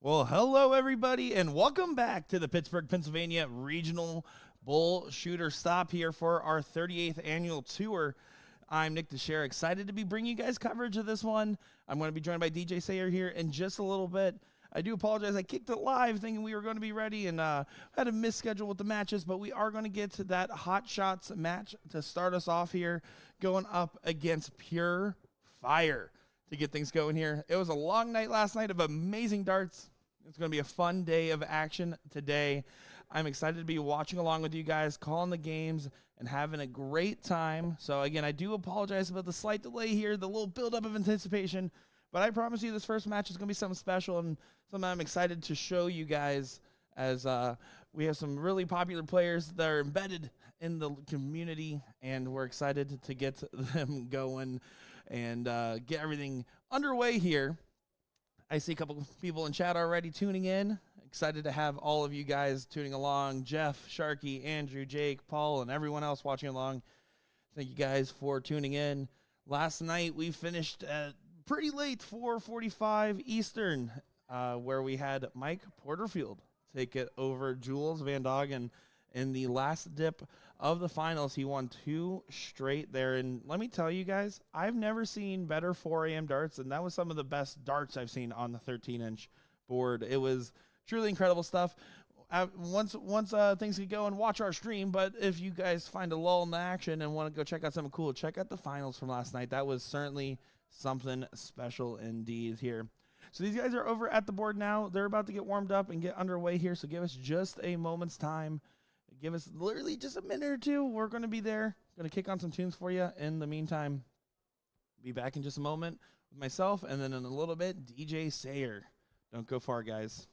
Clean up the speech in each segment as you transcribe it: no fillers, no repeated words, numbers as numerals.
Well, hello everybody, and welcome back to the Pittsburgh, Pennsylvania Regional BullShooter stop here for our 38th annual tour. I'm Nick DeShare, excited to be bringing you guys coverage of this one. I'm going to be joined by DJ Sayer here in just a little bit. I do apologize, I kicked it live thinking we were going to be ready and had a misschedule with the matches, but we are going to get to that Hot Shots match to start us off here, going up against Pure Fire to get things going here. It was a long night last night of amazing darts. It's going to be a fun day of action today. I'm excited to be watching along with you guys, calling the games, and having a great time. So, again, I do apologize about the slight delay here, the little buildup of anticipation, but I promise you this first match is going to be something special and something I'm excited to show you guys as we have some really popular players that are embedded in the community, and we're excited to get them going and get everything underway here. I see a couple people in chat already tuning in. Excited to have all of you guys tuning along. Jeff, Sharky, Andrew, Jake, Paul, and everyone else watching along. Thank you guys for tuning in. Last night we finished at pretty late, 4:45 Eastern, where we had Mike Porterfield take it over Jules Van Doggen in the last dip of the finals. He won 2 straight there, and let me tell you guys, I've never seen better 4 a.m. darts, and that was some of the best darts I've seen on the 13-inch board. It was truly incredible stuff. Once things get going, watch our stream, but if you guys find a lull in the action and want to go check out something cool, check out the finals from last night. That was certainly something special indeed here. So these guys are over at the board now. They're about to get warmed up and get underway here, so give us just a moment's time. Give us literally just a minute or two. We're going to be there. Going to kick on some tunes for you. In the meantime, be back in just a moment with myself, and then in a little bit, DJ Sayer. Don't go far, guys.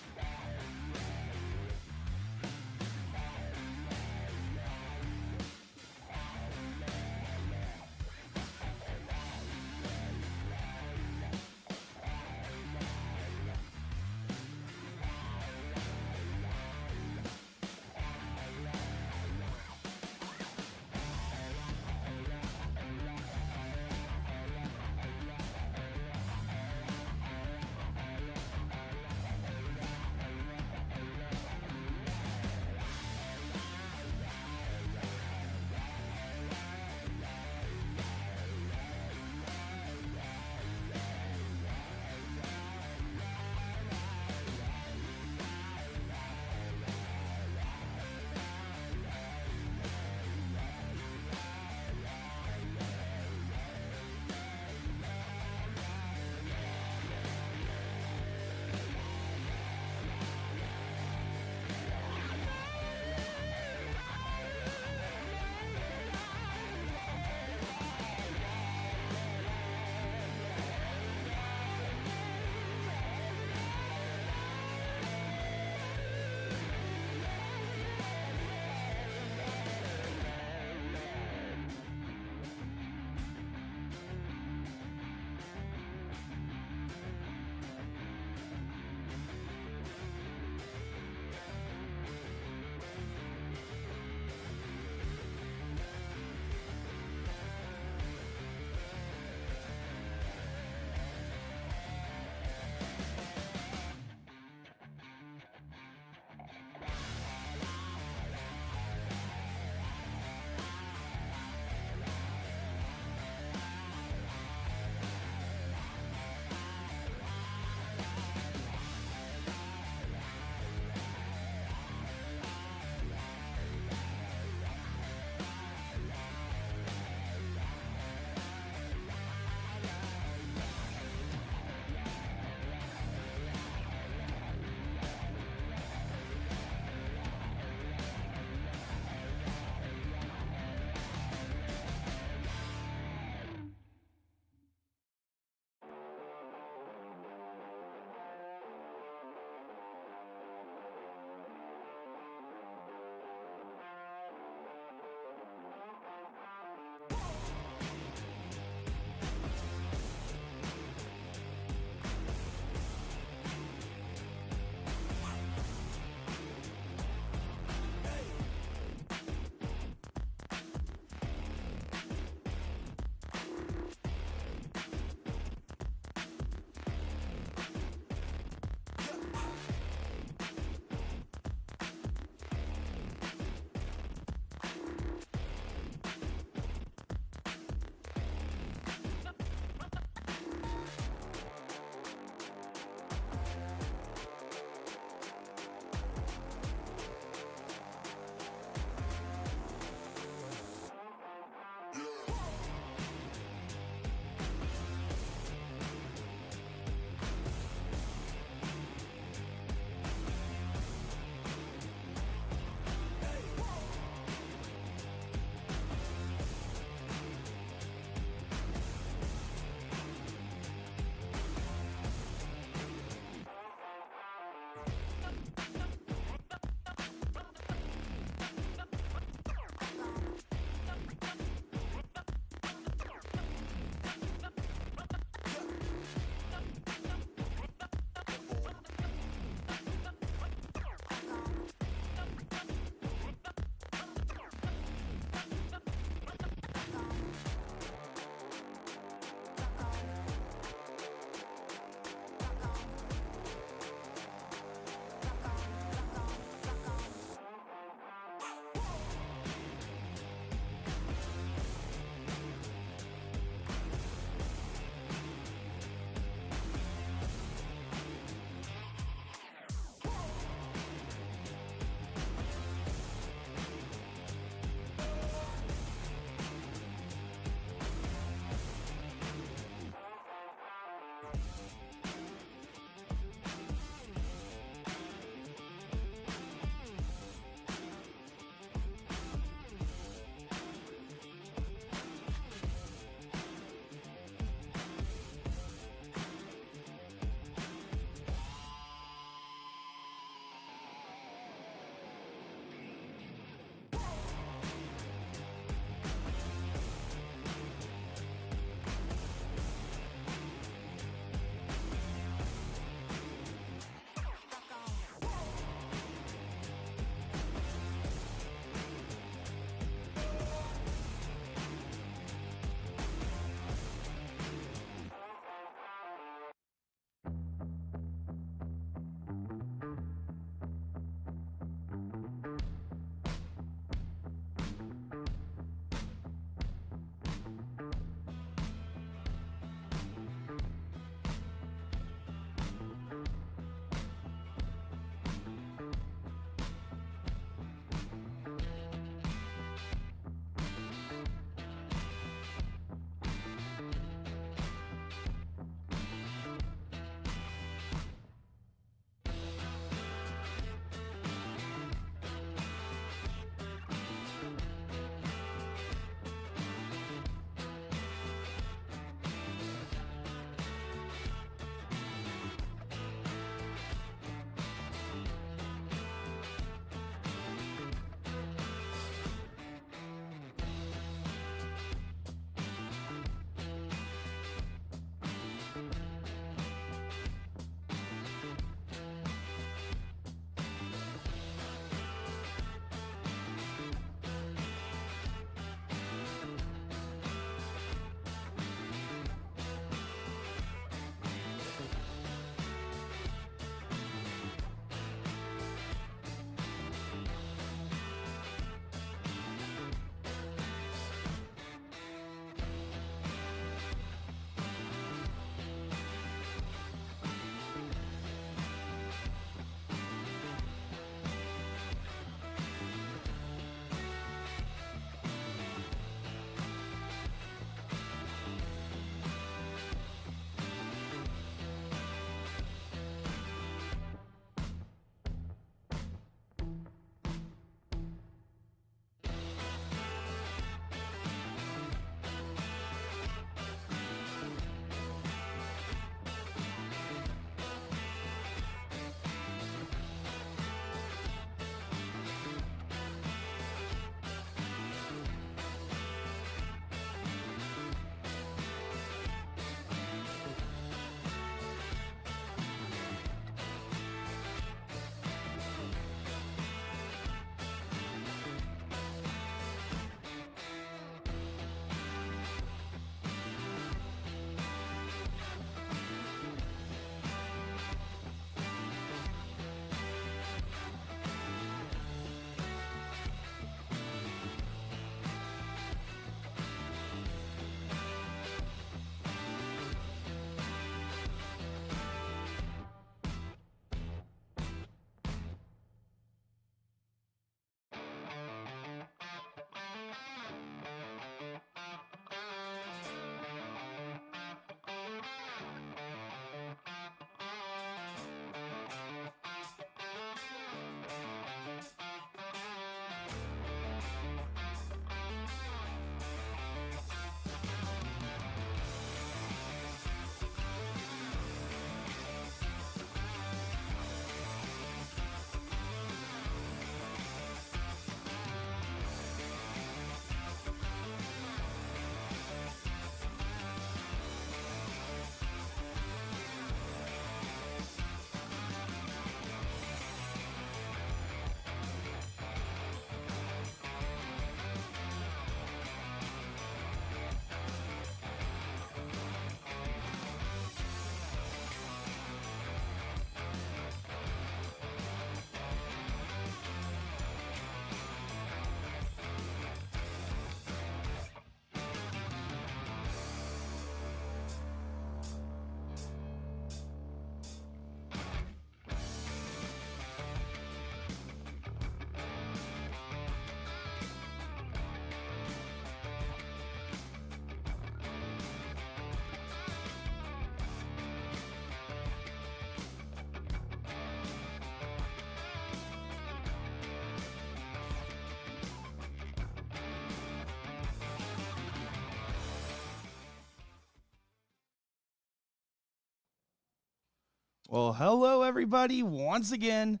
Well, hello everybody. Once again,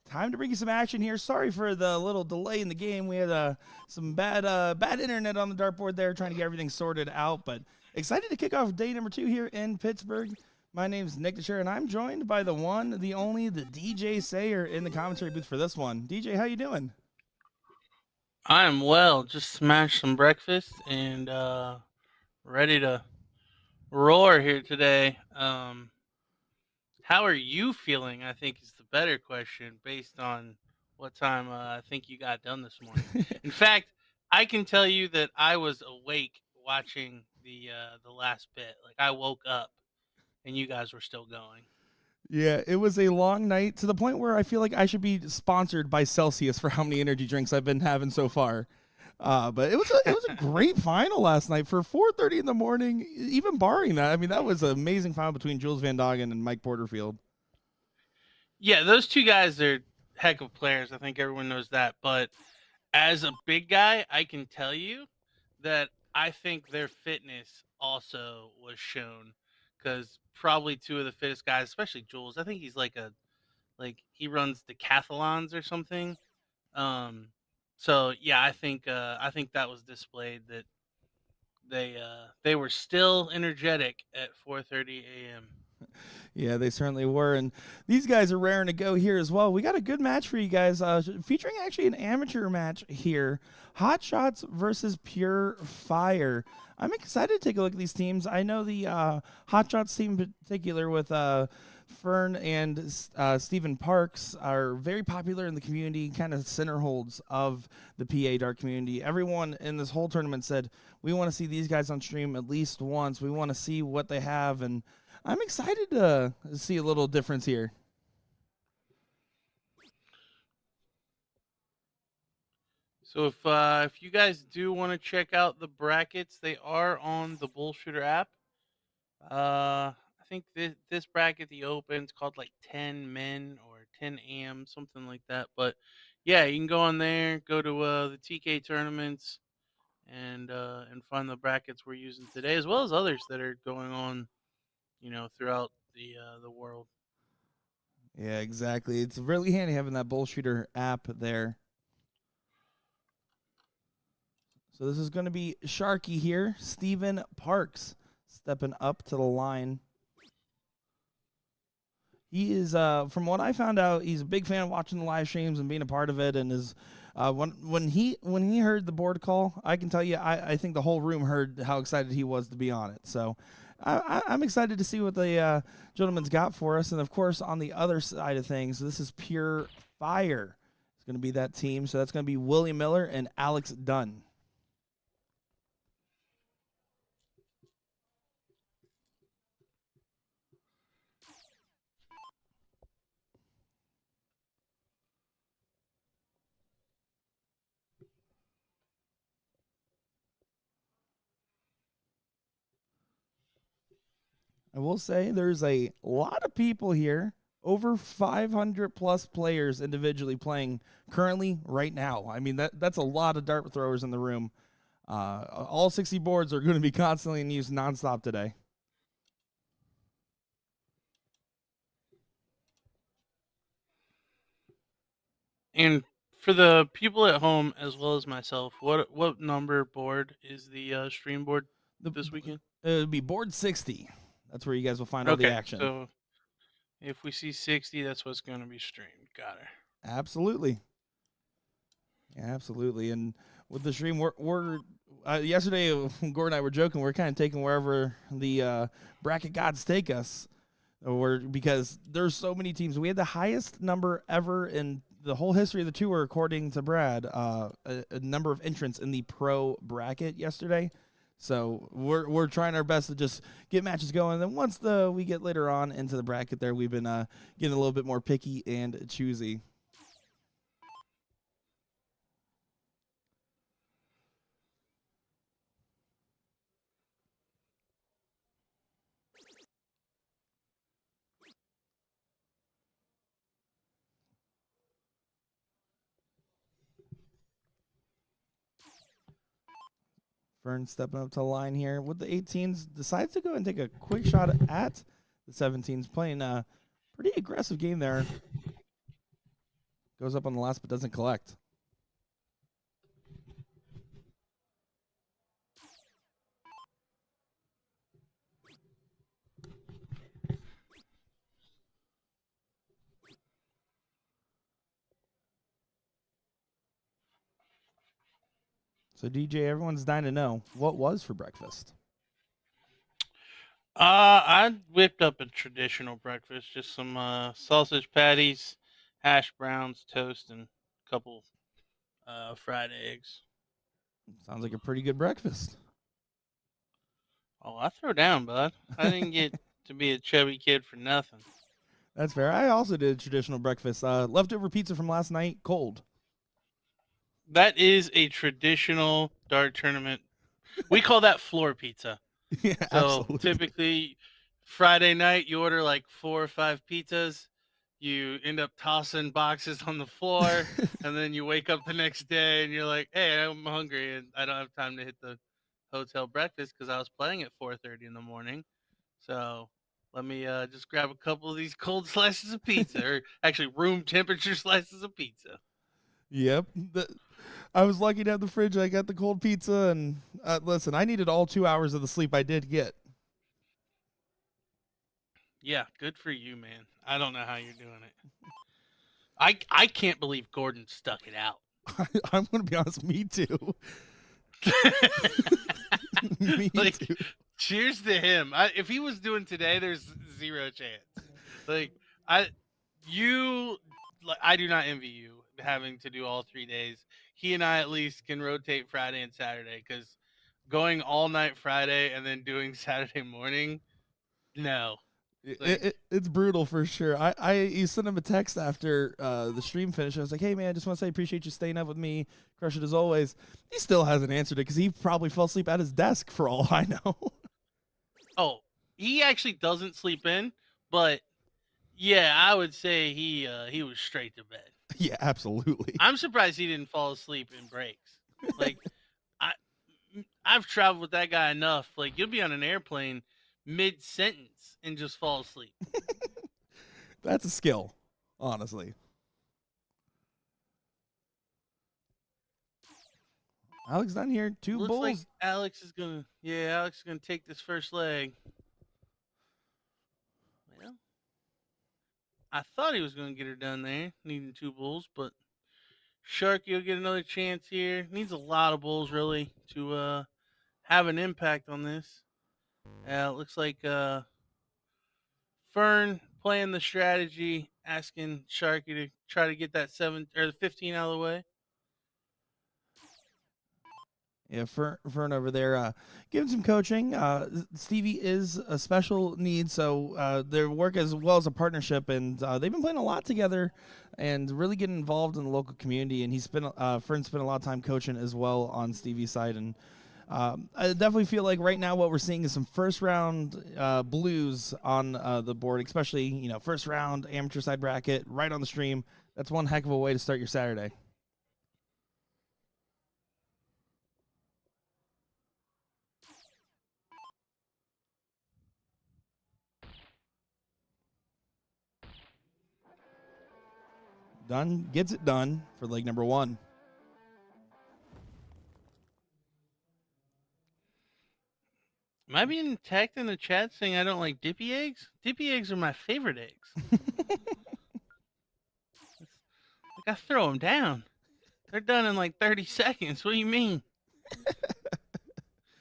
time to bring you some action here. Sorry for the little delay in the game. We had some bad internet on the dartboard there, trying to get everything sorted out. But excited to kick off day number 2 here in Pittsburgh. My name's Nick DeShare, and I'm joined by the one, the only, the DJ Sayer in the commentary booth for this one. DJ, how you doing? I am well. Just smashed some breakfast and ready to roar here today. How are you feeling? I think is the better question based on what time I think you got done this morning. In fact, I can tell you that I was awake watching the last bit. Like I woke up and you guys were still going. Yeah, it was a long night to the point where I feel like I should be sponsored by Celsius for how many energy drinks I've been having so far. But it was a great final last night for 4:30 in the morning. Even barring that, I mean, that was an amazing final between Jules Van Doggen and Mike Porterfield. Yeah, those two guys are heck of players. I think everyone knows that. But as a big guy, I can tell you that I think their fitness also was shown because probably two of the fittest guys, especially Jules. I think he's like he runs decathlons or something. Um, so yeah, I think that was displayed that they were still energetic at 4:30 a.m. Yeah, they certainly were. And these guys are raring to go here as well. We got a good match for you guys, featuring actually an amateur match here. Hot Shots versus Pure Fire. I'm excited to take a look at these teams. I know the Hot Shots team in particular with Fern and Stephen Parks are very popular in the community, kind of center holds of the PA Dart community. Everyone in this whole tournament said, we want to see these guys on stream at least once. We want to see what they have, and I'm excited to see a little difference here. So if you guys do want to check out the brackets, they are on the BullShooter app. I think this bracket, the open's called like 10 men or 10 AM, something like that. But yeah, you can go on there, go to the TK tournaments, and find the brackets we're using today, as well as others that are going on, throughout the world. Yeah, exactly. It's really handy having that BullShooter app there. So this is going to be Sharky here. Stephen Parks stepping up to the line. He is, from what I found out, he's a big fan of watching the live streams and being a part of it. And is when he heard the board call, I can tell you, I think the whole room heard how excited he was to be on it. So I'm excited to see what the gentleman's got for us. And of course, on the other side of things, this is Pure Fire. It's going to be that team. So that's going to be William Miller and Alex Dunn. I will say there's a lot of people here, over 500 plus players individually playing currently right now. I mean, that's a lot of dart throwers in the room. All 60 boards are going to be constantly in use nonstop today. And for the people at home as well as myself, what number board is the stream board this weekend? It would be board 60. That's where you guys will find all the Okay, action. so if we see 60, that's what's going to be streamed. Got it. Absolutely. Absolutely. And with the stream, we're yesterday, Gordon and I were joking, we're kind of taking wherever the bracket gods take us. Because there's so many teams. We had the highest number ever in the whole history of the tour, according to Brad, a number of entrants in the pro bracket yesterday. So we're trying our best to just get matches going. And then once we get later on into the bracket there, we've been getting a little bit more picky and choosy. Fern stepping up to the line here with the 18s. Decides to go and take a quick shot at the 17s, playing Pretty aggressive game there. Goes up on the last but doesn't collect. So, DJ, everyone's dying to know, what was for breakfast? I whipped up a traditional breakfast, just some sausage patties, hash browns, toast, and a couple fried eggs. Sounds like a pretty good breakfast. Oh, I throw down, bud. I didn't get to be a chubby kid for nothing. That's fair. I also did a traditional breakfast. Leftover pizza from last night, cold. That is a traditional dart tournament. We call that floor pizza. Yeah, So absolutely. typically, Friday night you order like 4 or 5 pizzas. You end up tossing boxes on the floor, and then you wake up the next day and you're like, "Hey, I'm hungry and I don't have time to hit the hotel breakfast because I was playing at 4:30 in the morning. So let me just grab a couple of these cold slices of pizza, or actually room temperature slices of pizza." Yep. I was lucky to have the fridge. I got the cold pizza, and listen, I needed all 2 hours of the sleep I did get. Yeah, good for you, man. I don't know how you're doing it. I can't believe Gordon stuck it out. I'm going to be honest, me too. Me Like, too. cheers to him. If he was doing today, there's zero chance. Like, I, you, like, I do not envy you having to do all 3 days. He and I at least can rotate Friday and Saturday, because going all night Friday and then doing Saturday morning, no. Like, It's brutal for sure. You sent him a text after the stream finished. I was like, hey, man, I just want to say I appreciate you staying up with me. Crush it as always. He still hasn't answered it because he probably fell asleep at his desk for all I know. oh, he actually doesn't sleep in, but yeah, I would say he was straight to bed. Yeah, absolutely. I'm surprised he didn't fall asleep in breaks. Like, I I've traveled with that guy enough. Like, you'll be on an airplane mid sentence and just fall asleep. That's a skill, honestly. Alex done here. Two Looks like bulls. Alex is gonna take this first leg. Well, I thought he was gonna get her done there, needing 2 bulls, but Sharky will get another chance here. Needs a lot of bulls really to have an impact on this. It looks like Fern playing the strategy, asking Sharky to try to get that 7 or the 15 out of the way. Yeah, Fern over there giving some coaching. Stevie is a special need, so their work as well as a partnership, and they've been playing a lot together and really getting involved in the local community. And Fern spent a lot of time coaching as well on Stevie's side, and I definitely feel like right now what we're seeing is some first round blues on the board, especially first round amateur side bracket right on the stream. That's one heck of a way to start your Saturday. Dunn gets it done for leg number 1. Am I being attacked in the chat saying I don't like dippy eggs? Dippy eggs are my favorite eggs. Like, I throw them down. They're done in like 30 seconds. What do you mean?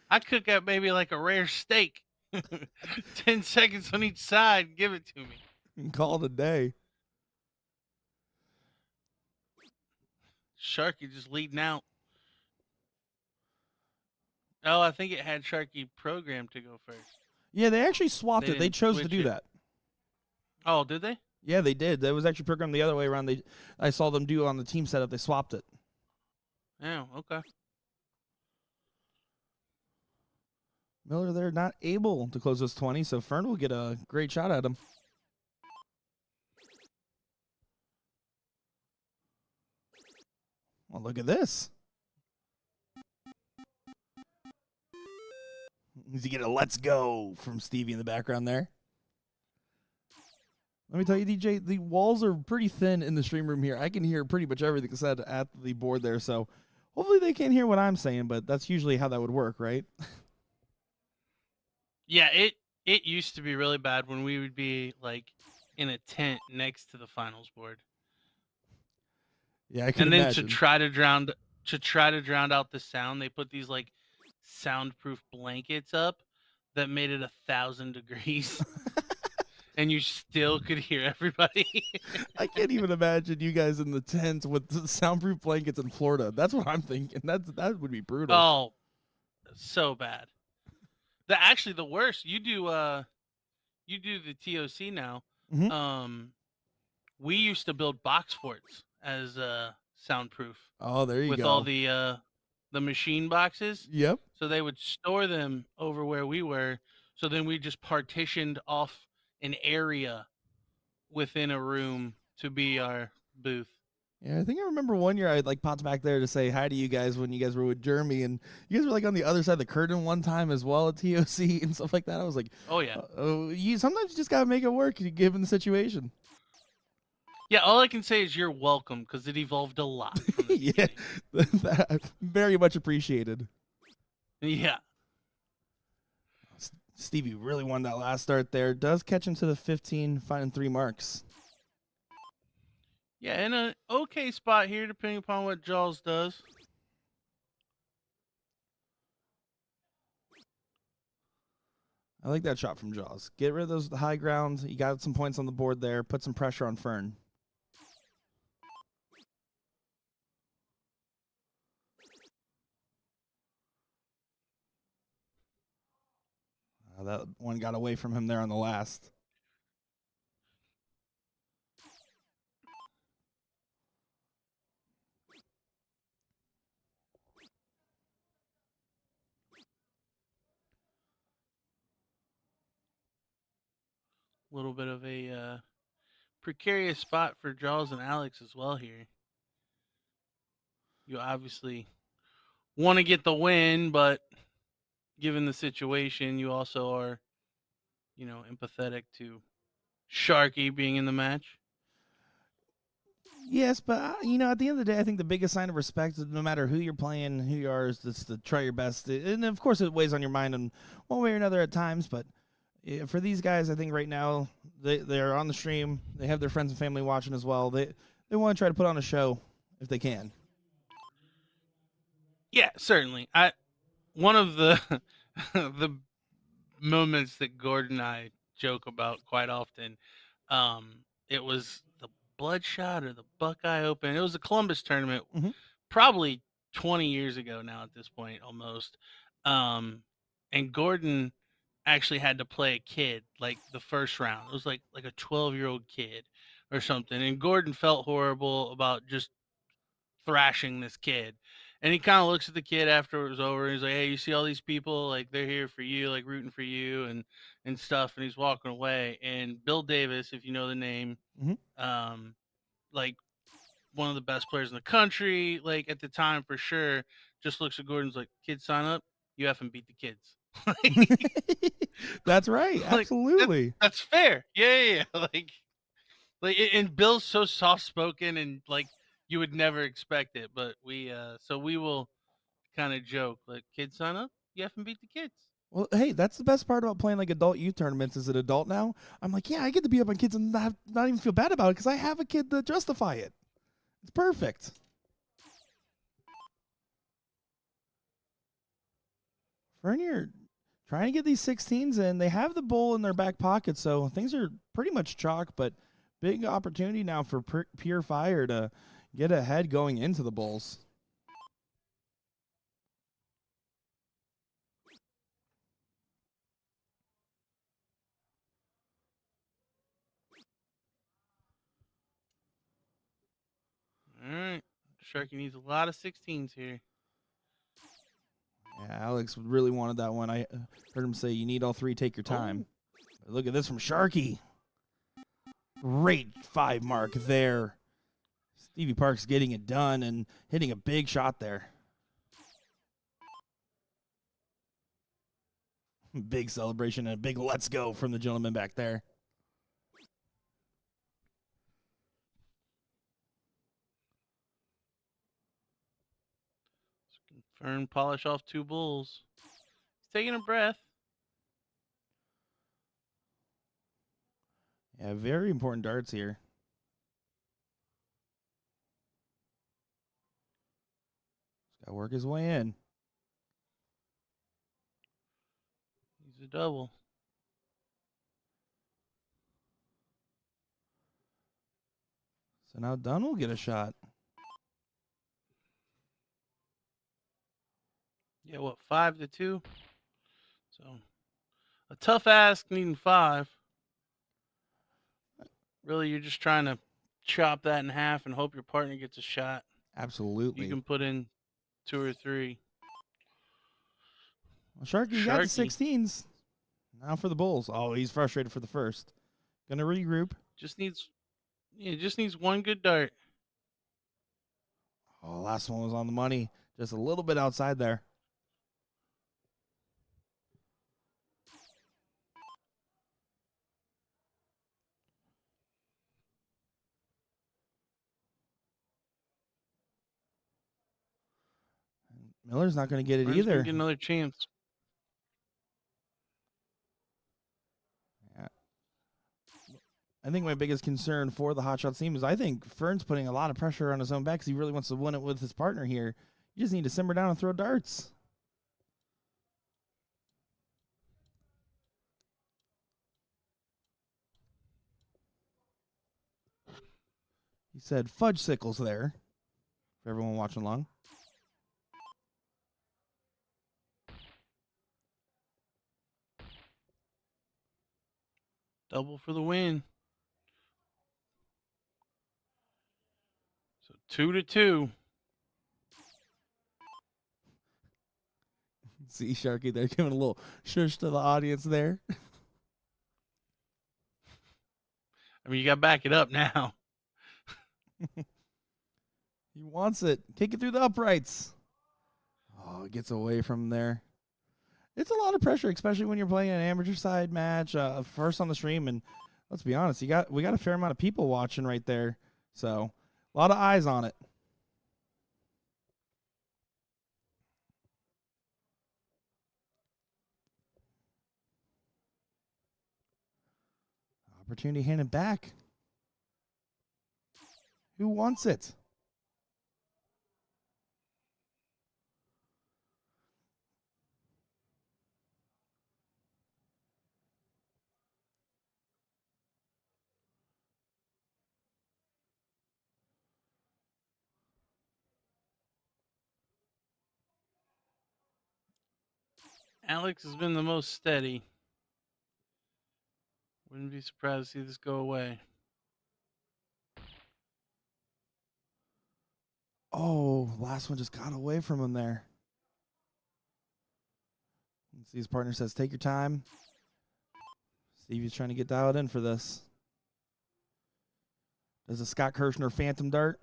I cook up maybe like a rare steak. 10 seconds on each side. Give it to me. And call it a day. Sharky just leading out. Oh, I think it had Sharky programmed to go first. Yeah, they actually swapped it. They chose to do that. Oh, did they? Yeah, they did. That was actually programmed the other way around. I saw them do on the team setup. They swapped it. Oh, okay. Miller there not able to close those 20, so Fern will get a great shot at him. Well, look at this. Needs to get a let's go from Stevie in the background there. Let me tell you, DJ, the walls are pretty thin in the stream room here. I can hear pretty much everything said at the board there, so hopefully they can't hear what I'm saying, but that's usually how that would work, right? Yeah, it used to be really bad when we would be like in a tent next to the finals board. Yeah, I can And then imagine. to try to drown out the sound, they put these like soundproof blankets up that made it 1,000 degrees. And you still could hear everybody. I can't even imagine you guys in the tent with the soundproof blankets in Florida. That's what I'm thinking. That would be brutal. Oh, so bad. Actually the worst. You do the TOC now. Mhm. We used to build box forts as soundproof Oh, there you with go. all the machine boxes. Yep. So they would store them over where we were. So then we just partitioned off an area within a room to be our booth. Yeah, I think I remember one year I like popped back there to say hi to you guys when you guys were with Jeremy, and you guys were like on the other side of the curtain one time as well at TOC and stuff like that. I was like, Oh yeah. You sometimes just gotta make it work given the situation. Yeah, all I can say is you're welcome because it evolved a lot from the Yeah, very much appreciated. Yeah. Stevie really won that last start there. Does catch him to the 15, finding 3 marks. Yeah, in an okay spot here, depending upon what Jaws does. I like that shot from Jaws. Get rid of those high ground. You got some points on the board there. Put some pressure on Fern. That one got away from him there on the last. A little bit of a precarious spot for Jaws and Alex as well here. You obviously want to get the win, but given the situation, you also are, empathetic to Sharky being in the match. Yes, but at the end of the day, I think the biggest sign of respect, no matter who you're playing, who you are, is just to try your best. And of course, it weighs on your mind in one way or another at times. But for these guys, I think right now they're on the stream. They have their friends and family watching as well. They want to try to put on a show if they can. Yeah, certainly. One of the the moments that Gordon and I joke about quite often, it was the Bloodshot or the Buckeye Open. It was a Columbus tournament, probably 20 years ago now at this point, almost. And Gordon actually had to play a kid like the first round. It was like a 12-year-old kid or something. And Gordon felt horrible about just thrashing this kid. And he kind of looks at the kid after it was over. And he's like, "Hey, you see all these people? Like they're here for you, like rooting for you, and stuff." And he's walking away. And Bill Davis, if you know the name, like one of the best players in the country, like at the time for sure, just looks at Gordon's like, "Kid, sign up. You have to beat the kids." That's right. Absolutely. That's fair. Yeah. Like, and Bill's so soft spoken and like you would never expect it, but we will kind of joke like, "Kids sign up, you have to beat the kids." Well, hey, that's the best part about playing like adult youth tournaments. As an adult now, I'm like, yeah, I get to beat up on kids and not even feel bad about it because I have a kid to justify it. It's perfect. Vernier trying to get these 16s in. They have the bull in their back pocket, so things are pretty much chalk, but big opportunity now for Pure Fire to get ahead going into the bulls. All right. Sharky needs a lot of 16s here. Yeah, Alex really wanted that one. I heard him say, "You need all 3, take your time." Look at this from Sharky. Great 5 mark there. Stevie Parks getting it done and hitting a big shot there. Big celebration and a big let's go from the gentleman back there. Fern polish off 2 bulls. He's taking a breath. Yeah, very important darts here. He's got to work his way in. He's a double. So now Dunn will get a shot. Yeah, what, 5-2? So a tough ask needing 5. Really, you're just trying to chop that in half and hope your partner gets a shot. Absolutely. You can put in 2 or 3. Well, Sharky got the 16s. Now for the bulls. Oh, he's frustrated for the first. Gonna regroup. Just needs 1 good dart. Oh, last one was on the money. Just a little bit outside there. Miller's not going to get it Fern's either. gonna get another chance. Yeah. I think my biggest concern for the Hot Shots team is I think Fern's putting a lot of pressure on his own back because he really wants to win it with his partner here. You just need to simmer down and throw darts. He said fudge sickles there for everyone watching along. Double for the win. So 2-2. See Sharky there giving a little shush to the audience there. I mean, you got to back it up now. He wants it. Kick it through the uprights. Oh, it gets away from there. It's a lot of pressure, especially when you're playing an amateur side match, first on the stream. And let's be honest, we got a fair amount of people watching right there. So a lot of eyes on it. Opportunity handed back. Who wants it? Alex has been the most steady. Wouldn't be surprised to see this go away. Oh, last one just got away from him there. Let's see, his partner says, take your time. Stevie's trying to get dialed in for this. Does a Scott Kirshner phantom dart?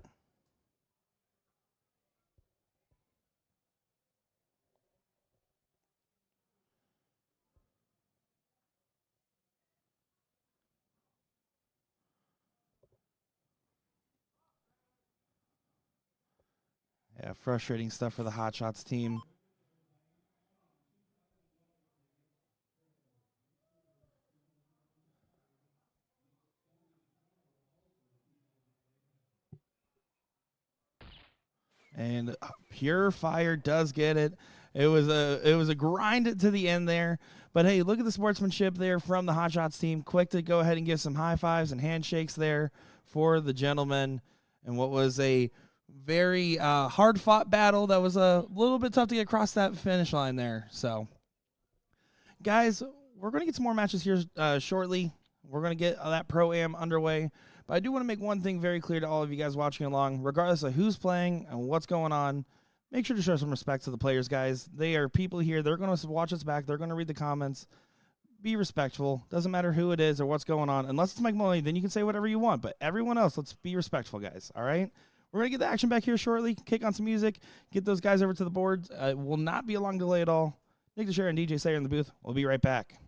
Yeah, frustrating stuff for the Hot Shots team. And Pure Fire does get it. It was a grind to the end there. But hey, look at the sportsmanship there from the Hot Shots team. Quick to go ahead and give some high fives and handshakes there for the gentlemen. And what was a very hard-fought battle that was a little bit tough to get across that finish line there. So, guys, we're going to get some more matches here shortly. We're going to get that Pro-Am underway. But I do want to make one thing very clear to all of you guys watching along. Regardless of who's playing and what's going on, make sure to show some respect to the players, guys. They are people here. They're going to watch us back. They're going to read the comments. Be respectful. Doesn't matter who it is or what's going on. Unless it's Mike Moloney, then you can say whatever you want. But everyone else, let's be respectful, guys. All right? We're going to get the action back here shortly. Kick on some music. Get those guys over to the boards. It will not be a long delay at all. Nick DeShare and DJ Sayer in the booth. We'll be right back.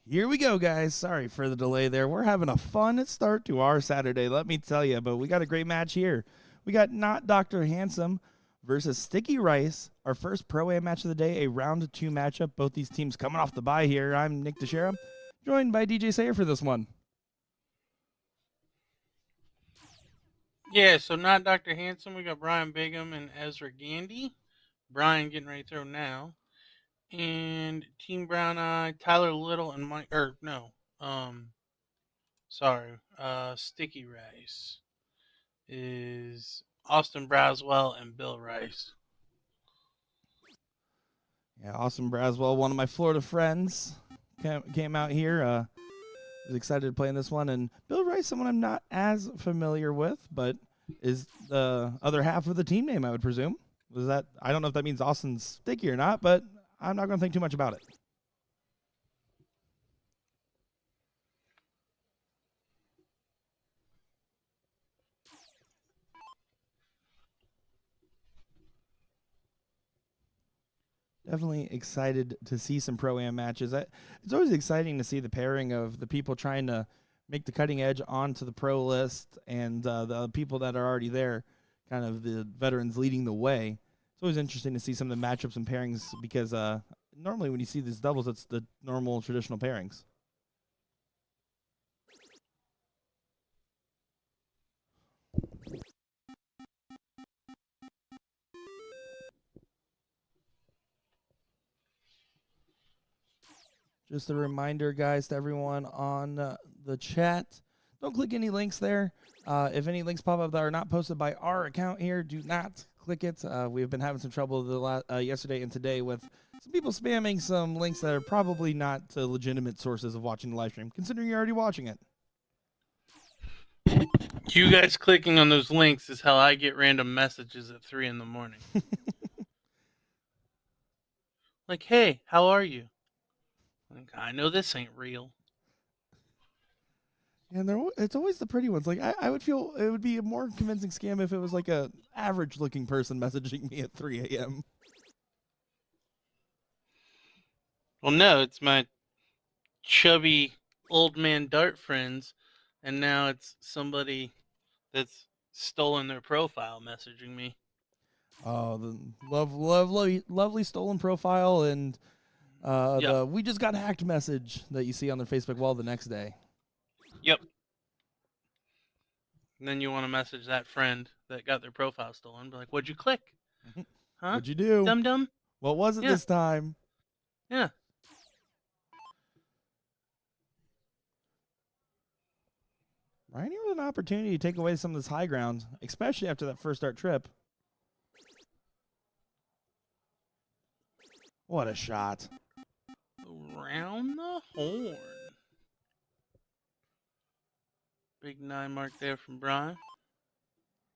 Here we go, guys. Sorry for the delay there. We're having a fun start to our Saturday, let me tell you. But we got a great match here. We got Not Dr. Handsome versus Sticky Rice, our first Pro-Am match of the day, a round 2 matchup. Both these teams coming off the bye here. I'm Nick Teixeira, joined by DJ Sayer for this one. Yeah, so not Dr. Handsome. We got Brian Bigham and Ezra Gandy. Brian getting ready to throw now. And Team Brown Eye, Tyler Little and Mike, Sticky Rice is Austin Braswell and Bill Rice. Yeah, Austin Braswell, one of my Florida friends, came out here. Was excited to play in this one. And Bill Rice, someone I'm not as familiar with, but is the other half of the team name, I would presume. Was that? I don't know if that means Austin's Sticky or not, but I'm not going to think too much about it. Definitely excited to see some Pro-Am matches. It's always exciting to see the pairing of the people trying to make the cutting edge onto the pro list and the people that are already there, kind of the veterans leading the way. It's always interesting to see some of the matchups and pairings because normally when you see these doubles, it's the normal traditional pairings. Just a reminder, guys, to everyone on the chat, don't click any links there. If any links pop up that are not posted by our account here, do not click it. We've been having some trouble yesterday and today with some people spamming some links that are probably not legitimate sources of watching the live stream, considering you're already watching it. You guys clicking on those links is how I get random messages at 3 in the morning. Like, hey, how are you? Like, I know this ain't real. And it's always the pretty ones. Like I would feel it would be a more convincing scam if it was like a average looking person messaging me at 3 a.m. Well, no, it's my chubby old man dart friends, and now it's somebody that's stolen their profile messaging me. Oh, the lovely stolen profile and the "we just got hacked" message that you see on their Facebook wall the next day. Yep. And then you want to message that friend that got their profile stolen, be like, "What'd you click? Huh? What'd you do? Dum dum? What was it this time?" Yeah. Right here with an opportunity to take away some of this high ground, especially after that first start trip. What a shot. Around the horn. Big 9 mark there from Brian.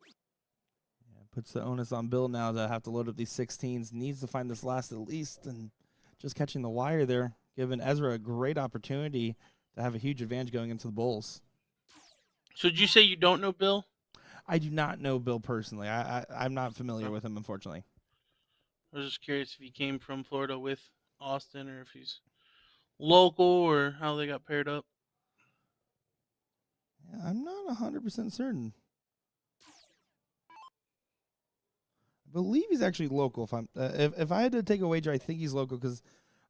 Yeah, puts the onus on Bill now to have to load up these 16s. Needs to find this last at least, and just catching the wire there, giving Ezra a great opportunity to have a huge advantage going into the Bulls. So did you say you don't know Bill? I do not know Bill personally. I'm not familiar with him, unfortunately. I was just curious if he came from Florida with Austin or if he's local or how they got paired up. Yeah, I'm not 100% certain. I believe he's actually local. If I had to take a wager, I think he's local because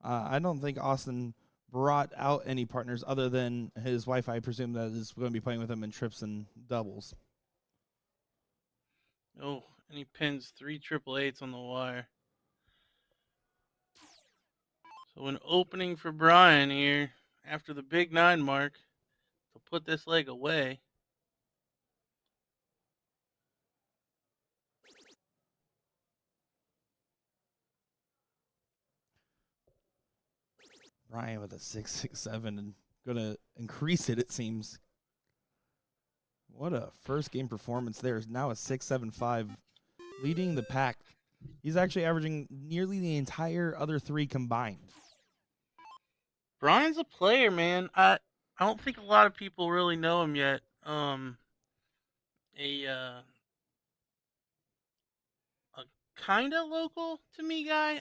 I don't think Austin brought out any partners other than his wife. I presume that is going to be playing with him in trips and doubles. Oh, and he pins 3 888s on the wire. So an opening for Brian here after the big 9 mark to put this leg away. Ryan with a 6.67 and going to increase it, it seems. What a first game performance there. Is now a 6.75, leading the pack. He's actually averaging nearly the entire other 3 combined. Brian's a player, man. I don't think a lot of people really know him yet. A kind of local to me guy.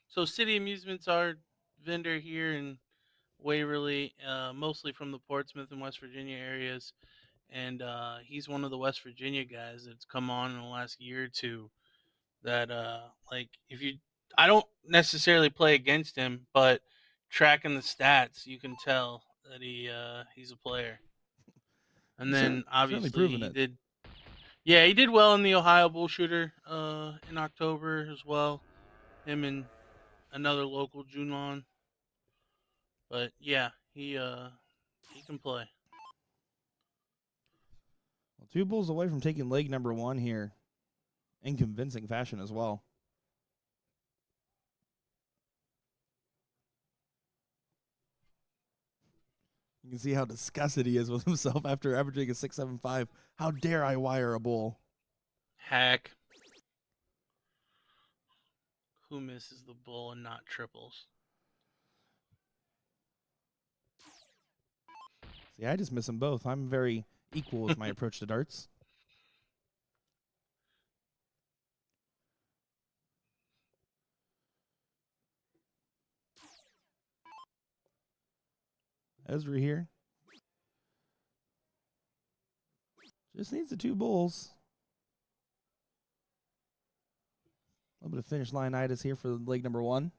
So City Amusements, our vendor here in Waverly, mostly from the Portsmouth and West Virginia areas, and he's one of the West Virginia guys that's come on in the last year or two. That like if you, I don't necessarily play against him, but tracking the stats, you can tell that he's a player. And He's then certainly obviously proven he it. did, yeah, he did well in the Ohio BullShooter in October as well. Him and another local Junlon, but yeah, he can play. Well, 2 bulls away from taking leg number 1 here in convincing fashion as well. You can see how disgusted he is with himself after averaging a 6.75. How dare I wire a bull? Hack. Who misses the bull and not triples? See, I just miss them both. I'm very equal with my approach to darts. Ezra here. Just needs the 2 bulls. A little bit of finish line itis here for leg number 1.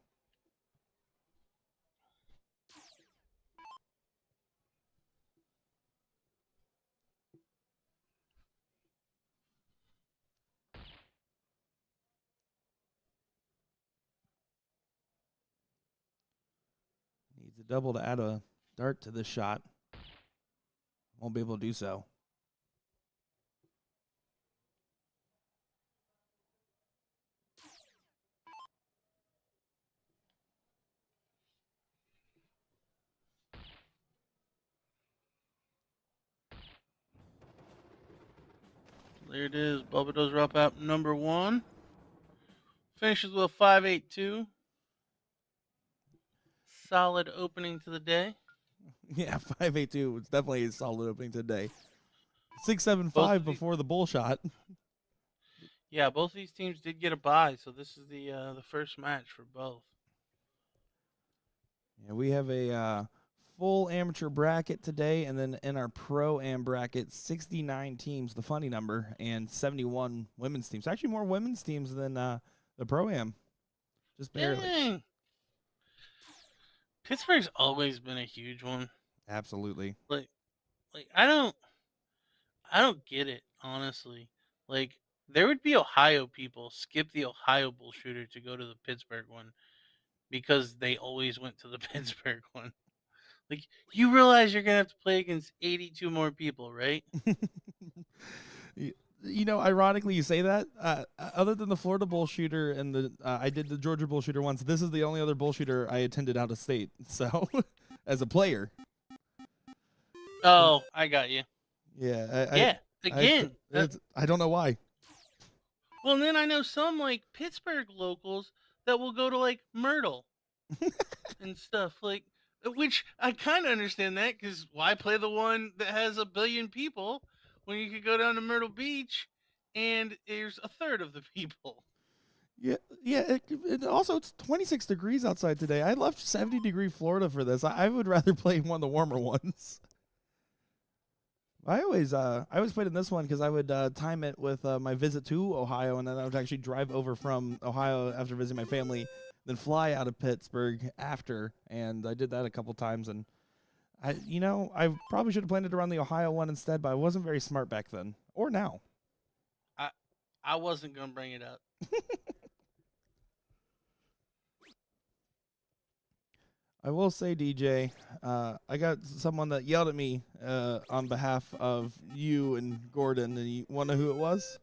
Needs a double to add a dart to this shot. Won't be able to do so. There it is. Bubba does drop out number 1. Finishes with a 5.82. Solid opening to the day. Yeah, 5.82. It's definitely a solid opening today. Both 6.75 of these, before the bull shot. yeah, both of these teams did get a bye, so this is the first match for both. Yeah, we have a full amateur bracket today, and then in our Pro-Am bracket, 69 teams, the funny number, and 71 women's teams. Actually, more women's teams than the Pro-Am. Just barely. Dang. Pittsburgh's always been a huge one. Absolutely. Like, I don't get it, honestly. Like, there would be Ohio people skip the Ohio BullShooter to go to the Pittsburgh one because they always went to the Pittsburgh one. Like, you realize you're gonna have to play against 82 more people, right? You know, ironically, you say that. Other than the Florida BullShooter and the I did the Georgia BullShooter once. This is the only other BullShooter I attended out of state. So, as a player, Oh, I got you. yeah, Yeah, again. I don't know why. Well, and then I know some like Pittsburgh locals that will go to like Myrtle and stuff like, which I kind of understand that because why play the one that has a billion people when you could go down to Myrtle Beach and there's a third of the people. Yeah. Also, it's 26 degrees outside today. I left 70-degree Florida for this. I would rather play one of the warmer ones. I always played in this one because I would time it with my visit to Ohio, and then I would actually drive over from Ohio after visiting my family, then fly out of Pittsburgh after, and I did that a couple times. And I probably should have planned it around the Ohio one instead, but I wasn't very smart back then, or now. I I wasn't gonna bring it up. I will say, DJ, I got someone that yelled at me on behalf of you and Gordon, and you want to know who it was?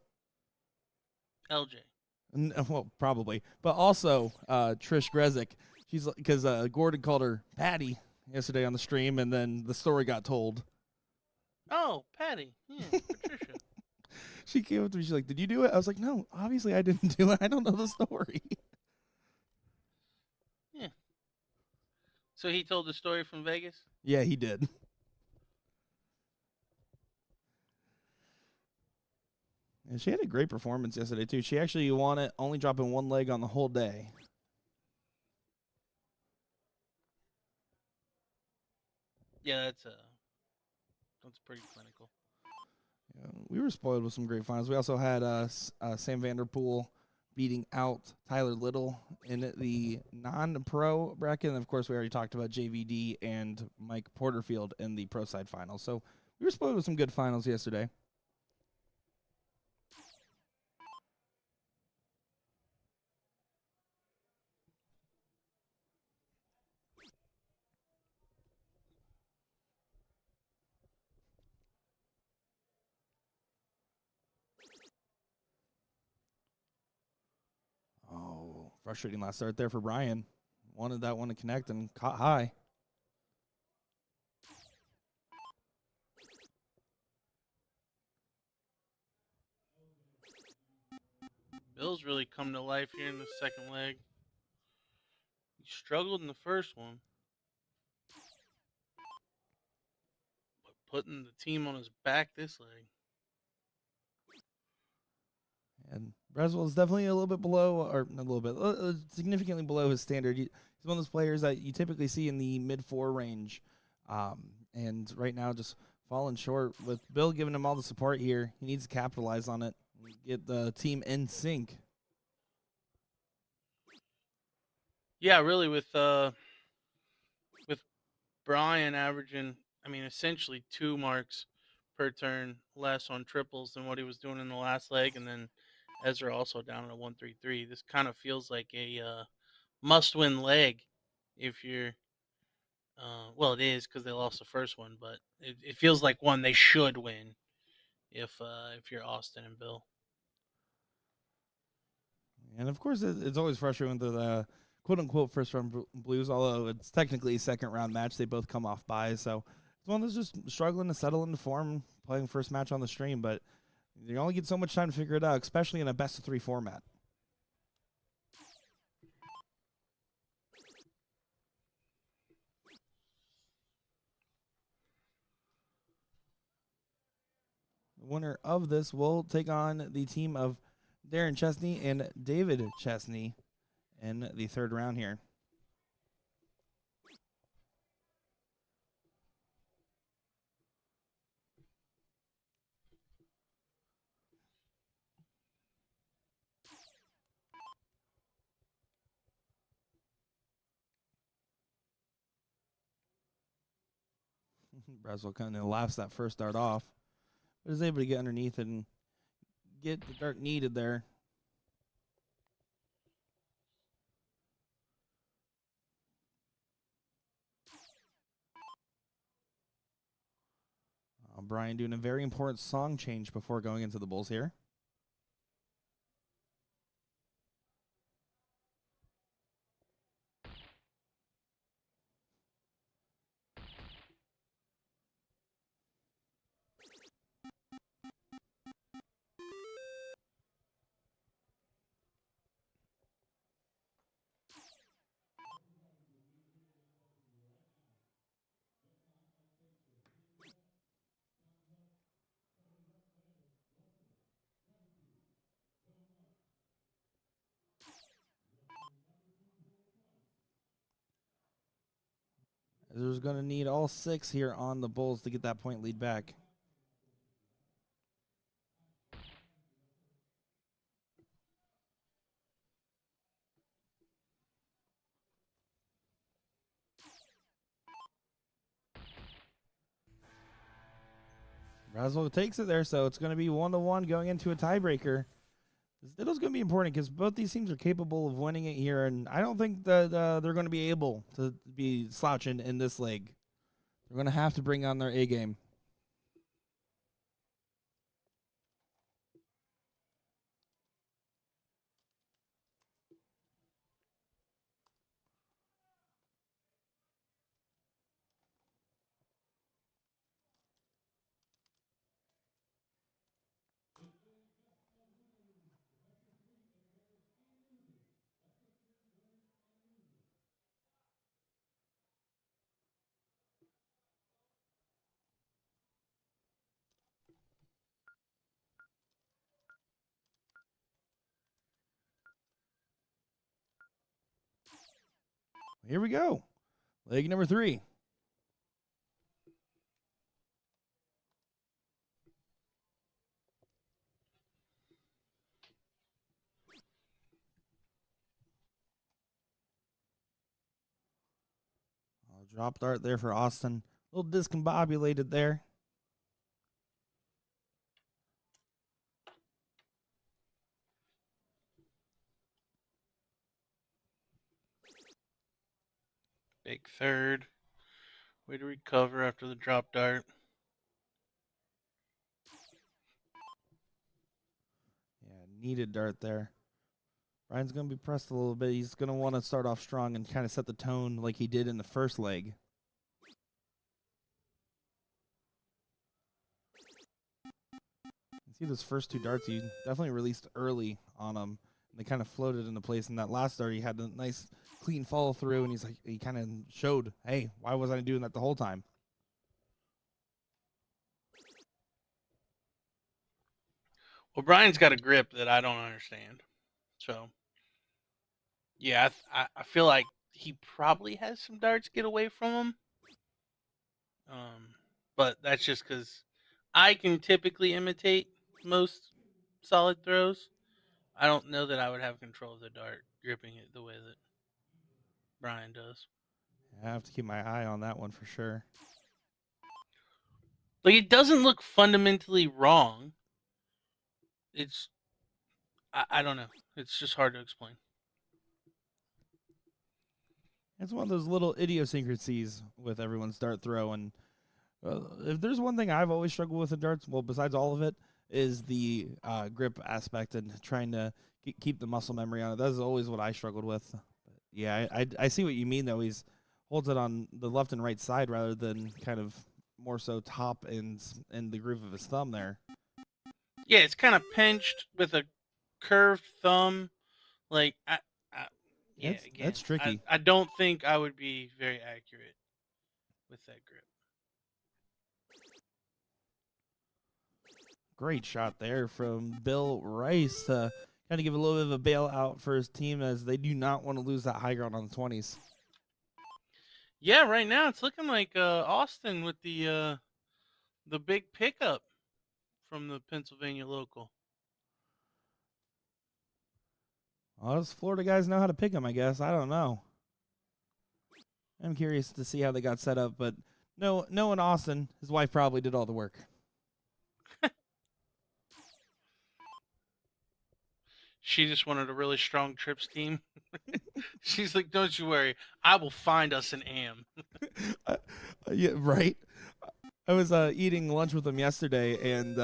LJ. Well, probably, but also Trish Grezik. She's because Gordon called her Patty yesterday on the stream, and then the story got told. Oh, Patty. Yeah, Patricia. She came up to me. She's like, "Did you do it?" I was like, "No, obviously I didn't do it. I don't know the story." Yeah. So he told the story from Vegas. Yeah, he did. And she had a great performance yesterday too. She actually won it, only dropping one leg on the whole day. Yeah, that's pretty clinical. Yeah, we were spoiled with some great finals. We also had Sam Vanderpool beating out Tyler Little in the non-pro bracket. And, of course, we already talked about JVD and Mike Porterfield in the pro side finals. So we were spoiled with some good finals yesterday. Oh, frustrating last start there for Brian. Wanted that one to connect and caught high. Bill's really come to life here in the second leg. He struggled in the first one, but putting the team on his back this leg. And Braswell is definitely a little bit below, or not a little bit, significantly below his standard. He's one of those players that you typically see in the mid-4 range. And right now just falling short with Bill giving him all the support here. He needs to capitalize on it, get the team in sync. Yeah, really with Brian averaging, I mean, essentially 2 marks per turn less on triples than what he was doing in the last leg, and then Ezra also down at a 1-3-3. This kind of feels like a must-win leg if you're. Well, it is because they lost the first one, but it feels like one they should win if you're Austin and Bill. And of course, it's always frustrating with the quote unquote first round Blues, although it's technically a second round match. They both come off buys. So it's one that's just struggling to settle into form playing first match on the stream. But you only get so much time to figure it out, especially in a best of 3 format. The winner of this will take on the team of Darren Chesney and David Chesney in the third round here. Braswell kind of laughs that first dart off, but is able to get underneath and get the dart needed there. Brian doing a very important song change before going into the Bulls here. There's going to need all 6 here on the Bulls to get that point lead back. Braswell takes it there, so it's going to be 1-1 going into a tiebreaker. This diddle's going to be important because both these teams are capable of winning it here, and I don't think that they're going to be able to be slouching in this leg. They're going to have to bring on their A game. Here we go. Leg number 3. Drop dart there for Austin. A little discombobulated there. Big third. Way to recover after the drop dart. Yeah, needed dart there. Brian's going to be pressed a little bit. He's going to want to start off strong and kind of set the tone like he did in the first leg. See those first two darts, he definitely released early on them. And they kind of floated into place. And that last dart, he had a nice clean follow through, and he kind of showed, hey, why wasn't I doing that the whole time? Well, Brian's got a grip that I don't understand. So, yeah, I feel like he probably has some darts get away from him. But that's just because I can typically imitate most solid throws. I don't know that I would have control of the dart gripping it the way that Brian does. I have to keep my eye on that one for sure. Like, it doesn't look fundamentally wrong. It's, I don't know. It's just hard to explain. It's one of those little idiosyncrasies with everyone's dart throw. And if there's one thing I've always struggled with in darts, well, besides all of it, is the grip aspect and trying to keep the muscle memory on it. That's always what I struggled with. But yeah, I see what you mean, though. He's holds it on the left and right side rather than kind of more so top and the groove of his thumb there. Yeah, it's kind of pinched with a curved thumb. Like, yeah, again, that's tricky. I don't think I would be very accurate with that grip. Great shot there from Bill Rice to kind of give a little bit of a bailout for his team, as they do not want to lose that high ground on the 20s. Yeah, right now it's looking like Austin with the big pickup from the Pennsylvania local. Well, those Florida guys know how to pick them, I guess. I don't know. I'm curious to see how they got set up, but knowing Austin, his wife probably did all the work. She just wanted a really strong trips team. She's like, "Don't you worry, I will find us an AM." Yeah, right. I was eating lunch with him yesterday, and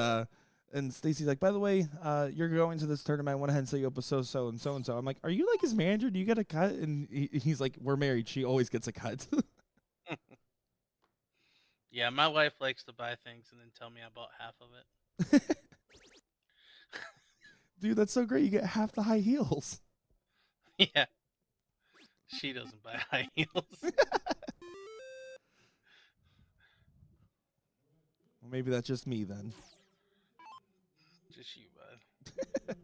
Stacy's like, by the way, you're going to this tournament. I went ahead and set you up with so and so. I'm like, are you like his manager? Do you get a cut? And he's like, we're married. She always gets a cut. Yeah, my wife likes to buy things and then tell me I bought half of it. Dude, that's so great. You get half the high heels. Yeah. She doesn't buy high heels. Well, maybe that's just me then. Just you, bud.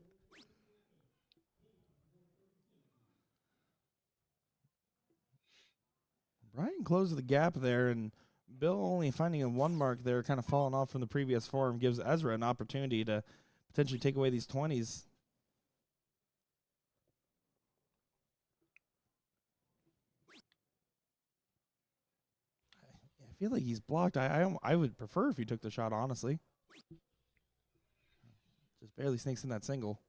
Brian closed the gap there, and Bill only finding a one mark there, kind of falling off from the previous form, gives Ezra an opportunity to potentially take away these 20s. I feel like he's blocked. I would prefer if he took the shot, honestly. Just barely sneaks in that single.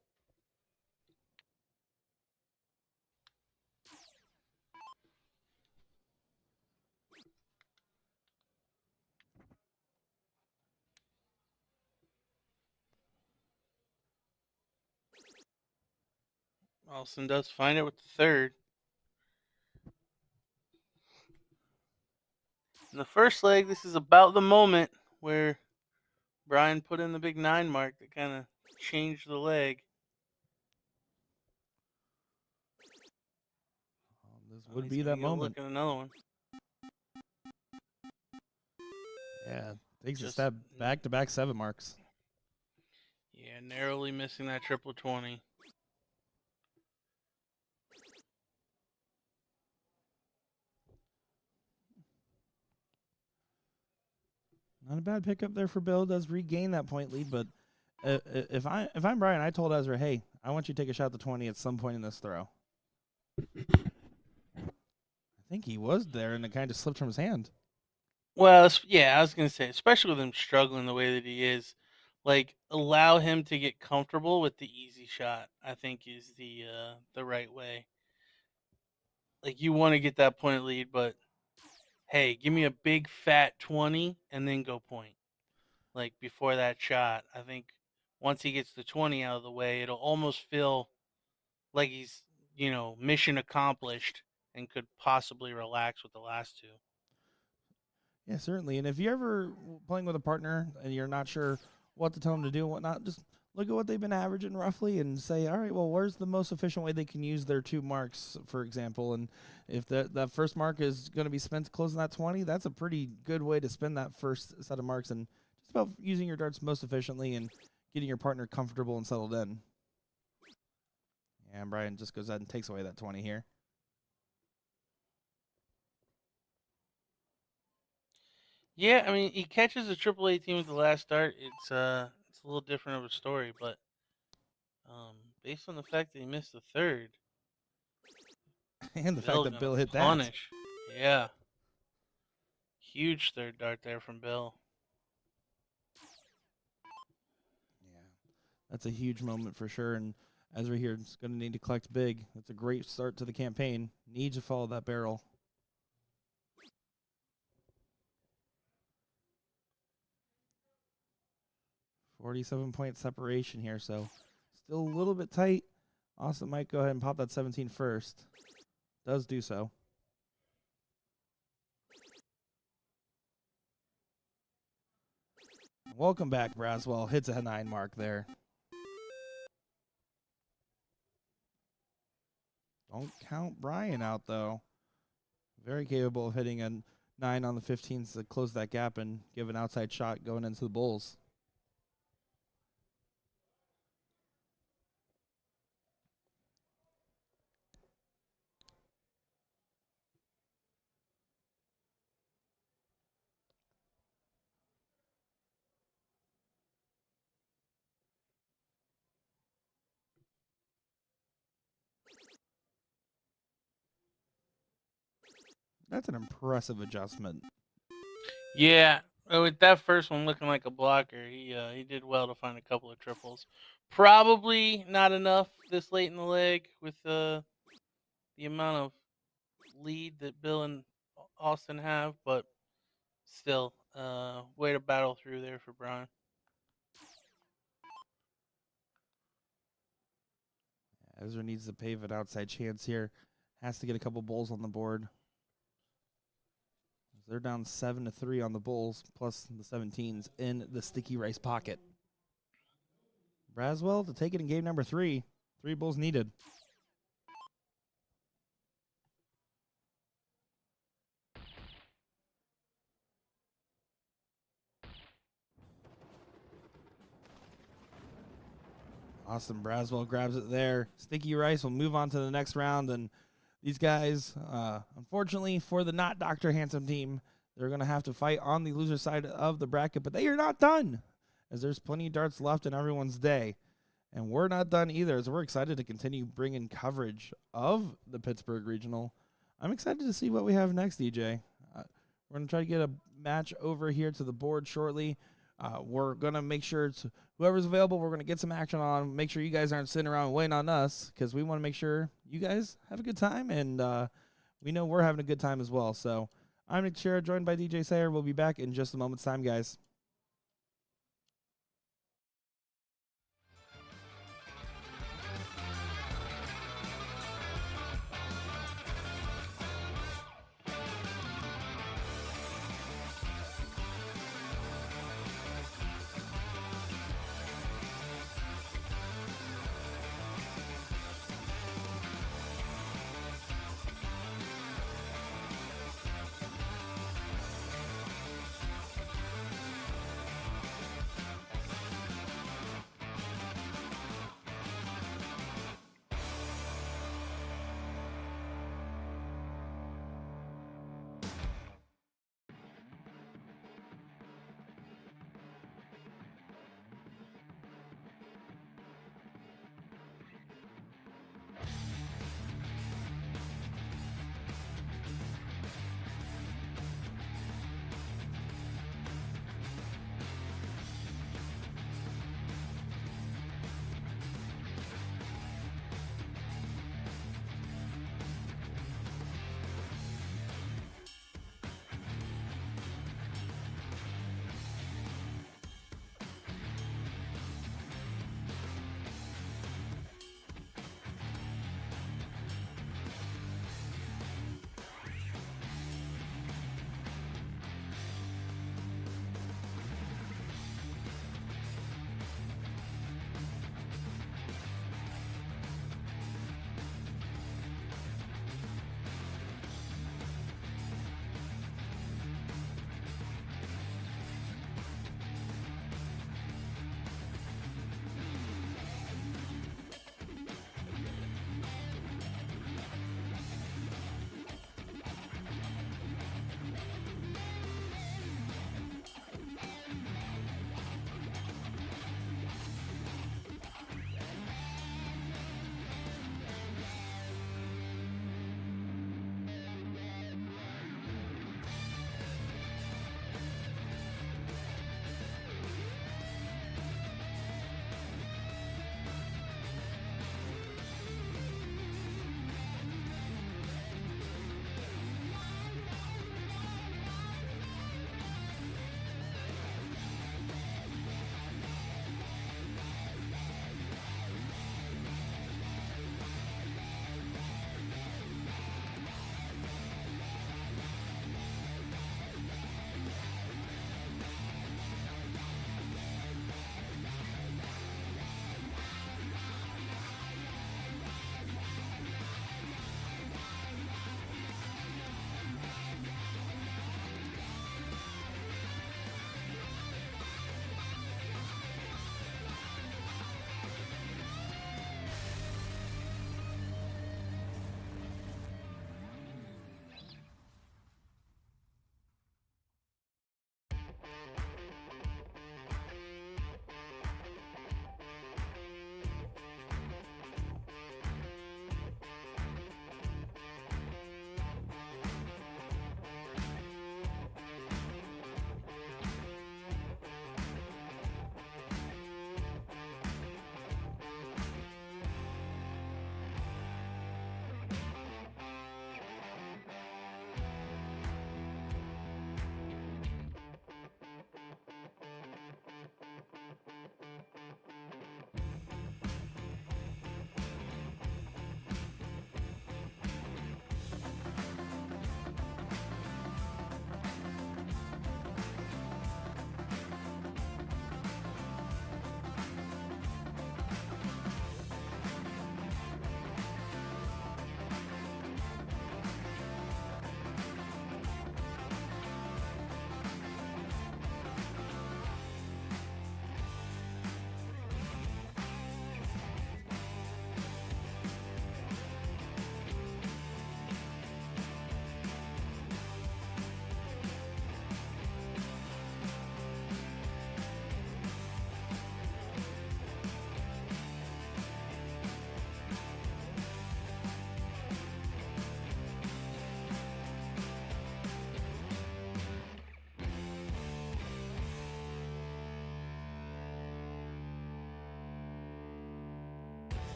Austin does find it with the third. In the first leg, this is about the moment where Brian put in the big 9 mark that kind of changed the leg. This would be that moment. Look at another one. Yeah, takes a step back-to-back 7 marks. Yeah, narrowly missing that triple 20. Not a bad pickup there for Bill. Does regain that point lead, but if I'm Brian, I told Ezra, hey, I want you to take a shot at the 20 at some point in this throw. I think he was there, and it kind of slipped from his hand. Well, yeah, I was gonna say, especially with him struggling the way that he is, like allow him to get comfortable with the easy shot. I think is the right way. Like you want to get that point lead, but hey, give me a big fat 20 and then go point. Like before that shot, I think once he gets the 20 out of the way, it'll almost feel like he's mission accomplished and could possibly relax with the last two. Yeah, certainly. And if you're ever playing with a partner and you're not sure what to tell them to do and whatnot, just look at what they've been averaging roughly and say, all right, well, where's the most efficient way they can use their 2 marks, for example? And if that first mark is going to be spent closing that 20, that's a pretty good way to spend that first set of marks, and just about using your darts most efficiently and getting your partner comfortable and settled in. And Brian just goes ahead and takes away that 20 here. Yeah, I mean, he catches a AAA team with the last start. It's a little different of a story, but based on the fact that he missed the third, And the fact Bill that gonna Bill hit that. punish. Yeah, huge third dart there from Bill. Yeah, that's a huge moment for sure. And as we're here, it's going to need to collect big. That's a great start to the campaign. Need to follow that barrel. 47-point separation here, so still a little bit tight. Austin might go ahead and pop that 17 first. Does do so. Welcome back, Braswell. Hits a 9 mark there. Don't count Brian out, though. Very capable of hitting a 9 on the 15s to close that gap and give an outside shot going into the Bulls. That's an impressive adjustment. Yeah, with that first one looking like a blocker, he did well to find a couple of triples. Probably not enough this late in the leg with the amount of lead that Bill and Austin have, but still, way to battle through there for Brian. Ezra needs to pave an outside chance here. Has to get a couple Bulls on the board. They're down 7-3 on the Bulls, plus the 17s in the sticky rice pocket. Braswell to take it in game number 3. 3 Bulls needed. Austin Braswell grabs it there. Sticky Rice will move on to the next round, and these guys, unfortunately for the not Dr. Handsome team, they're going to have to fight on the loser side of the bracket, but they are not done, as there's plenty of darts left in everyone's day. And we're not done either, as we're excited to continue bringing coverage of the Pittsburgh Regional. I'm excited to see what we have next, DJ. We're going to try to get a match over here to the board shortly. We're going to make sure whoever's available, we're going to get some action on. Make sure you guys aren't sitting around waiting on us, because we want to make sure you guys have a good time, and we know we're having a good time as well. So I'm Nick Shera, joined by DJ Sayer. We'll be back in just a moment's time, guys.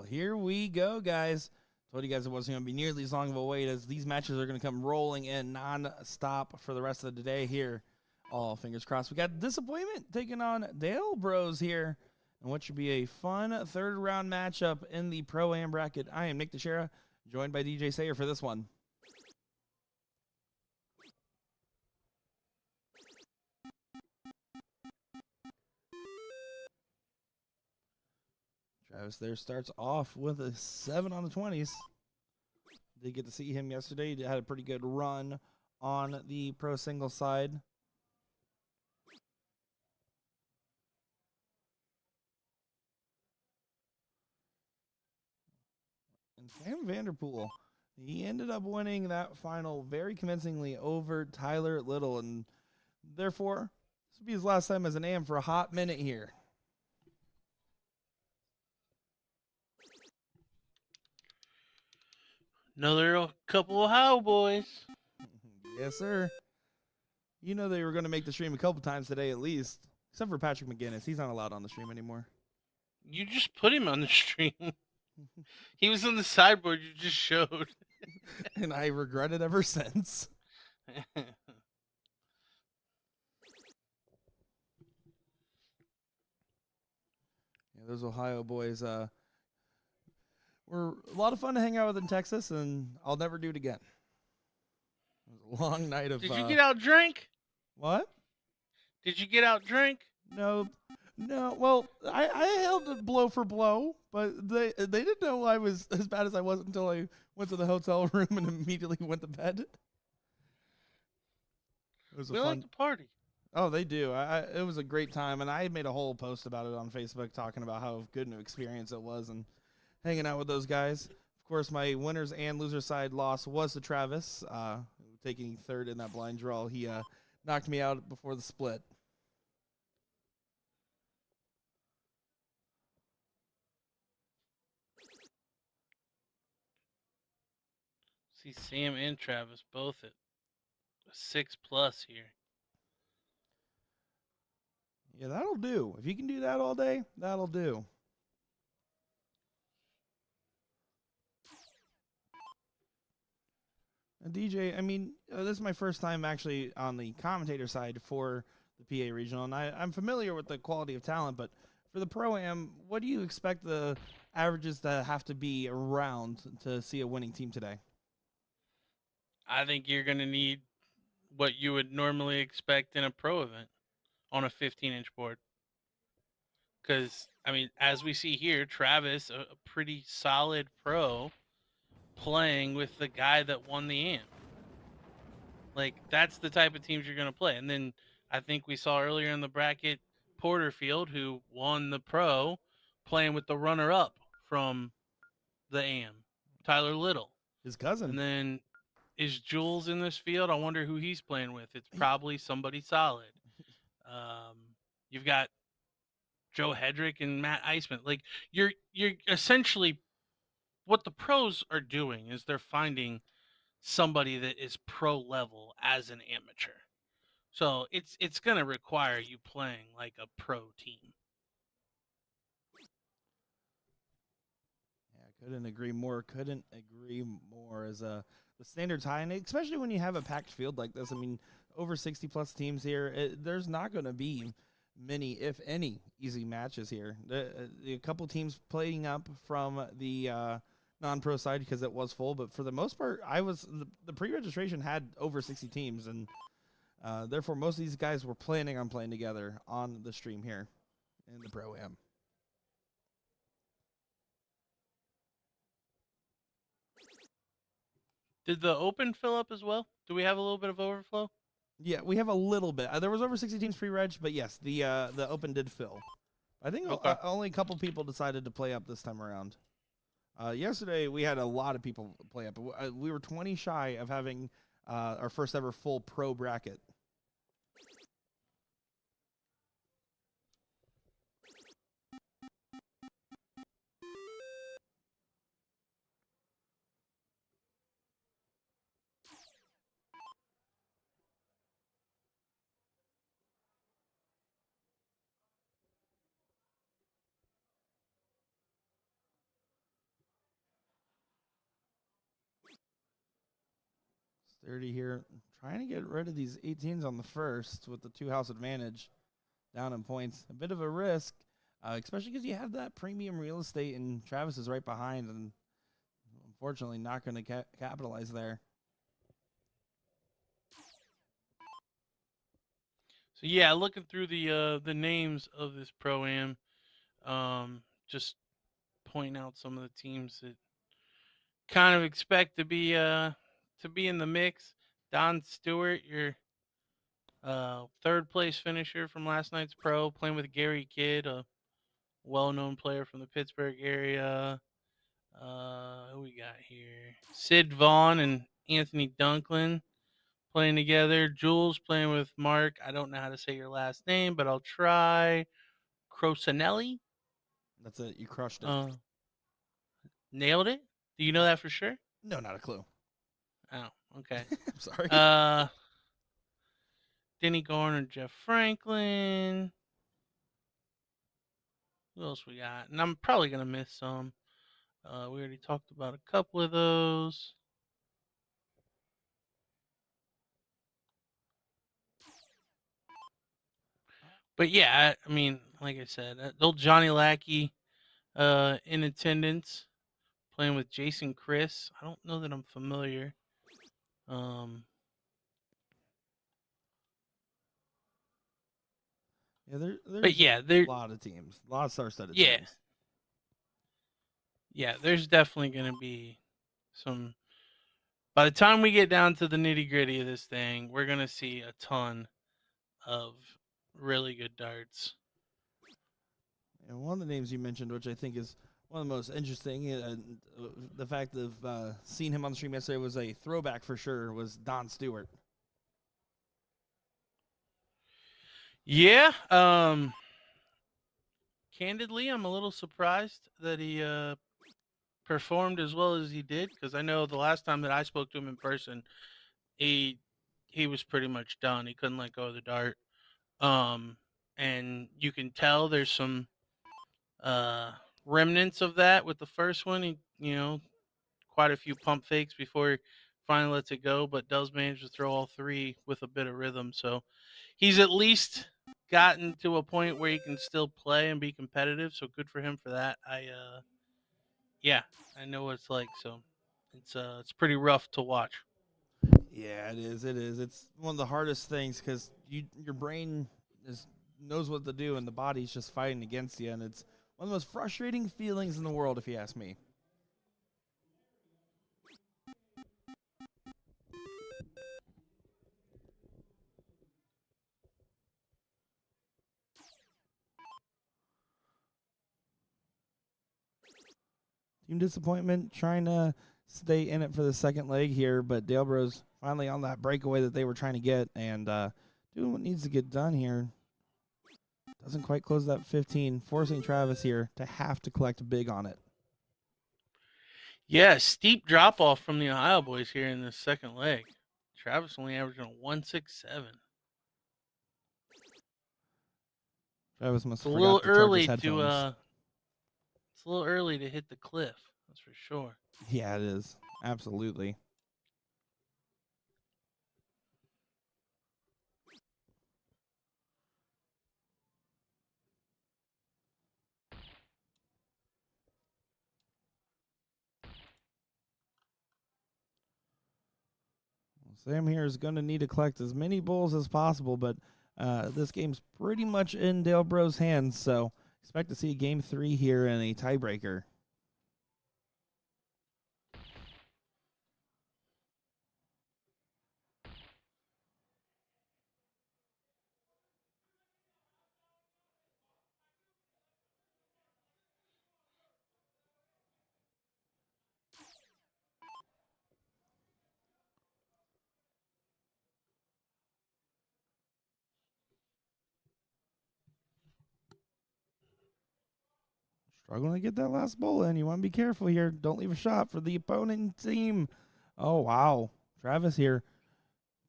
here we go, guys. Told you guys it wasn't going to be nearly as long of a wait, as these matches are going to come rolling in non-stop for the rest of the day here. All fingers crossed. We got Disappointment taking on Dale Bros here, and what should be a fun third-round matchup in the Pro-Am bracket. I am Nick Teixeira, joined by DJ Sayer for this one. Travis there starts off with a 7 on the 20s. Did get to see him yesterday. He had a pretty good run on the pro single side. And Sam Vanderpool, he ended up winning that final very convincingly over Tyler Little, and therefore, this will be his last time as an AM for a hot minute here. Another couple of Ohio boys. Yes, sir. You know they were going to make the stream a couple times today at least, except for Patrick McGinnis. He's not allowed on the stream anymore. You just put him on the stream. He was on the sideboard you just showed. And I regret it ever since. Yeah, those Ohio boys were a lot of fun to hang out with in Texas, and I'll never do it again. It was a long night of... Did you get out drink? What? Did you get out drink? No. Well, I held it blow for blow, but they didn't know I was as bad as I was until I went to the hotel room and immediately went to bed. It was we like to party. Oh, they do. It was a great time, and I made a whole post about it on Facebook talking about how good an experience it was and hanging out with those guys. Of course, my winners and losers side loss was to Travis, taking third in that blind draw. He knocked me out before the split. See Sam and Travis both at 6+ here. Yeah, that'll do. If you can do that all day, that'll do. And DJ, I mean, this is my first time actually on the commentator side for the PA Regional, and I'm familiar with the quality of talent, but for the Pro-Am, what do you expect the averages to have to be around to see a winning team today? I think you're going to need what you would normally expect in a pro event on a 15-inch board. Because, I mean, as we see here, Travis, a pretty solid pro, playing with the guy that won the AM. Like, that's the type of teams you're going to play. And then I think we saw earlier in the bracket Porterfield, who won the pro, playing with the runner-up from the AM, Tyler Little. His cousin. And then is Jules in this field? I wonder who he's playing with. It's probably somebody solid. You've got Joe Hedrick and Matt Eisman. Like, you're essentially, what the pros are doing is they're finding somebody that is pro level as an amateur. So it's going to require you playing like a pro team. Yeah, couldn't agree more. As the standard's high, and especially when you have a packed field like this. I mean, over 60+ teams here. There's not going to be many, if any, easy matches here. A couple teams playing up from the non-pro side because it was full, but for the most part, the pre-registration had over 60 teams, and therefore most of these guys were planning on playing together on the stream here in the Pro-Am. Did the open fill up as well? Do we have a little bit of overflow? Yeah, we have a little bit. There was over 60 teams pre-reg, but yes, the open did fill. I think only a couple people decided to play up this time around. Yesterday, we had a lot of people play up. We were 20 shy of having our first ever full pro bracket. 30 here. Trying to get rid of these 18s on the first with the 2-house advantage down in points. A bit of a risk, especially because you have that premium real estate and Travis is right behind and unfortunately not going to capitalize there. So yeah, looking through the names of this Pro-Am, just pointing out some of the teams that kind of expect to be in the mix. Don Stewart, your third place finisher from last night's Pro, playing with Gary Kidd, a well-known player from the Pittsburgh area. Who we got here? Sid Vaughn and Anthony Dunklin playing together. Jules playing with Mark. I don't know how to say your last name, but I'll try. Crosanelli. That's it. You crushed it. Nailed it. Do you know that for sure? No, not a clue. Oh, okay. I'm sorry. Denny Garner, Jeff Franklin. Who else we got? And I'm probably gonna miss some. We already talked about a couple of those. But yeah, I mean, like I said, old Johnny Lackey in attendance, playing with Jason Chris. I don't know that I'm familiar. Yeah, there's But yeah, a lot of teams, a lot of star-studded teams. Yeah, there's definitely going to be some. By the time we get down to the nitty-gritty of this thing, we're going to see a ton of really good darts. And one of the names you mentioned, which I think is one of the most interesting, the fact of seeing him on the stream yesterday was a throwback for sure, was Don Stewart. Yeah. Candidly, I'm a little surprised that he performed as well as he did, because I know the last time that I spoke to him in person, he was pretty much done. He couldn't let go of the dart. And you can tell there's some remnants of that with the first one. He, quite a few pump fakes before he finally lets it go, but does manage to throw all three with a bit of rhythm. So he's at least gotten to a point where he can still play and be competitive. So good for him for that. I know what it's like. So it's pretty rough to watch. Yeah, it is. It is. It's one of the hardest things because your brain knows what to do and the body's just fighting against you, and it's one of the most frustrating feelings in the world, if you ask me. Team disappointment trying to stay in it for the second leg here, but Dale Bros finally on that breakaway that they were trying to get and doing what needs to get done here. Doesn't quite close that 15, forcing Travis here to have to collect big on it. Yeah, steep drop off from the Ohio boys here in the second leg. Travis only averaging a 167. Travis must It's a have little forgot to charge his early headphones. it's a little early to hit the cliff. That's for sure. Yeah, it is. Absolutely. Sam here is going to need to collect as many bulls as possible, but this game's pretty much in Dale Bro's hands, so expect to see game 3 here in a tiebreaker. Struggling to get that last bull in. You want to be careful here. Don't leave a shot for the opponent team. Oh, wow. Travis here.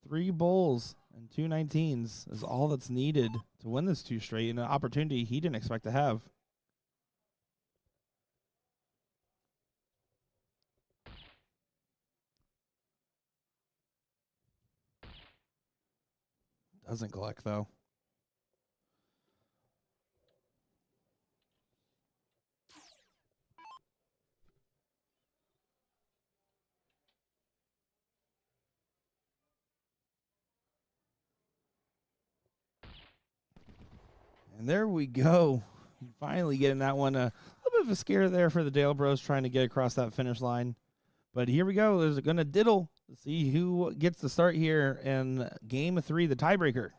3 bulls and 2 19s is all that's needed to win this 2 straight, and an opportunity he didn't expect to have. Doesn't collect, though. And there we go. Finally getting that one. A little bit of a scare there for the Dale Bros trying to get across that finish line. But here we go. There's going to diddle to see who gets the start here in game 3, the tiebreaker.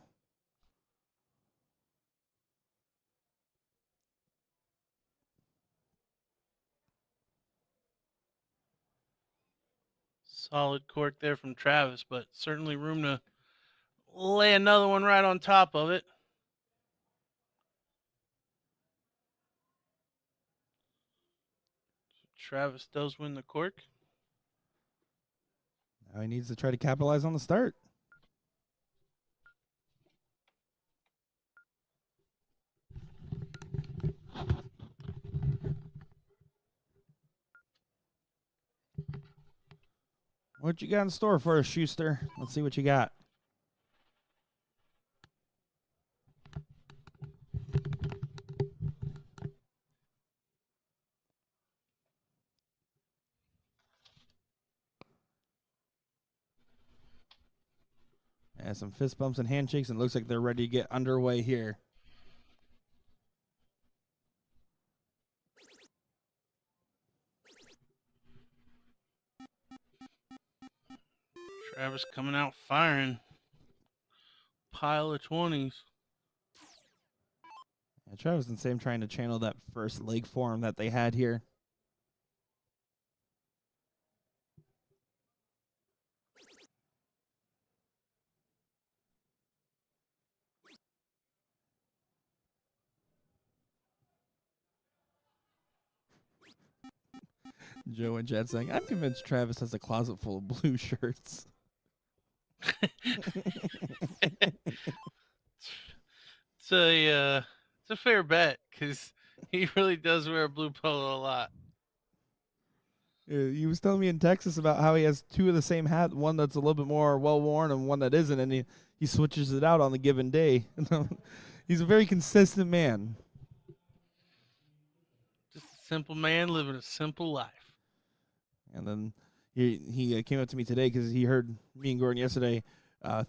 Solid cork there from Travis, but certainly room to lay another one right on top of it. Travis does win the cork. Now he needs to try to capitalize on the start. What you got in store for us, Schuster? Let's see what you got. Yeah, some fist bumps and handshakes, and it looks like they're ready to get underway here. Travis coming out firing. Pile of 20s. Yeah, Travis and Sam trying to channel that first leg form that they had here. Joe and Jed saying, I'm convinced Travis has a closet full of blue shirts. It's a fair bet because he really does wear a blue polo a lot. He was telling me in Texas about how he has 2 of the same hat, one that's a little bit more well-worn and one that isn't, and he switches it out on the given day. He's a very consistent man. Just a simple man living a simple life. And then he came up to me today because he heard me and Gordon yesterday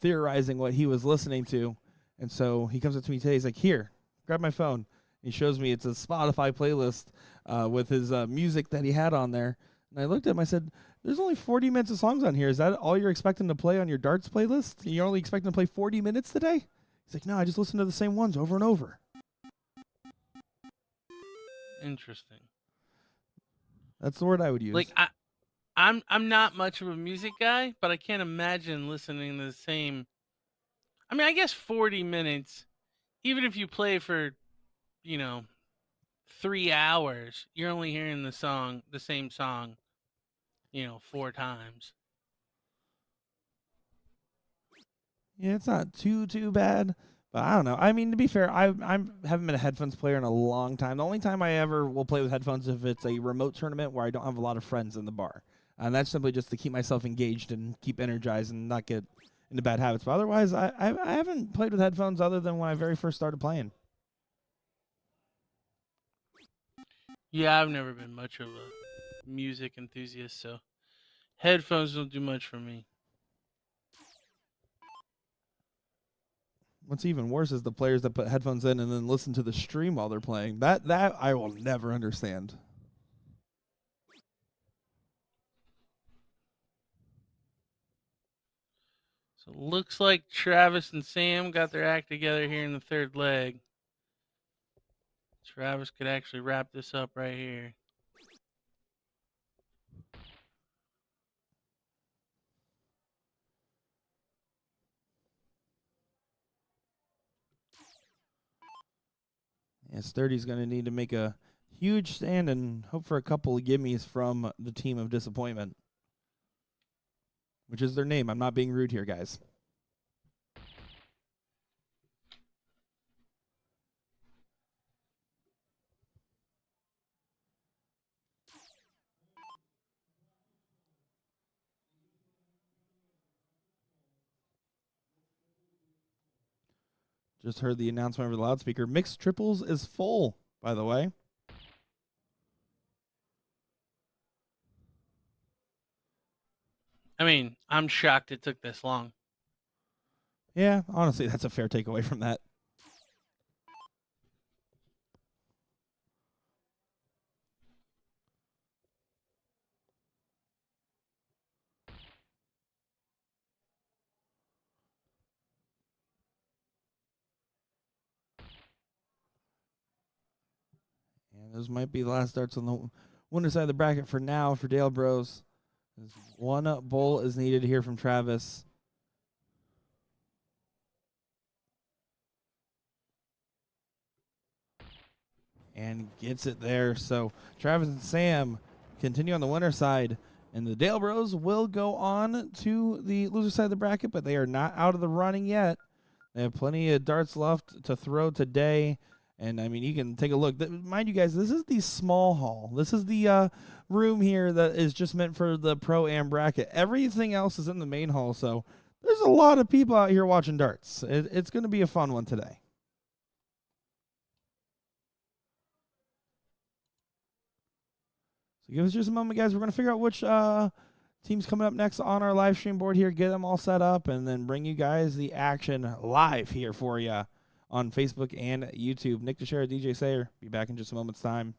theorizing what he was listening to. And so he comes up to me today. He's like, here, grab my phone. He shows me it's a Spotify playlist with his music that he had on there. And I looked at him. I said, there's only 40 minutes of songs on here. Is that all you're expecting to play on your darts playlist? You're only expecting to play 40 minutes today? He's like, no, I just listen to the same ones over and over. Interesting. That's the word I would use. Like I'm not much of a music guy, but I can't imagine listening to the same. I mean, I guess 40 minutes, even if you play for, 3 hours, you're only hearing the same song, 4 times. Yeah, it's not too bad, but I don't know. I mean, to be fair, I haven't been a headphones player in a long time. The only time I ever will play with headphones if it's a remote tournament where I don't have a lot of friends in the bar, and that's simply just to keep myself engaged and keep energized and not get into bad habits. But otherwise, I haven't played with headphones other than when I very first started playing. Yeah, I've never been much of a music enthusiast, so headphones don't do much for me. What's even worse is the players that put headphones in and then listen to the stream while they're playing. That I will never understand. So it looks like Travis and Sam got their act together here in the third leg. Travis could actually wrap this up right here. Yeah, Sturdy's going to need to make a huge stand and hope for a couple of gimmies from the team of disappointment, which is their name. I'm not being rude here, guys. Just heard the announcement over the loudspeaker. Mixed triples is full, by the way. I mean, I'm shocked it took this long. Yeah, honestly, that's a fair takeaway from that. And those might be the last darts on the winner side of the bracket for now for Dale Bros. One bull is needed here from Travis. And gets it there. So Travis and Sam continue on the winner side. And the Dale Bros will go on to the loser side of the bracket, but they are not out of the running yet. They have plenty of darts left to throw today. And, I mean, you can take a look. Mind you guys, this is the small hall. This is the room here that is just meant for the Pro-Am bracket. Everything else is in the main hall, so there's a lot of people out here watching darts. It's going to be a fun one today. So give us just a moment, guys. We're going to figure out which team's coming up next on our live stream board here, get them all set up, and then bring you guys the action live here for you on Facebook and YouTube. Nick Teixeira, DJ Sayer, be back in just a moment's time.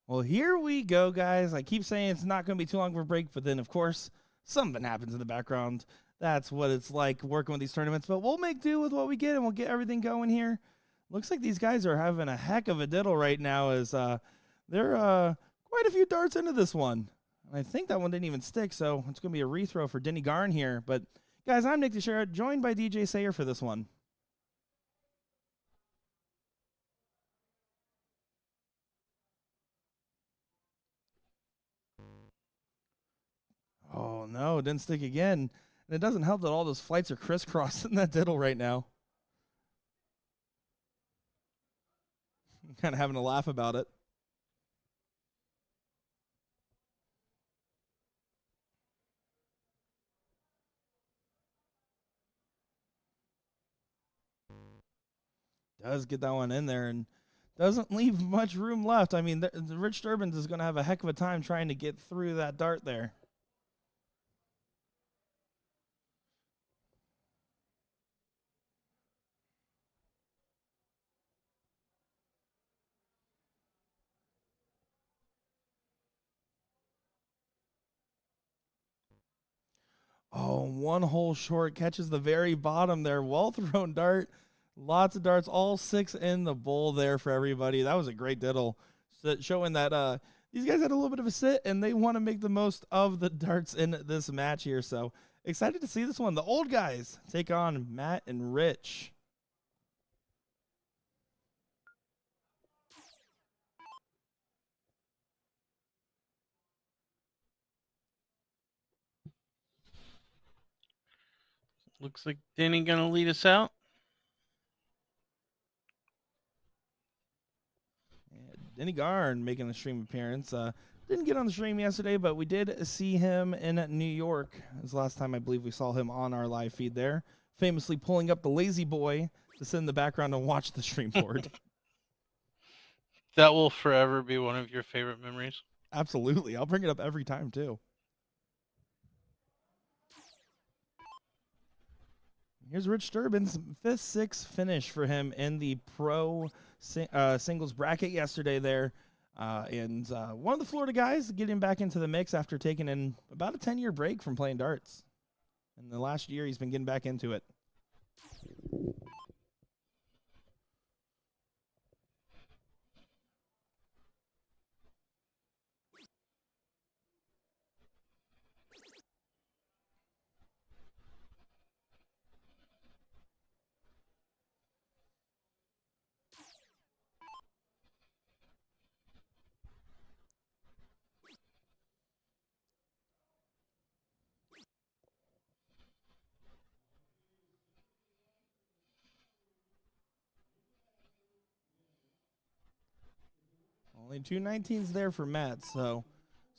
Well, here we go, guys. I keep saying it's not going to be too long of a break, but then, of course, something happens in the background. That's what it's like working with these tournaments. But we'll make do with what we get, and we'll get everything going here. Looks like these guys are having a heck of a diddle right now as they're quite a few darts into this one. And I think that one didn't even stick, so it's going to be a rethrow for Denny Garn here. But, guys, I'm Nick Teixeira, joined by DJ Sayer for this one. Oh, no, it didn't stick again. And it doesn't help that all those flights are crisscrossing that diddle right now. I'm kind of having a laugh about it. Does get that one in there and doesn't leave much room left. I mean, the Rich Durbins is going to have a heck of a time trying to get through that dart there. Oh, one hole short, catches the very bottom there. Well thrown dart. Lots of darts, all 6 in the bowl there for everybody. That was a great diddle, showing that these guys had a little bit of a sit, and they want to make the most of the darts in this match here. So excited to see this one. The old guys take on Matt and Rich. Looks like Denny gonna lead us out. Denny Garn making a stream appearance. Didn't get on the stream yesterday, but we did see him in New York. It was the last time I believe we saw him on our live feed there, famously pulling up the lazy boy to sit in the background and watch the stream board. That will forever be one of your favorite memories. Absolutely. I'll bring it up every time, too. Here's Rich Durbin's 5th-6th finish for him in the pro singles bracket yesterday there. And one of the Florida guys getting back into the mix after taking in about a 10-year break from playing darts. In the last year, he's been getting back into it. Only 2 19s there for Matt, so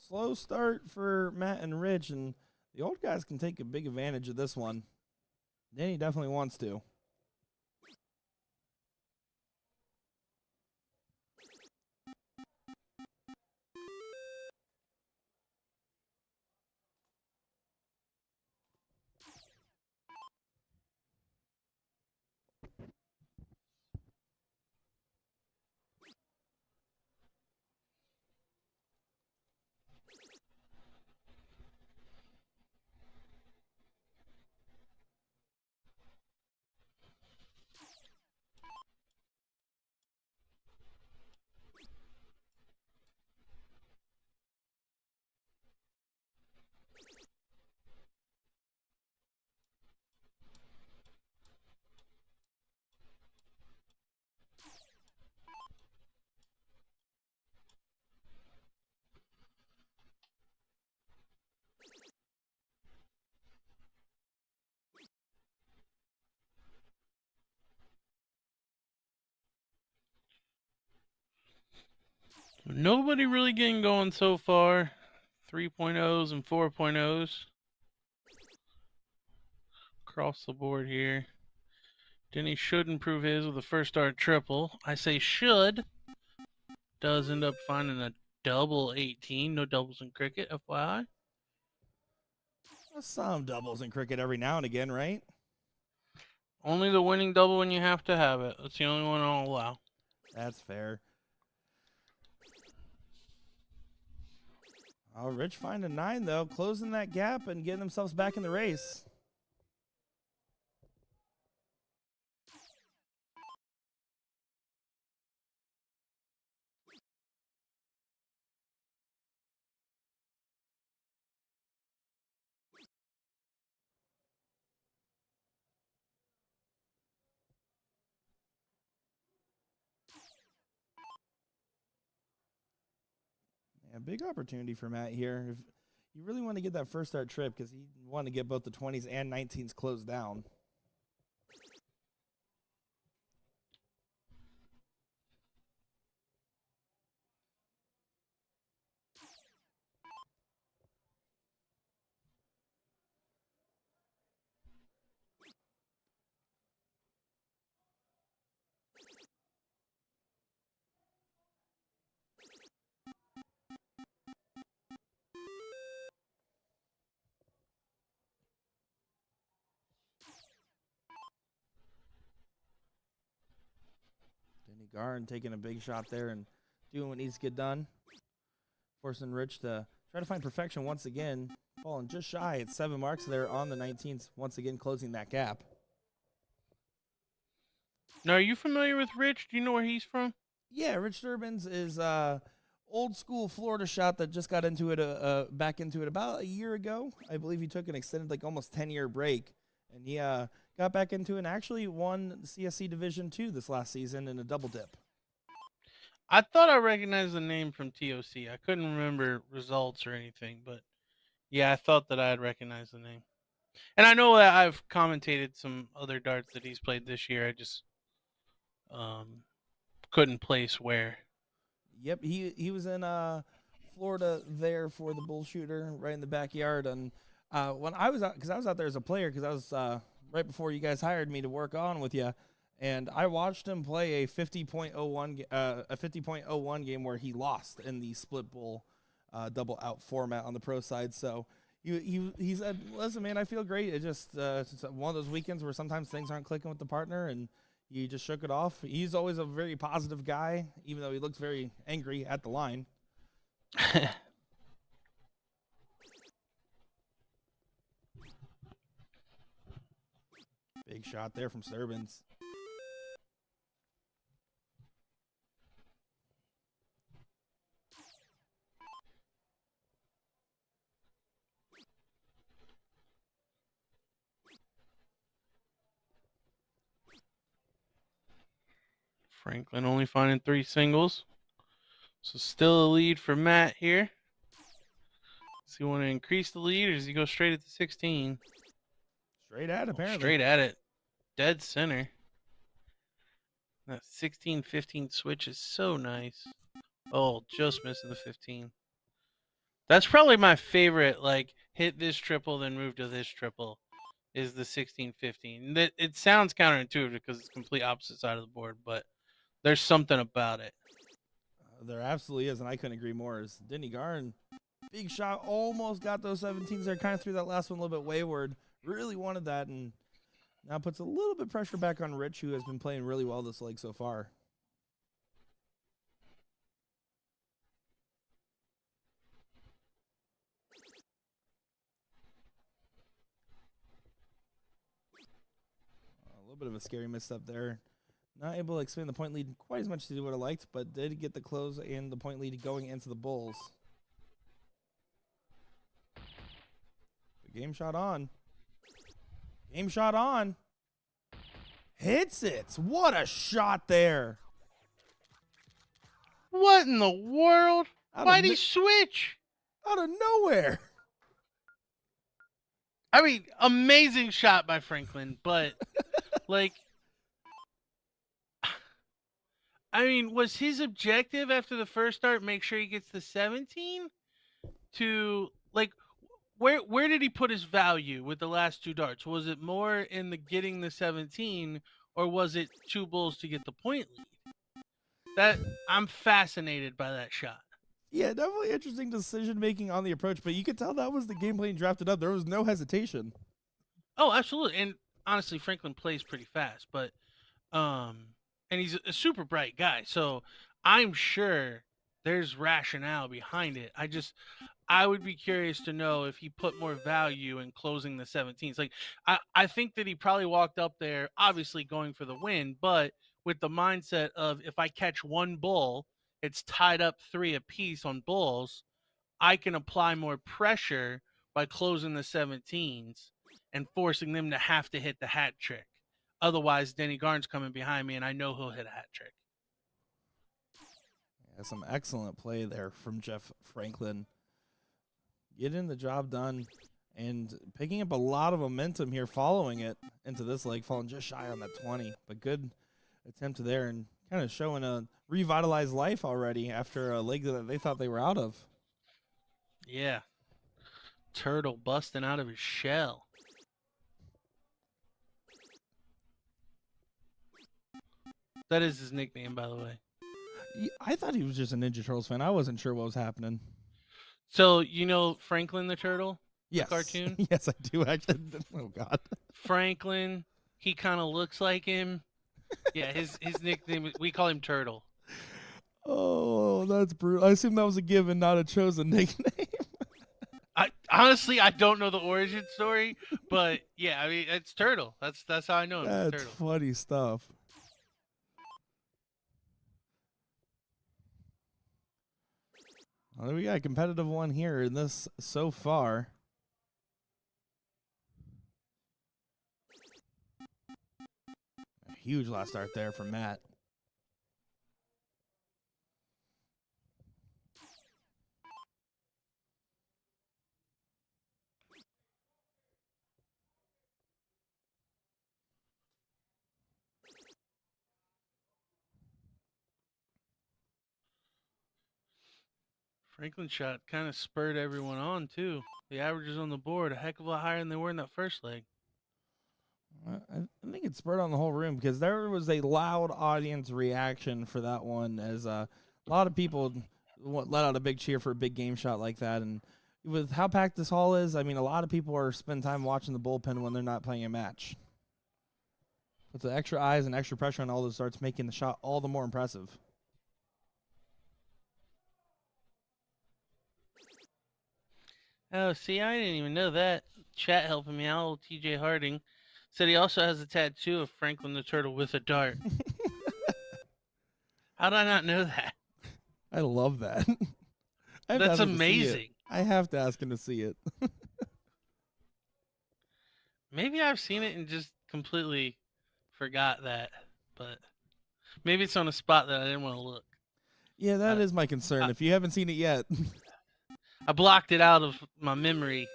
slow start for Matt and Rich, and the old guys can take a big advantage of this one. Danny definitely wants to. Nobody really getting going so far. 3.0s and 4.0s. Across the board here. Denny should improve his with a first start triple. I say should. Does end up finding a double 18. No doubles in cricket, FYI. Some doubles in cricket every now and again, right? Only the winning double when you have to have it. That's the only one I'll allow. That's fair. Oh, Rich find a 9, though, closing that gap and getting themselves back in the race. Yeah, big opportunity for Matt here. If you really want to get that first start trip, because he wanted to get both the 20s and 19s closed down. Denny Garn taking a big shot there and doing what needs to get done. Forcing Rich to try to find perfection once again. Falling just shy at 7 marks there on the 19s. Once again, closing that gap. Now, are you familiar with Rich? Do you know where he's from? Yeah, Rich Durbin's is old school Florida shot that just got into it back into it about a year ago. I believe he took an extended, like, almost 10-year break, and he got back into it and actually won CSC Division II this last season in a double dip. I thought I recognized the name from TOC. I couldn't remember results or anything, but yeah, I thought that I had recognized the name. And I know that I've commentated some other darts that he's played this year. I just couldn't place where. Yep, he was in Florida there for the BullShooter right in the backyard. And when I was out, because I was out there as a player, because I was right before you guys hired me to work on with you, and I watched him play a 50.01 game where he lost in the split bull double out format on the pro side. So he said, "Listen, man, I feel great. It just it's one of those weekends where sometimes things aren't clicking with the partner, and he just shook it off." He's always a very positive guy, even though he looks very angry at the line. Big shot there from Sturbins. Franklin only finding 3 singles. So still a lead for Matt here. Does he want to increase the lead or does he go straight at the 16? Straight at, apparently. Straight at it. Dead center. That 16-15 switch is so nice. Oh, just missing the 15. That's probably my favorite, like, hit this triple, then move to this triple, is the 16-15. It sounds counterintuitive because it's complete opposite side of the board, but there's something about it. There absolutely is, and I couldn't agree more. Is Denny Garn, big shot, almost got those 17s there, kind of threw that last one a little bit wayward. Really wanted that, and now puts a little bit of pressure back on Rich, who has been playing really well this leg so far. A little bit of a scary misstep there. Not able to expand the point lead quite as much as he would have liked, but did get the close and the point lead going into the Bulls. The game shot on. Game shot on. Hits it. What a shot there. What in the world? Why'd he switch? Out of nowhere. I mean, amazing shot by Franklin, but, like, I mean, was his objective after the first start make sure he gets the 17? To, like, where did he put his value with the last 2 darts? Was it more in the getting the 17, or was it 2 bulls to get the point lead? That, I'm fascinated by that shot. Yeah, definitely interesting decision making on the approach, but you could tell that was the game plan drafted up. There was no hesitation. Oh, absolutely. And honestly, Franklin plays pretty fast, but and he's a super bright guy, so I'm sure there's rationale behind it. I would be curious to know if he put more value in closing the 17s. Like, I think that he probably walked up there, obviously going for the win, but with the mindset of if I catch one bull, it's tied up 3 apiece on bulls. I can apply more pressure by closing the 17s and forcing them to have to hit the hat trick. Otherwise, Denny Garn's coming behind me, and I know he'll hit a hat trick. Yeah, some excellent play there from Jeff Franklin. Getting the job done and picking up a lot of momentum here following it into this leg, falling just shy on that 20. But good attempt there and kind of showing a revitalized life already after a leg that they thought they were out of. Yeah. Turtle busting out of his shell. That is his nickname, by the way. I thought he was just a Ninja Turtles fan. I wasn't sure what was happening. So, you know Franklin the Turtle? Yes. The cartoon? Yes, I do. Oh, God. Franklin, he kind of looks like him. Yeah, his nickname, we call him Turtle. Oh, that's brutal. I assume that was a given, not a chosen nickname. Honestly, I don't know the origin story, but yeah, I mean, it's Turtle. That's how I know him. That's Turtle. funny stuff. Well, we got a competitive one here in this so far. A huge last start there from Matt. Franklin shot kind of spurred everyone on, too. The averages on the board a heck of a lot higher than they were in that first leg. I think it spurred on the whole room because there was a loud audience reaction for that one as a lot of people let out a big cheer for a big game shot like that. And with how packed this hall is, I mean, a lot of people are spending time watching the bullpen when they're not playing a match. Puts the extra eyes and extra pressure on all those starts, making the shot all the more impressive. Oh, see, I didn't even know that. Chat helping me out, old TJ Harding. Said he also has a tattoo of Franklin the Turtle with a dart. How did I not know that? I love that. That's amazing. I have to ask him to see it. Maybe I've seen it and just completely forgot that, but maybe it's on a spot that I didn't want to look. Yeah, that is my concern. If you haven't seen it yet. I blocked it out of my memory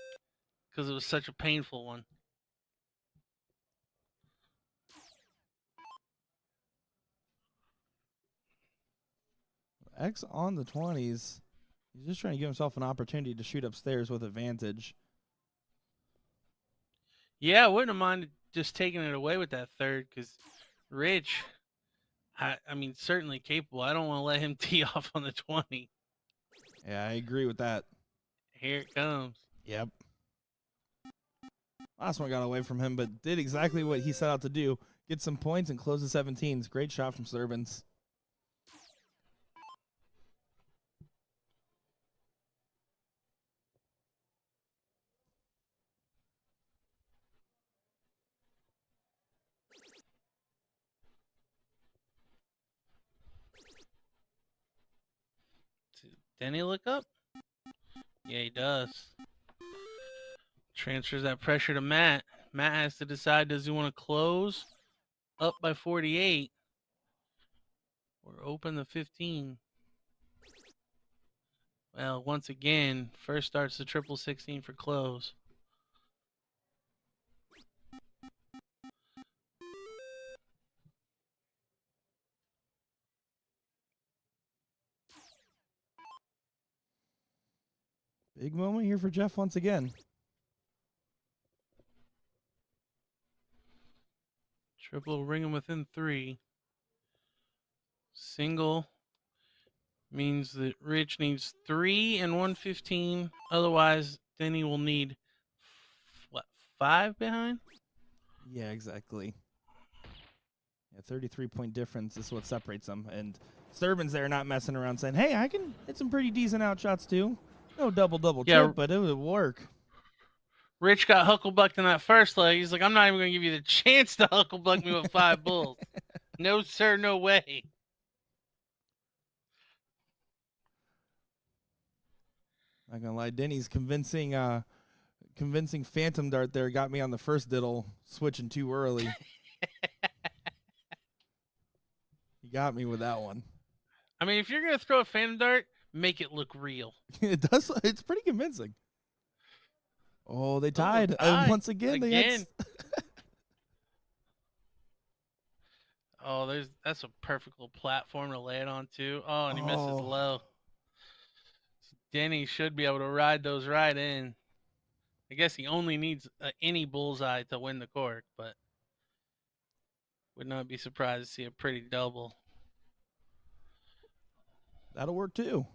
because it was such a painful one. X on the 20s. He's just trying to give himself an opportunity to shoot upstairs with advantage. Yeah, I wouldn't have minded just taking it away with that third because Rich, I mean, certainly capable. I don't want to let him tee off on the 20. Yeah, I agree with that. Here it comes. Yep. Last one got away from him, but did exactly what he set out to do. Get some points and close the 17s. Great shot from Servants. Didn't he look up? Yeah, he does. Transfers that pressure to Matt. Matt has to decide, does he want to close up by 48 or open the 15? Well, once again, first starts the triple 16 for close. Big moment here for Jeff once again. Triple ring him within 3. Single means that Rich needs 3 and 115. Otherwise, then he will need, what, 5 behind? Yeah, exactly. Yeah, 33-point difference is what separates them. And Servants there not messing around saying, hey, I can hit some pretty decent outshots too. No double Yeah, chip, but it would work. Rich got hucklebucked in that first leg. He's like, I'm not even going to give you the chance to hucklebuck me with 5 bulls. No, sir, no way. Not gonna lie, Denny's convincing Phantom Dart there got me on the first diddle, switching too early. He got me with that one. I mean, if you're going to throw a Phantom Dart, make it look real. It does. It's pretty convincing. Oh, they tied. Once again, they had. Oh, that's a perfect little platform to lay it on too. Oh, and he misses low. Denny should be able to ride those right in. I guess he only needs any bullseye to win the cork, but would not be surprised to see a pretty double. That'll work too.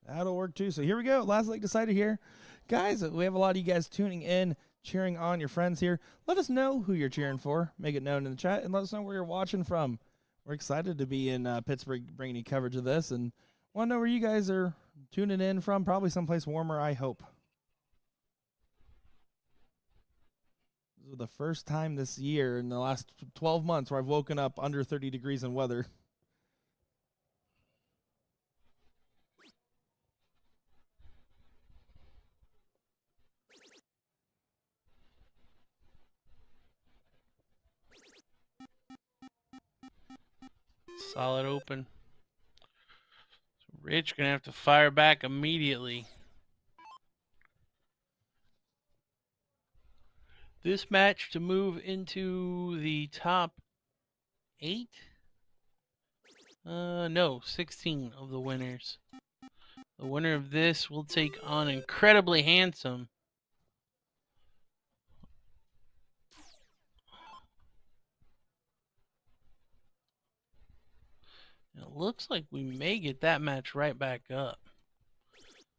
That'll work too. So here we go. Last leg decided here. Guys, we have a lot of you guys tuning in, cheering on your friends here. Let us know who you're cheering for. Make it known in the chat, and let us know where you're watching from. We're excited to be in Pittsburgh bringing you coverage of this, and want to know where you guys are tuning in from. Probably someplace warmer, I hope. This is the first time this year in the last 12 months where I've woken up under 30 degrees in weather. Solid open. So Rich gonna have to fire back immediately. This match to move into the top 8? No, 16 of the winners. The winner of this will take on Incredibly Handsome. It looks like we may get that match right back up,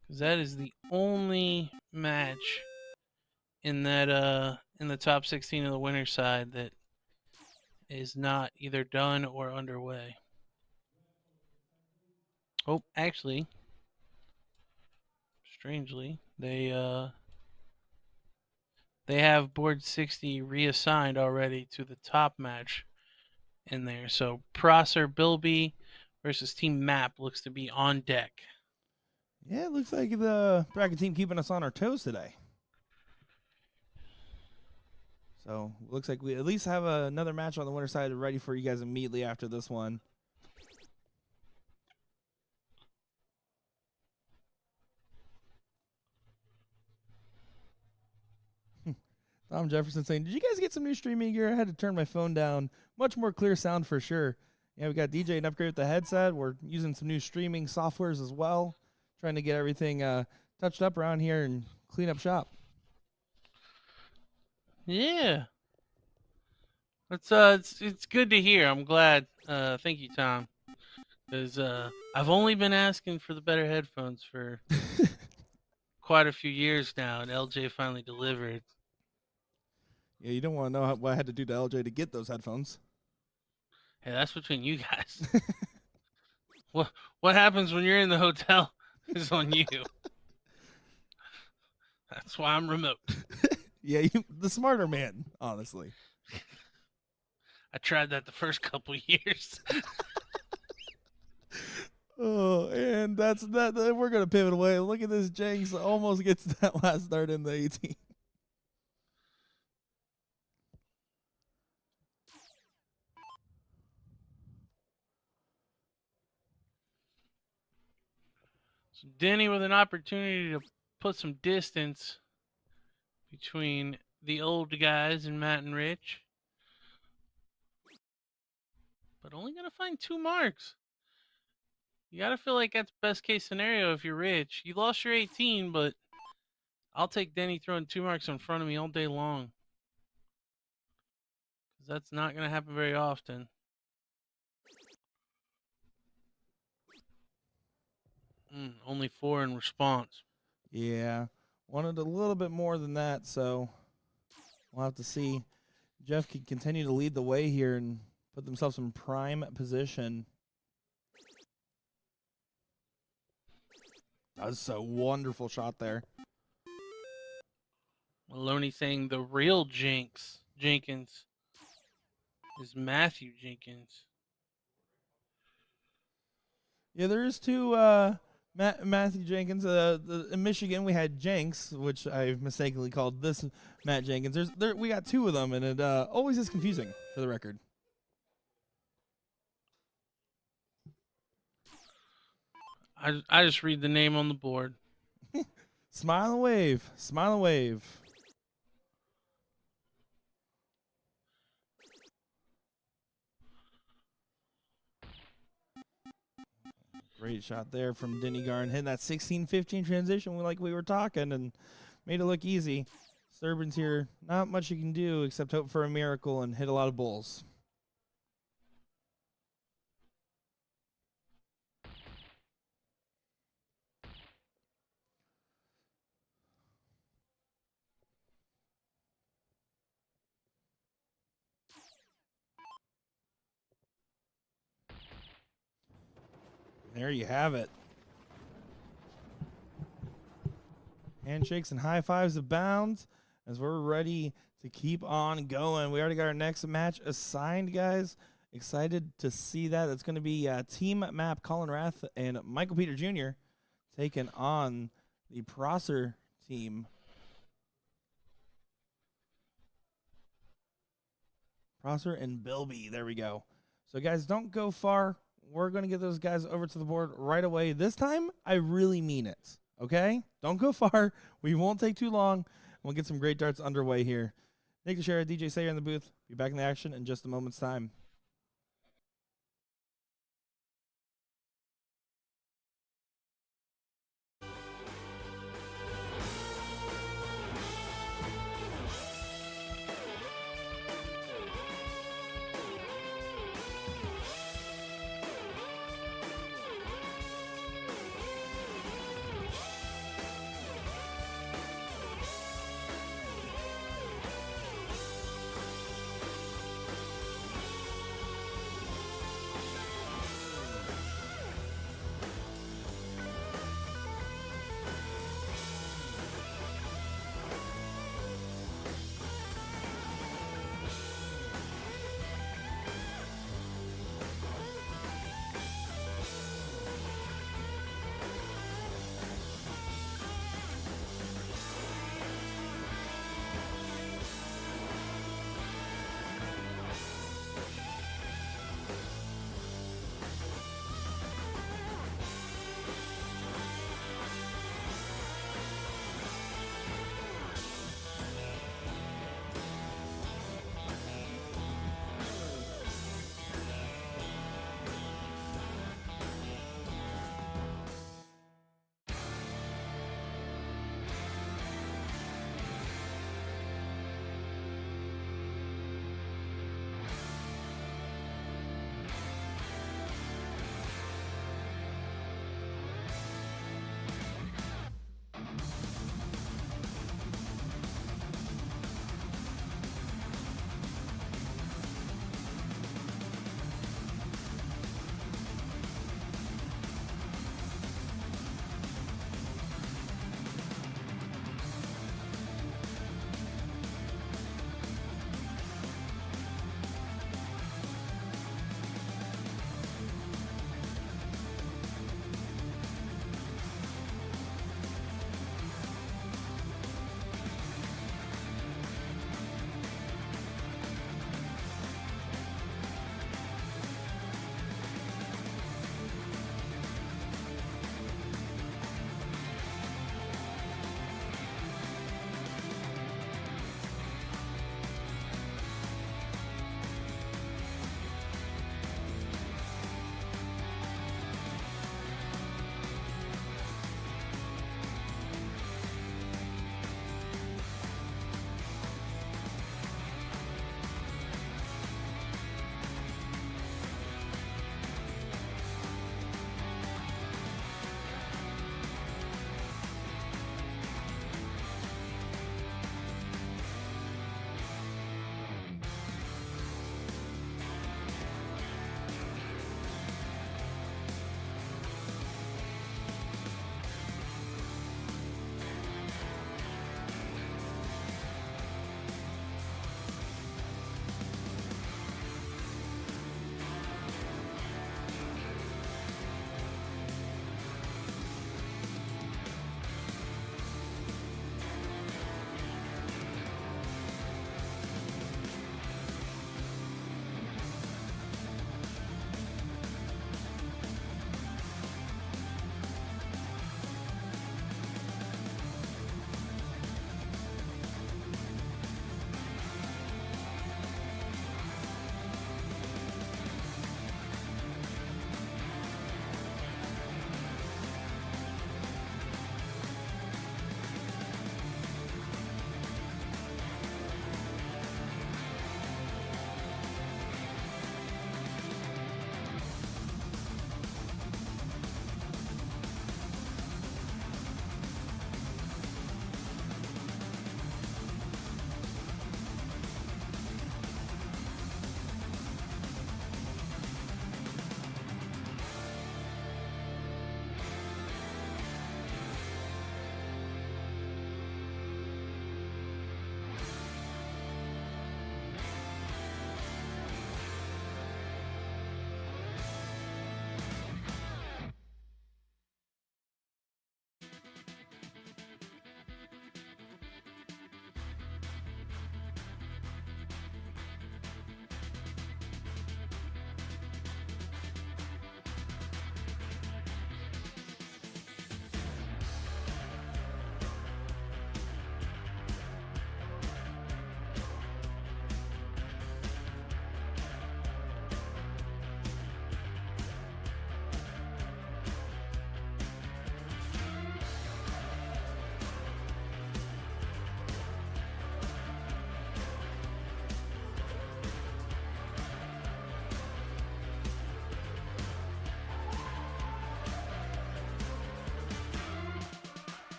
because that is the only match in that in the top 16 of the winner's side that is not either done or underway. Oh, actually, strangely, they have board 60 reassigned already to the top match in there. So Prosser Bilby versus Team Map looks to be on deck. Yeah, it looks like the bracket team keeping us on our toes today. So looks like we at least have another match on the winner side ready for you guys immediately after this one. Tom Jefferson saying, did you guys get some new streaming gear? I had to turn my phone down. Much more clear sound for sure. Yeah, we got DJ and upgrade with the headset. We're using some new streaming softwares as well. Trying to get everything touched up around here and clean up shop. Yeah. It's good to hear. I'm glad. Thank you, Tom. Because I've only been asking for the better headphones for quite a few years now, and LJ finally delivered. Yeah, you don't want to know what I had to do to LJ to get those headphones. Hey, that's between you guys. What happens when you're in the hotel is on you. That's why I'm remote. Yeah, the smarter man, honestly. I tried that the first couple years. Oh, and that's that. We're gonna pivot away. Look at this. Jenks almost gets that last start in the 18. So Denny with an opportunity to put some distance between the old guys and Matt and Rich. But only going to find 2 marks. You got to feel like that's best case scenario if you're Rich. You lost your 18, but I'll take Denny throwing 2 marks in front of me all day long. Because that's not going to happen very often. Only 4 in response. Yeah, wanted a little bit more than that, so we'll have to see. Jeff can continue to lead the way here and put themselves in prime position. That's a wonderful shot there. Maloney saying the real Jenkins is Matthew Jenkins. Yeah, there is two Matthew Jenkins. In Michigan, we had Jenks, which I mistakenly called this Matt Jenkins. We got two of them, and it always is confusing, for the record. I just read the name on the board. Smile and wave. Smile and wave. Great shot there from Denny Garn. Hitting that 16-15 transition like we were talking and made it look easy. Sturbin's here. Not much you can do except hope for a miracle and hit a lot of bulls. There you have it. Handshakes and high fives abound as we're ready to keep on going. We already got our next match assigned, guys. Excited to see that. It's going to be Team Map Colin Rath and Michael Peter Jr. taking on the Prosser team. Prosser and Bilby. There we go. So, guys, don't go far. We're going to get those guys over to the board right away. This time, I really mean it, okay? Don't go far. We won't take too long. We'll get some great darts underway here. Nick DeShera, DJ Sayer in the booth. Be back in the action in just a moment's time.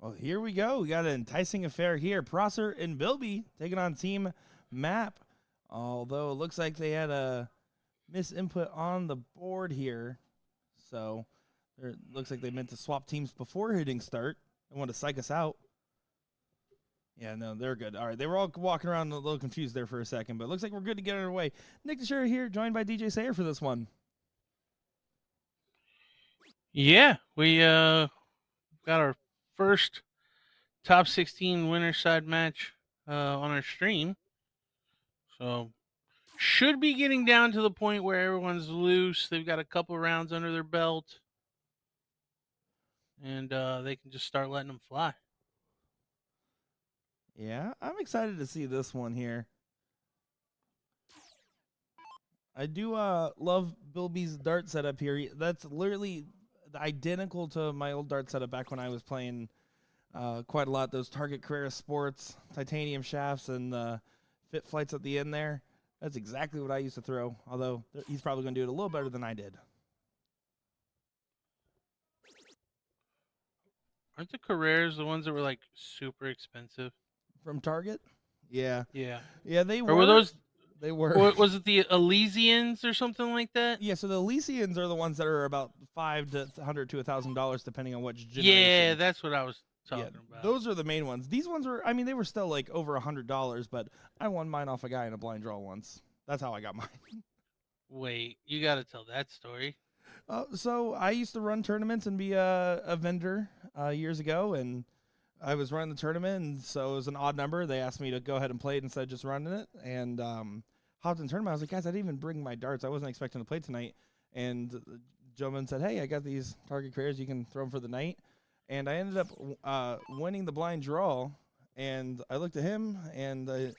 Well, here we go. We got an enticing affair here. Prosser and Bilby taking on Team Map. Although it looks like they had a misinput on the board here. So it looks like they meant to swap teams before hitting start. They want to psych us out. Yeah, no, they're good. All right, they were all walking around a little confused there for a second, but it looks like we're good to get underway. Nick DeShera here, joined by DJ Sayer for this one. Yeah, we got our first top 16 winner side match on our stream. So should be getting down to the point where everyone's loose. They've got a couple rounds under their belt. And they can just start letting them fly. Yeah, I'm excited to see this one here. I do love Bilby's dart setup here. That's literally identical to my old dart setup back when I was playing quite a lot. Those Target Carrera Sports, titanium shafts, and fit flights at the end there. That's exactly what I used to throw, although he's probably going to do it a little better than I did. Aren't the Carreras the ones that were like super expensive? From Target? Yeah. Yeah. Yeah, they were. Or were those? They were. Was it the Elysians or something like that? Yeah, so the Elysians are the ones that are about $500 to $1,000 depending on which generation. Yeah, that's what I was talking about. Those are the main ones. These ones were, I mean, they were still like over $100, but I won mine off a guy in a blind draw once. That's how I got mine. Wait, you got to tell that story. So I used to run tournaments and be a vendor years ago, and I was running the tournament, and so it was an odd number. They asked me to go ahead and play it instead of just running it, and hopped in the tournament. I was like, guys, I didn't even bring my darts. I wasn't expecting to play tonight. And the gentleman said, hey, I got these Target Carreras. You can throw them for the night. And I ended up winning the blind draw, and I looked at him, and I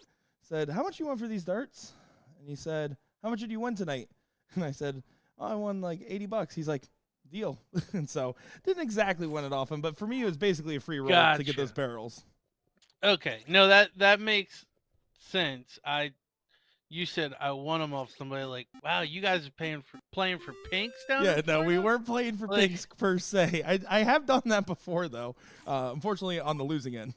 said, how much you want for these darts? And he said, how much did you win tonight? And I said, I won like $80. He's like, deal. And so didn't exactly win it off him, but for me it was basically a free roll to get those barrels. Okay, no, that makes sense. You said I won them off somebody. Like, wow, you guys are playing for pinks down there? Yeah, no, we weren't playing for pinks per se. I have done that before though. Unfortunately on the losing end.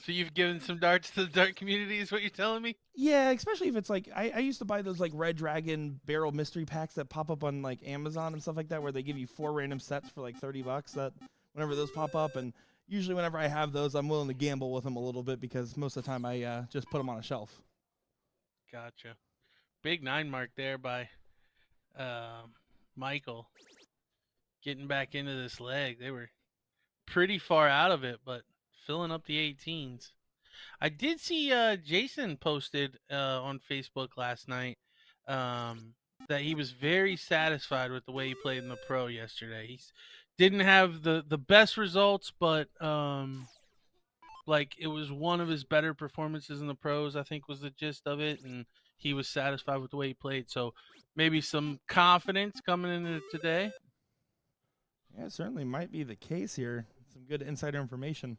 So you've given some darts to the dart community is what you're telling me? Yeah, especially if it's like, I used to buy those like Red Dragon barrel mystery packs that pop up on like Amazon and stuff like that, where they give you 4 random sets for like $30 that whenever those pop up. And usually whenever I have those, I'm willing to gamble with them a little bit because most of the time I just put them on a shelf. Gotcha. Big 9 mark there by Michael. Getting back into this leg. They were pretty far out of it, but filling up the 18s. I did see Jason posted on Facebook last night that he was very satisfied with the way he played in the pro yesterday. He didn't have the best results, but like it was one of his better performances in the pros, I think was the gist of it, and he was satisfied with the way he played. So maybe some confidence coming into today. Yeah, it certainly might be the case here. Some good insider information.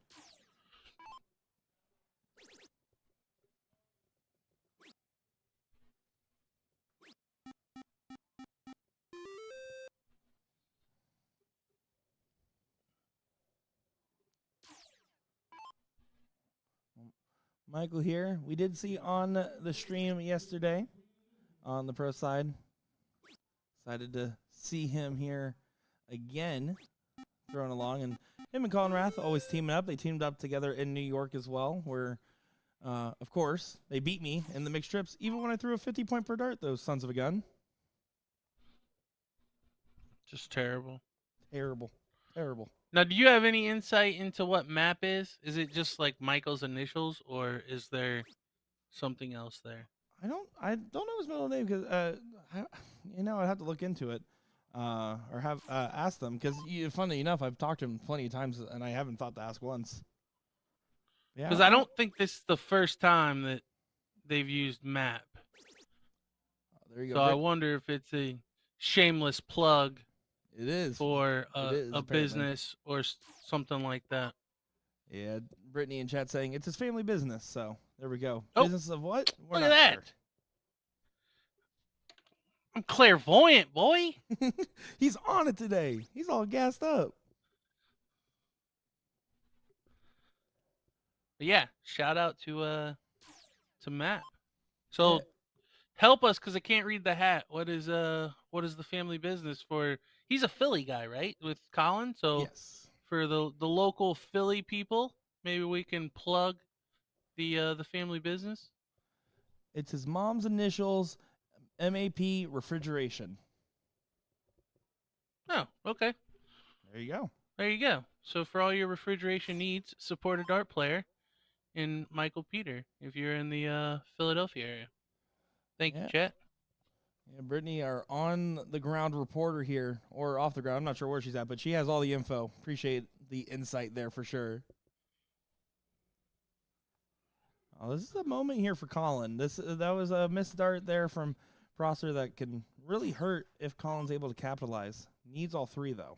Michael here. We did see on the stream yesterday on the pro side. Excited to see him here again throwing along. And him and Colin Rath always teaming up. They teamed up together in New York as well, where, of course, they beat me in the mixed trips, even when I threw a 50-point per dart, those sons of a gun. Just terrible. Terrible. Terrible. Now, do you have any insight into what map is? Is it just like Michael's initials, or is there something else there? I don't know his middle name because I'd have to look into it or have ask them because funny enough, I've talked to him plenty of times and I haven't thought to ask once. Yeah, because I don't think this is the first time that they've used map. There you go. So I wonder if it's a shameless plug. It is for a business or something like that. Yeah, Brittany in chat saying it's his family business. So there we go. Oh, business of what? Look at that. Sure. I'm clairvoyant, boy. He's on it today. He's all gassed up. But yeah, shout out to Matt. Yeah. So help us because I can't read the hat. What is the family business for? He's a Philly guy, right? With Colin. So Yes. for the local Philly people, maybe we can plug the family business. It's his mom's initials, MAP Refrigeration. Oh, okay. There you go. There you go. So for all your refrigeration needs, support a dart player in Michael Peter if you're in the Philadelphia area. Thank you, Yeah. chat. Yeah, Brittany, our on the ground reporter here, or off the ground. I'm not sure where she's at, but she has all the info. Appreciate the insight there for sure. Oh, this is a moment here for Colin. That was a missed start there from Prosser that can really hurt if Colin's able to capitalize. Needs all three though.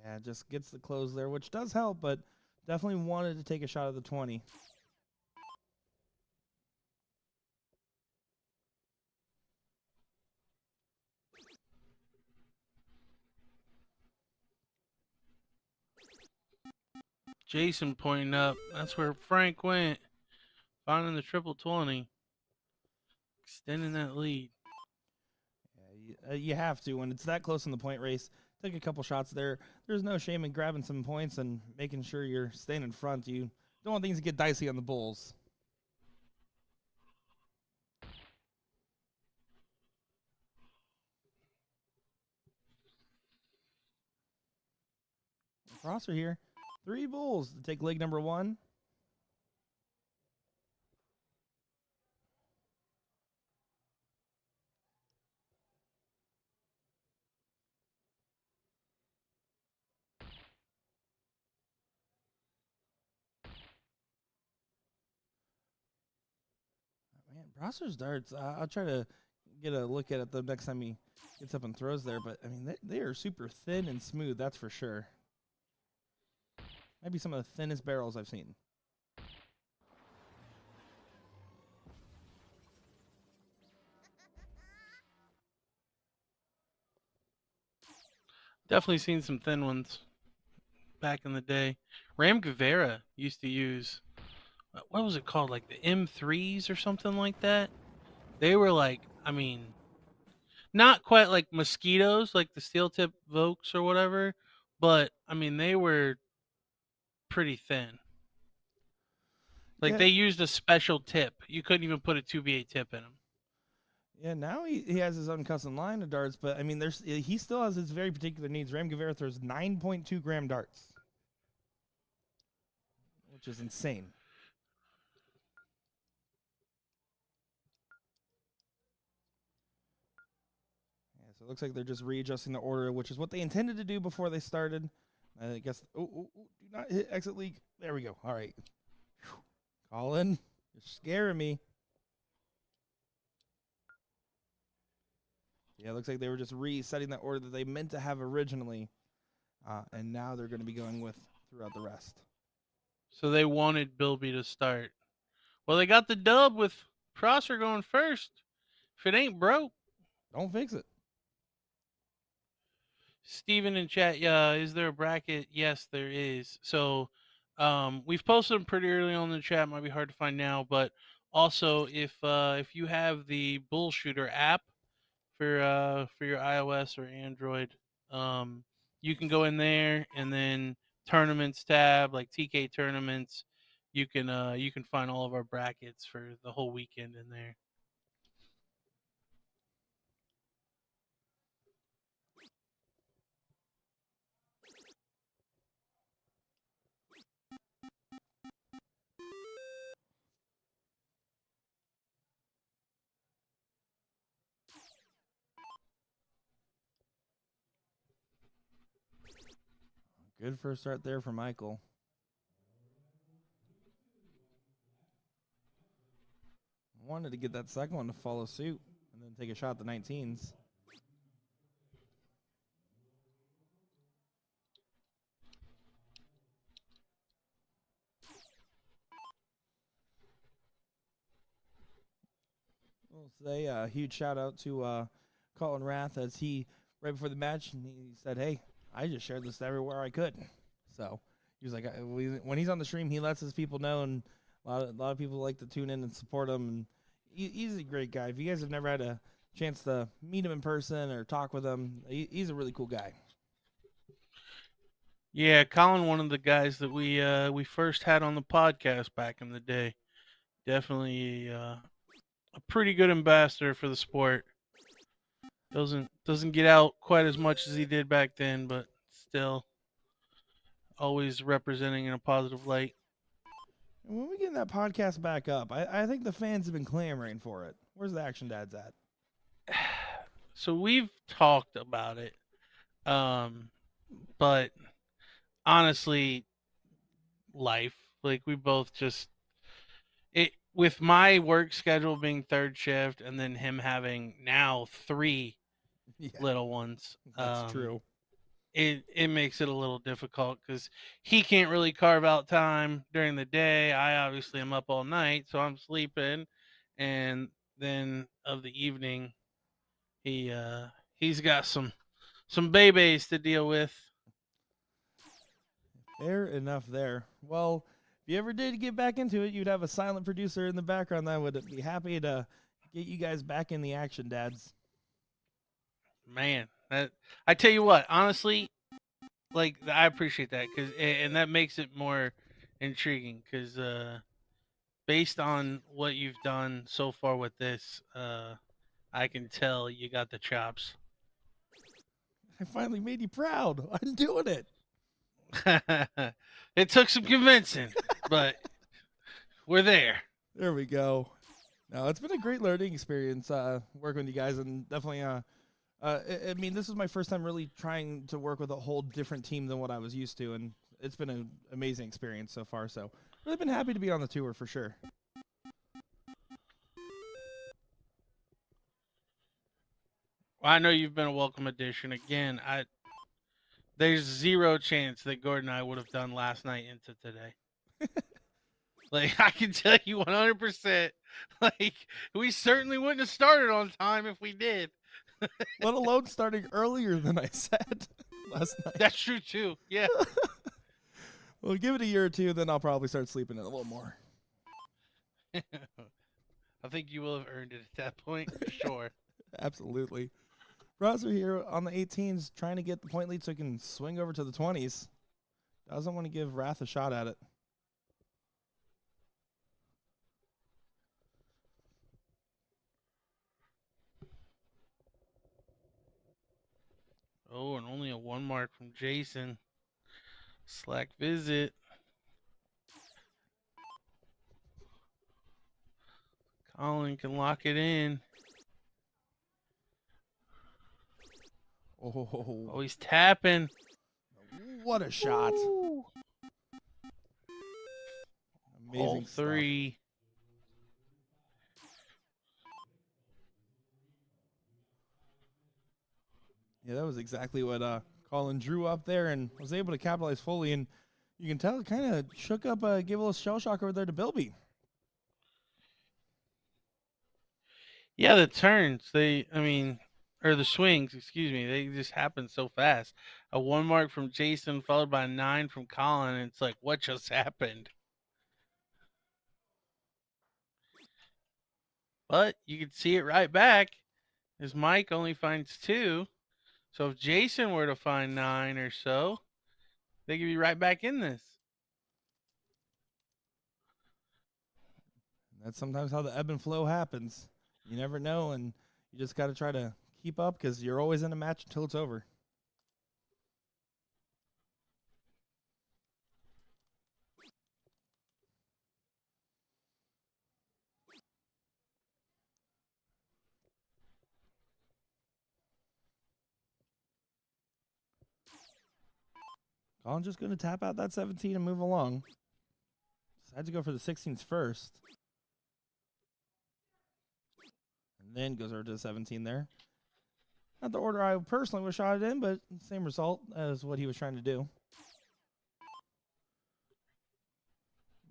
Yeah, just gets the close there, which does help, but definitely wanted to take a shot at the 20. Jason pointing up. That's where Frank went. Finding the triple 20. Extending that lead. Yeah, you have to when it's that close in the point race. Take a couple shots there. There's no shame in grabbing some points and making sure you're staying in front. You don't want things to get dicey on the Bulls. Prosser here. 3 Bulls to take leg number 1. Man, Prosser's darts. I'll try to get a look at it the next time he gets up and throws there. But I mean, they are super thin and smooth. That's for sure. Maybe some of the thinnest barrels I've seen. Definitely seen some thin ones back in the day. Ram Guevara used to use, what was it called? Like the M3s or something like that. They were like, I mean, not quite like mosquitoes, like the steel tip Vokes or whatever, but I mean, they were pretty thin. Like Yeah, they used a special tip. You couldn't even put a 2B8 tip in them. yeah. Now he has his own custom line of darts, but I mean, he still has his very particular needs. Ram Guevara throws 9.2 gram darts, which is insane. Yeah, so it looks like they're just readjusting the order, which is what they intended to do before they started. I guess. Oh, do not hit exit leak. There we go. All right. Whew. Colin, you're scaring me. Yeah, it looks like they were just resetting that order that they meant to have originally, and now they're going to be going with throughout the rest. So they wanted Bilby to start. Well, they got the dub with Prosser going first. If it ain't broke, Don't fix it. Steven in chat, yeah, is there a bracket? Yes, there is. So we've posted them pretty early on in the chat. Might be hard to find now, but also if you have the BullShooter app for your iOS or Android, you can go in there and then tournaments tab like TK tournaments. You can find all of our brackets for the whole weekend in there. Good first start there for Michael. Wanted to get that second one to follow suit and then take a shot at the 19s. We'll say a huge shout out to Colin Rath as he right before the match, and he said, "Hey, I just shared this everywhere I could." So he was like, when he's on the stream, he lets his people know, and a lot of people like to tune in and support him. And he's a great guy. If you guys have never had a chance to meet him in person or talk with him, he's a really cool guy. Yeah, Colin, one of the guys that we first had on the podcast back in the day. Definitely a pretty good ambassador for the sport. Doesn't get out quite as much as he did back then, but still always representing in a positive light. And when we get that podcast back up, I think the fans have been clamoring for it. Where's the Action Dads at? So we've talked about it, but honestly, life, like we both just it with my work schedule being third shift and then him having now 3 Yeah, little ones. that's true. It makes it a little difficult because he can't really carve out time during the day. I obviously am up all night, so I'm sleeping, and then of the evening, he's got some babies to deal with. Fair enough there. Well, if you ever did get back into it, you'd have a silent producer in the background that would be happy to get you guys back in the action, Dads. Man, I tell you what, honestly, like I appreciate that and that makes it more intriguing because based on what you've done so far with this, I can tell you got the chops. I finally made you proud. I'm doing it. It took some convincing, but we're there. There we go. No, it's been a great learning experience working with you guys, and definitely. I mean, this is my first time really trying to work with a whole different team than what I was used to, and it's been an amazing experience so far. So, really been happy to be on the tour for sure. Well, I know you've been a welcome addition. Again, there's zero chance that Gordon and I would have done last night into today. Like I can tell you 100%. Like we certainly wouldn't have started on time if we did. Let alone starting earlier than I said last night. That's true too. Yeah. Well, give it a year or two, then I'll probably start sleeping in a little more. I think you will have earned it at that point for sure. Absolutely. Browser here on the 18s trying to get the point lead so he can swing over to the 20s. Doesn't want to give Wrath a shot at it. Oh, and only a 1 mark from Jason. Slack visit. Colin can lock it in. Oh, he's tapping. What a shot. Ooh. Amazing All 3. Stuff. Yeah, that was exactly what Colin drew up there and was able to capitalize fully. And you can tell it kind of shook up, gave a little shell shock over there to Bilby. Yeah, the turns, or the swings, excuse me, they just happen so fast. A 1 mark from Jason followed by a 9 from Colin, and it's like, what just happened? But you can see it right back as Mike only finds 2. So if Jason were to find 9 or so, they could be right back in this. That's sometimes how the ebb and flow happens. You never know, and you just got to try to keep up because you're always in a match until it's over. Colin's just going to tap out that 17 and move along. Decides to go for the 16s first. And then goes over to the 17 there. Not the order I personally would have shot it in, but same result as what he was trying to do.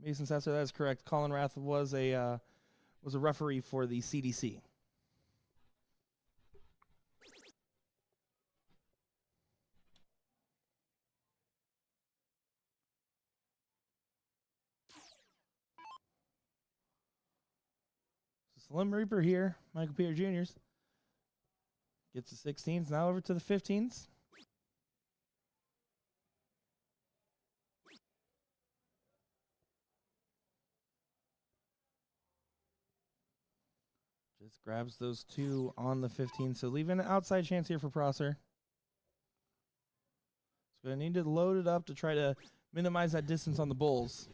Mason Sasser, that is correct. Colin Rath was a referee for the CDC. Slim Reaper here. Michael Peter Jr.'s. Gets the 16s. Now over to the 15s. Just grabs those two on the 15. So leaving an outside chance here for Prosser. So I need to load it up to try to minimize that distance on the bulls.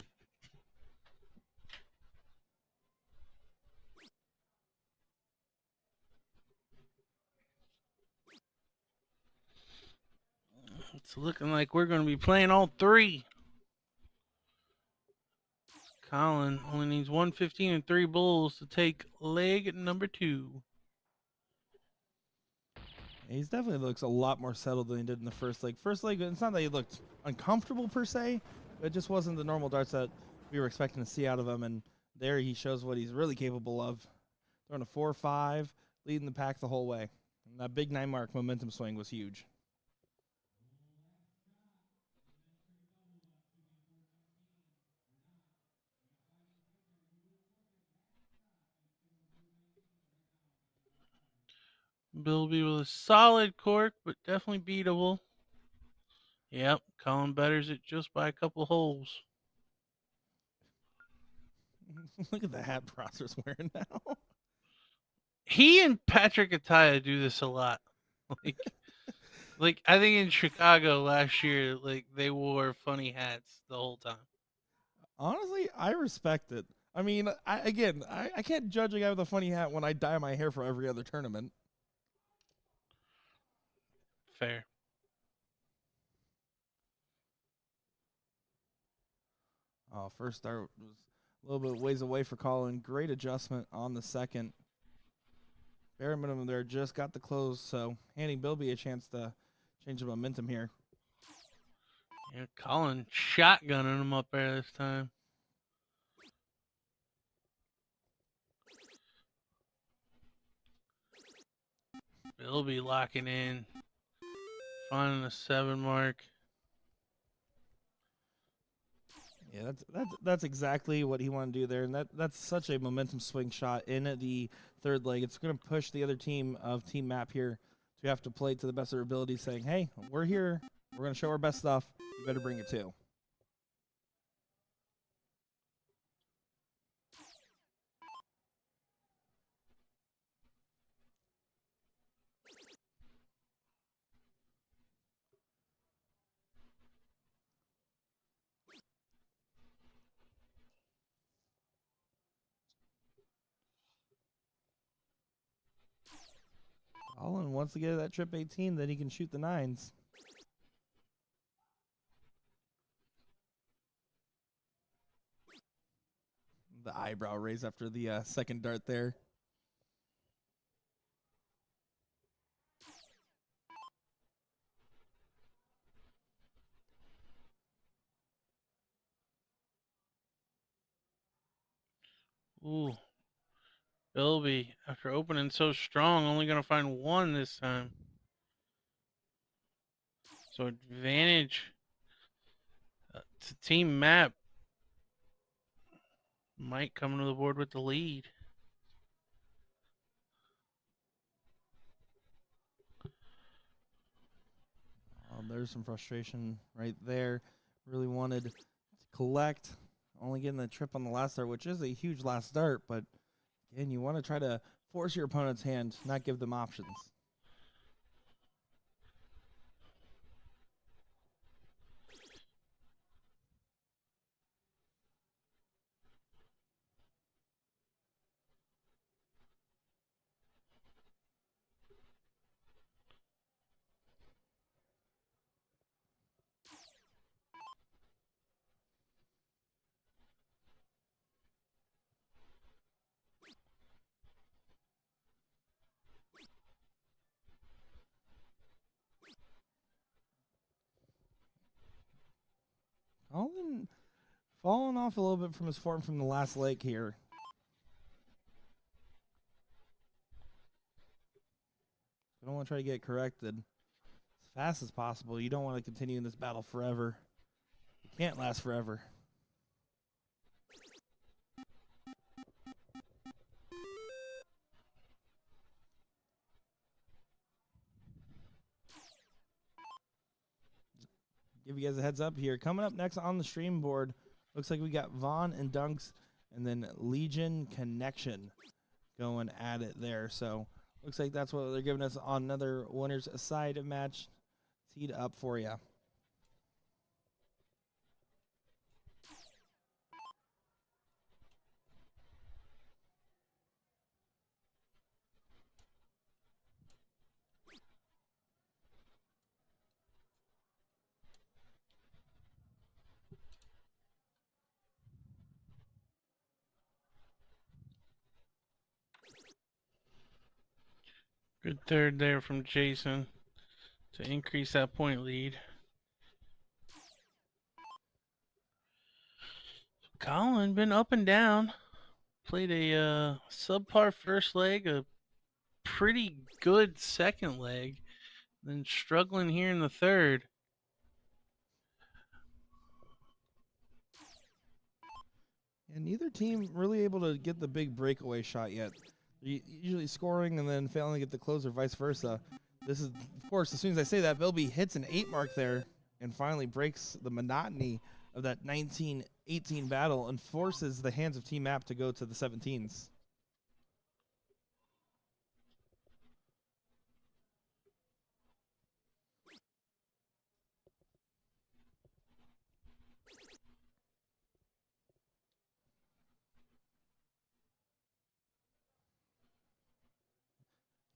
It's looking like we're going to be playing all three. Colin only needs 115 and 3 bulls to take leg number 2. He definitely looks a lot more settled than he did in the first leg. First leg, it's not that he looked uncomfortable per se, but it just wasn't the normal darts that we were expecting to see out of him. And there he shows what he's really capable of. Throwing a 4-5, leading the pack the whole way. And that big 9 mark momentum swing was huge. Bilby with a solid cork, but definitely beatable. Yep, Colin betters it just by a couple holes. Look at the hat Prosser's wearing now. He and Patrick Ataya do this a lot. Like I think in Chicago last year, like they wore funny hats the whole time. Honestly, I respect it. I mean, I can't judge a guy with a funny hat when I dye my hair for every other tournament. Fair. First start was a little bit ways away for Colin. Great adjustment on the second. Bare minimum there, just got the close, so handing Bilby a chance to change the momentum here. Yeah, Colin shotgunning him up there this time. Bilby locking in, finding a 7 mark. Yeah, that's exactly what he wanted to do there, and that's such a momentum swing shot in the third leg. It's going to push the other team of Team Map here to have to play to the best of their ability, saying, hey, we're here. We're going to show our best stuff. You better bring it too. Colin wants to get that trip 18, then he can shoot the 9s. The eyebrow raise after the second dart there. Ooh. Bilby, after opening so strong, only going to find 1 this time. So advantage to Team Map. Mike coming to the board with the lead. There's some frustration right there. Really wanted to collect. Only getting the trip on the last dart, which is a huge last dart, but again, you want to try to force your opponent's hand, not give them options. Colin falling off a little bit from his form from the last leg here. I don't want to try to get corrected as fast as possible. You don't want to continue in this battle forever. It can't last forever. – give you guys a heads up here. Coming up next on the stream board, looks like we got Vaughn and Dunks and then Legion Connection going at it there. So looks like that's what they're giving us on another winner's side match teed up for you. Good third there from Jason to increase that point lead. Colin been up and down. Played a subpar first leg, a pretty good second leg, then struggling here in the third. And neither team really able to get the big breakaway shot yet. Usually scoring and then failing to get the close or vice versa. This is, of course, as soon as I say that, Bilby hits an 8 mark there and finally breaks the monotony of that 19-18 battle and forces the hands of Team Map to go to the 17s.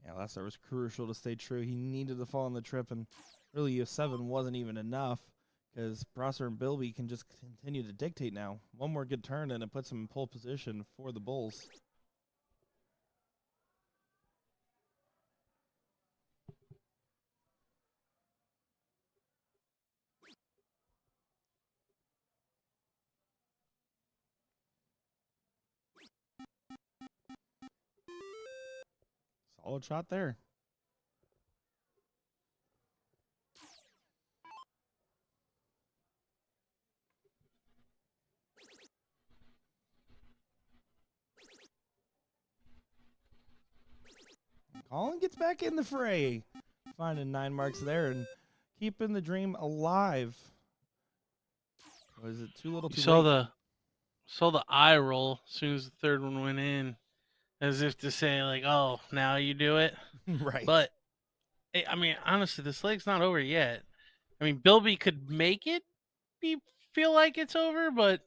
Yeah, last start was crucial to stay true. He needed to fall on the trip, and really a 7 wasn't even enough because Prosser and Bilby can just continue to dictate now. One more good turn, and it puts him in pole position for the Bulls. Solid shot there. Colin gets back in the fray, finding 9 marks there and keeping the dream alive. Was it too little too late? Saw the eye roll as soon as the third one went in, as if to say like, "Oh, now you do it." Right. But I mean, honestly, this leg's not over yet. I mean, Bilby could make it feel like it's over, but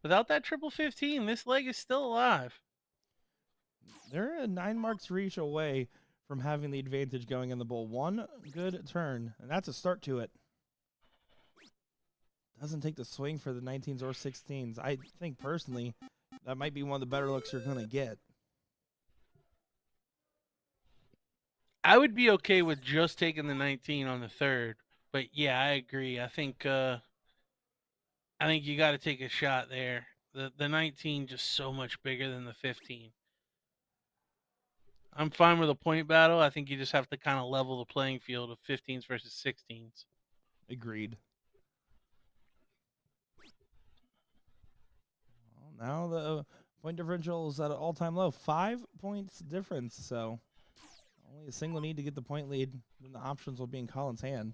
without that triple 15, this leg is still alive. They're 9 marks reach away from having the advantage going in the bowl. One good turn, and that's a start to it. Doesn't take the swing for the 19s or 16s. I think personally that might be one of the better looks you're going to get. I would be okay with just taking the 19 on the third, but yeah, I agree. I think you got to take a shot there. The 19 just so much bigger than the 15. I'm fine with a point battle. I think you just have to kind of level the playing field of 15s versus 16s. Agreed. Well, now the point differential is at an all-time low. 5 points difference, so only a single need to get the point lead. Then the options will be in Colin's hand.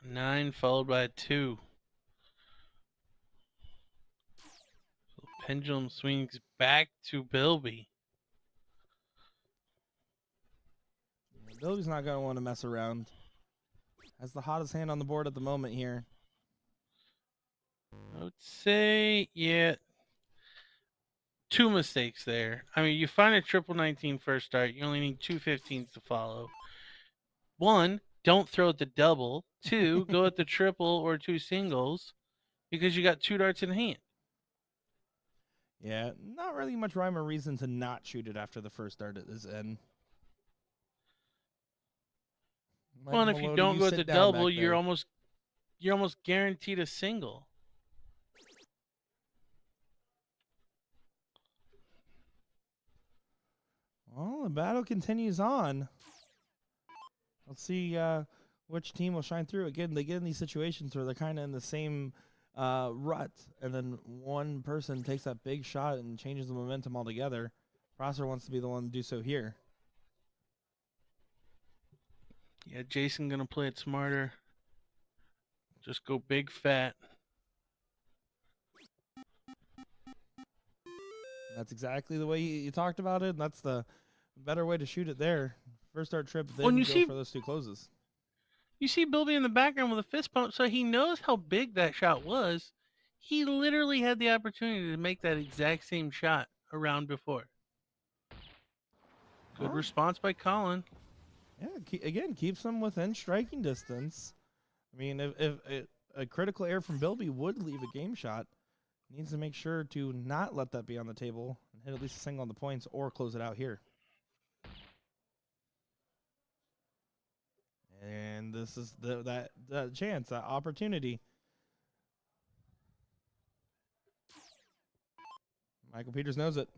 Nine followed by a 2. So the pendulum swings back to Bilby. Bilby's not going to want to mess around. Has the hottest hand on the board at the moment here. I would say, yeah, 2 mistakes there. I mean, you find a triple 19 first start, you only need 2 15s to follow. 1, don't throw at the double. 2, go at the triple or 2 singles because you got 2 darts in hand. Yeah, not really much rhyme or reason to not shoot it after the first dart is in. Well, and if you don't go at the double, you're almost guaranteed a single. Well, the battle continues on. Let's see which team will shine through. Again, they get in these situations where they're kind of in the same rut, and then one person takes that big shot and changes the momentum altogether. Prosser wants to be the one to do so here. Yeah, Jason gonna play it smarter. Just go big fat. That's exactly the way you talked about it, and that's the better way to shoot it there. First start trip, then When you go see for those two closes. you see Bilby in the background with a fist pump, so he knows how big that shot was. He literally had the opportunity to make that exact same shot a round before. Good response by Colin. Yeah, again, keeps them within striking distance. I mean, if a critical error from Bilby would leave a game shot, needs to make sure to not let that be on the table and hit at least a single on the points or close it out here. And this is that chance, that opportunity. Michael Peters knows it.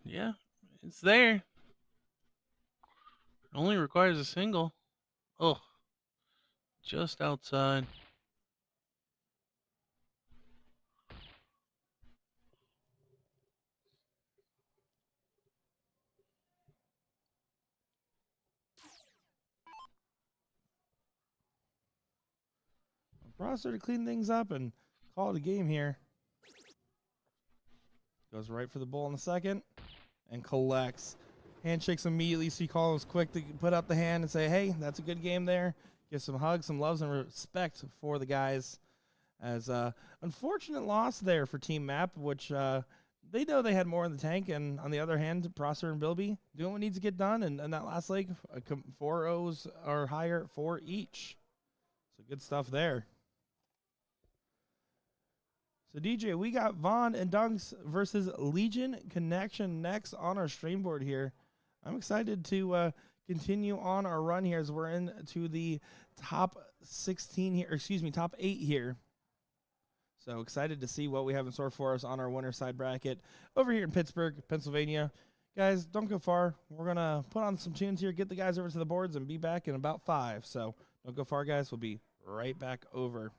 Yeah, it's there. It only requires a single. Oh, just outside. Prosser to clean things up and call it a game here. Goes right for the bull in the second and collects. Handshakes immediately, so Collins quick to put out the hand and say, hey, that's a good game there. Give some hugs, some loves, and respect for the guys. As unfortunate loss there for Team Map, which they know they had more in the tank. And on the other hand, Prosser and Bilby doing what needs to get done. And that last leg, 4 O's or higher for each. So good stuff there. So, DJ, we got Vaughn and Dunks versus Legion Connection next on our stream board here. I'm excited to continue on our run here as we're into the top 16 here, or excuse me, top 8 here. So excited to see what we have in store for us on our winner side bracket over here in Pittsburgh, Pennsylvania. Guys, don't go far. We're going to put on some tunes here, get the guys over to the boards, and be back in about 5. So don't go far, guys. We'll be right back over.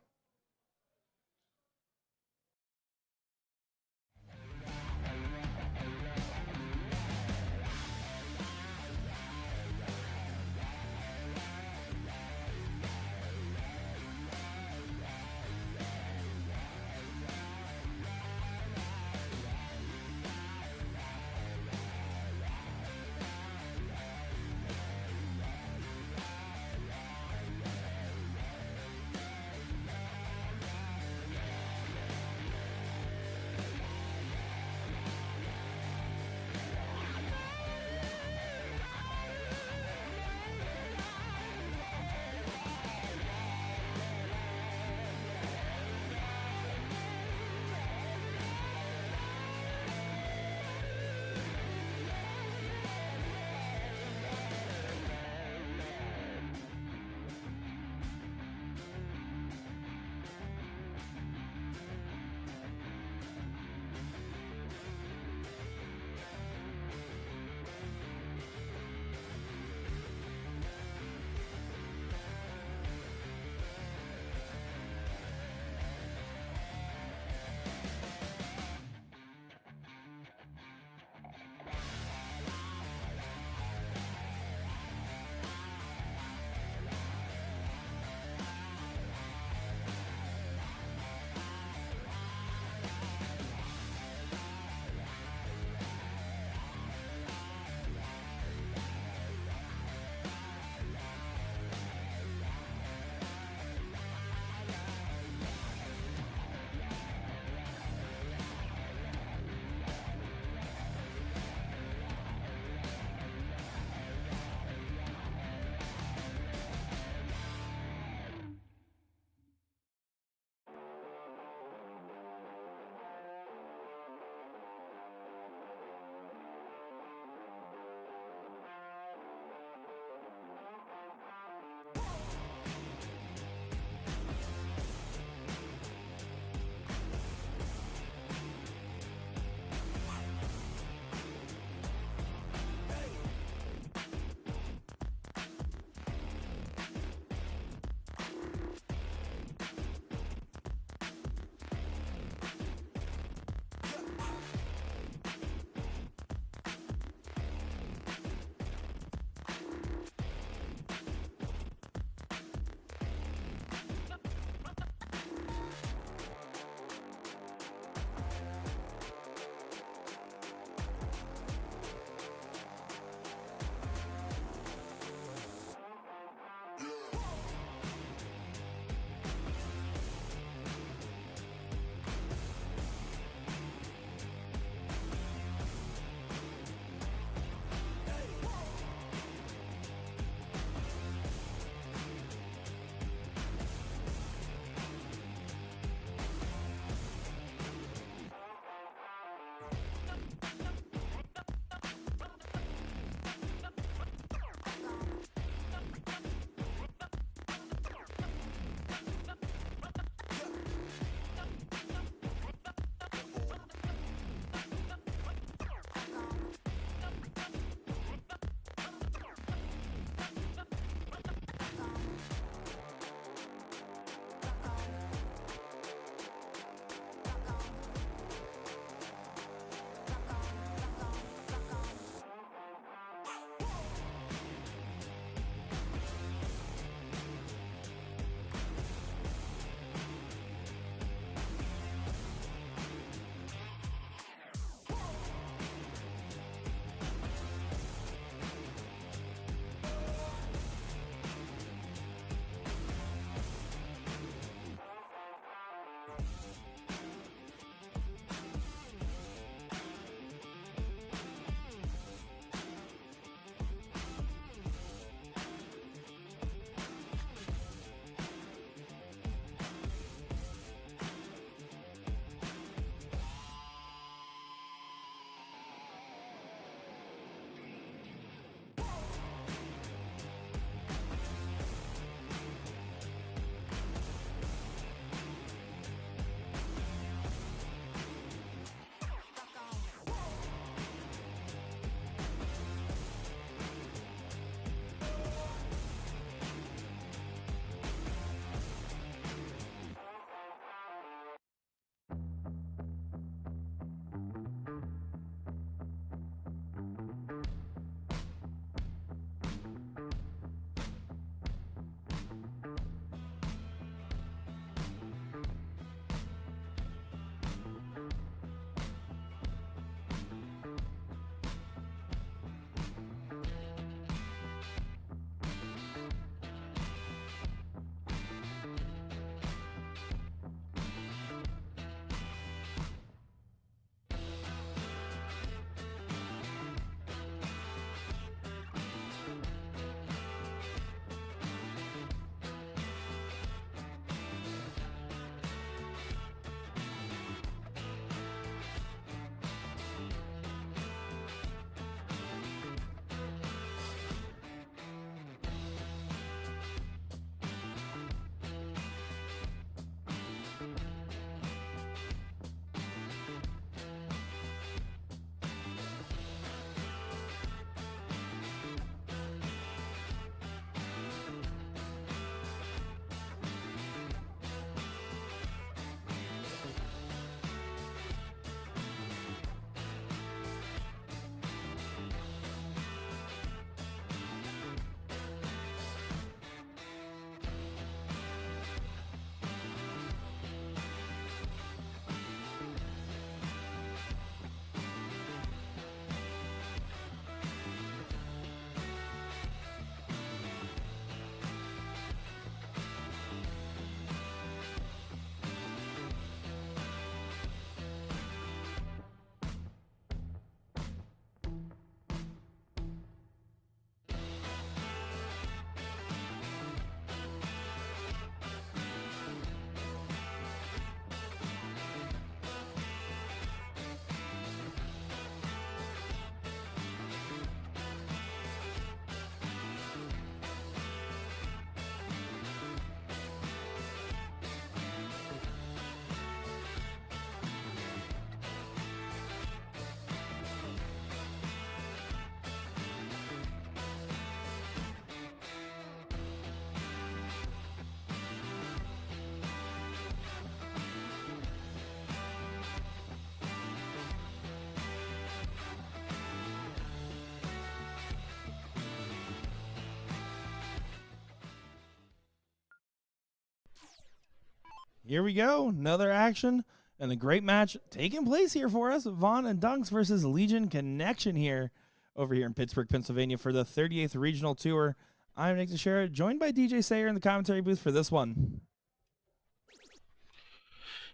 Here we go. Another action and a great match taking place here for us. Vaughn and Dunks versus Legion Connection here over here in Pittsburgh, Pennsylvania for the 38th Regional Tour. I'm Nick Teixeira, joined by DJ Sayer in the commentary booth for this one.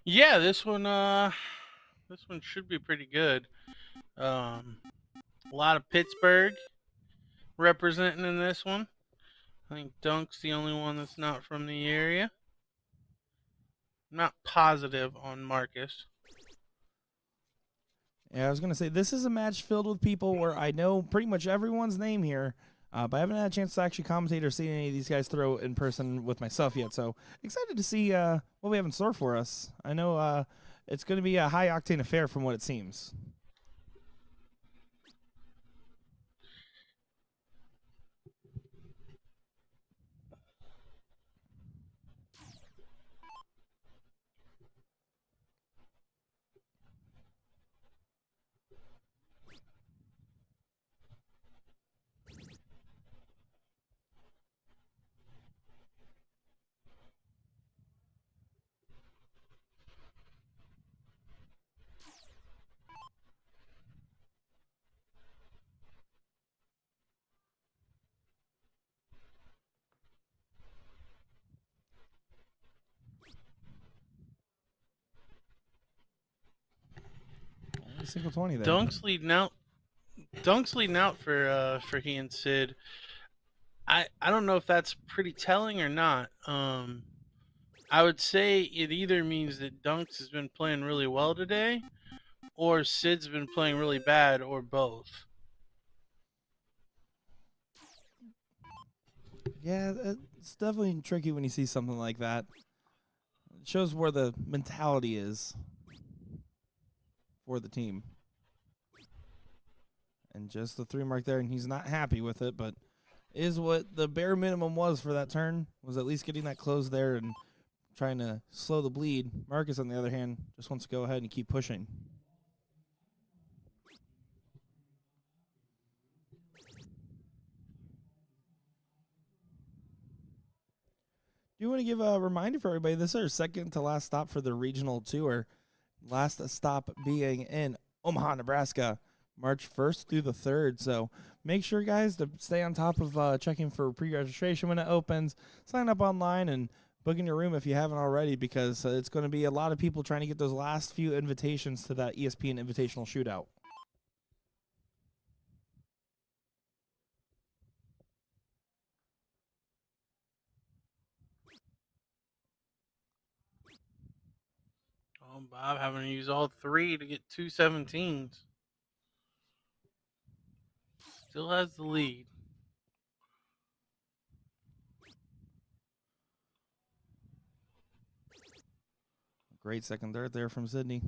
Yeah, this one should be pretty good. A lot of Pittsburgh representing in this one. I think Dunk's the only one that's not from the area. I'm not positive on Marcus. Yeah, I was going to say, this is a match filled with people where I know pretty much everyone's name here, but I haven't had a chance to actually commentate or see any of these guys throw in person with myself yet. So excited to see what we have in store for us. I know it's going to be a high-octane affair from what it seems. Single 20 there. Dunk's leading out for he and Sid. I don't know if that's pretty telling or not. I would say it either means that Dunks has been playing really well today, or Sid's been playing really bad, or both. Yeah, it's definitely tricky when you see something like that. It shows where the mentality is for the team. And just the 3 mark there, and he's not happy with it, but is what the bare minimum was for that turn, was at least getting that close there and trying to slow the bleed. Marcus, on the other hand, just wants to go ahead and keep pushing. Do you want to give a reminder for everybody? This is our second to last stop for the regional tour. Last stop being in Omaha, Nebraska, March 1st through the 3rd. So make sure, guys, to stay on top of checking for pre-registration when it opens. Sign up online and book in your room if you haven't already, because it's going to be a lot of people trying to get those last few invitations to that ESPN Invitational Shootout. Oh, Bob having to use all 3 to get 2 17s. Still has the lead. Great second third there from Sydney.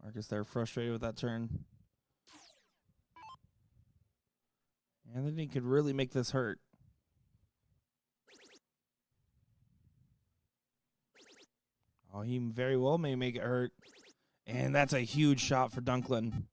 Marcus there frustrated with that turn. And then he could really make this hurt. Oh, he very well may make it hurt. And that's a huge shot for Dunklin.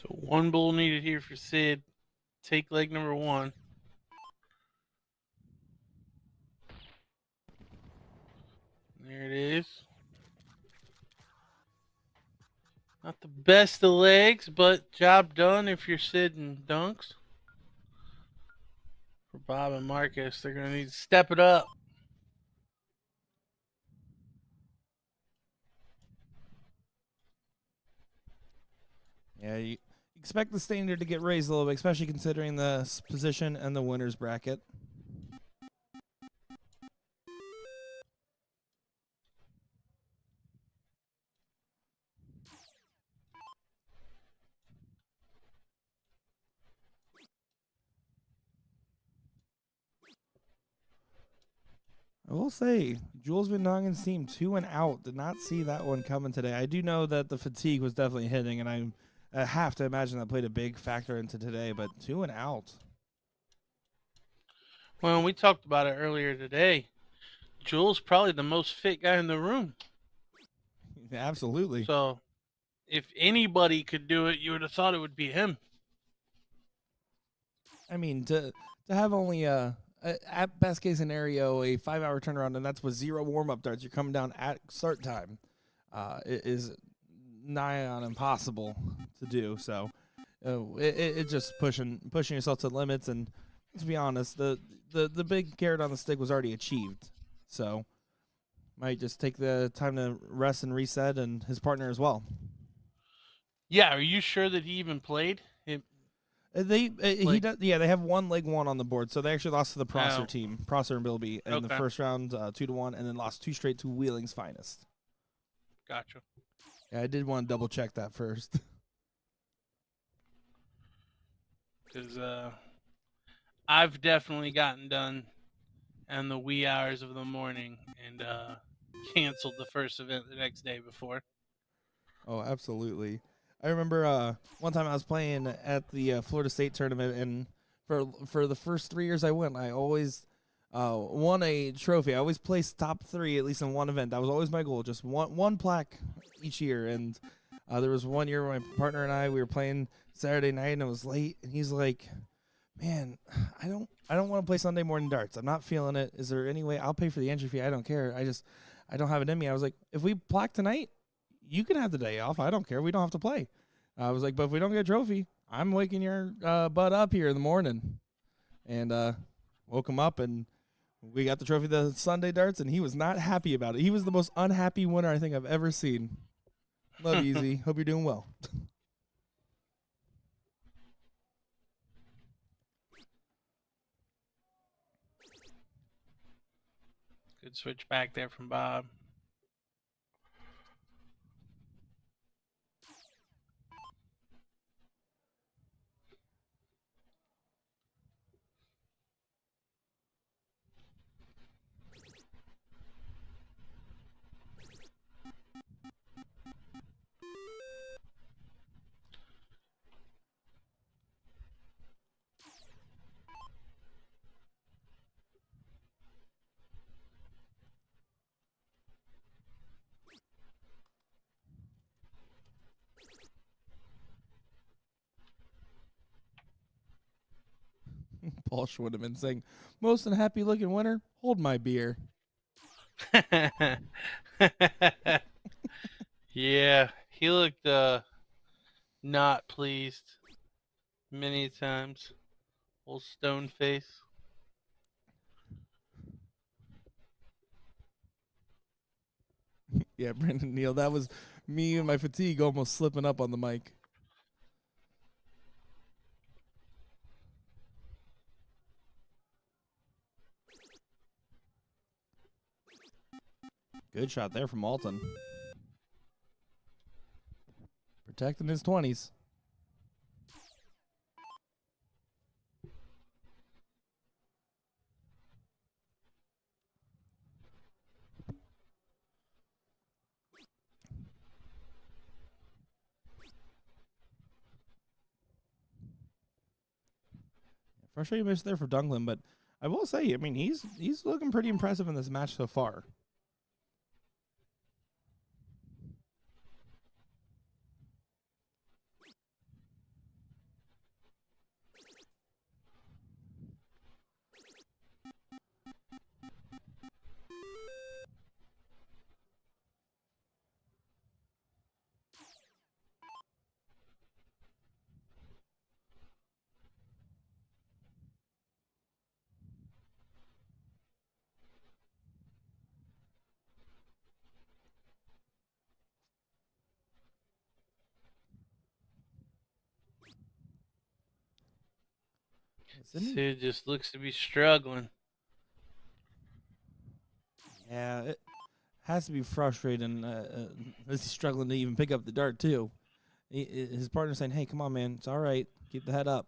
So 1 bull needed here for Sid. Take leg number 1. There it is. Not the best of legs, but job done if you're Sid and Dunks. For Bob and Marcus, they're going to need to step it up. Yeah, you expect the standard to get raised a little bit, especially considering the position and the winner's bracket. I will say, Jules Van Dongen's team 2 and out. Did not see that one coming today. I do know that the fatigue was definitely hitting, and I have to imagine that played a big factor into today, but 2 and out. Well, we talked about it earlier today. Jules probably the most fit guy in the room. Absolutely. So, if anybody could do it, you would have thought it would be him. I mean, to have only at best case scenario a 5-hour turnaround, and that's with 0 warm-up darts. You're coming down at start time. It is nigh on impossible to do. So it just pushing yourself to the limits. And to be honest, the big carrot on the stick was already achieved. So might just take the time to rest and reset, and his partner as well. Yeah, are you sure that he even played? He does. Yeah, they have 1 leg 1 on the board, so they actually lost to the Prosser team, Prosser and Bilby, in the first round, 2-1, and then lost 2 straight to Wheeling's finest. Gotcha. Yeah, I did want to double check that first. Because I've definitely gotten done in the wee hours of the morning and canceled the first event the next day before. Oh, absolutely. I remember one time I was playing at the Florida State tournament, and for the first 3 years I went, I always won a trophy. I always placed top 3 at least in one event. That was always my goal, just one plaque each year. And there was one year where my partner and we were playing Saturday night, and it was late, and he's like, "Man, I don't want to play Sunday morning darts. I'm not feeling it. Is there any way I'll pay for the entry fee? I don't care. I don't have it in me." I was like, "If we plaque tonight, you can have the day off. I don't care. We don't have to play." I was like, "But if we don't get a trophy, I'm waking your butt up here in the morning." And woke him up, and we got the trophy the Sunday darts, and he was not happy about it. He was the most unhappy winner I think I've ever seen. Love you, Easy. Hope you're doing well. Good switch back there from Bob. Paul Schwindeman saying, "Most unhappy looking winner, hold my beer." Yeah, he looked not pleased many times. Old stone face. Yeah, Brandon Neal, that was me and my fatigue almost slipping up on the mic. Good shot there from Alton. Protecting his 20s. Frustrating miss there for Dunklin, but I will say, I mean, he's looking pretty impressive in this match so far. Sid just looks to be struggling. Yeah, it has to be frustrating. He's struggling to even pick up the dart too. His partner's saying, "Hey, come on, man, it's all right. Keep the head up."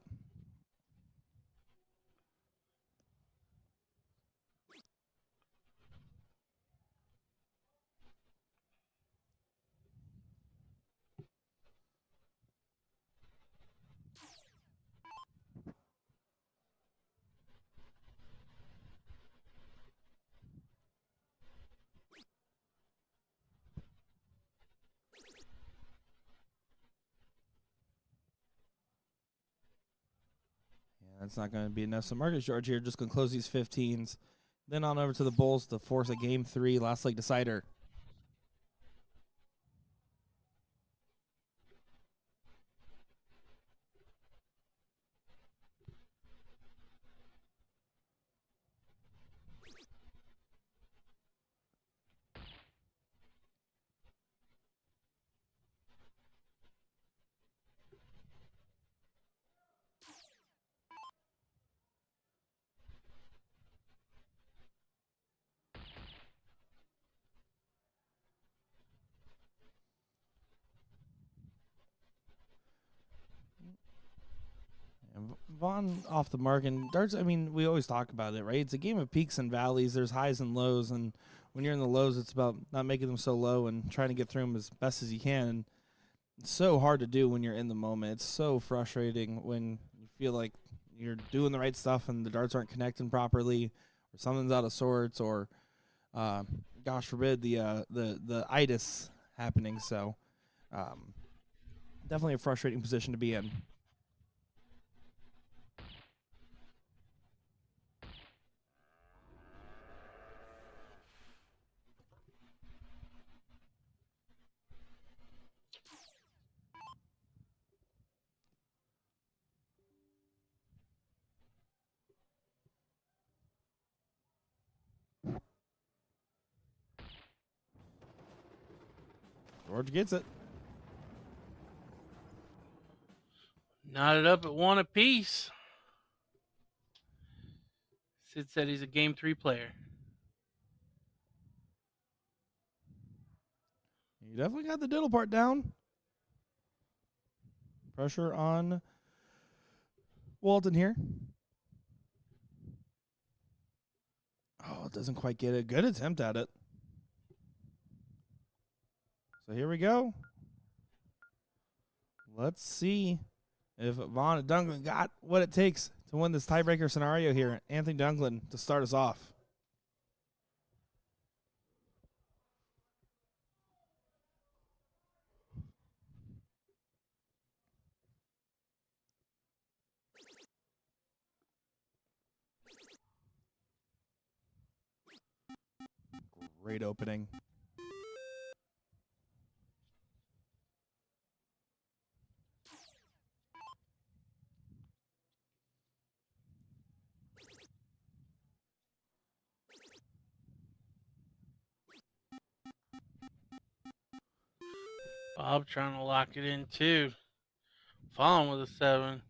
That's not going to be enough. So Marcus George here just going to close these 15s. Then on over to the Bulls to force a game 3 last leg decider. And Vaughn off the mark. And darts, I mean, we always talk about it, right? It's a game of peaks and valleys. There's highs and lows. And when you're in the lows, it's about not making them so low and trying to get through them as best as you can. And it's so hard to do when you're in the moment. It's so frustrating when you feel like you're doing the right stuff and the darts aren't connecting properly, or something's out of sorts, or gosh forbid the itis happening. So definitely a frustrating position to be in. George gets it. Knotted up at 1 apiece. Sid said he's a game 3 player. You definitely got the diddle part down. Pressure on Walton here. Oh, it doesn't quite get it. Good attempt at it. So here we go. Let's see if Vaughn and Dunklin got what it takes to win this tiebreaker scenario here. Anthony Dunklin to start us off. Great opening. Bob trying to lock it in too. Following with a 7.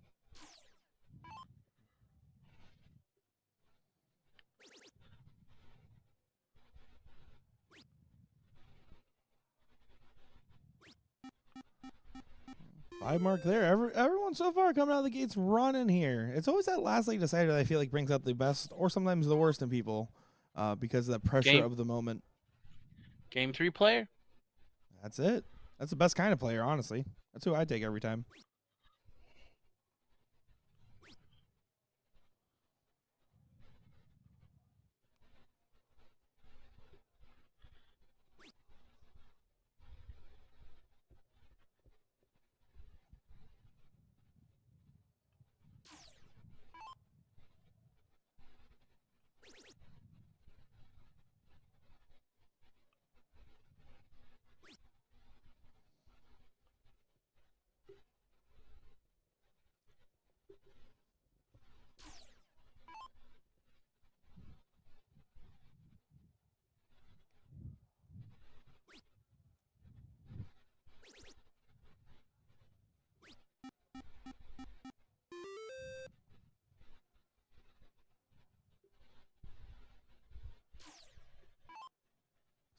Five mark there. Everyone so far coming out of the gates running here. It's always that last leg decider that I feel like brings out the best or sometimes the worst in people because of that pressure of the moment. Game 3 player? That's it. That's the best kind of player, honestly. That's who I take every time.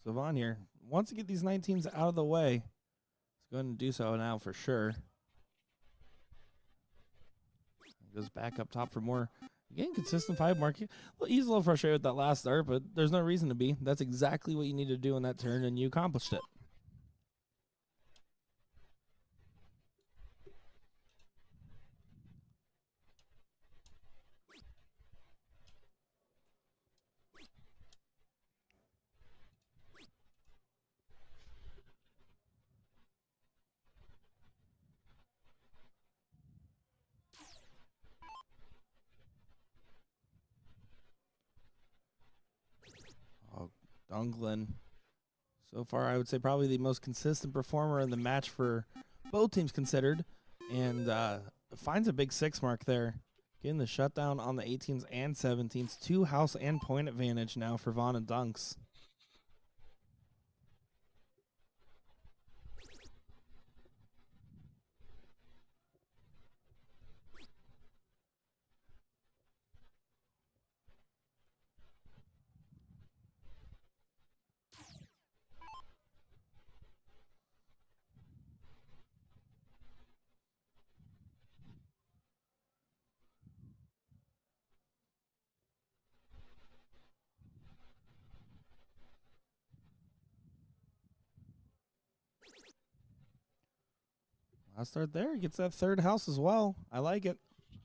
So Vaughn here wants to get these 19s out of the way. He's going to do so now for sure. Goes back up top for more. Again, consistent 5 mark. He's a little frustrated with that last start, but there's no reason to be. That's exactly what you need to do in that turn, and you accomplished it. Oh, Dunglin. So far, I would say probably the most consistent performer in the match for both teams considered, and finds a big 6 mark there. Getting the shutdown on the 18s and 17s. 2 house and point advantage now for Vaughn and Dunks. I'll start there. He gets that 3rd house as well. I like it,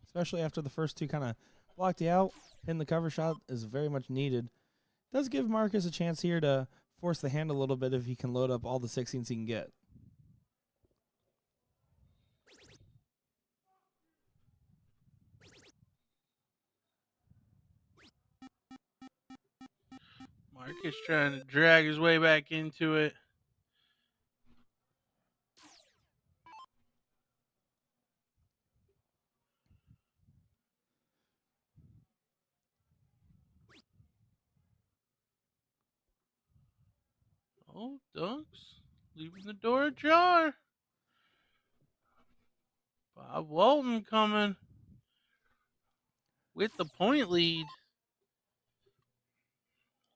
especially after the first 2 kind of blocked you out. Hitting the cover shot is very much needed. Does give Marcus a chance here to force the hand a little bit if he can load up all the 16s he can get. Marcus trying to drag his way back into it. Oh, Dunks leaving the door ajar. Bob Walton coming with the point lead.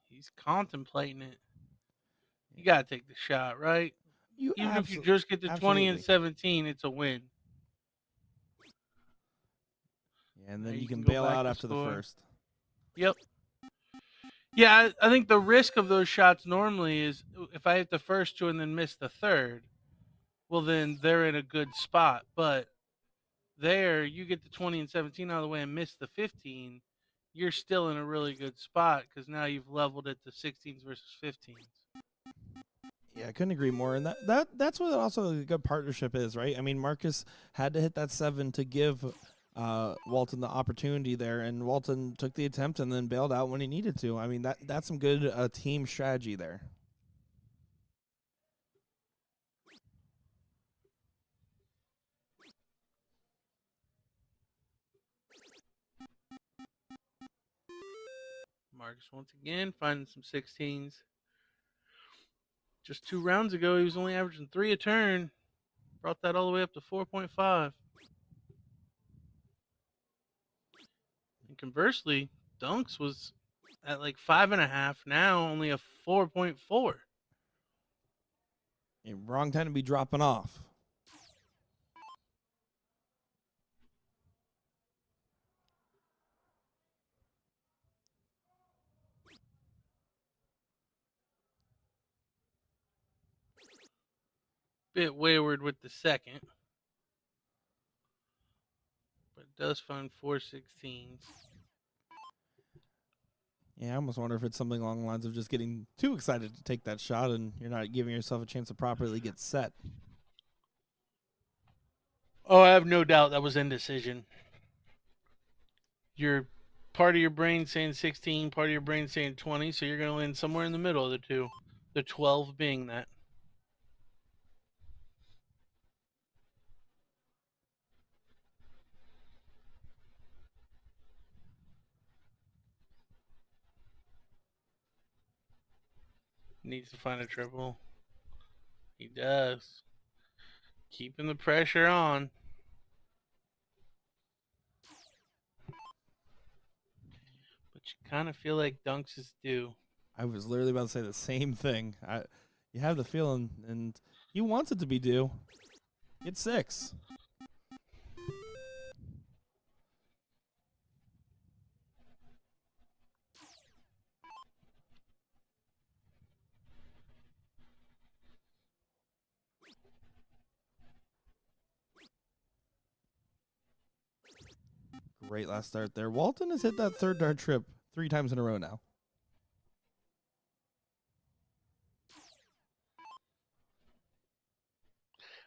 He's contemplating it. You got to take the shot, right? Even if you just get to 20 and 17, it's a win. Yeah, and then you can bail out after the first. Yep. Yeah, I think the risk of those shots normally is if I hit the first 2 and then miss the third, well, then they're in a good spot. But there, you get the 20 and 17 out of the way and miss the 15, you're still in a really good spot because now you've leveled it to 16s versus 15s. Yeah, I couldn't agree more. And that's what also a good partnership is, right? I mean, Marcus had to hit that 7 to give Walton the opportunity there, and Walton took the attempt and then bailed out when he needed to. I mean, that's some good team strategy there. Marcus once again finding some 16s. Just 2 rounds ago, he was only averaging 3 a turn. Brought that all the way up to 4.5. And conversely, Dunks was at like 5.5. Now only a 4.4. Wrong time to be dropping off. Bit wayward with the second. But does find 4/16. Yeah, I almost wonder if it's something along the lines of just getting too excited to take that shot and you're not giving yourself a chance to properly get set. Oh, I have no doubt that was indecision. Your part of your brain saying 16, part of your brain saying 20, so you're going to land somewhere in the middle of the two. The 12 being that. Needs to find a triple. He does. Keeping the pressure on. But you kind of feel like Dunks is due. I was literally about to say the same thing. You have the feeling, and he wants it to be due. Get 6. Great last start there. Walton has hit that third dart trip 3 times in a row now.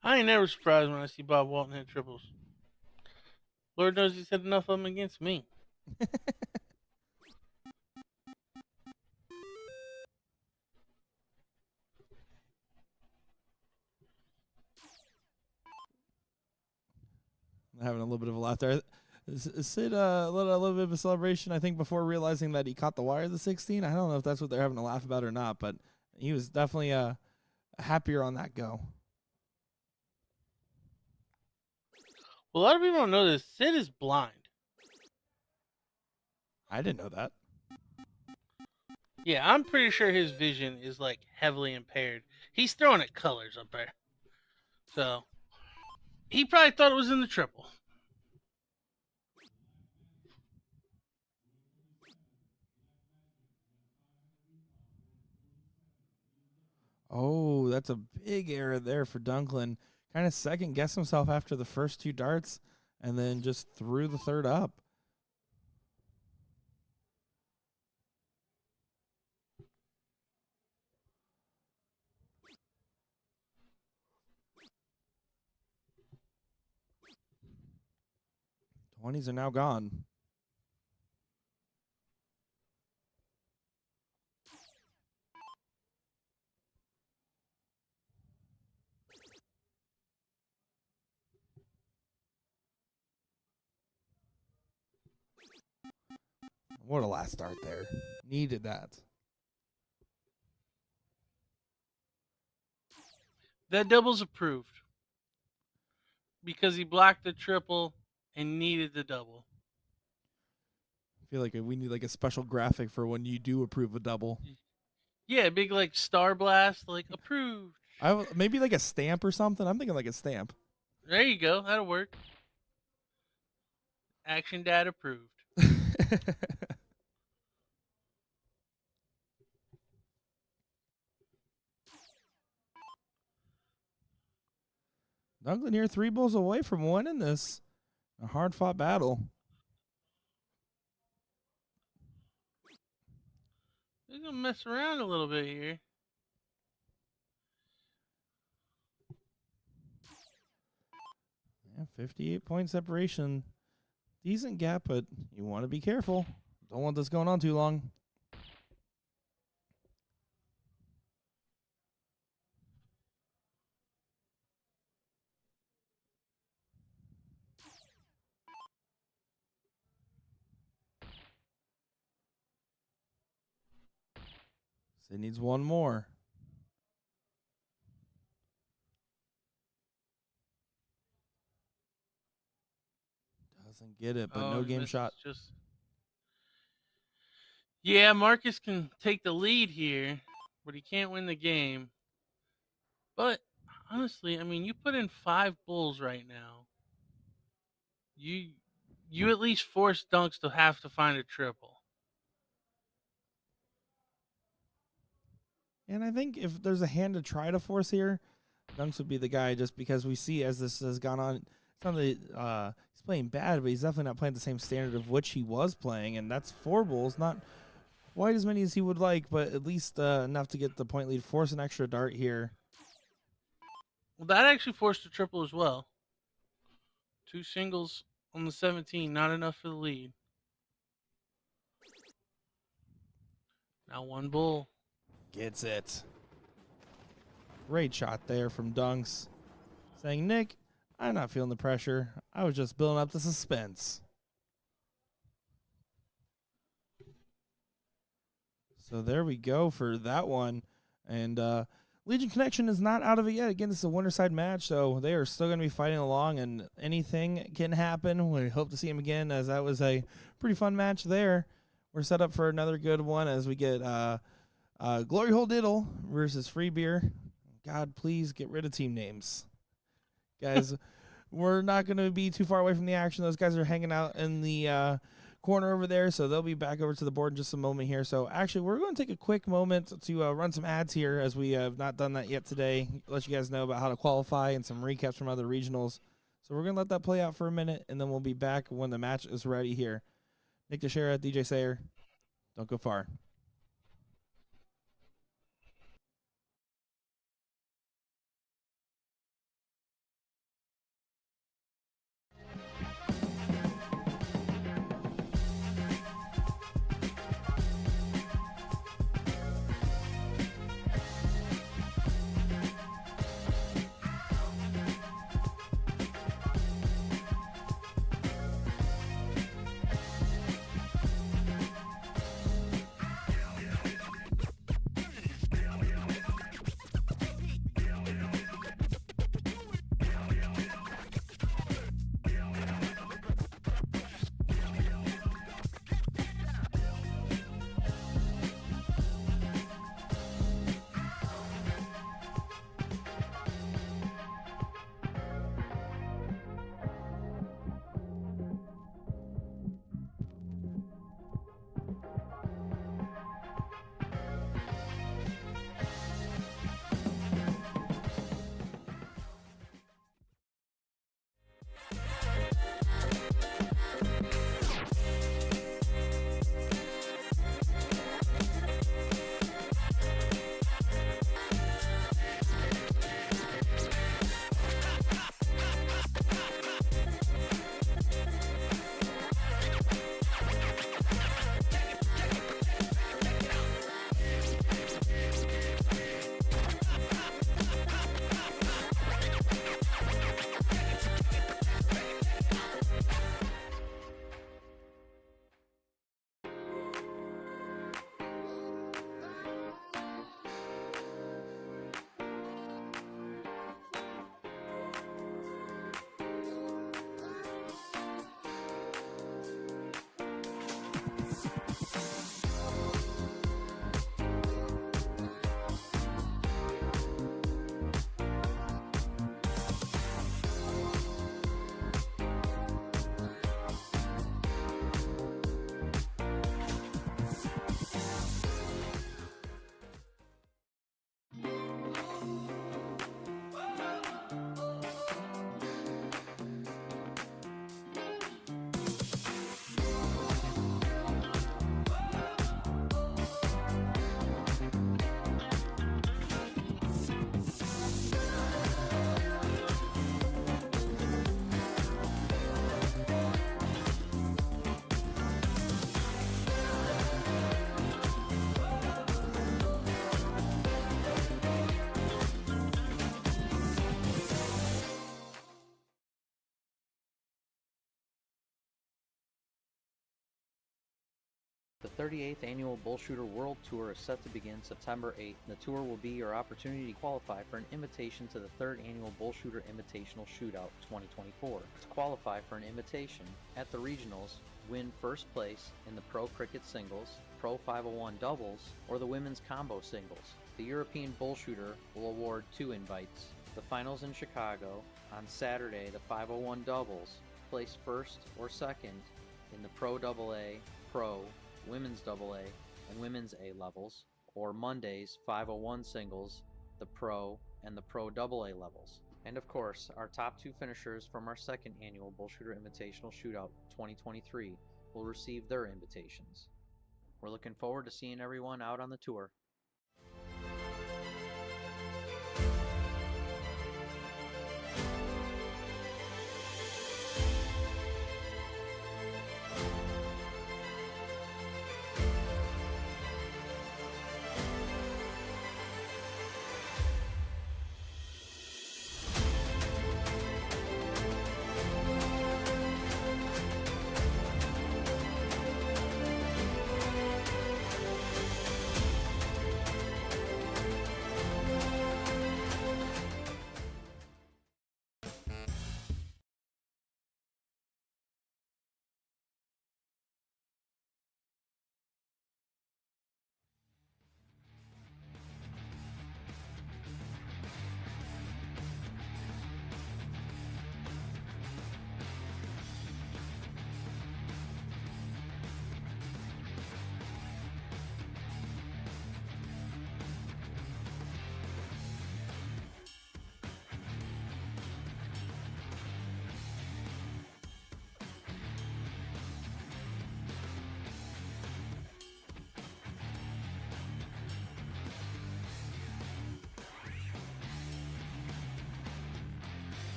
I ain't never surprised when I see Bob Walton hit triples. Lord knows he's hit enough of them against me. Having a little bit of a laugh there. Sid, a little bit of a celebration, I think, before realizing that he caught the wire of the 16. I don't know if that's what they're having a laugh about or not, but he was definitely happier on that go. Well, a lot of people don't know this. Sid is blind. I didn't know that. Yeah, I'm pretty sure his vision is like heavily impaired. He's throwing at colors up there. So he probably thought it was in the triple. Oh, that's a big error there for Dunklin. Kind of second guessed himself after the first 2 darts and then just threw the third up. '20s are now gone. What a last start there. Needed that. That double's approved because he blocked the triple and needed the double. I feel like we need like a special graphic for when you do approve a double. Yeah, big like star blast, like approved. Maybe like a stamp or something. I'm thinking like a stamp. There you go. That'll work. Action dad approved. Dunklin here 3 balls away from winning this. A hard-fought battle. They're going to mess around a little bit here. Yeah, 58-point separation. Decent gap, but you want to be careful. Don't want this going on too long. Sid needs 1 more. Doesn't get it, but no game shot. Yeah, Marcus can take the lead here, but he can't win the game. But honestly, I mean, you put in 5 bulls right now. You at least force Dunks to have to find a triple. And I think if there's a hand to try to force here, Dunks would be the guy, just because we see as this has gone on, it's not that he's playing bad, but he's definitely not playing the same standard of which he was playing, and that's 4 bulls, not quite as many as he would like, but at least enough to get the point lead, force an extra dart here. Well, that actually forced a triple as well. 2 singles on the 17, not enough for the lead. Now 1 bull. Gets it. Great shot there from Dunks. Saying, Nick, I'm not feeling the pressure. I was just building up the suspense. So there we go for that one. And Legion Connection is not out of it yet. Again, this is a Winterside match, so they are still going to be fighting along, and anything can happen. We hope to see them again, as that was a pretty fun match there. We're set up for another good one as we get Glory Hole Diddle versus Free Beer. God, please get rid of team names. Guys, we're not going to be too far away from the action. Those guys are hanging out in the corner over there, so they'll be back over to the board in just a moment here. So actually, we're going to take a quick moment to run some ads here, as we have not done that yet today. Let you guys know about how to qualify and some recaps from other regionals. So we're going to let that play out for a minute, and then we'll be back when the match is ready here. Nick Teixeira, DJ Sayer, don't go far. The 38th Annual BullShooter World Tour is set to begin September 8th. The tour will be your opportunity to qualify for an invitation to the 3rd Annual BullShooter Invitational Shootout 2024. To qualify for an invitation at the regionals, win first place in the Pro Cricket Singles, Pro 501 Doubles, or the Women's Combo Singles. The European BullShooter will award 2 invites. The finals in Chicago on Saturday, the 501 Doubles, place first or second in the Pro AA, Pro, Women's AA, and Women's A levels, or Monday's 501 Singles, the Pro, and the Pro AA levels. And of course, our top 2 finishers from our 2nd Annual BullShooter Invitational Shootout 2023 will receive their invitations. We're looking forward to seeing everyone out on the tour.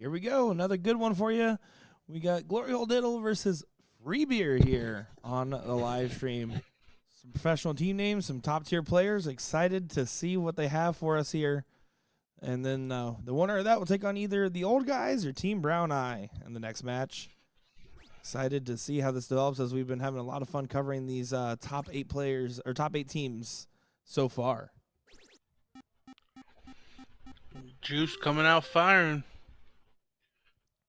Here we go. Another good one for you. We got Glory Hole Diddle versus Free Beer here on the live stream. Some professional team names, some top-tier players. Excited to see what they have for us here. And then the winner of that will take on either the Old Guys or Team Brown Eye in the next match. Excited to see how this develops, as we've been having a lot of fun covering these top 8 players or top 8 teams so far. Juice coming out firing.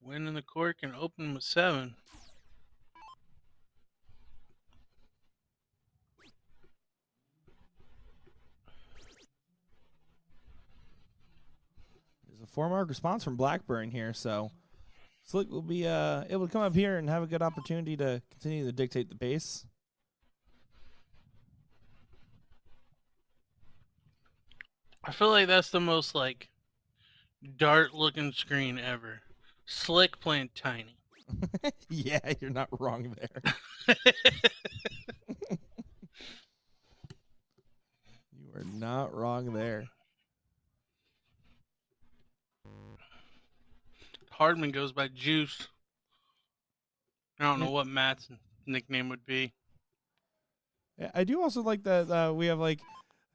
Winning the cork and opening with 7. There's a 4-mark response from Blackburn here, so Slick will be able to come up here and have a good opportunity to continue to dictate the pace. I feel like that's the most like dart-looking screen ever. Slick playing tiny. Yeah, you're not wrong there. You are not wrong there. Hardman goes by Juice. I don't know what Matt's nickname would be. I do also like that we have like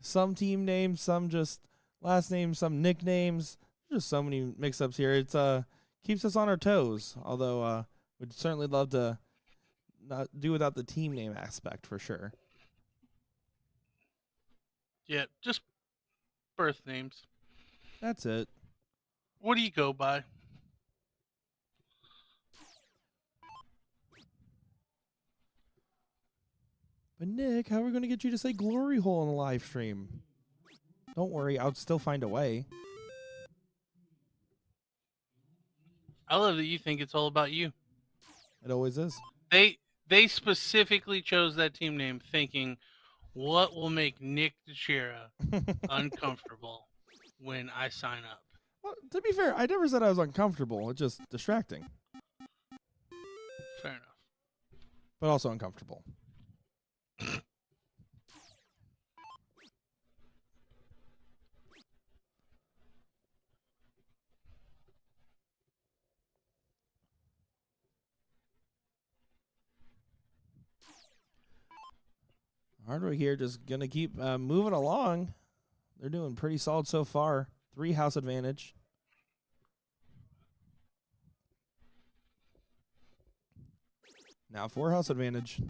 some team names, some just last names, some nicknames. Just so many mix-ups here. It's keeps us on our toes. Although we'd certainly love to not do without the team name aspect for sure. Yeah, just birth names. That's it. What do you go by? But Nick, how are we going to get you to say glory hole on the live stream? Don't worry, I'll still find a way. I love that you think it's all about you. It always is. They specifically chose that team name thinking, what will make Nick DeShera uncomfortable when I sign up? Well, to be fair, I never said I was uncomfortable. It's just distracting, Fair enough. but also uncomfortable. Hardwick here just going to keep moving along. They're doing pretty solid so far. 3 house advantage. Now 4 house advantage.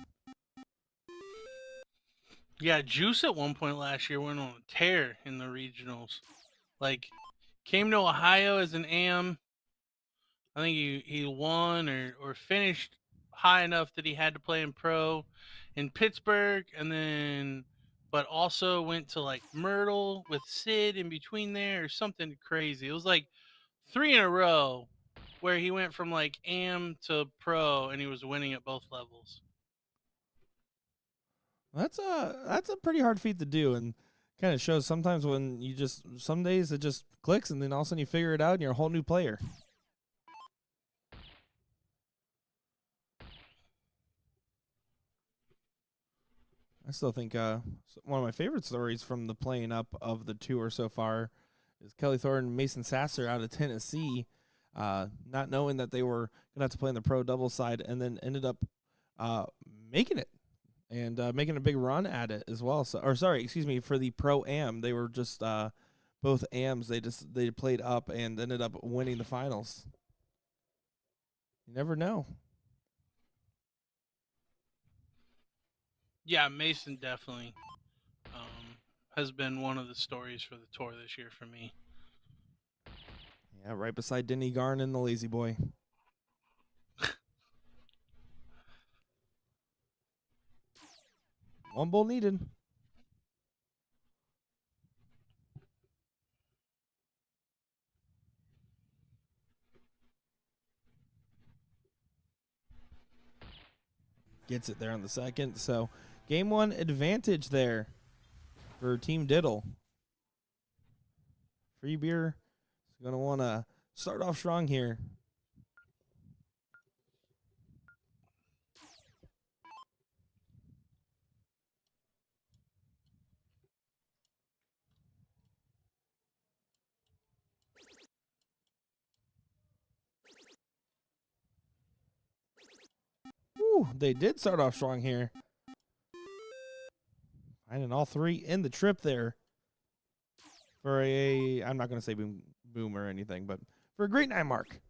Yeah, Juice at one point last year went on a tear in the regionals. Like, came to Ohio as an AM. I think he won or finished high enough that he had to play in pro in Pittsburgh, and then but also went to like Myrtle with Sid in between there or something crazy. It was like 3 in a row where he went from like AM to pro and he was winning at both levels. That's a pretty hard feat to do, and kind of shows sometimes when you just some days it just clicks, and then all of a sudden you figure it out and you're a whole new player. I still think one of my favorite stories from the playing up of the tour so far is Kelly Thornton and Mason Sasser out of Tennessee, not knowing that they were going to have to play on the pro double side, and then ended up making it and making a big run at it as well. So, for the Pro-Am, they were just both AMs. They played up and ended up winning the finals. You never know. Yeah, Mason definitely has been one of the stories for the tour this year for me. Yeah, right beside Denny Garn and the Lazy Boy. One bull needed. Gets it there on the second. So game 1 advantage there for Team Diddle. Free Beer is going to want to start off strong here. Ooh, they did start off strong here. Finding all three in the trip there. For a, I'm not going to say boom or anything, but for a great 9 mark.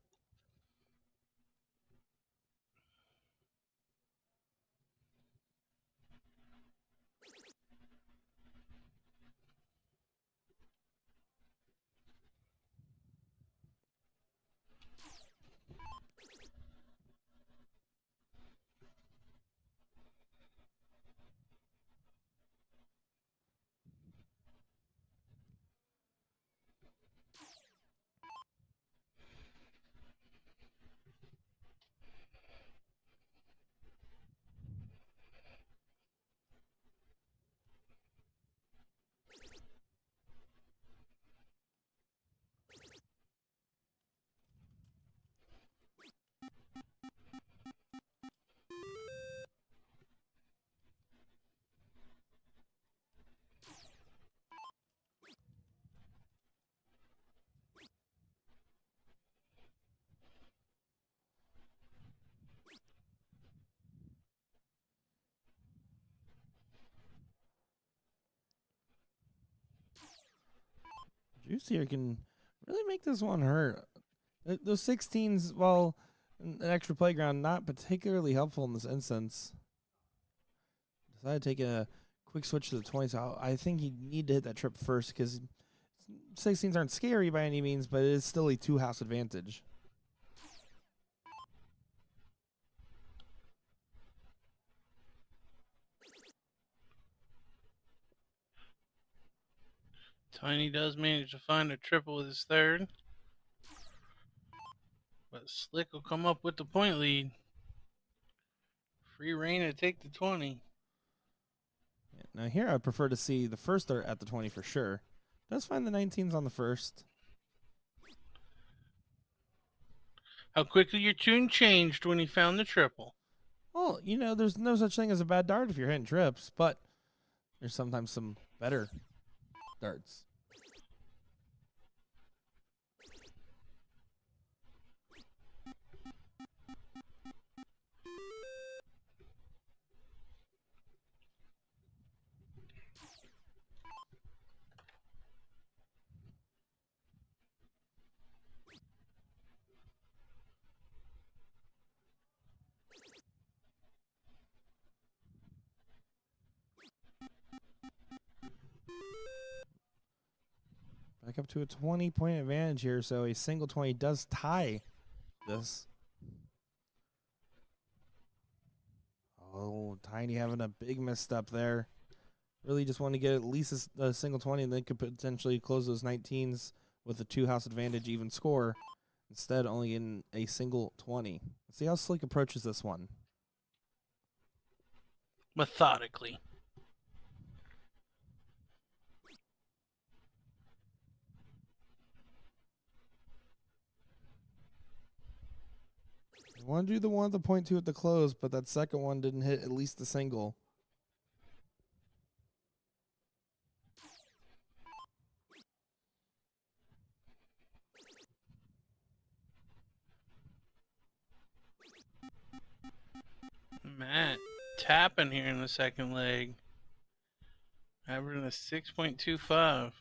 Juicier can really make this one hurt. Those 16s, well, an extra playground, not particularly helpful in this instance. Decided to take a quick switch to the 20s. So I think you need to hit that trip first because 16s aren't scary by any means, but it is still a 2-house advantage. Tiny does manage to find a triple with his third. But Slick will come up with the point lead. Free reign to take the 20. Now here I'd prefer to see the first dart at the 20 for sure. Does find the 19s on the first. How quickly your tune changed when he found the triple. Well, you know, there's no such thing as a bad dart if you're hitting trips, but there's sometimes some better darts. Back up to a 20-point advantage here, so a single 20 does tie this. Oh, Tiny having a big misstep there. Really just want to get at least a single 20 and then could potentially close those 19s with a 2-house advantage even score. Instead, only in a single 20. Let's see how Slick approaches this one. Methodically. You want to do the one at the point 2 at the close, but that second one didn't hit at least a single. Matt tapping here in the second leg. Averaging a 6.25.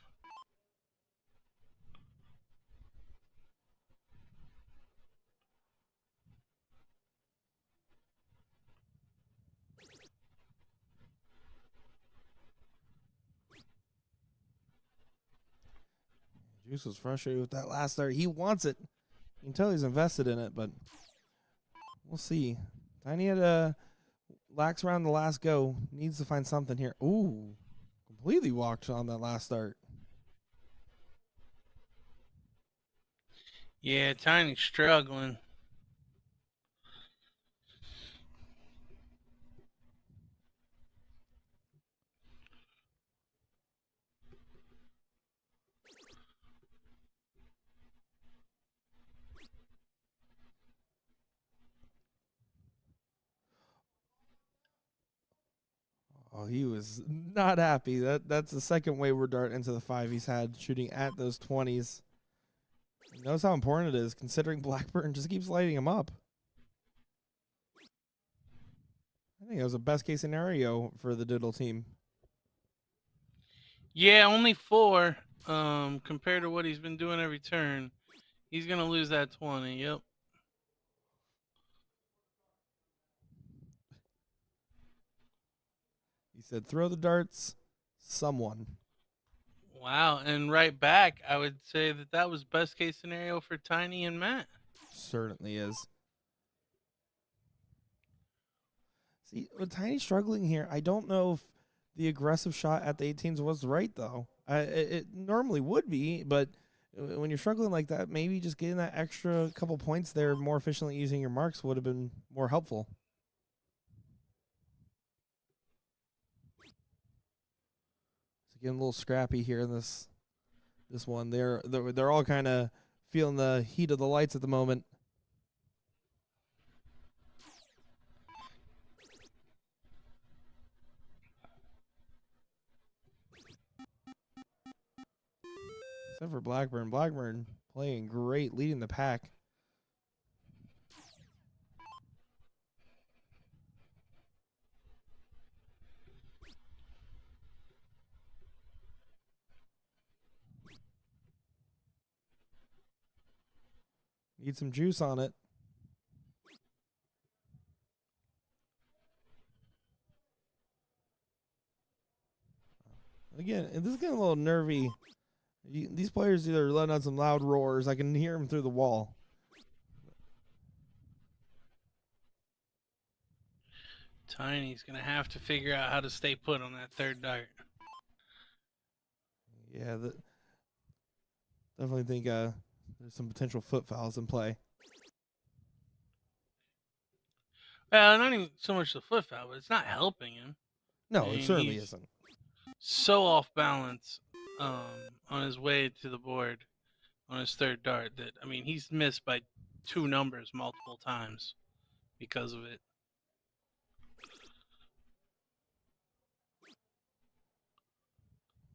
Juice was frustrated with that last start. He wants it. You can tell he's invested in it, but we'll see. Tiny had a lax around the last go. Needs to find something here. Ooh, completely walked on that last start. Yeah, Tiny's struggling. Oh, he was not happy. That's the second wayward dart into the 5 he's had shooting at those 20s. He knows how important it is, considering Blackburn just keeps lighting him up. I think it was a best case scenario for the Diddle team. Yeah, only 4 compared to what he's been doing every turn. He's going to lose that 20. Yep. He said, throw the darts, someone. Wow, and right back, I would say that was best case scenario for Tiny and Matt. Certainly is. See, with Tiny struggling here, I don't know if the aggressive shot at the 18s was right, though. It normally would be, but when you're struggling like that, maybe just getting that extra couple points there more efficiently using your marks would have been more helpful. So getting a little scrappy here in this one. They're all kind of feeling the heat of the lights at the moment. Except for Blackburn. Blackburn playing great, leading the pack. Need some juice on it. Again, this is getting a little nervy. These players either letting out some loud roars. I can hear them through the wall. Tiny's going to have to figure out how to stay put on that third dart. Yeah, definitely think there's some potential foot fouls in play. Well, not even so much the foot foul, but it's not helping him. No, I mean, it certainly he's isn't. so off balance on his way to the board on his third dart that, I mean, he's missed by 2 numbers multiple times because of it.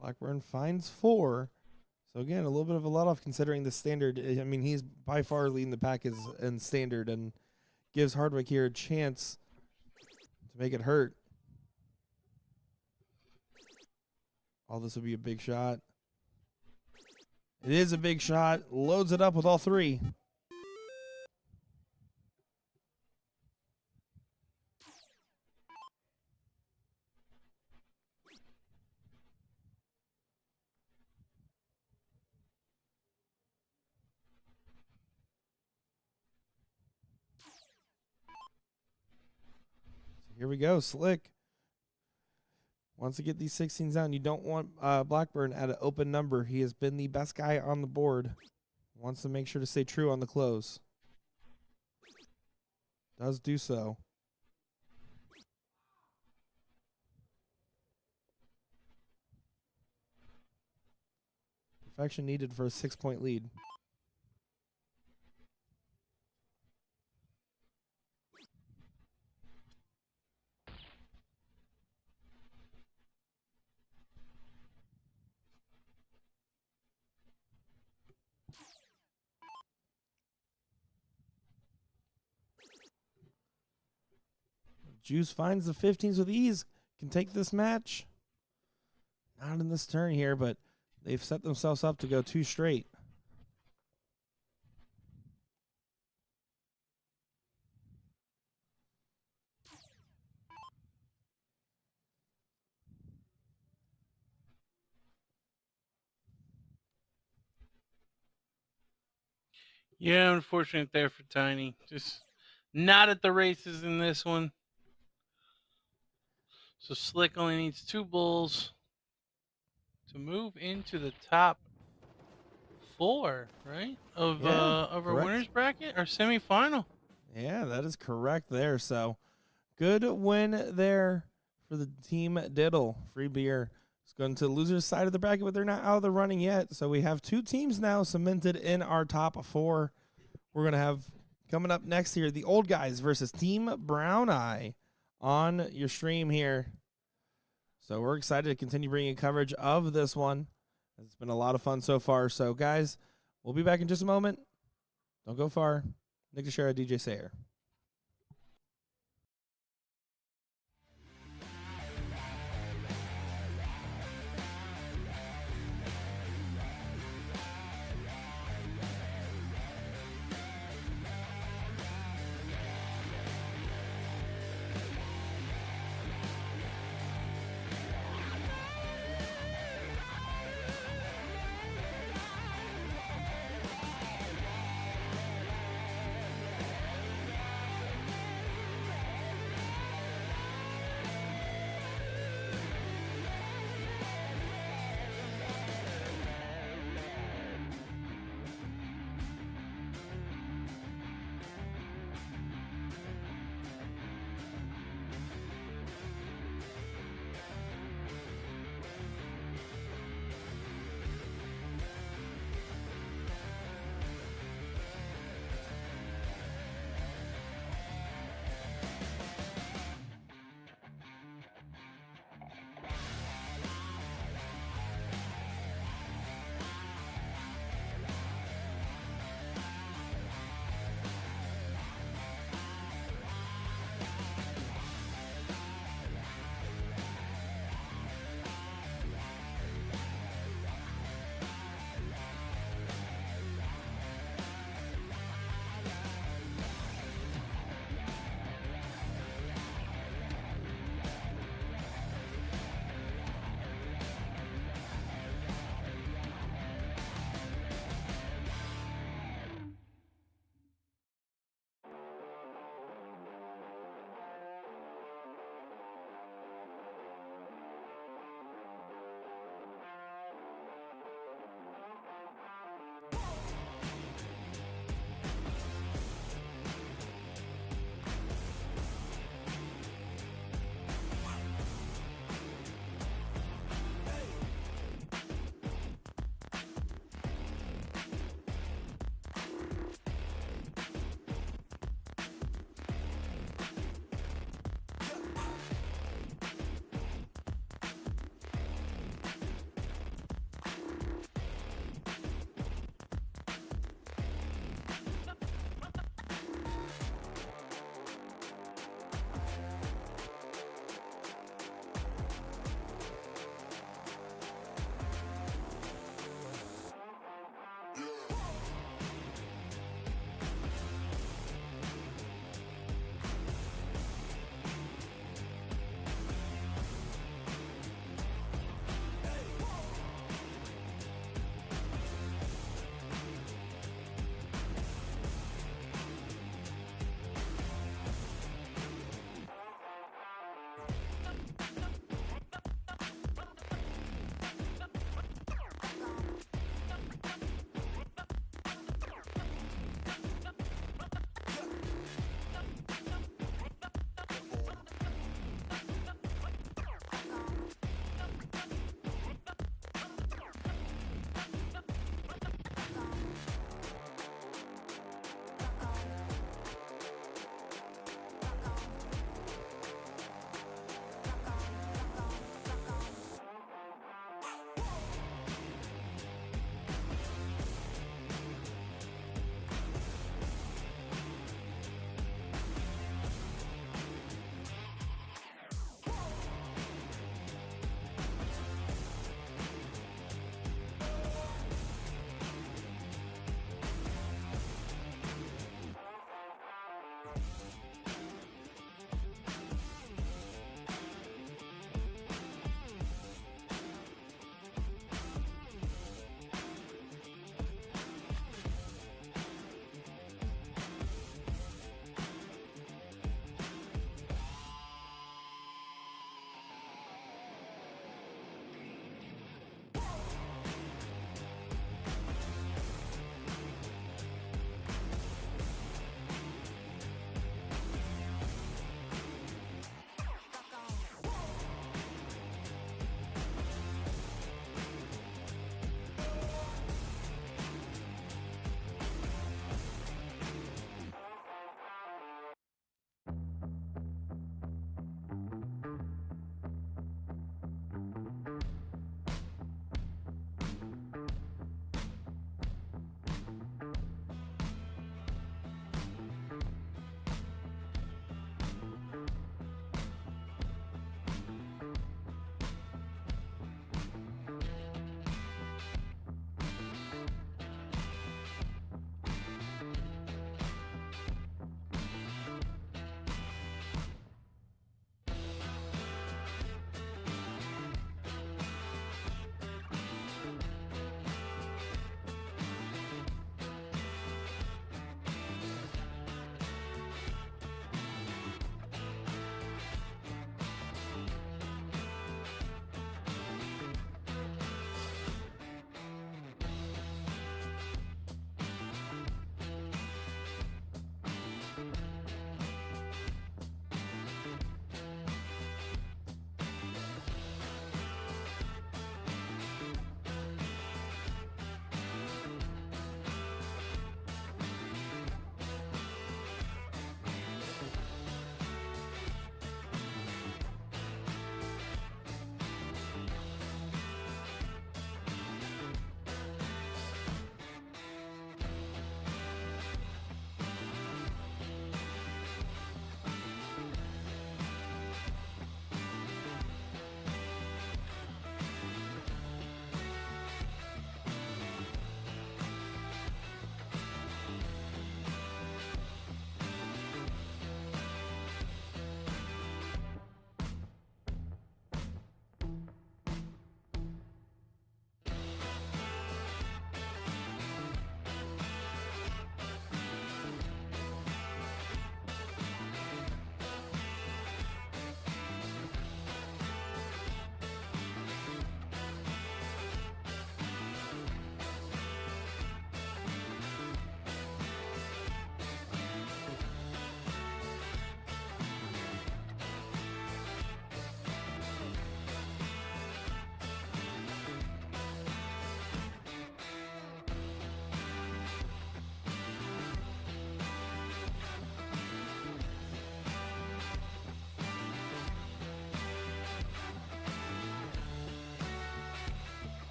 Blackburn finds 4. So again, a little bit of a let off considering the standard. I mean, he's by far leading the pack in standard and gives Hardwick here a chance to make it hurt. Oh, this would be a big shot. It is a big shot. Loads it up with all 3. Here we go. Slick wants to get these 16s down. You don't want Blackburn at an open number. He has been the best guy on the board. Wants to make sure to stay true on the close. Does do so. Perfection needed for a 6-point lead. Juice finds the 15s with ease. Can take this match. Not in this turn here, but they've set themselves up to go 2 straight. Yeah, unfortunate there for Tiny. Just not at the races in this one. So Slick only needs 2 bulls to move into the top 4, right? Of our correct. winners bracket or semifinal. Yeah, that is correct there. So good win there for the team Diddle. Free beer. It's going to the loser's side of the bracket, but they're not out of the running yet. So we have 2 teams now cemented in our top 4. We're going to have coming up next here the old guys versus Team Brown Eye on your stream here. So we're excited to continue bringing coverage of this one. It's been a lot of fun so far. So, guys, we'll be back in just a moment. Don't go far. Nick Teixeira, DJ Sayer.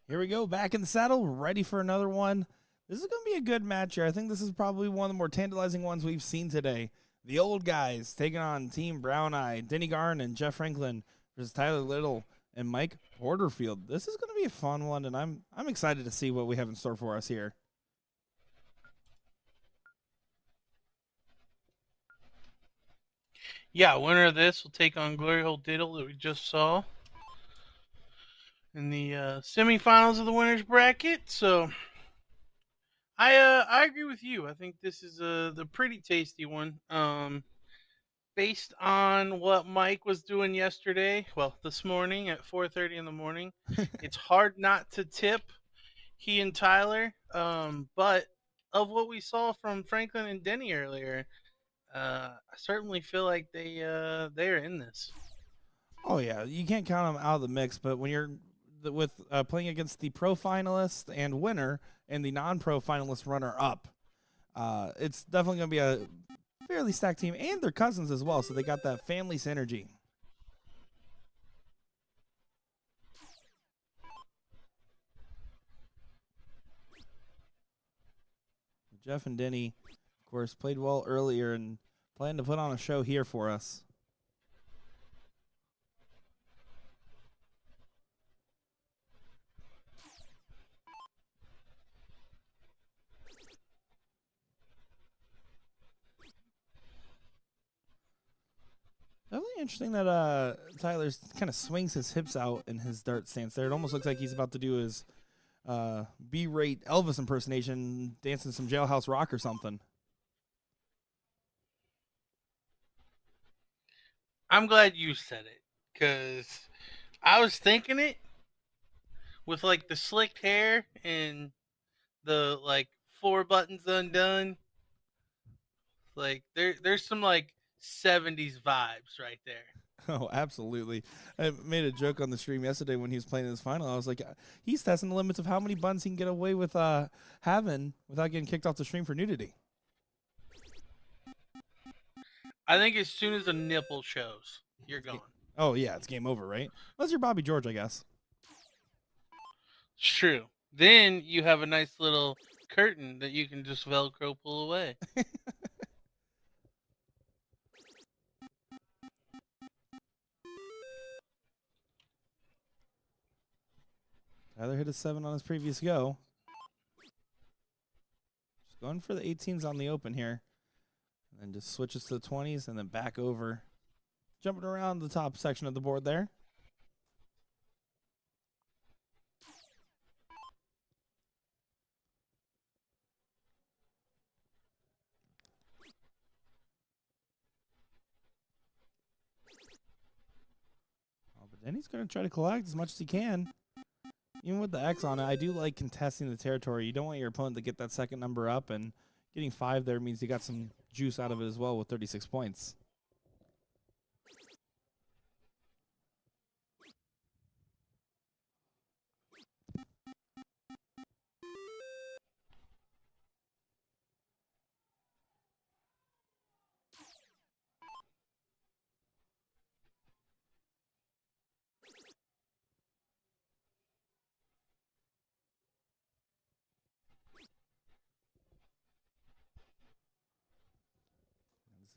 Here we go, back in the saddle, ready for another one. This is going to be a good match here. I think this is probably one of the more tantalizing ones we've seen today. The old guys taking on Team Brown Eye, Denny Garn and Jeff Franklin versus Tyler Little and Mike Porterfield. This is going to be a fun one, and I'm excited to see what we have in store for us here. Yeah, winner of this will take on Glory Hole Diddle that we just saw in the semifinals of the winners bracket. So I agree with you. I think this is the pretty tasty one. Based on what Mike was doing yesterday, well, this morning at 4:30 in the morning, it's hard not to tip he and Tyler. But of what we saw from Franklin and Denny earlier, I certainly feel like they're in this. Oh, yeah, you can't count them out of the mix, but when you're with playing against the pro finalist and winner and the non-pro finalist runner-up, it's definitely going to be a fairly stacked team, and they're cousins as well, so they got that family synergy. Jeff and Denny, of course, played well earlier and plan to put on a show here for us. Definitely interesting that Tyler kind of swings his hips out in his dart stance there. It almost looks like he's about to do his B-rate Elvis impersonation, dancing some jailhouse rock or something. I'm glad you said it, because I was thinking it with like the slicked hair and the like 4 buttons undone. Like there's some like 70s vibes right there. Oh, absolutely. I made a joke on the stream yesterday when he was playing his final. I was like, he's testing the limits of how many buns he can get away with having without getting kicked off the stream for nudity. I think as soon as the nipple shows, you're gone. Oh, yeah, it's game over, right? Unless you're Bobby George, I guess. It's true. Then you have a nice little curtain that you can just Velcro pull away. Tyler hit a 7 on his previous go. Just going for the 18s on the open here. And then just switches to the 20s and then back over. Jumping around the top section of the board there. Oh, but then he's going to try to collect as much as he can. Even with the X on it, I do like contesting the territory. You don't want your opponent to get that second number up, and getting 5 there means you got some juice out of it as well with 36 points.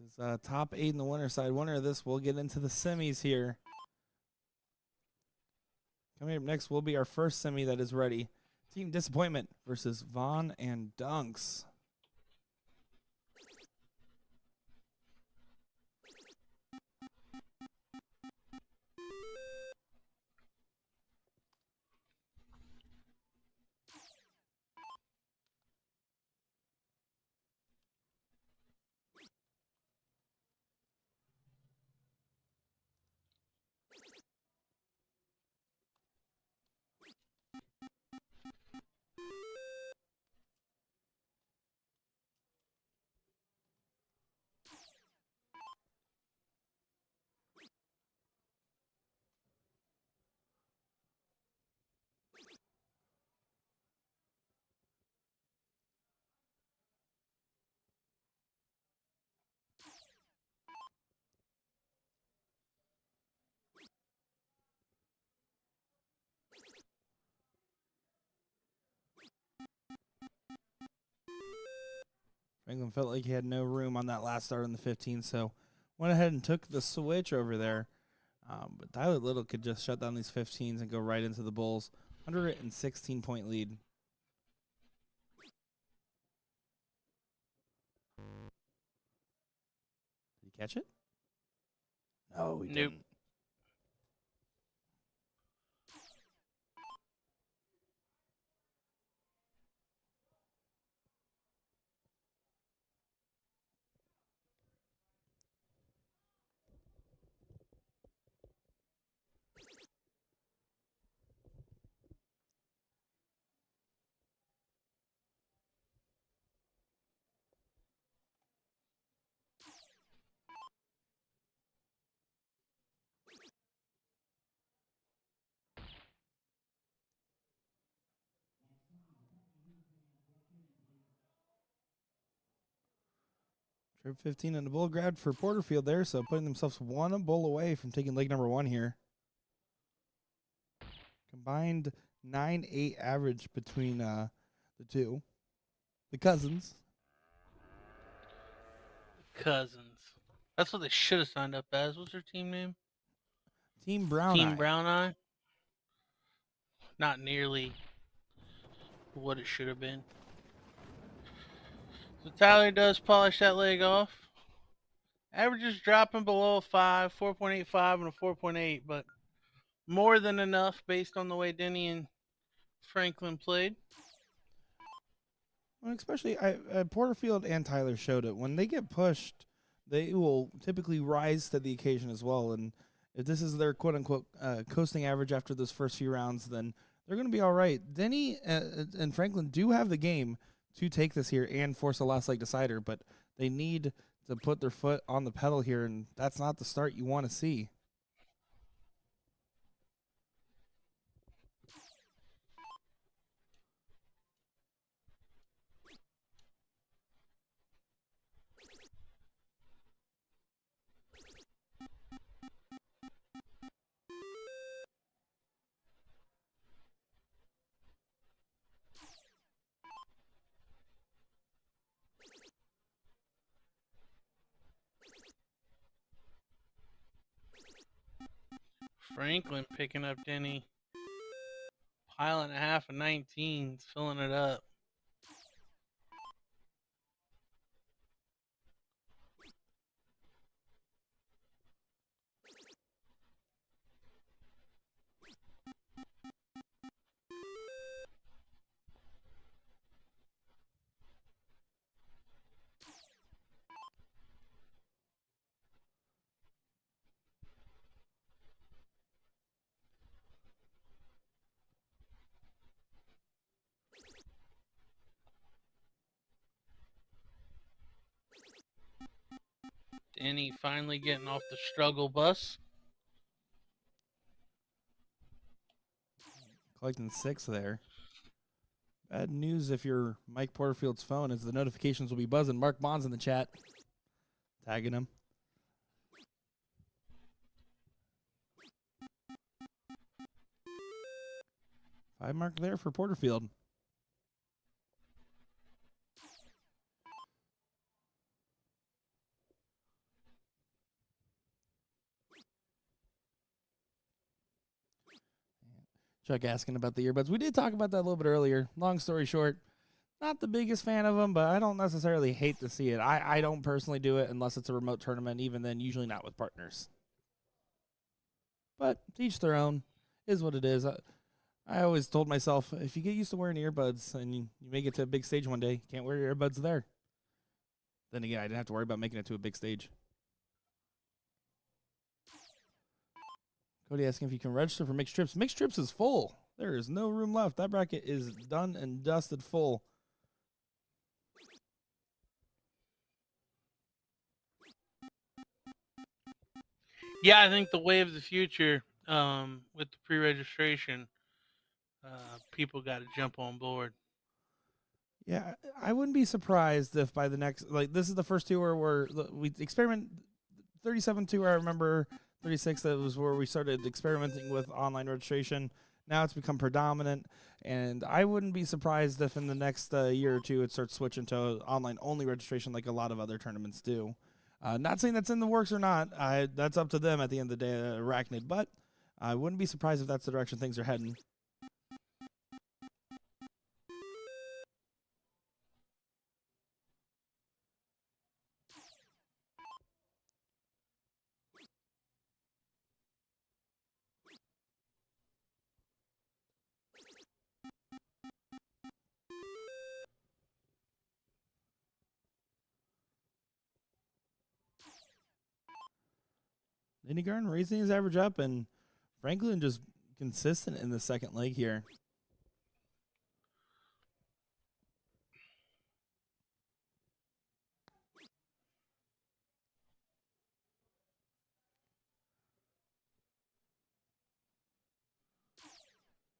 This is top 8 in the winner side. Winner of this will get into the semis here. Coming up next will be our first semi that is ready. Team Disappointment versus Vaughn and Dunks. Franklin felt like he had no room on that last start on the 15, so went ahead and took the switch over there. But Tyler Little could just shut down these 15s and go right into the Bulls. 116-point lead. Did he catch it? No, he Nope. didn't. Trip 15 and the bull grabbed for Porterfield there, so putting themselves one bull away from taking leg number 1 here. Combined 9.8 average between the two. The cousins. Cousins. That's what they should have signed up as. What's their team name? Team Brown Team Eye. Brown Eye. Not nearly what it should have been. So Tyler does polish that leg off. Averages dropping below a 5, 4.85 and a 4.8, but more than enough based on the way Denny and Franklin played. Well, especially Porterfield and Tyler showed it. When they get pushed, they will typically rise to the occasion as well. And if this is their quote-unquote coasting average after those first few rounds, then they're going to be all right. Denny and Franklin do have the game to take this here and force a last leg decider, but they need to put their foot on the pedal here, and that's not the start you want to see. Franklin picking up Denny. Pile and a half of 19s, filling it up. Denny finally getting off the struggle bus. Collecting 6 there. Bad news if you're Mike Porterfield's phone, as the notifications will be buzzing. Mark Bond's in the chat, tagging him. 5 mark there for Porterfield. Chuck asking about the earbuds. We did talk about that a little bit earlier. Long story short, not the biggest fan of them, but I don't necessarily hate to see it. I don't personally do it unless it's a remote tournament, even then usually not with partners. But to each their own, is what it is. I always told myself, if you get used to wearing earbuds and you may get to a big stage one day, you can't wear your earbuds there. Then again, I didn't have to worry about making it to a big stage. Cody asking if you can register for mixed trips. Mixed trips is full. There is no room left. That bracket is done and dusted full. Yeah, I think the way of the future with the pre-registration, people got to jump on board. Yeah, I wouldn't be surprised if by the next, like, this is the first tour where we experiment. 37 tour, I remember 36, that was where we started experimenting with online registration. Now it's become predominant, and I wouldn't be surprised if in the next year or two it starts switching to online-only registration like a lot of other tournaments do. Not saying that's in the works or not. That's up to them at the end of the day, Arachnid, but I wouldn't be surprised if that's the direction things are heading. Garden raising his average up, and Franklin just consistent in the second leg here.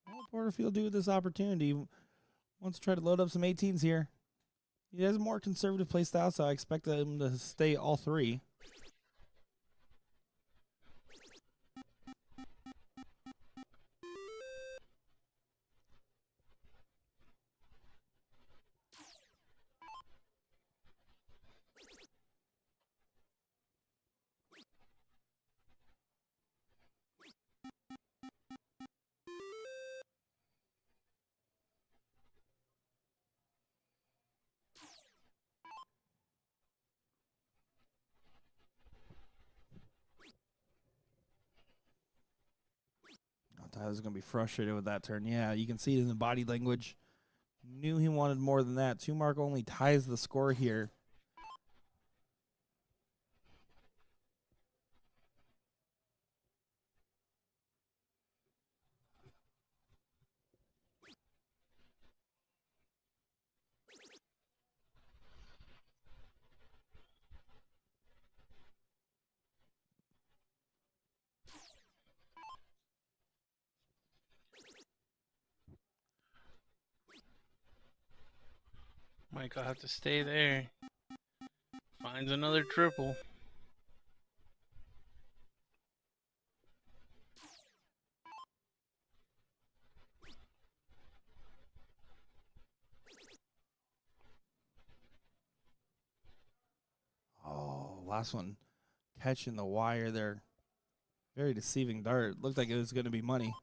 What Porterfield do with this opportunity? Wants to try to load up some 18s here. He has a more conservative play style, so I expect him to stay all three. Tyler's going to be frustrated with that turn. Yeah, you can see it in the body language. Knew he wanted more than that. 2 mark only ties the score here. Mike will have to stay there. Finds another triple. Oh, last one catching the wire there. Very deceiving dart. Looked like it was going to be money.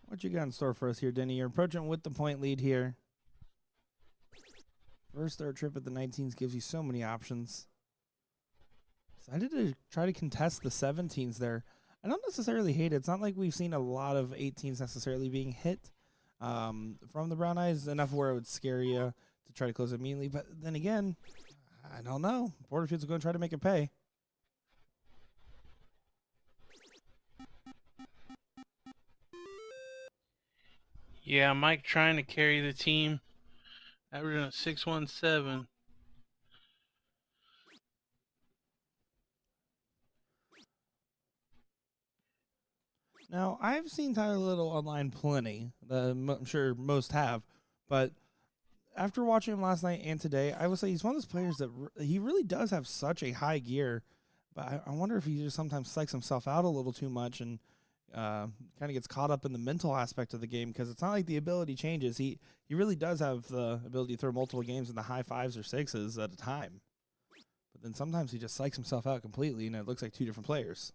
What you got in store for us here, Denny? You're approaching with the point lead here. First third trip at the 19s gives you so many options. Decided to try to contest the 17s there. I don't necessarily hate it. It's not like we've seen a lot of 18s necessarily being hit from the Brown Eyes, enough where it would scare you to try to close immediately. But then again, I don't know. Porterfield's going to try to make it pay. Yeah, Mike trying to carry the team. Averaging a 617. Now, I've seen Tyler Little online plenty. I'm sure most have. But after watching him last night and today, I would say he's one of those players that he really does have such a high gear. But I wonder if he just sometimes psychs himself out a little too much and kind of gets caught up in the mental aspect of the game, because it's not like the ability changes. He really does have the ability to throw multiple games in the high 5s or 6s at a time. But then sometimes he just psychs himself out completely, and it looks like two different players.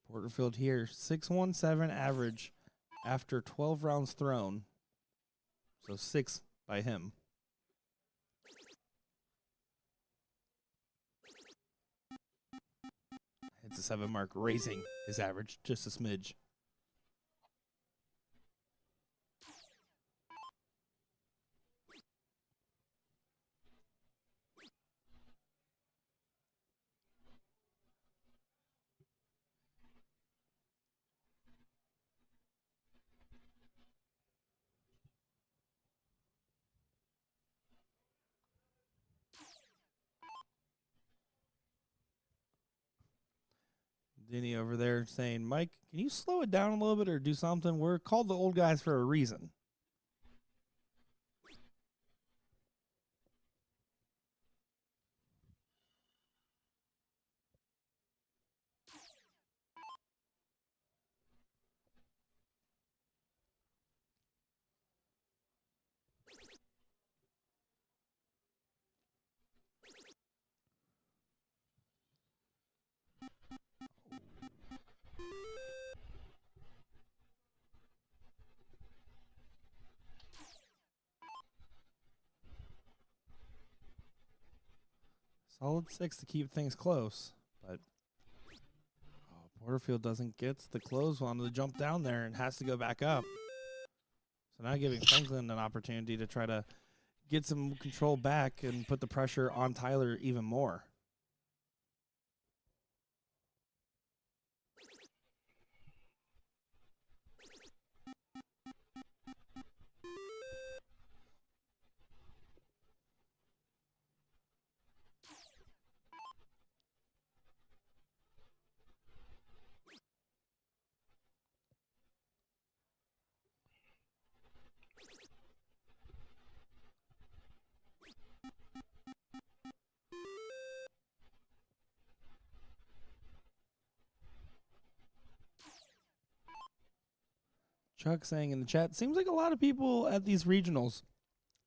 Porterfield here, 617 average after 12 rounds thrown. So 6 by him. hits the 7 mark, raising his average just a smidge. Denny over there saying, Mike, can you slow it down a little bit or do something? We're called the old guys for a reason. Solid 6 to keep things close, but Porterfield doesn't get the close on the jump down there and has to go back up. So now giving Franklin an opportunity to try to get some control back and put the pressure on Tyler even more. Chuck saying in the chat, seems like a lot of people at these regionals.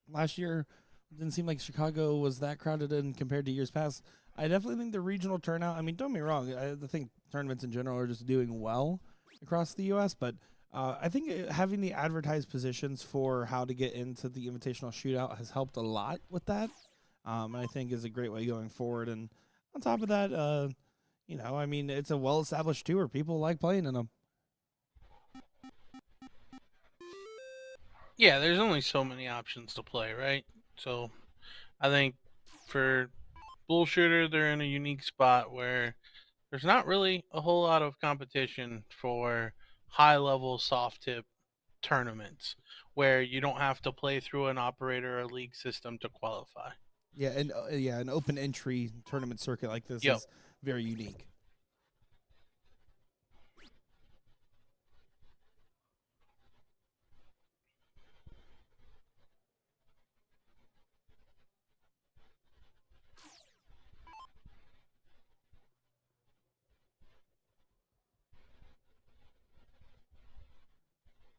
Last year, didn't seem like Chicago was that crowded in compared to years past. I definitely think the regional turnout, I mean, don't get me wrong, I think tournaments in general are just doing well across the U.S., but I think having the advertised positions for how to get into the Invitational Shootout has helped a lot with that, and I think is a great way going forward. And on top of that, you know, I mean, it's a well-established tour. People like playing in them. Yeah, there's only so many options to play, right? So I think for BullShooter, they're in a unique spot where there's not really a whole lot of competition for high-level soft tip tournaments where you don't have to play through an operator or league system to qualify. Yeah, and an open entry tournament circuit like this is very unique.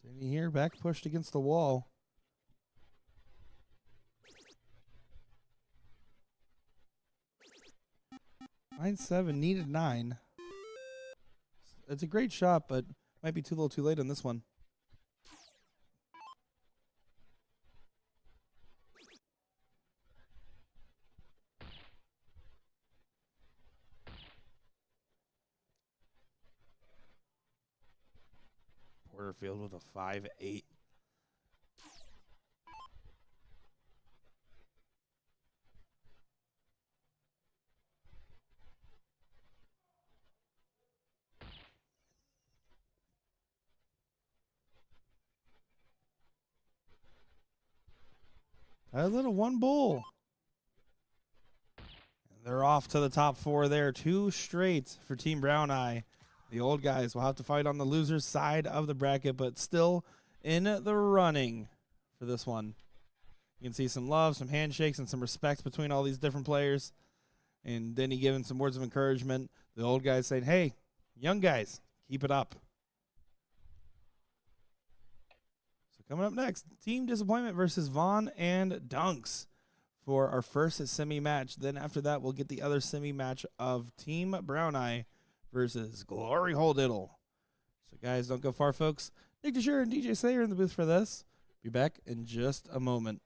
Didn't you hear? Back pushed against the wall. Line 7 needed 9. It's a great shot, but might be too little too late on this one. Porterfield with a 5-8. A little one bull. And they're off to the top 4 there. 2 straight for Team Brown Eye. The old guys will have to fight on the loser's side of the bracket, but still in the running for this one. You can see some love, some handshakes, and some respect between all these different players. And Denny giving some words of encouragement. The old guys saying, hey, young guys, keep it up. So coming up next, Team Disappointment versus Vaughn and Dunks for our first semi-match. Then after that, we'll get the other semi-match of Team Brown Eye versus Glory Hole Diddle. So guys, don't go far, folks. Nick DeSure and DJ Slayer in the booth for this. Be back in just a moment.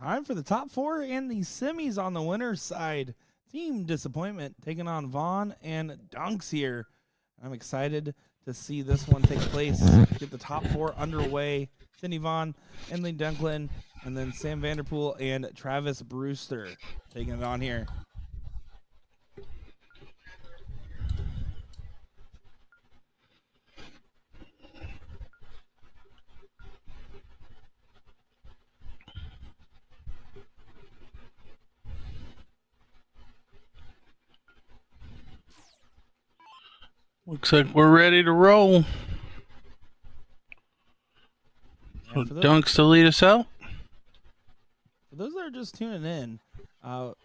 Time for the top 4 and the semis on the winner's side. Team Disappointment taking on Vaughn and Dunks here. I'm excited to see this one take place. Get the top 4 underway. Cindy Vaughn, Emily Dunklin, and then Sam Vanderpool and Travis Brewster taking it on here. Looks like we're ready to roll. So Dunks to lead us out. For those that are just tuning in,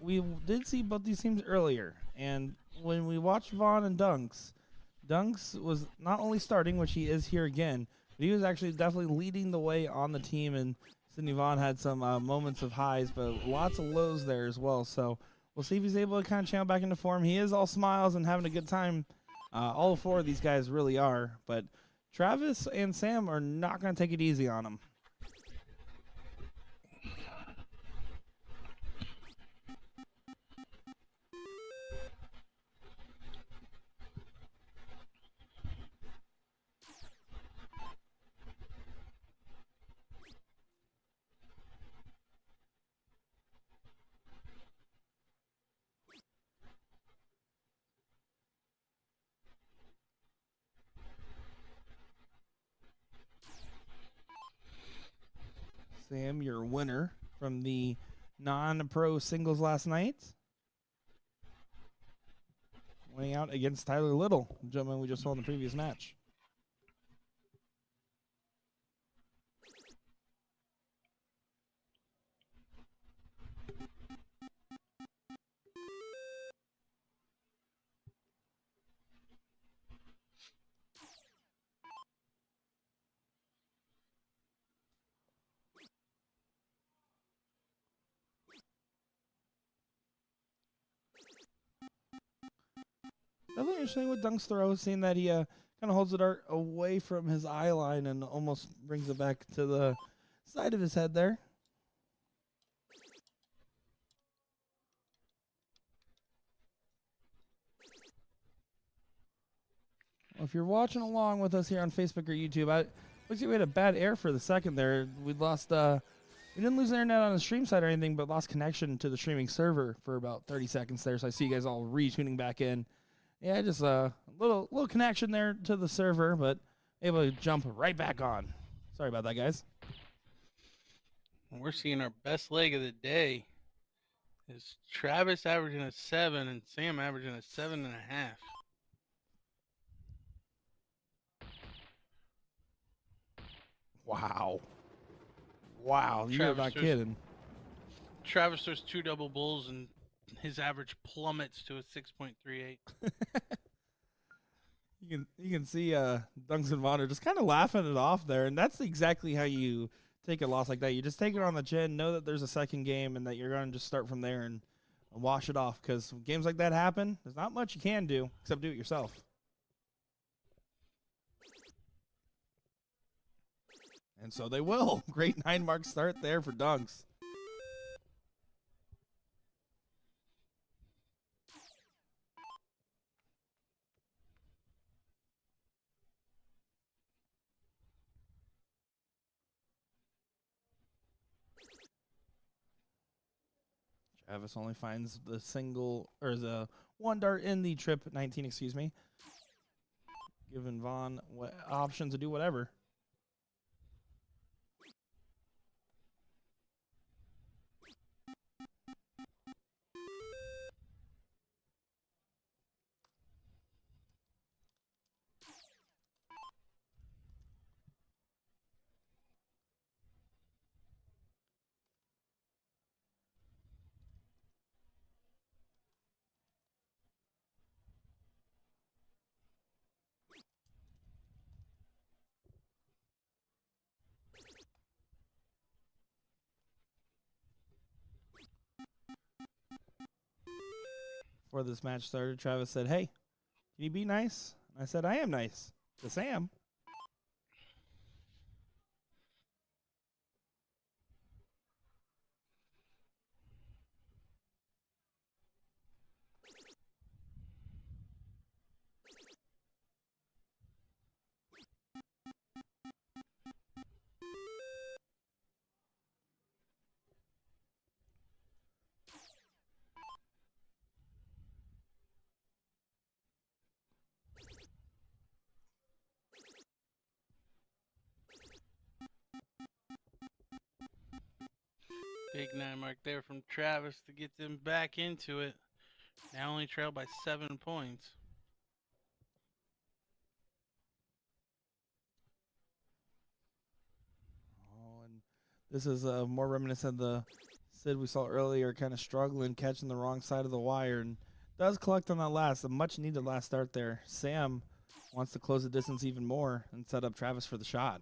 we did see both these teams earlier, and when we watched Vaughn and Dunks was not only starting, which he is here again, but he was actually definitely leading the way on the team, and Sydney Vaughn had some moments of highs, but lots of lows there as well. So we'll see if he's able to kind of channel back into form. He is all smiles and having a good time. All 4 of these guys really are, but Travis and Sam are not going to take it easy on him. Sam, your winner from the non-pro singles last night. Winning out against Tyler Little, the gentleman we just saw in the previous match. Definitely interesting with Dunk's throw, seeing that he kind of holds it away from his eye line and almost brings it back to the side of his head there. Well, if you're watching along with us here on Facebook or YouTube, looks like we had a bad air for the second there. We lost, we didn't lose internet on the stream side or anything, but lost connection to the streaming server for about 30 seconds there. So I see you guys all retuning back in. Yeah, just a little connection there to the server, but able to jump right back on. Sorry about that, guys. We're seeing our best leg of the day. Is Travis averaging a 7 and Sam averaging a 7.5. Wow. Wow, you're not kidding. Travis throws 2 double bulls and his average plummets to a 6.38. You can see Dunks and Vaughn are just kind of laughing it off there, and that's exactly how you take a loss like that. You just take it on the chin, know that there's a second game, and that you're going to just start from there and wash it off, because when games like that happen, there's not much you can do except do it yourself. And so they will. Great 9-mark start there for Dunks. Travis only finds the single, or the 1 dart in the trip 19, excuse me. Giving Vaughn options to do whatever. Before this match started, Travis said, "Hey, can you be nice?" And I said, "I am nice." To Sam. Big 9 mark there from Travis to get them back into it. Now only trailed by 7 points. Oh, and this is more reminiscent of the Sid we saw earlier, kind of struggling, catching the wrong side of the wire, and does collect on that last, a much needed last start there. Sam wants to close the distance even more and set up Travis for the shot.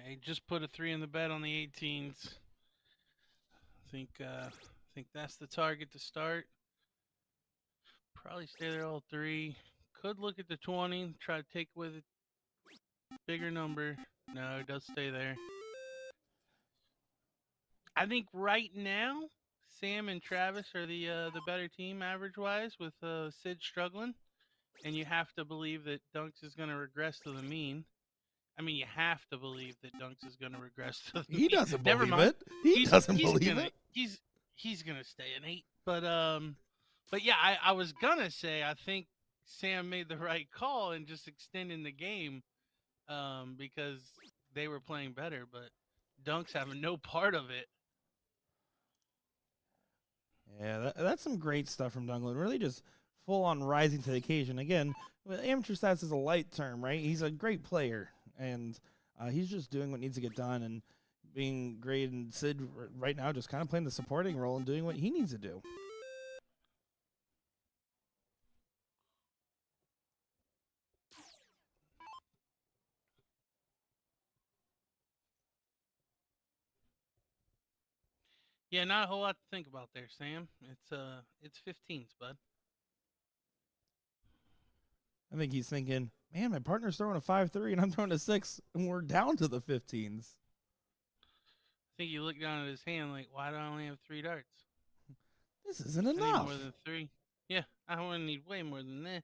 He just put a 3 in the bed on the 18s. I think that's the target to start. Probably stay there all 3. Could look at the 20, try to take with a bigger number. No, it does stay there. I think right now, Sam and Travis are the better team average-wise, with Sid struggling. And you have to believe that Dunks is going to regress to the mean. I mean, you have to believe that Dunks is going to regress to the mean. He doesn't Never believe mind. it. He doesn't believe gonna, it. He's gonna stay an 8. But yeah, I was gonna say I think Sam made the right call in just extending the game, because they were playing better, but Dunks having no part of it. Yeah, that's some great stuff from Dunklin. Really just full on rising to the occasion. Again, amateur stats is a light term, right? He's a great player, and he's just doing what needs to get done and being great. And Sid right now just kind of playing the supporting role and doing what he needs to do. Yeah, not a whole lot to think about there, Sam. It's 15s, bud. I think he's thinking, man, my partner's throwing a 5-3 and I'm throwing a 6, and we're down to the 15s. I think you look down at his hand like, why do I only have 3 darts? This isn't I need enough. more than 3. Yeah, I want to need way more than this.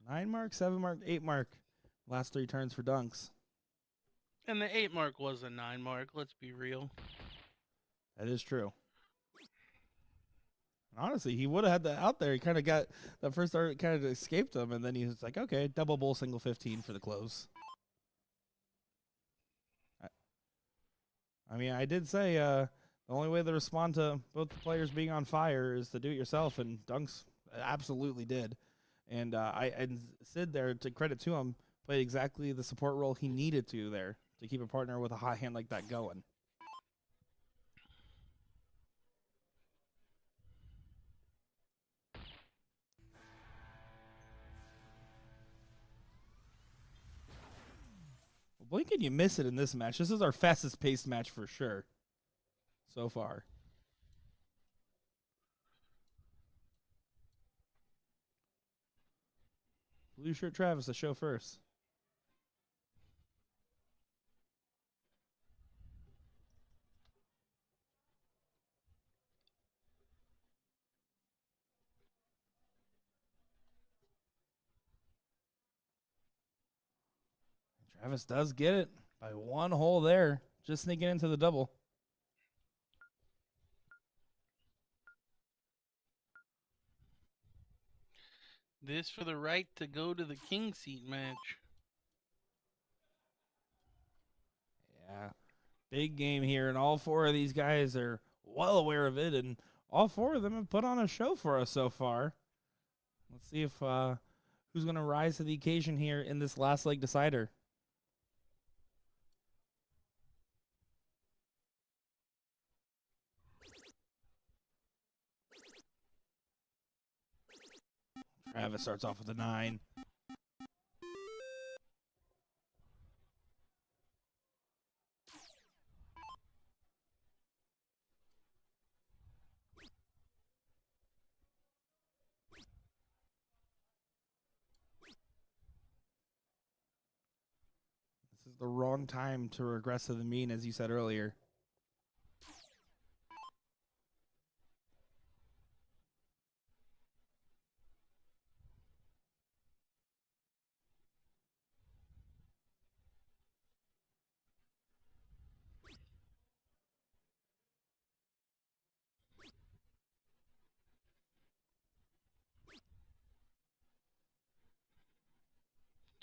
Nine mark, 7 mark, 8 mark. Last 3 turns for Dunks. And the 8 mark was a 9 mark, let's be real. That is true. Honestly, he would have had that out there. He kind of got that first start, kind of escaped him, and then he was like, okay, double bull, single 15 for the close. I mean, I did say the only way to respond to both the players being on fire is to do it yourself, and Dunks absolutely did. And and Sid there, to credit to him, played exactly the support role he needed to there to keep a partner with a hot hand like that going. Blink and you miss it in this match. This is our fastest paced match for sure so far. Blue shirt Travis, the show first. Travis does get it by 1 hole there, just sneaking into the double. This for the right to go to the king seat match. Yeah, big game here, and all 4 of these guys are well aware of it, and all 4 of them have put on a show for us so far. Let's see if who's going to rise to the occasion here in this last leg decider. Travis starts off with a 9. This is the wrong time to regress to the mean, as you said earlier.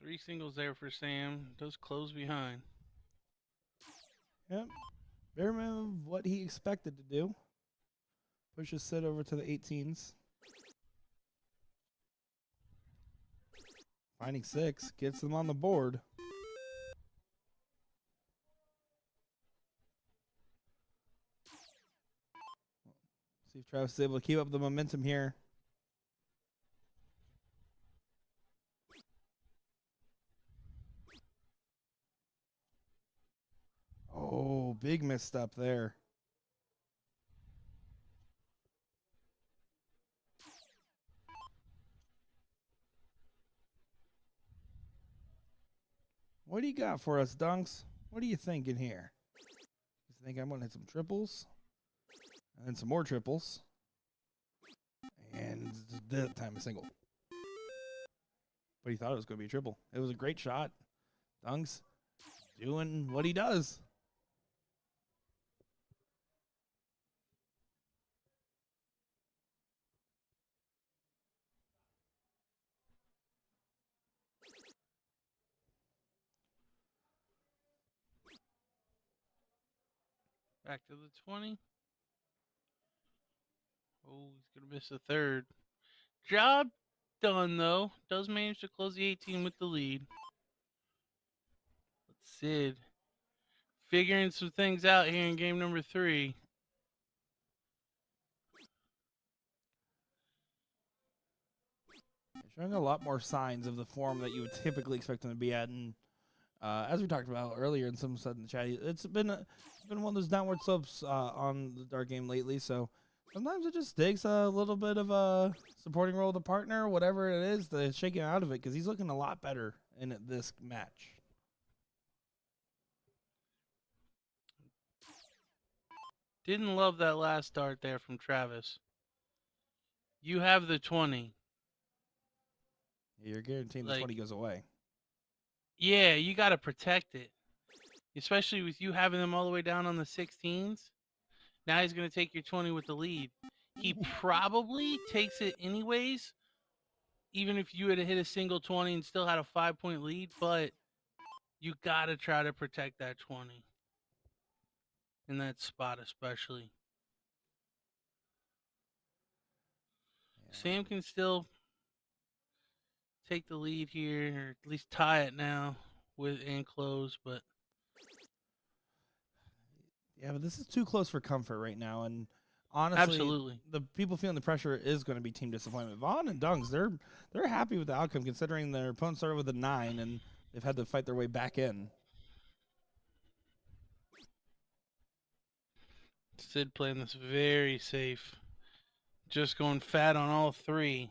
3 singles there for Sam. Does close behind. Yep. Bare minimum of what he expected to do. Pushes Sid over to the 18s. Finding 6. Gets them on the board. See if Travis is able to keep up the momentum here. Oh, big misstep there. What do you got for us, Dunks? What are you thinking here? You think I'm going to hit some triples? And then some more triples. And that time a single. But he thought it was going to be a triple. It was a great shot. Dunks doing what he does. Back to the 20. Oh, he's going to miss the third. Job done, though. Does manage to close the 18 with the lead. But Sid figuring some things out here in game number 3. Showing a lot more signs of the form that you would typically expect him to be at. And as we talked about earlier in some said in the chat, it's been one of those downward slopes on the dart game lately. So sometimes it just takes a little bit of a supporting role of the partner, whatever it is, to shake him out of it, because he's looking a lot better in this match. Didn't love that last dart there from Travis. You have the 20. You're guaranteeing the 20 goes away. Yeah, you got to protect it. Especially with you having them all the way down on the 16s. Now he's going to take your 20 with the lead. He probably takes it anyways, even if you had hit a single 20 and still had a 5-point lead, but you got to try to protect that 20. In that spot especially. Yeah. Sam can still take the lead here, or at least tie it now and close, but yeah, but this is too close for comfort right now, and honestly, absolutely, the people feeling the pressure is going to be team disappointment. Vaughn and Dunks, they're happy with the outcome, considering their opponent started with a 9 and they've had to fight their way back in. Sid playing this very safe, just going fat on all 3.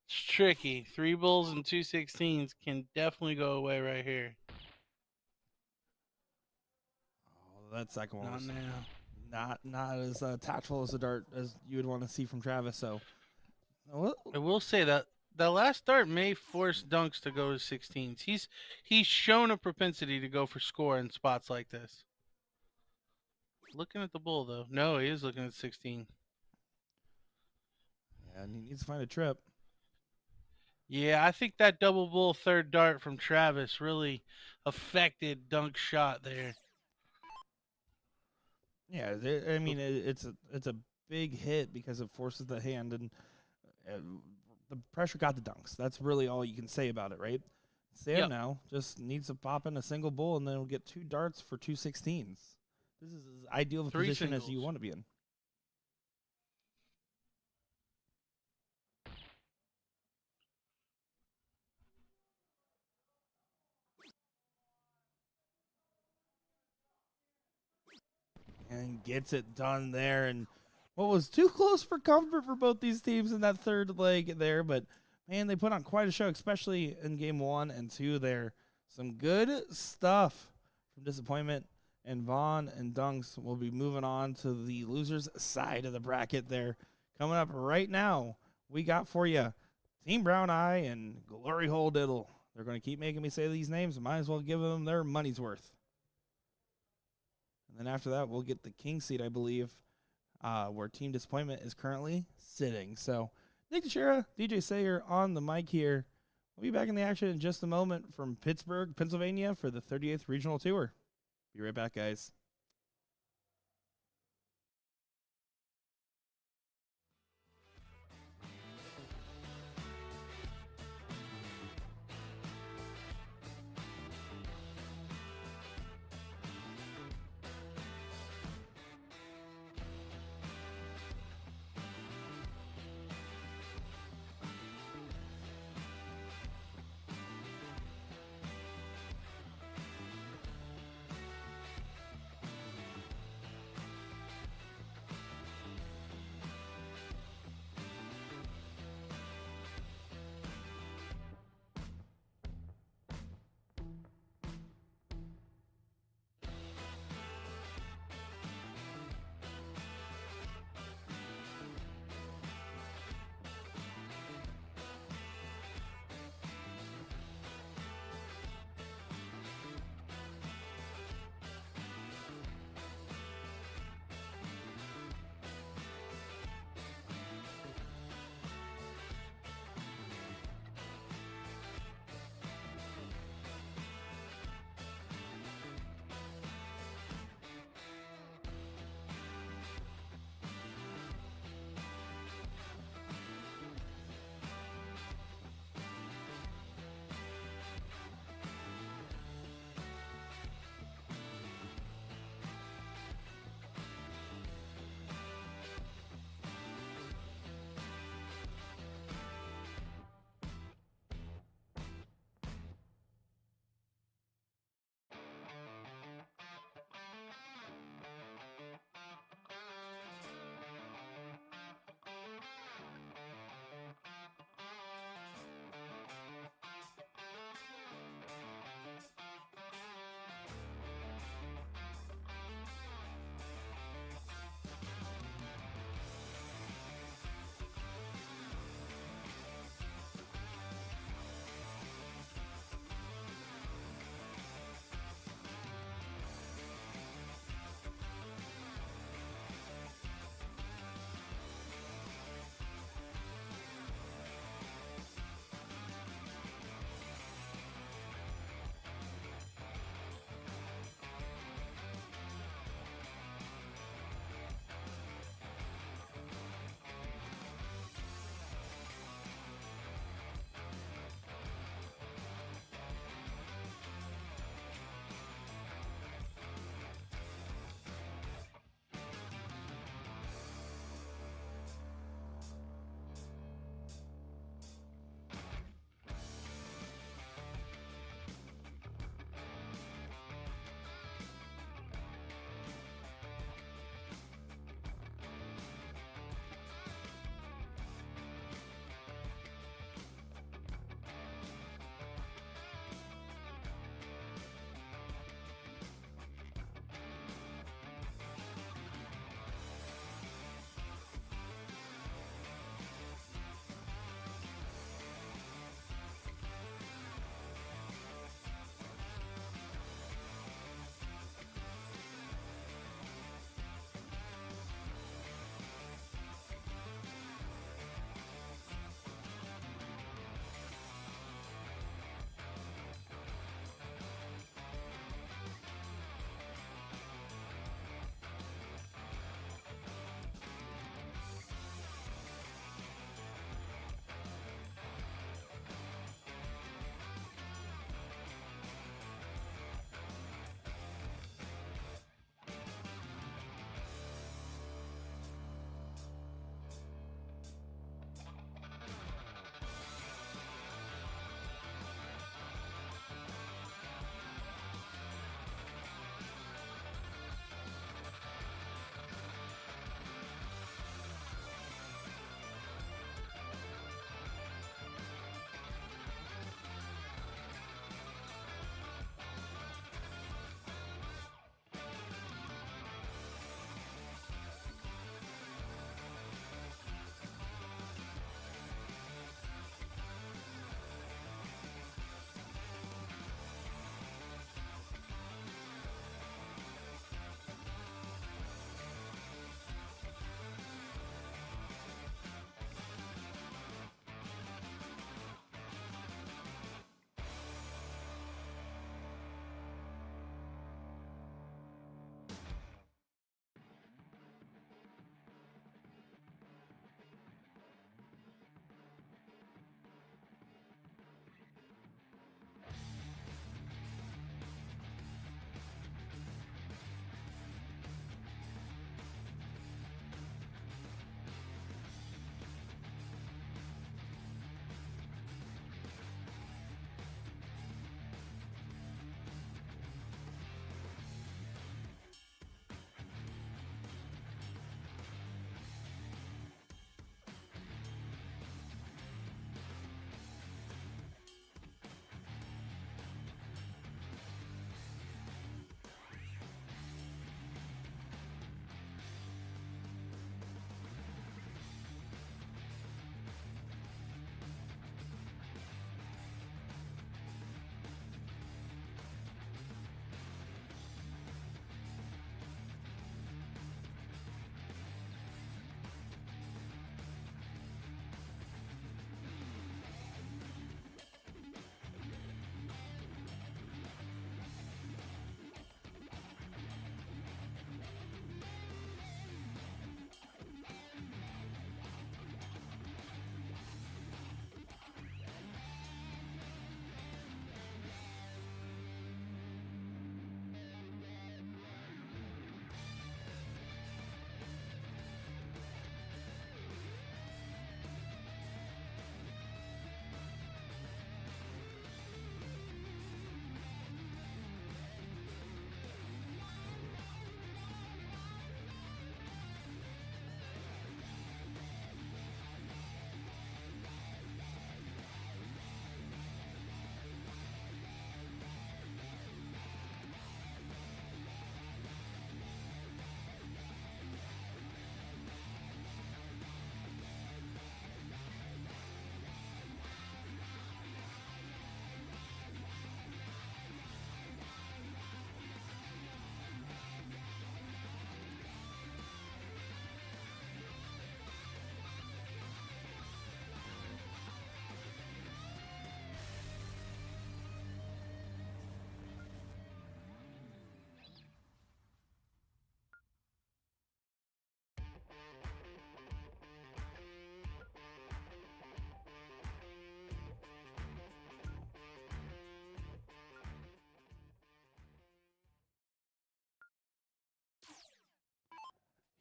It's tricky. 3 bulls and 2 16s can definitely go away right here. Oh, that second one was now. Not as tactful as a dart as you would want to see from Travis. So I will say that the last dart may force Dunks to go to 16s. He's shown a propensity to go for score in spots like this. Looking at the bull though. No, he is looking at 16. Yeah, and he needs to find a trip. Yeah, I think that double bull third dart from Travis really affected Dunk's shot there. Yeah, I mean it's a big hit because it forces the hand, and the pressure got the Dunks. That's really all you can say about it, right? Sam now just needs to pop in a single bull, and then we'll get 2 darts for 2 16s. This is as ideal of a position singles. as you want to be in. And gets it done there. And what was too close for comfort for both these teams in that third leg there. But, man, they put on quite a show, especially in game 1 and 2 there. Some good stuff from Disappointment. And Vaughn and Dunks will be moving on to the losers' side of the bracket there. Coming up right now, we got for you Team Brown Eye and Glory Hole Diddle. They're going to keep making me say these names. Might as well give them their money's worth. And then after that, we'll get the king seat, I believe, where Team Disappointment is currently sitting. So Nick Teixeira, DJ Sayer on the mic here. We'll be back in the action in just a moment from Pittsburgh, Pennsylvania for the 38th Regional Tour. Be right back, guys.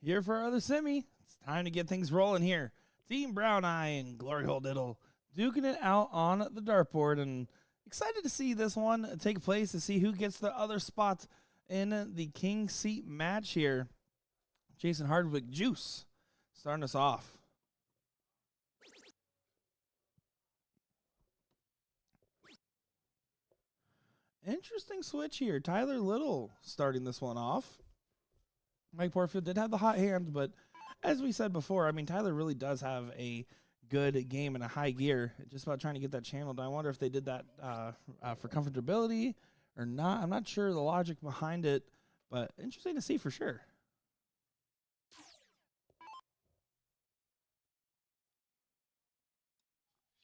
here for our other semi. It's time to get things rolling here. Team Brown Eye and Glory Hole Diddle duking it out on the dartboard, and excited to see this one take place to see who gets the other spot in the king seat match here. Jason Hardwick Juice starting us off. Interesting switch here. Tyler Little starting this one off. Mike Porfield did have the hot hand, but as we said before, I mean, Tyler really does have a good game in a high gear. Just about trying to get that channeled. I wonder if they did that for comfortability or not. I'm not sure the logic behind it, but interesting to see for sure.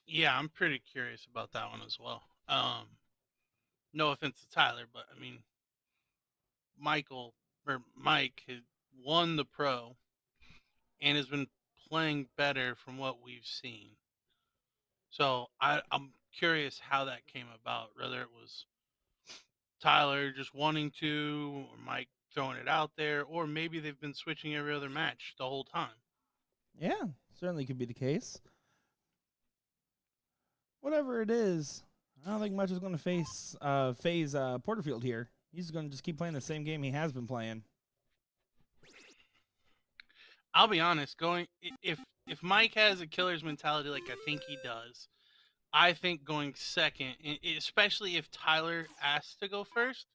Yeah, I'm pretty curious about that one as well. No offense to Tyler, but I mean, Mike has won the pro and has been playing better from what we've seen. So I'm curious how that came about, whether it was Tyler just wanting to, or Mike throwing it out there, or maybe they've been switching every other match the whole time. Yeah, certainly could be the case. Whatever it is, I don't think much is going to phase Porterfield here. He's going to just keep playing the same game he has been playing. I'll be honest, if Mike has a killer's mentality like I think he does, I think going second, especially if Tyler asks to go first,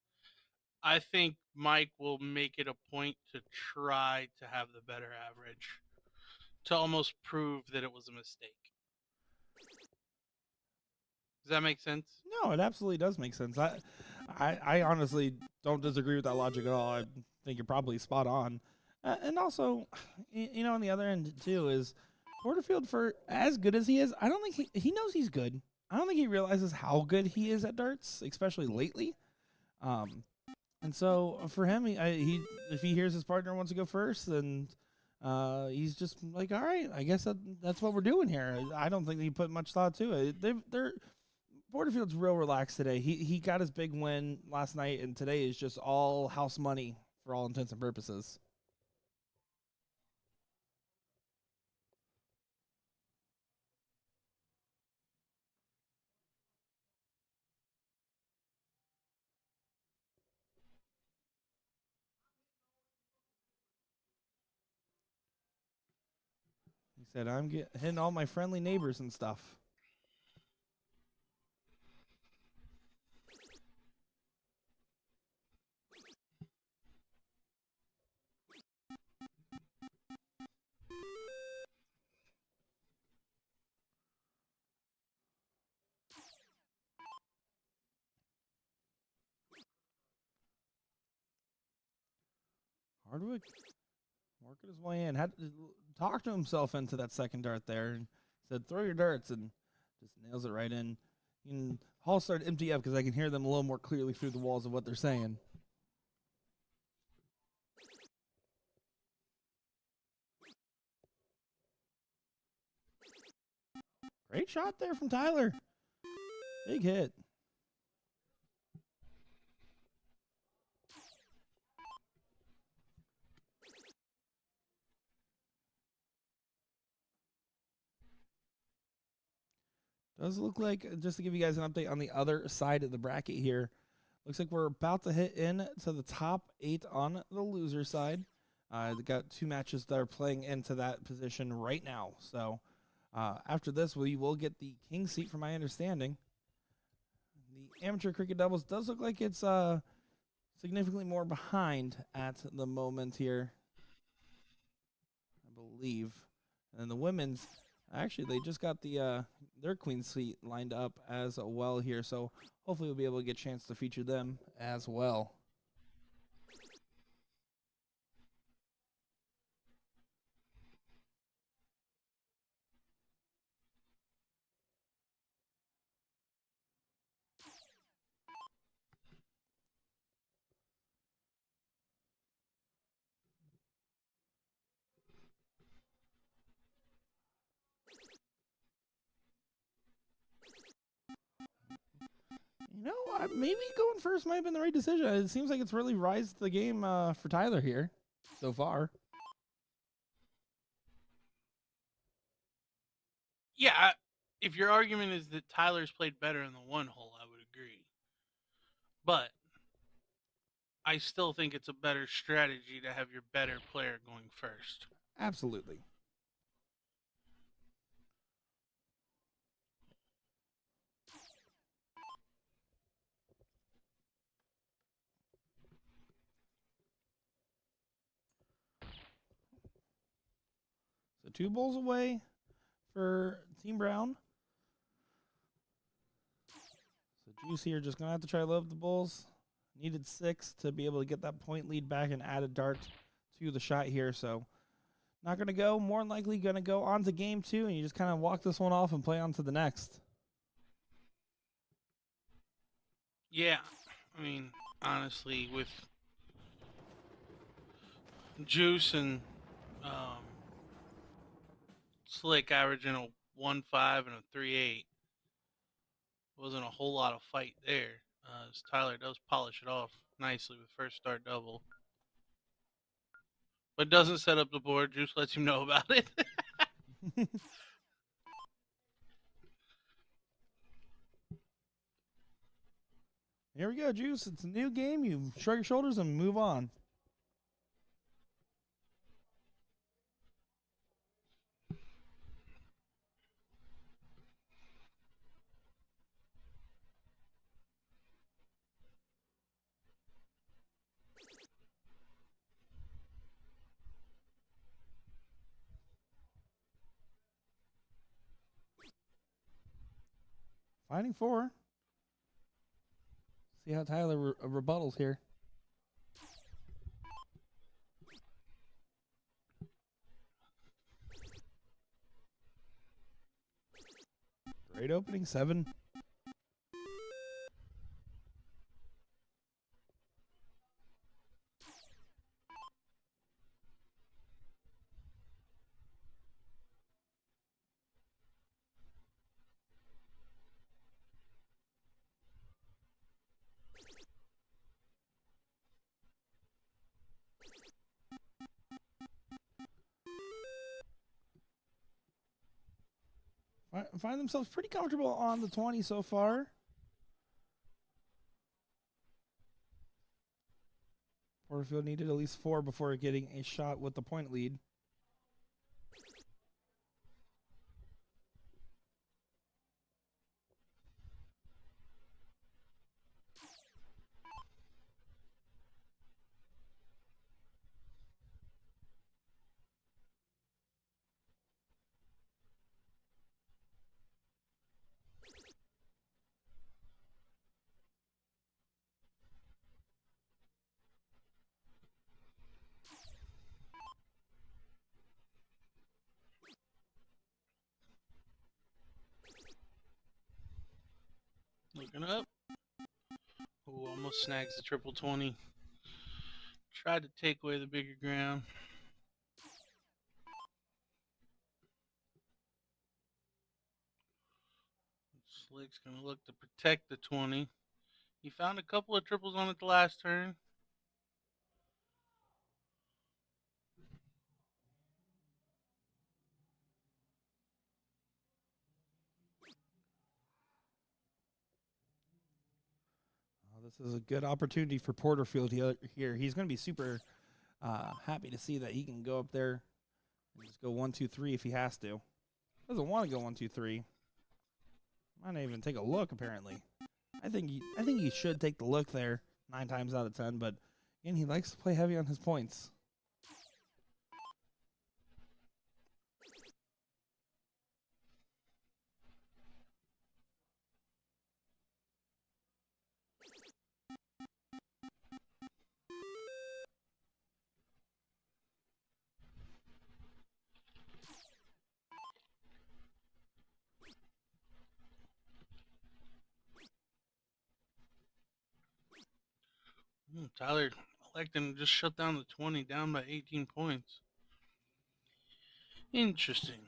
I think Mike will make it a point to try to have the better average, to almost prove that it was a mistake. Does that make sense? No, it absolutely does make sense. I honestly don't disagree with that logic at all. I think you're probably spot on. And also, you know, on the other end too is Porterfield, for as good as he is, I don't think he knows he's good. I don't think he realizes how good he is at darts, especially lately. And so for him, he if he hears his partner wants to go first, then he's just like, all right, I guess that's what we're doing here. I don't think he put much thought to it. Porterfield's real relaxed today. He got his big win last night, and today is just all house money for all intents and purposes. He said, I'm hitting all my friendly neighbors and stuff. Hardwick working his way in. Had to talk to himself into that second dart there and said, throw your darts, and just nails it right in. And Hall started to empty up because I can hear them a little more clearly through the walls of what they're saying. Great shot there from Tyler. Big hit. Does look like, just to give you guys an update on the other side of the bracket here, looks like we're about to hit into the top 8 on the loser side. They got 2 matches that are playing into that position right now. So after this, we will get the king seat, from my understanding. The amateur cricket doubles does look like it's significantly more behind at the moment here, I believe. And the women's, actually, they just got their queen seat lined up as well here, so hopefully we'll be able to get a chance to feature them as well. You know, maybe going first might have been the right decision. It seems like it's really rised the game for Tyler here so far. Yeah, if your argument is that Tyler's played better in the one hole, I would agree. But I still think it's a better strategy to have your better player going first. Absolutely. So 2 bowls away for Team Brown. So Juice here just going to have to try to load the Bulls. Needed 6 to be able to get that point lead back and add a dart to the shot here. So not going to go. More than likely going to go on to game 2, and you just kind of walk this one off and play on to the next. Yeah, I mean, honestly, with Juice and Slick averaging a 1.5 and a 3.8, wasn't a whole lot of fight there. As Tyler does polish it off nicely with first start double, but doesn't set up the board. Juice lets him know about it. Here we go, Juice. It's a new game. You shrug your shoulders and move on. Fighting 4. See how Tyler rebuttals here. Great opening, 7. Find themselves pretty comfortable on the 20 so far. Porterfield needed at least 4 before getting a shot with the point lead. Looking up. Oh, almost snags the triple 20. Tried to take away the bigger ground. Slick's going to look to protect the 20. He found a couple of triples on it the last turn. This is a good opportunity for Porterfield here. He's going to be super happy to see that he can go up there and just go 1, 2, 3 if he has to. Doesn't want to go 1, 2, 3. Might not even take a look. Apparently, I think he should take the look there 9 times out of 10. But again, he likes to play heavy on his points. Tyler electing to just shut down the 20, down by 18 points. Interesting.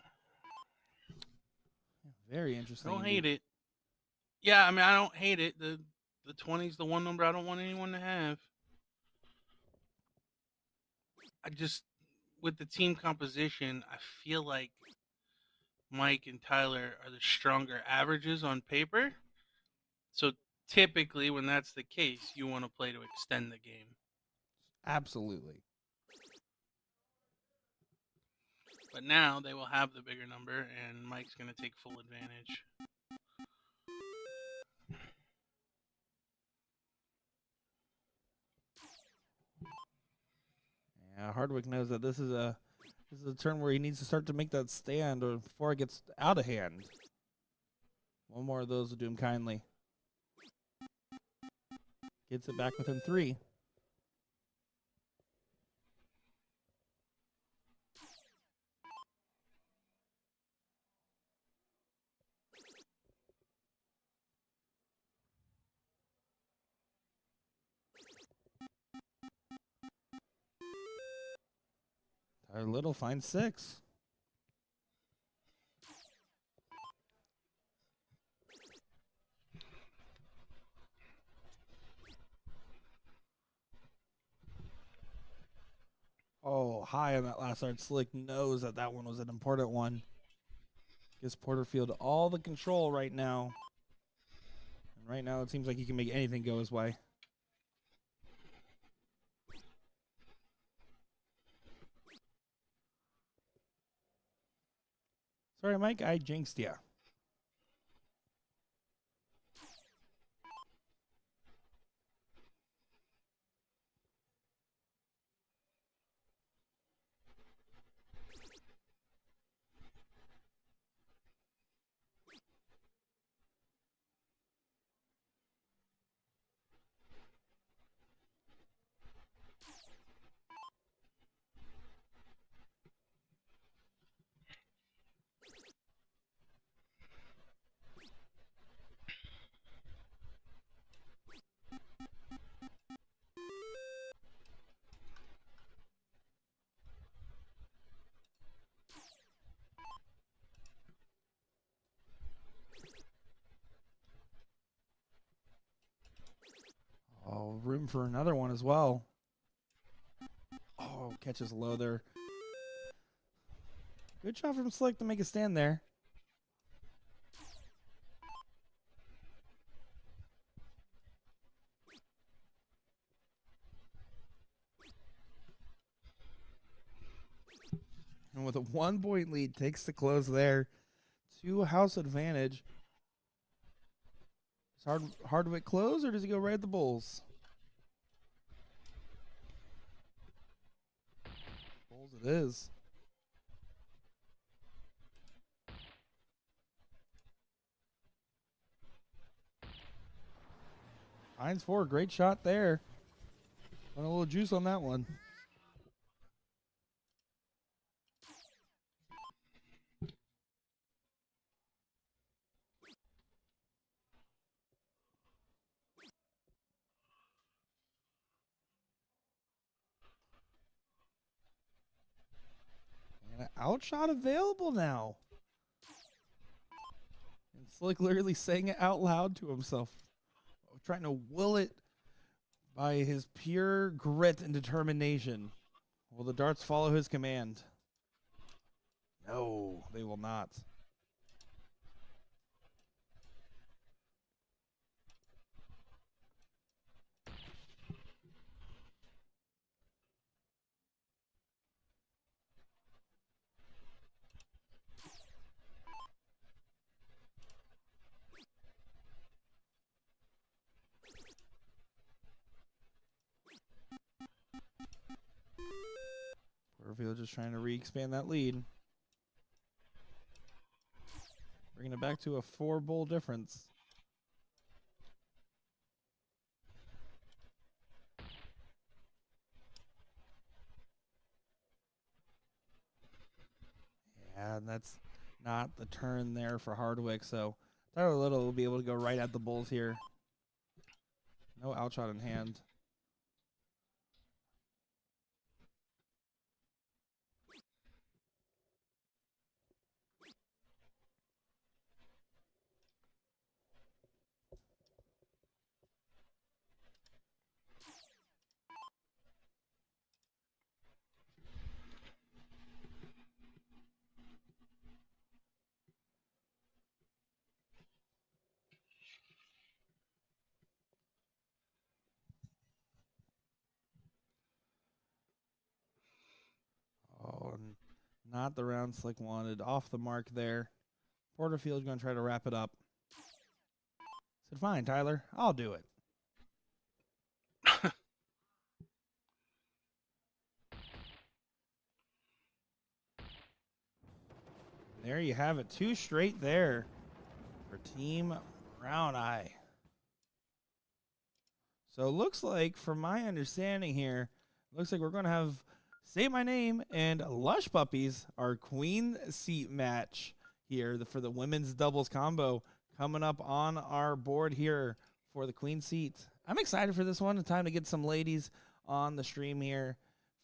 Very interesting. I don't hate it. Yeah, I mean, I don't hate it. The 20 is the one number I don't want anyone to have. I just, with the team composition, I feel like Mike and Tyler are the stronger averages on paper. So typically, when that's the case, you want to play to extend the game. Absolutely. But now they will have the bigger number, and Mike's going to take full advantage. Yeah, Hardwick knows that this is a turn where he needs to start to make that stand or before it gets out of hand. One more of those will do him kindly. Gets it back within 3. Tyler Little finds 6. Oh, high on that last art. Slick knows that that one was an important one. Gives Porterfield all the control right now. And right now it seems like he can make anything go his way. Sorry, Mike, I jinxed ya. Oh, room for another one as well. Oh, catches low there. Good shot from Slick to make a stand there. And with a 1-point lead, takes the close there. 2-house advantage. Does Hardwick close or does he go right at the Bulls? Bulls it is. Finds 4. Great shot there. Put a little juice on that one. And an outshot available now. And Slick literally saying it out loud to himself. Trying to will it by his pure grit and determination. Will the darts follow his command? No, they will not. Porterfield just trying to re-expand that lead. Bringing it back to a 4-bowl difference. Yeah, and that's not the turn there for Hardwick, so Tyler Little will be able to go right at the Bulls here. No outshot in hand. Not the round Slick wanted. Off the mark there. Porterfield's going to try to wrap it up. Said, fine, Tyler, I'll do it. There you have it. 2 straight there for Team Brown Eye. So it looks like, from my understanding here, looks like we're going to have Say My Name and Lush Puppies, our queen seat match here for the women's doubles combo coming up on our board here for the queen seat. I'm excited for this one. It's time to get some ladies on the stream here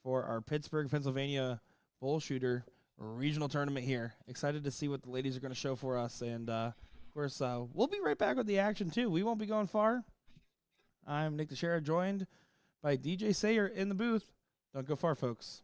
for our Pittsburgh, Pennsylvania BullShooter regional tournament here. Excited to see what the ladies are going to show for us. And, of course, we'll be right back with the action, too. We won't be going far. I'm Nick Teixeira, joined by DJ Sayer in the booth. Don't go far, folks.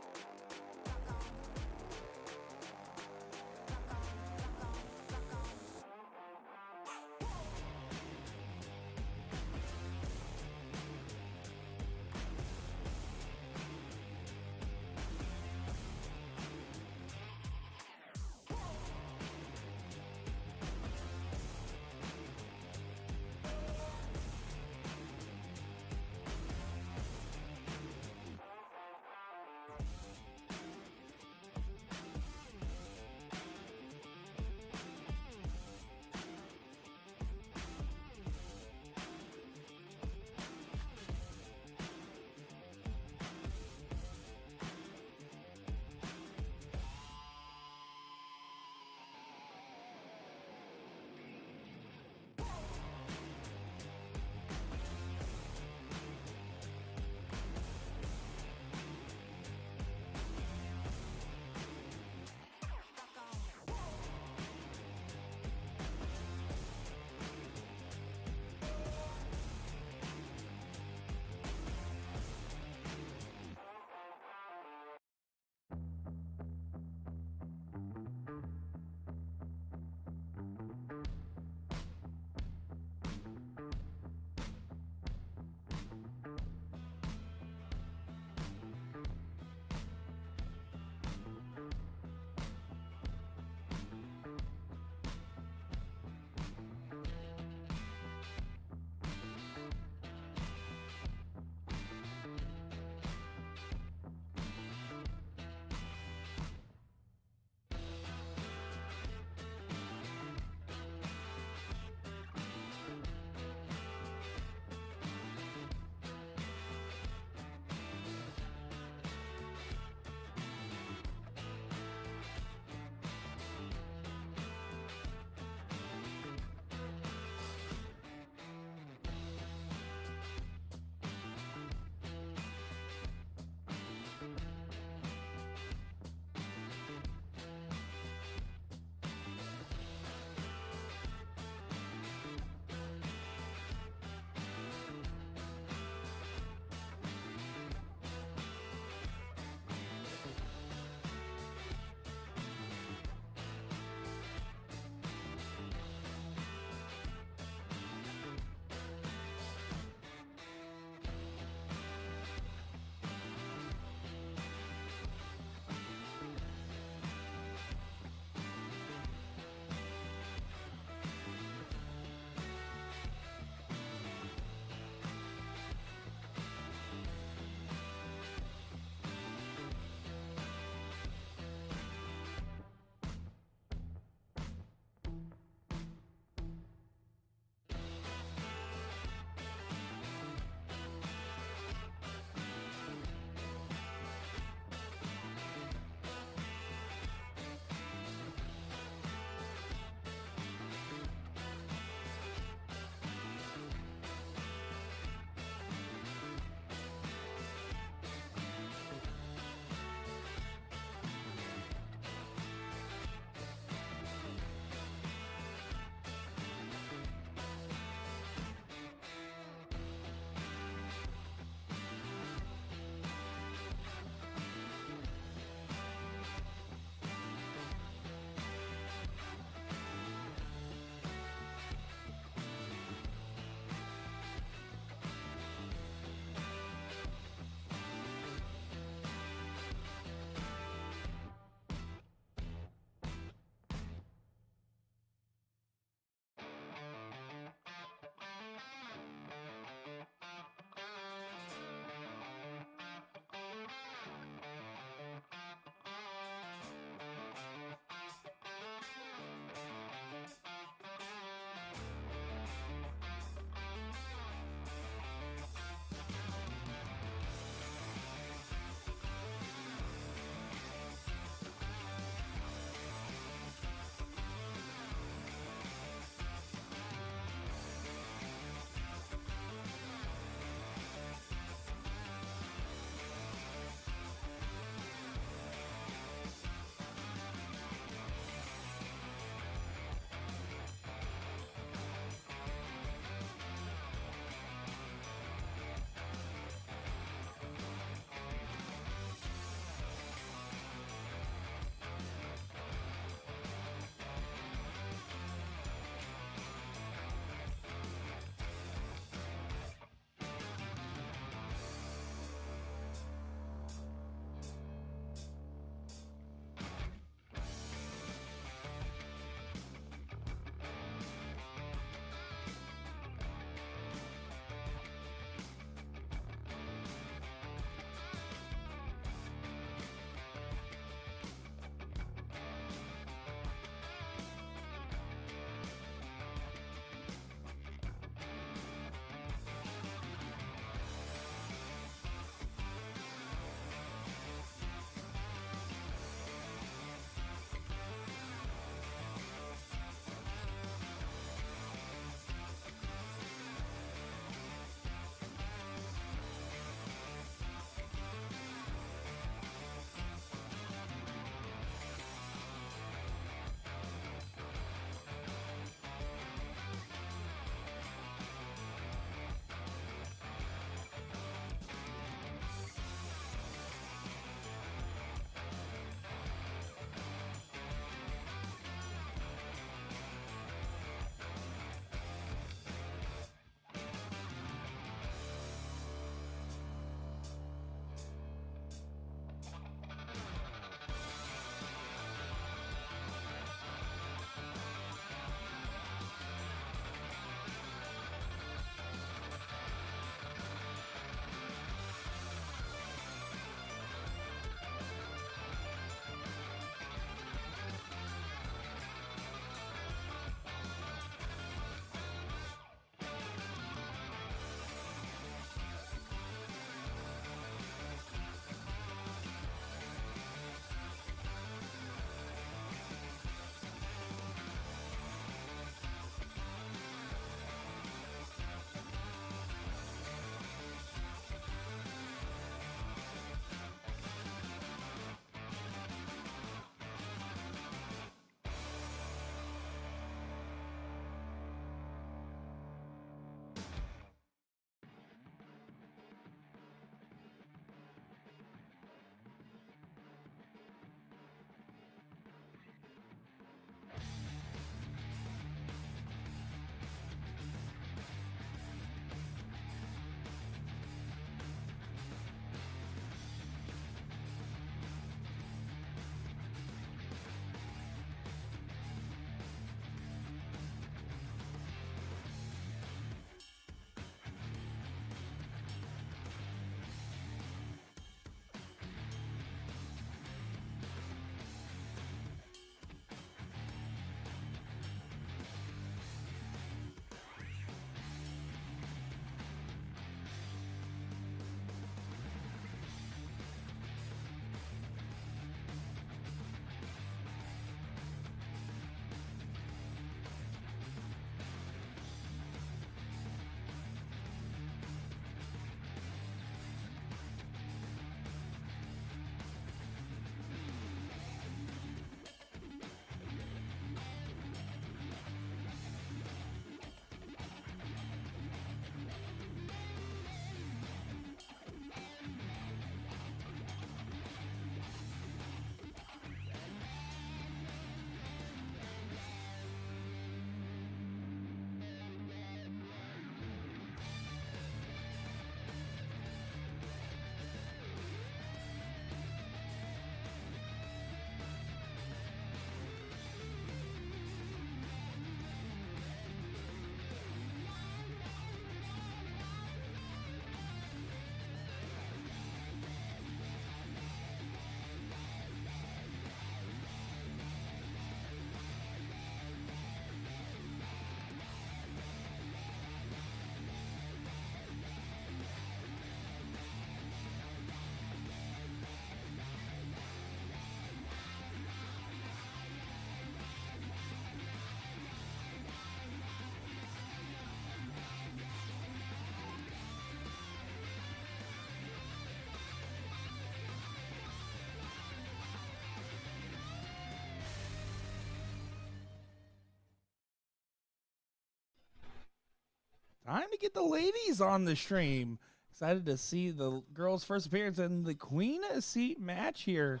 Time to get the ladies on the stream. Excited to see the girls' first appearance in the Queen Seat match here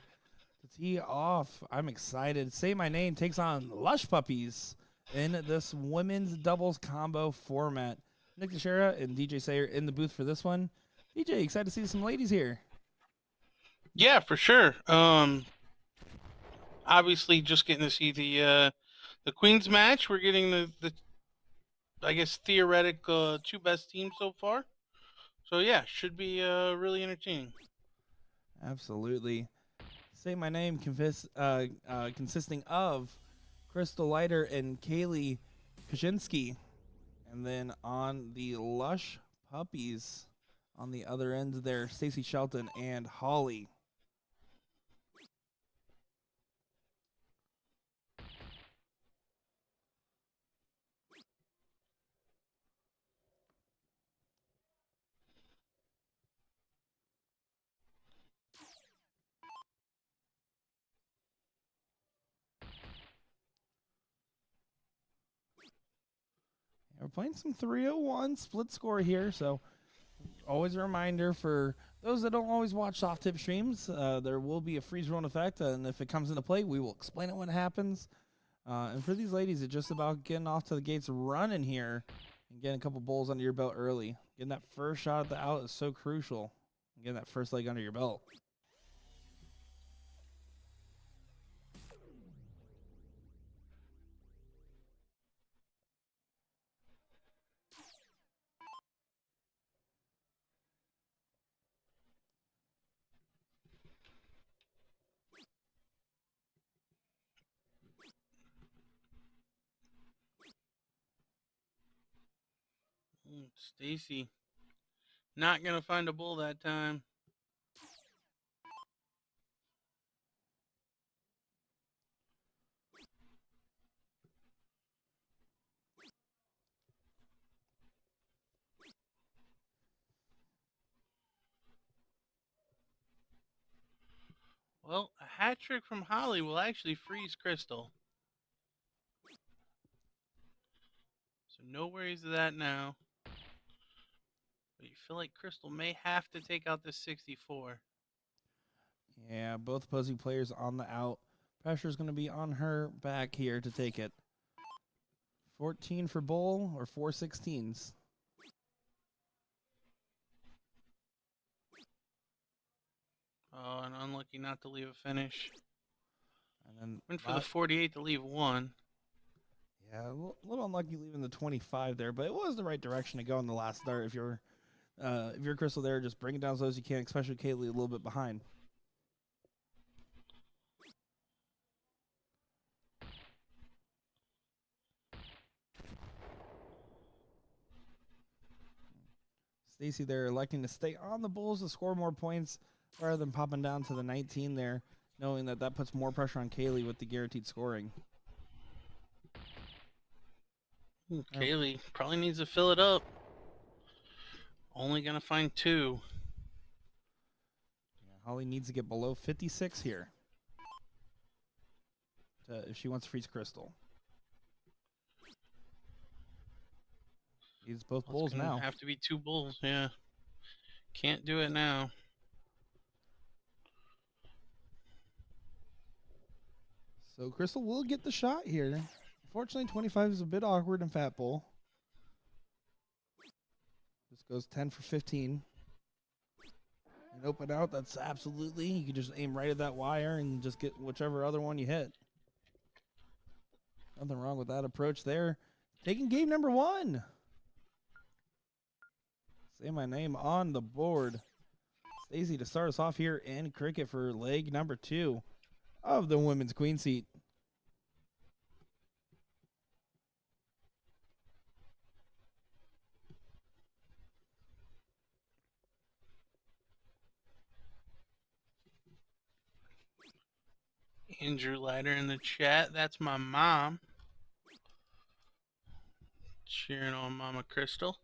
to tee off. I'm excited. Say My Name takes on Lush Puppies in this women's doubles combo format. Nick Teixeira and DJ Sayer in the booth for this one. DJ, excited to see some ladies here. Yeah, for sure. Obviously, just getting to see the Queens match. We're getting the I guess theoretic two best teams so far. So yeah, should be really entertaining. Absolutely. Say My Name consisting of Crystal Leiter and Kaylee Kaczynski. And then on the Lush Puppies, on the other end there, Stacy Shelton and Holly. We're playing some 301 split score here, so always a reminder for those that don't always watch soft tip streams, there will be a freeze run effect, and if it comes into play, we will explain it when it happens. And for these ladies, it's just about getting off to the gates running here and getting a couple bowls under your belt early. Getting that first shot at the out is so crucial. Getting that first leg under your belt. Stacy, not gonna find a bull that time. Well, a hat trick from Holly will actually freeze Crystal. So no worries of that now. But you feel like Crystal may have to take out this 64. Yeah, both opposing players on the out. Pressure is going to be on her back here to take it. 14 for bowl or 4 16s. Oh, and unlucky not to leave a finish. And then Went for the 48 to leave one. Yeah, a little unlucky leaving the 25 there, but it was the right direction to go in the last start. If you're Crystal there, just bring it down as low as you can, especially Kaylee a little bit behind. Stacy there electing to stay on the Bulls to score more points rather than popping down to the 19 there, knowing that that puts more pressure on Kaylee with the guaranteed scoring. Kaylee probably needs to fill it up. Only going to find 2. Yeah, Holly needs to get below 56 here if she wants to freeze Crystal. Needs both bulls now. Have to be 2 bulls, yeah. Can't do it now. So Crystal will get the shot here. Unfortunately, 25 is a bit awkward in Fat Bowl. This goes 10 for 15. And open out, that's absolutely, you can just aim right at that wire and just get whichever other one you hit. Nothing wrong with that approach there. Taking game number 1. Say My Name on the board. Stacy to start us off here in cricket for leg number 2 of the women's queen seat. Andrew Leiter in the chat. That's my mom. Cheering on Mama Crystal.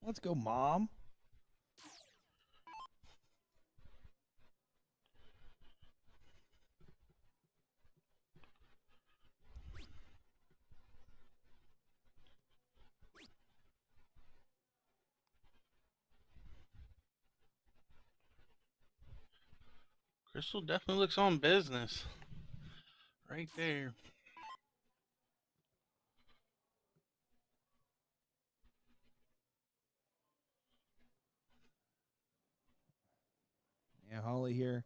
Let's go, Mom. Crystal definitely looks on business. Right there. Yeah, Holly here.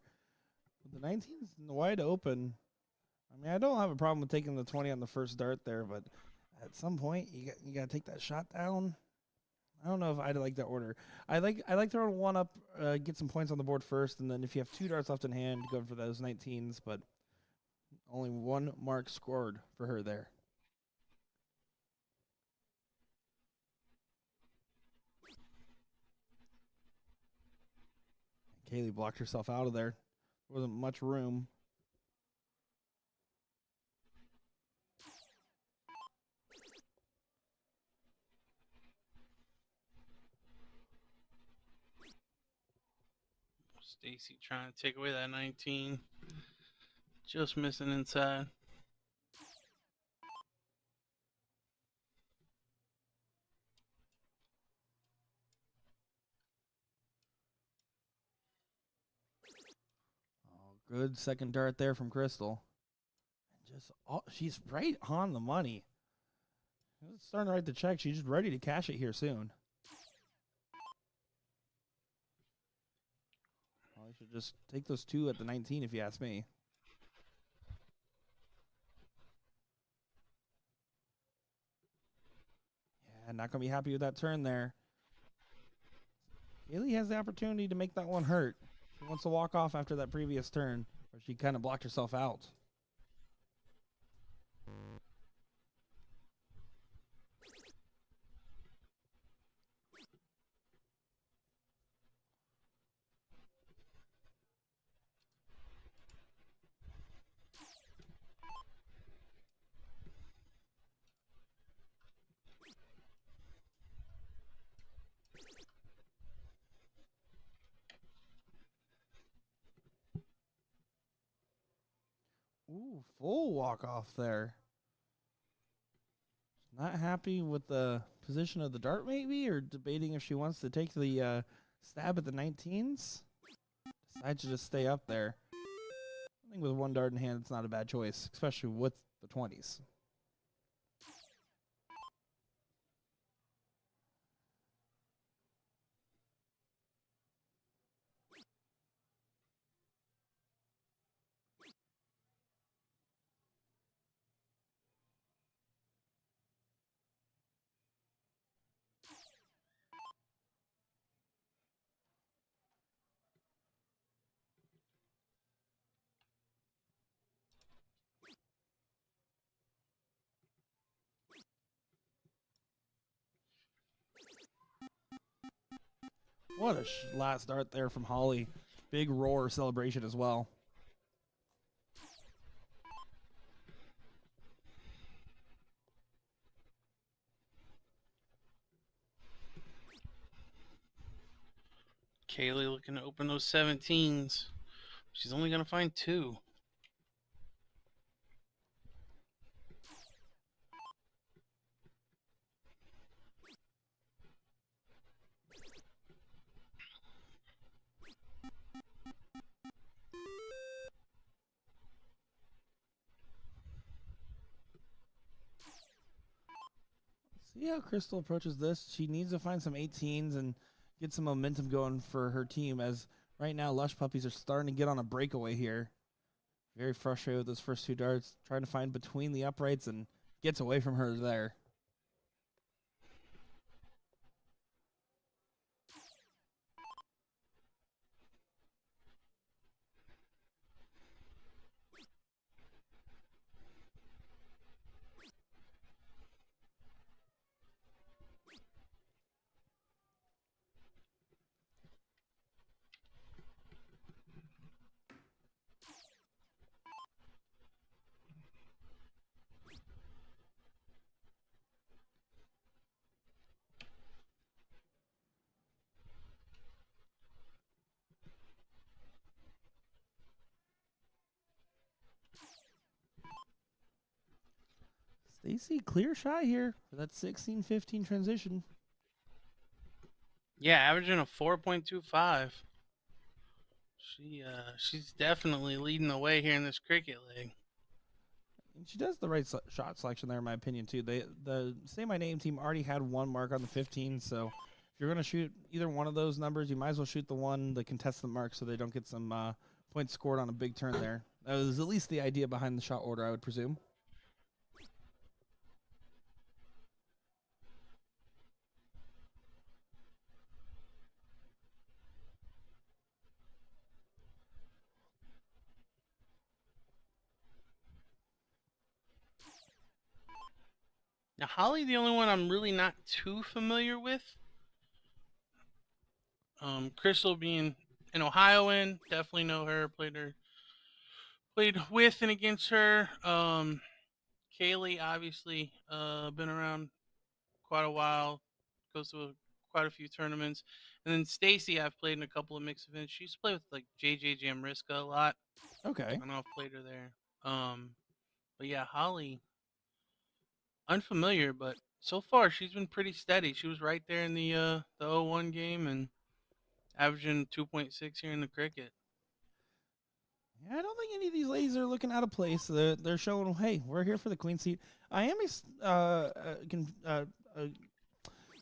With the 19's wide open. I mean, I don't have a problem with taking the 20 on the first dart there, but at some point you got to take that shot down. I don't know if I'd like that order. I like throwing one up, get some points on the board first, and then if you have 2 darts left in hand, go for those 19s. But only 1 mark scored for her there. Kaylee blocked herself out of there. There wasn't much room. Stacy trying to take away that 19. Just missing inside. Oh, good second dart there from Crystal. She's right on the money. It's starting to write the check. She's just ready to cash it here soon. Well, I should just take those 2 at the 19 if you ask me. Yeah, not going to be happy with that turn there. Kaylee has the opportunity to make that one hurt. She wants to walk off after that previous turn, where she kind of blocked herself out. Ooh, full walk off there. Not happy with the position of the dart, maybe, or debating if she wants to take the stab at the 19s. Decides to just stay up there. I think with 1 dart in hand, it's not a bad choice, especially with the 20s. What a last dart there from Holly. Big roar celebration as well. Kaylee looking to open those 17s. She's only going to find 2. See how Crystal approaches this. She needs to find some 18s and get some momentum going for her team, as right now Lush Puppies are starting to get on a breakaway here. Very frustrated with those first 2 darts, trying to find between the uprights and gets away from her there. Stacy, clear shot here for that 16-15 transition. Yeah, averaging a 4.25. She's definitely leading the way here in this cricket league. And she does the right shot selection there, in my opinion, too. The Say My Name team already had 1 mark on the 15, so if you're going to shoot either one of those numbers, you might as well shoot the contestant mark so they don't get some points scored on a big turn there. That was at least the idea behind the shot order, I would presume. Now, Holly, the only one I'm really not too familiar with. Crystal being an Ohioan, definitely know her. Played with and against her. Kaylee, obviously, been around quite a while. Goes to quite a few tournaments. And then Stacy, I've played in a couple of mixed events. She used to play with like JJ Jamriska a lot. Okay. I know I've played her there. But yeah, Holly, unfamiliar, but so far she's been pretty steady. She was right there in the 0-1 game and averaging 2.6 here in the cricket. Yeah, I don't think any of these ladies are looking out of place. They're showing, hey, we're here for the queen seat. I am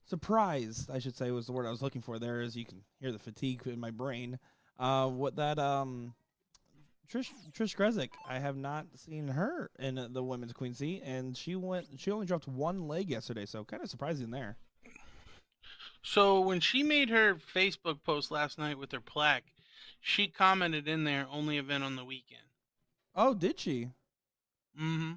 surprised, I should say, was the word I was looking for there, as you can hear the fatigue in my brain. What that Trish Grezik, I have not seen her in the women's queen seat, and she only dropped 1 leg yesterday, so kind of surprising there. So when she made her Facebook post last night with her plaque, she commented in there, only event on the weekend. Oh, did she? Mm-hmm.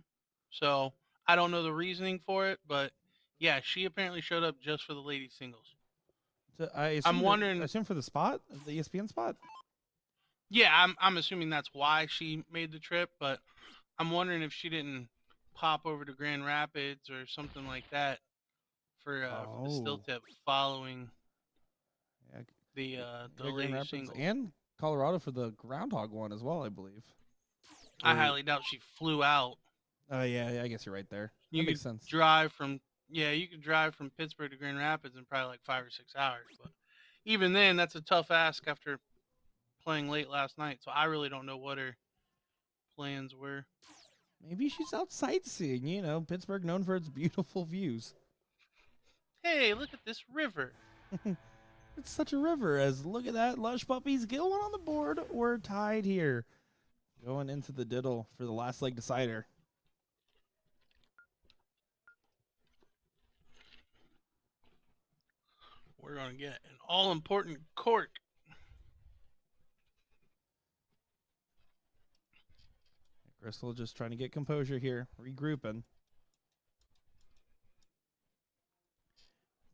So I don't know the reasoning for it, but yeah, she apparently showed up just for the ladies singles. So I'm wondering. I assume for the spot, the ESPN spot. Yeah, I'm assuming that's why she made the trip, but I'm wondering if she didn't pop over to Grand Rapids or something like that for the still tip following the Grand ladies Rapids singles. and Colorado for the groundhog one as well, I believe. I highly doubt she flew out. Oh yeah, I guess you're right there. You That makes could sense. drive from Pittsburgh to Grand Rapids in probably like 5 or 6 hours, but even then, that's a tough ask after playing late last night. So I really don't know what her plans were. Maybe she's out sightseeing. You know, Pittsburgh known for its beautiful views. Hey, look at this river. It's such a river. As look at that, lush puppies get one on the board. We're tied here, going into the diddle for the last leg decider. We're going to get an all-important cork. Crystal just trying to get composure here, regrouping.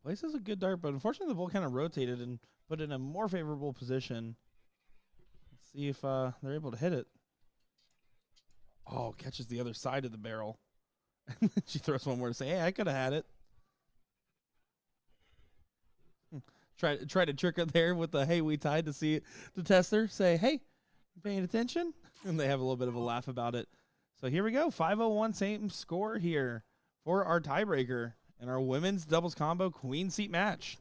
Place is a good dart, but unfortunately the ball kind of rotated and put it in a more favorable position. Let's see if they're able to hit it. Oh, catches the other side of the barrel. She throws one more to say, hey, I could have had it. Try to trick her there with the hey, we tied to see it, to test her. Say, hey, you paying attention? And they have a little bit of a laugh about it. So here we go. 501, same score here for our tiebreaker in our women's doubles combo queen seat match.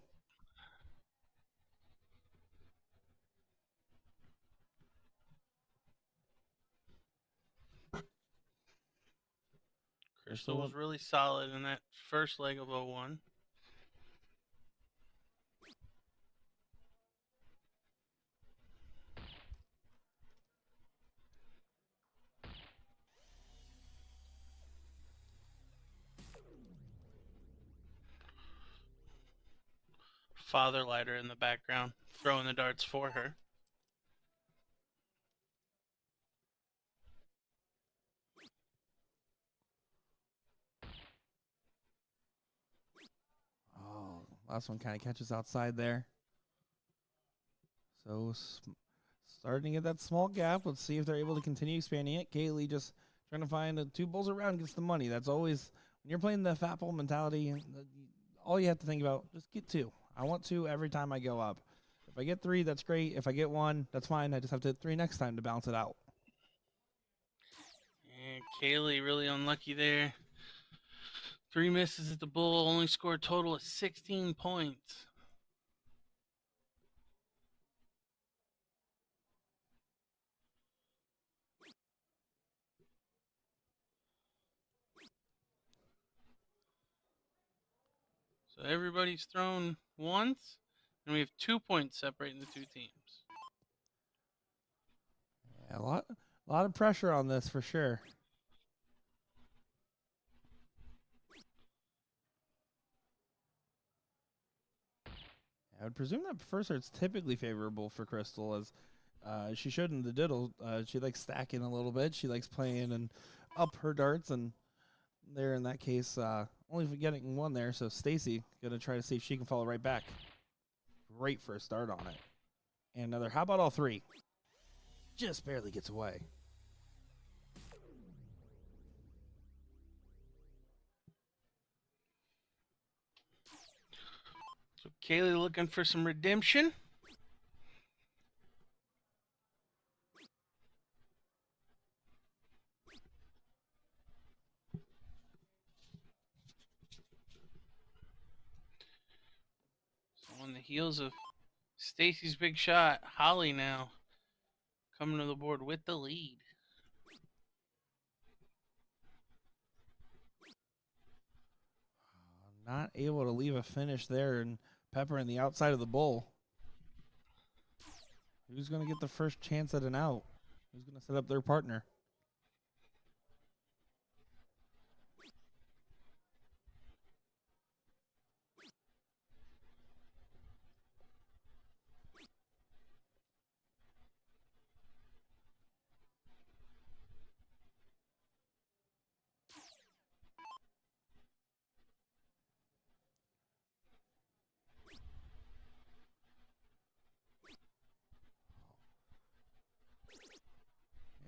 Crystal was really solid in that first leg of 0-1. Father lighter in the background, throwing the darts for her. Oh, last one kind of catches outside there. So starting to get that small gap. Let's see if they're able to continue expanding it. Kaylee just trying to find 2 balls around gets the money. That's always, when you're playing the fat ball mentality, all you have to think about, just get 2. I want 2 every time I go up. If I get 3, that's great. If I get 1, that's fine. I just have to hit 3 next time to balance it out. And Kaylee really unlucky there. 3 misses at the bull, only scored a total of 16 points. So everybody's thrown once, and we have 2 points separating the two teams. Yeah, a lot of pressure on this for sure. I would presume that first art's typically favorable for Crystal, as she showed in the diddle. She likes stacking a little bit. She likes playing and up her darts, and there in that case, only getting one there. So Stacy gonna try to see if she can follow right back. Great first start on it. And another. How about all three? Just barely gets away. So Kaylee looking for some redemption. So on the heels of Stacy's big shot, Holly now coming to the board with the lead. Not able to leave a finish there, and Pepper in the outside of the bowl. Who's going to get the first chance at an out? Who's going to set up their partner?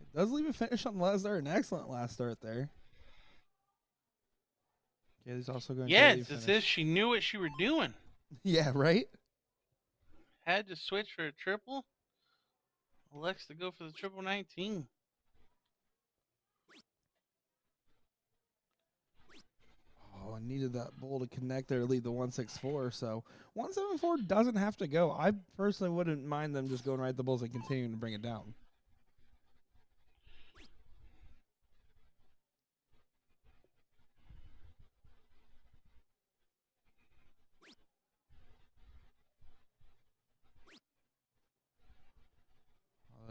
It does leave a finish on the last start. An excellent last start there. Kaylee's also going Yeah, to it's as if she knew what she were doing. Yeah, right? Had to switch for a triple. Elects to go for the triple 19. Oh, I needed that bowl to connect there to lead the 164. So 174 doesn't have to go. I personally wouldn't mind them just going right at the bulls and continuing to bring it down.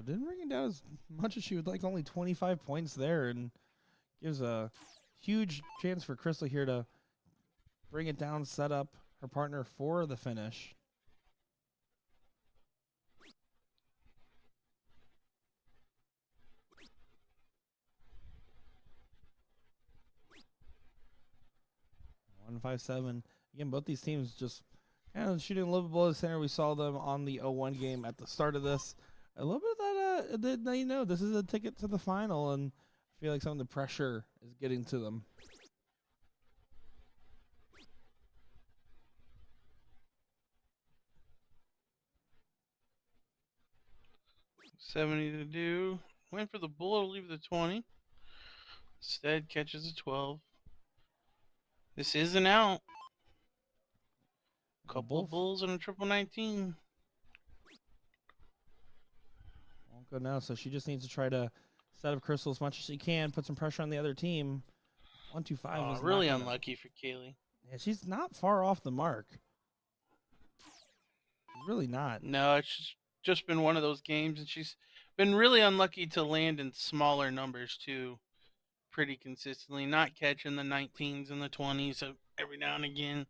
Didn't bring it down as much as she would like, only 25 points there, and gives a huge chance for Crystal here to bring it down, set up her partner for the finish. One 5-7. Again, both these teams just kind of shooting a little bit below the center. We saw them on the 0-1 game at the start of this. A little bit of that, this is a ticket to the final, and I feel like some of the pressure is getting to them. $70 to do. Went for the bull to leave the 20. Instead, catches a 12. This is an out. Couple of bulls and a triple 19. Won't go now, so she just needs to try to set up Crystal as much as she can, put some pressure on the other team. 1-2-5 is really unlucky for Kaylee. Yeah, she's not far off the mark. She's really not. No, it's just been one of those games, and she's been really unlucky to land in smaller numbers too, pretty consistently. Not catching the 19s and the 20s every now and again.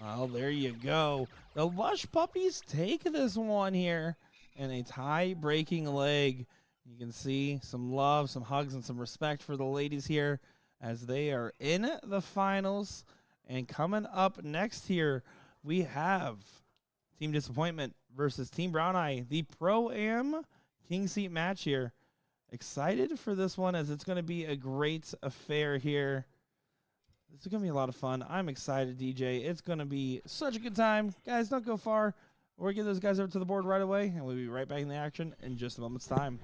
Well, there you go. The Lush Puppies take this one here in a tie-breaking leg. You can see some love, some hugs, and some respect for the ladies here as they are in the finals. And coming up next here, we have Team Disappointment versus Team Brown Eye, the Pro-Am King Seat match here. Excited for this one, as it's going to be a great affair here. This is going to be a lot of fun. I'm excited, DJ. It's going to be such a good time. Guys, don't go far. We're going to get those guys over to the board right away, and we'll be right back in the action in just a moment's time.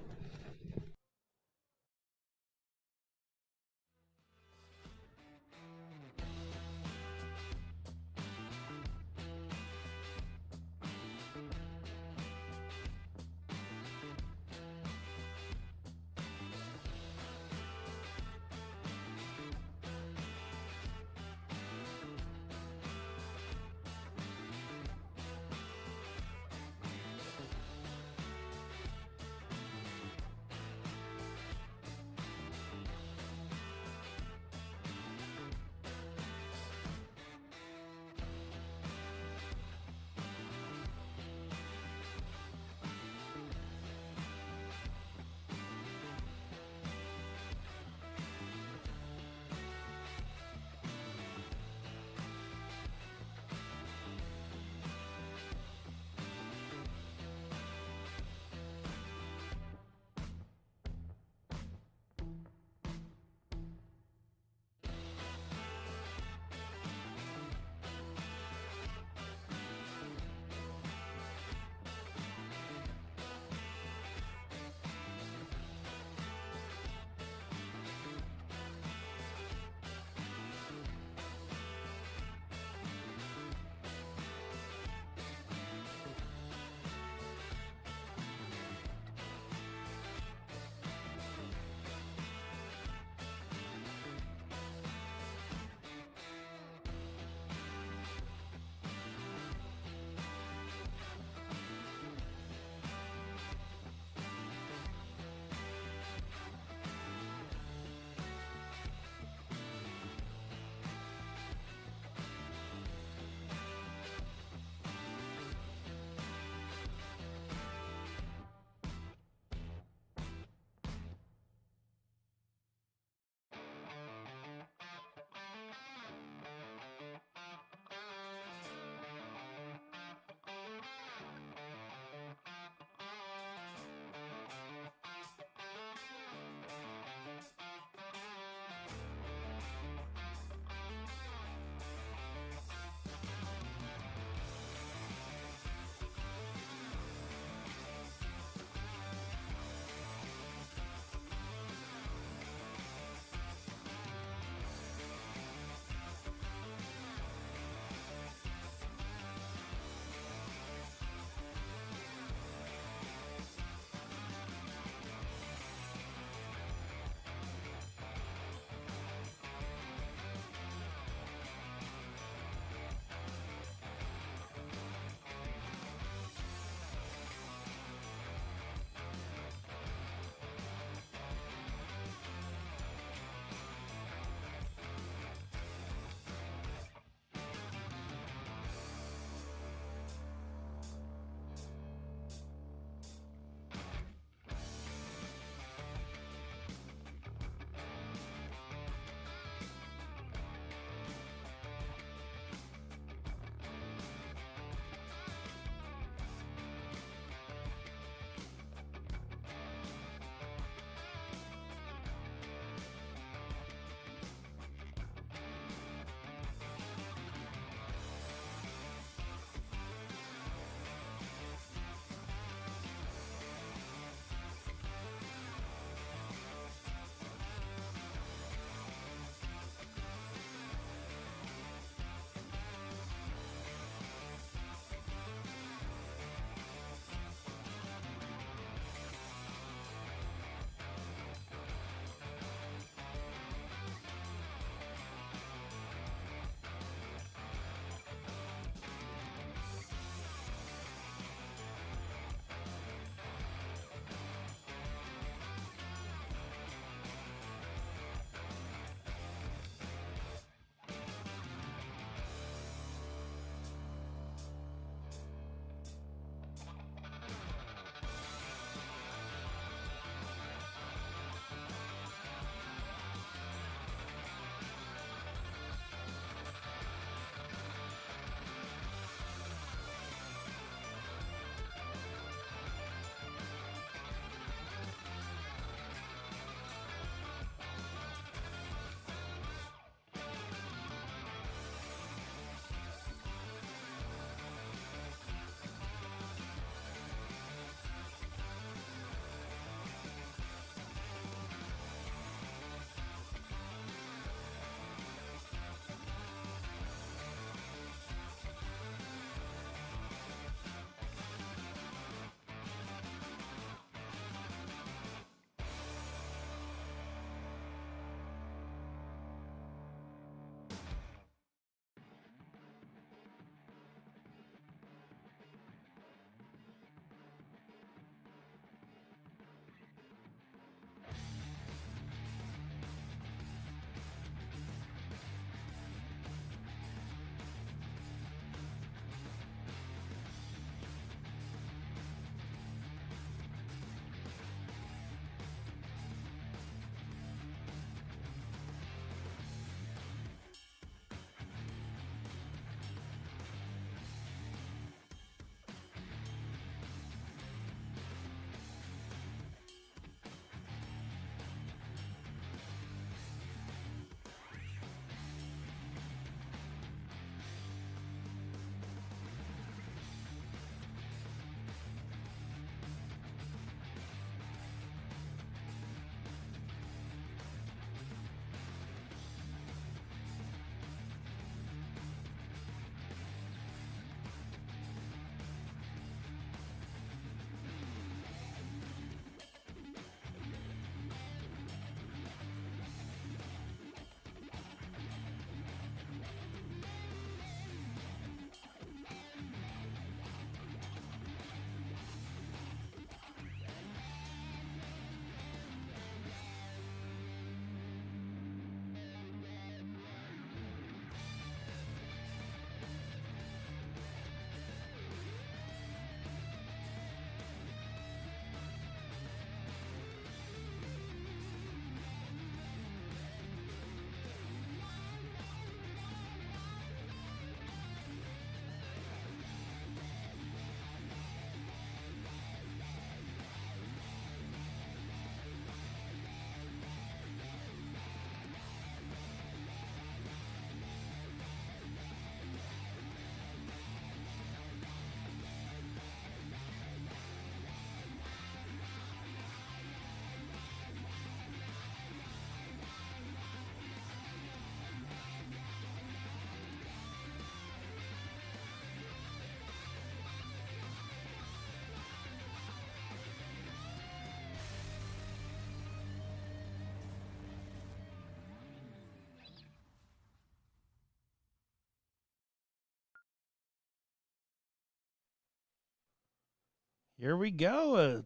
Here we go.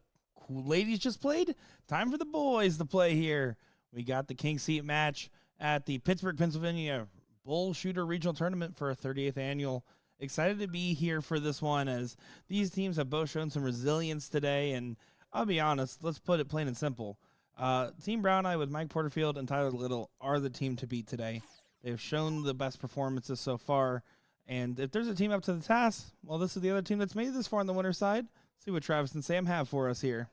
Ladies just played. Time for the boys to play here. We got the king seat match at the Pittsburgh, Pennsylvania BullShooter Regional Tournament for a 38th annual. Excited to be here for this one as these teams have both shown some resilience today. And I'll be honest, let's put it plain and simple. Team Brown Eye with Mike Porterfield and Tyler Little are the team to beat today. They've shown the best performances so far. And if there's a team up to the task, well, this is the other team that's made it this far on the winner's side. See what Travis and Sam have for us here.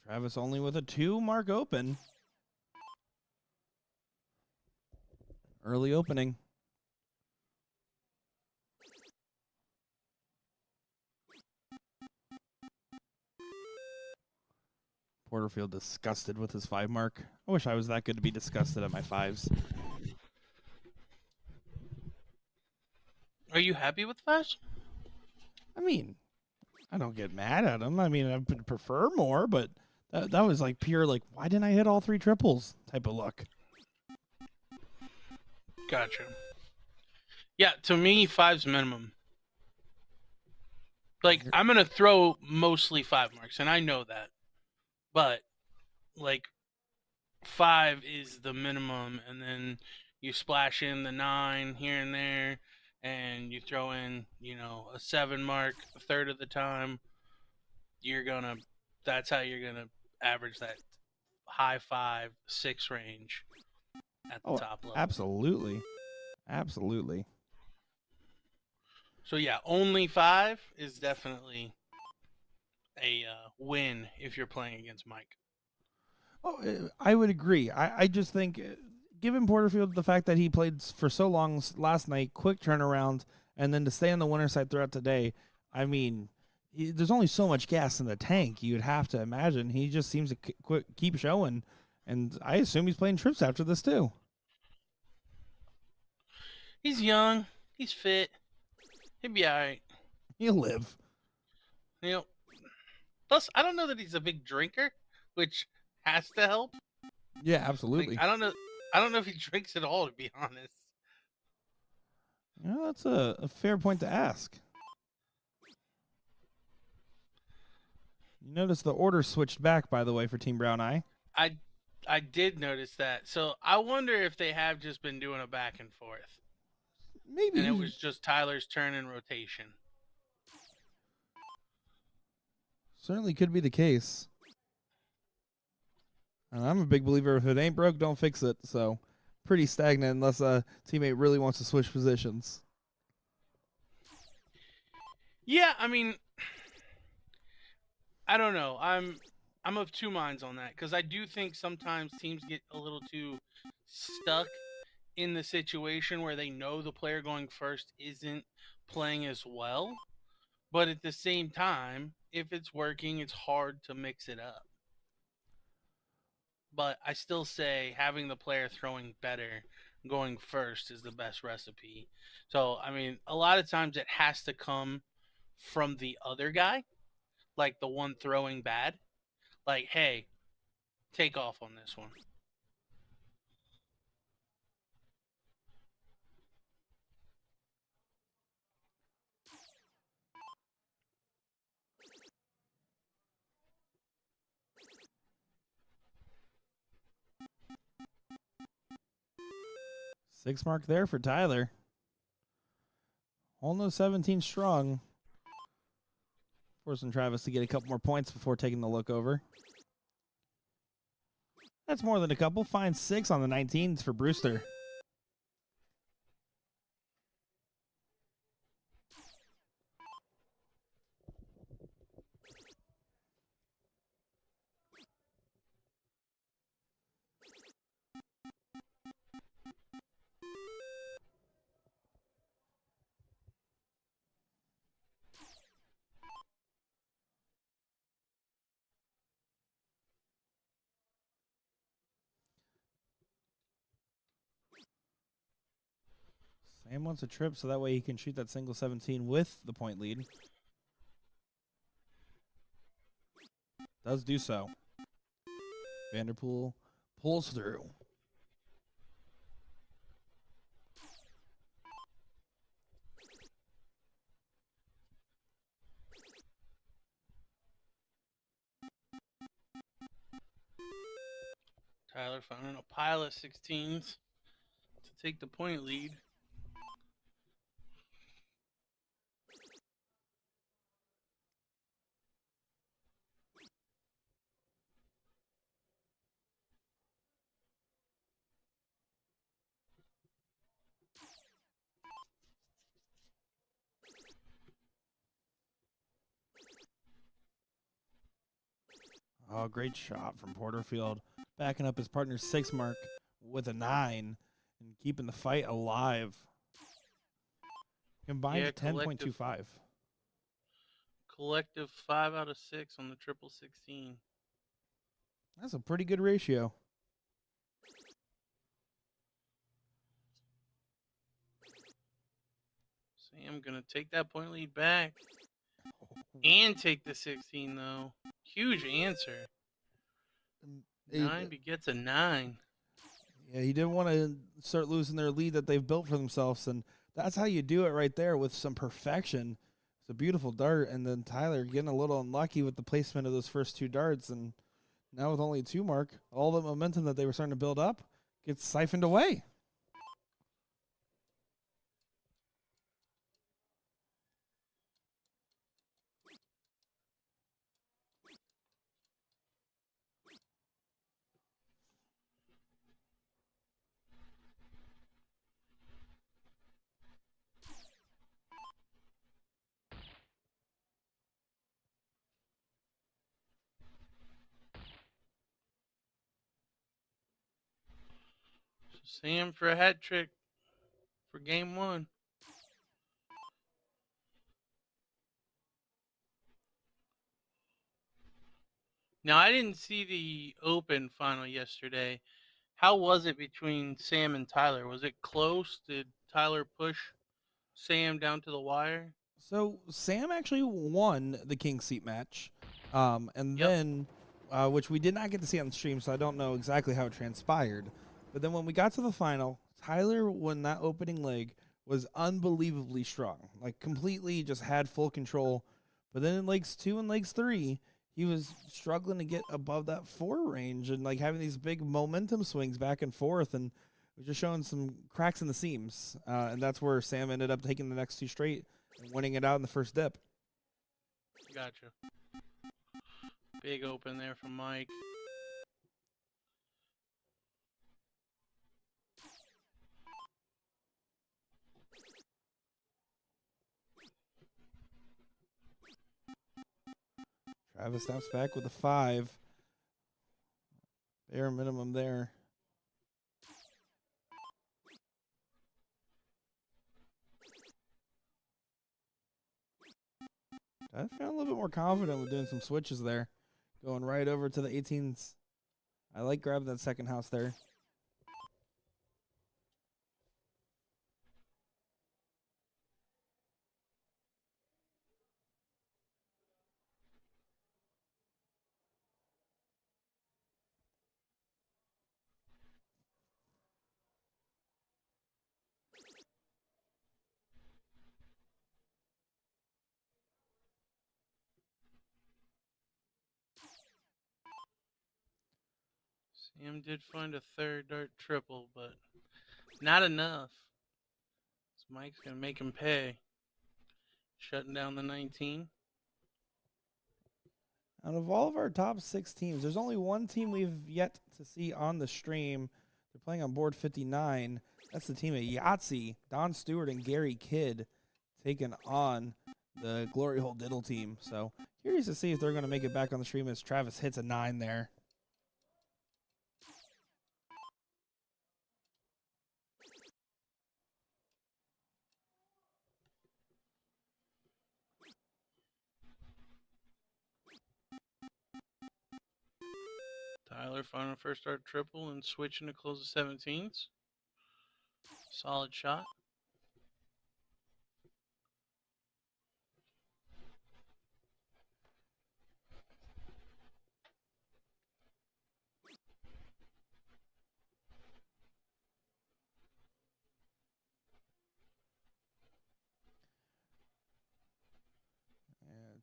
Travis only with a 2 mark open. Early opening. Porterfield disgusted with his 5 mark. I wish I was that good to be disgusted at my 5s. Are you happy with 5s? I mean, I don't get mad at him. I mean, I would prefer more, but that was like pure, like, why didn't I hit all 3 triples type of look. Gotcha. Yeah, to me, 5's minimum. Like, I'm going to throw mostly 5 marks, and I know that. But, like, 5 is the minimum, and then you splash in the 9 here and there, and you throw in, a 7 mark a third of the time. That's how you're going to average that high 5, 6 range at the top level. Absolutely. Absolutely. So, yeah, only 5 is definitely a win if you're playing against Mike. Oh, I would agree. I just think, given Porterfield the fact that he played for so long last night, quick turnaround, and then to stay on the winner's side throughout the day, I mean, there's only so much gas in the tank. You'd have to imagine. He just seems to keep showing, and I assume he's playing trips after this too. He's young. He's fit. He'll be all right. He'll live. Plus, I don't know that he's a big drinker, which has to help. Yeah, absolutely. Like, I don't know if he drinks at all, to be honest. Yeah, that's a fair point to ask. You notice the order switched back, by the way, for Team Brown Eye. I did notice that. So I wonder if they have just been doing a back and forth. Maybe. And it was just Tyler's turn in rotation. Certainly could be the case. And I'm a big believer if it ain't broke, don't fix it. So pretty stagnant unless a teammate really wants to switch positions. Yeah, I mean, I don't know. I'm of 2 minds on that because I do think sometimes teams get a little too stuck in the situation where they know the player going first isn't playing as well. But at the same time, if it's working, it's hard to mix it up. But I still say having the player throwing better going first is the best recipe. So, I mean, a lot of times it has to come from the other guy, like the one throwing bad. Like, hey, take off on this one. Six mark there for Tyler. Almost 17 strong. Forcing Travis to get a couple more points before taking the look over. That's more than a couple. Fine 6 on the 19s for Brewster. Sam wants a trip so that way he can shoot that single 17 with the point lead. does do so. Vanderpool pulls through. Tyler finding a pile of 16s to take the point lead. Oh, great shot from Porterfield. Backing up his partner's 6 mark with a 9 and keeping the fight alive. Combined Yeah, 10.25. Collective 5 out of 6 on the triple 16. That's a pretty good ratio. Sam going to take that point lead back and take the 16, though. Huge answer. 9 begets a 9. Yeah, he didn't want to start losing their lead that they've built for themselves, and that's how you do it right there with some perfection. It's a beautiful dart, and then Tyler getting a little unlucky with the placement of those first 2 darts, and now with only 2 mark, all the momentum that they were starting to build up gets siphoned away. So Sam for a hat trick for game 1. Now, I didn't see the Open final yesterday. How was it between Sam and Tyler? Was it close? Did Tyler push Sam down to the wire? So Sam actually won the King Seat match, and Yep. then, which we did not get to see on the stream, so I don't know exactly how it transpired. But then when we got to the final, Tyler, when that opening leg, was unbelievably strong, like completely just had full control. But then in legs 2 and legs 3, he was struggling to get above that 4 range and like having these big momentum swings back and forth, and was just showing some cracks in the seams. And that's where Sam ended up taking the next 2 straight and winning it out in the first dip. Gotcha. Big open there from Mike. Travis snaps back with a 5. Bare minimum there. I felt a little bit more confident with doing some switches there. Going right over to the 18s. I like grabbing that second house there. Sam did find a third dart triple, but not enough. So Mike's going to make him pay. Shutting down the 19. Out of all of our top 6 teams, there's only one team we've yet to see on the stream. They're playing on board 59. That's the team of Yahtzee, Don Stewart, and Gary Kidd taking on the Glory Hole Diddle team. So curious to see if they're going to make it back on the stream as Travis hits a 9 there. Tyler finding a first dart triple and switching to close the 17s. Solid shot.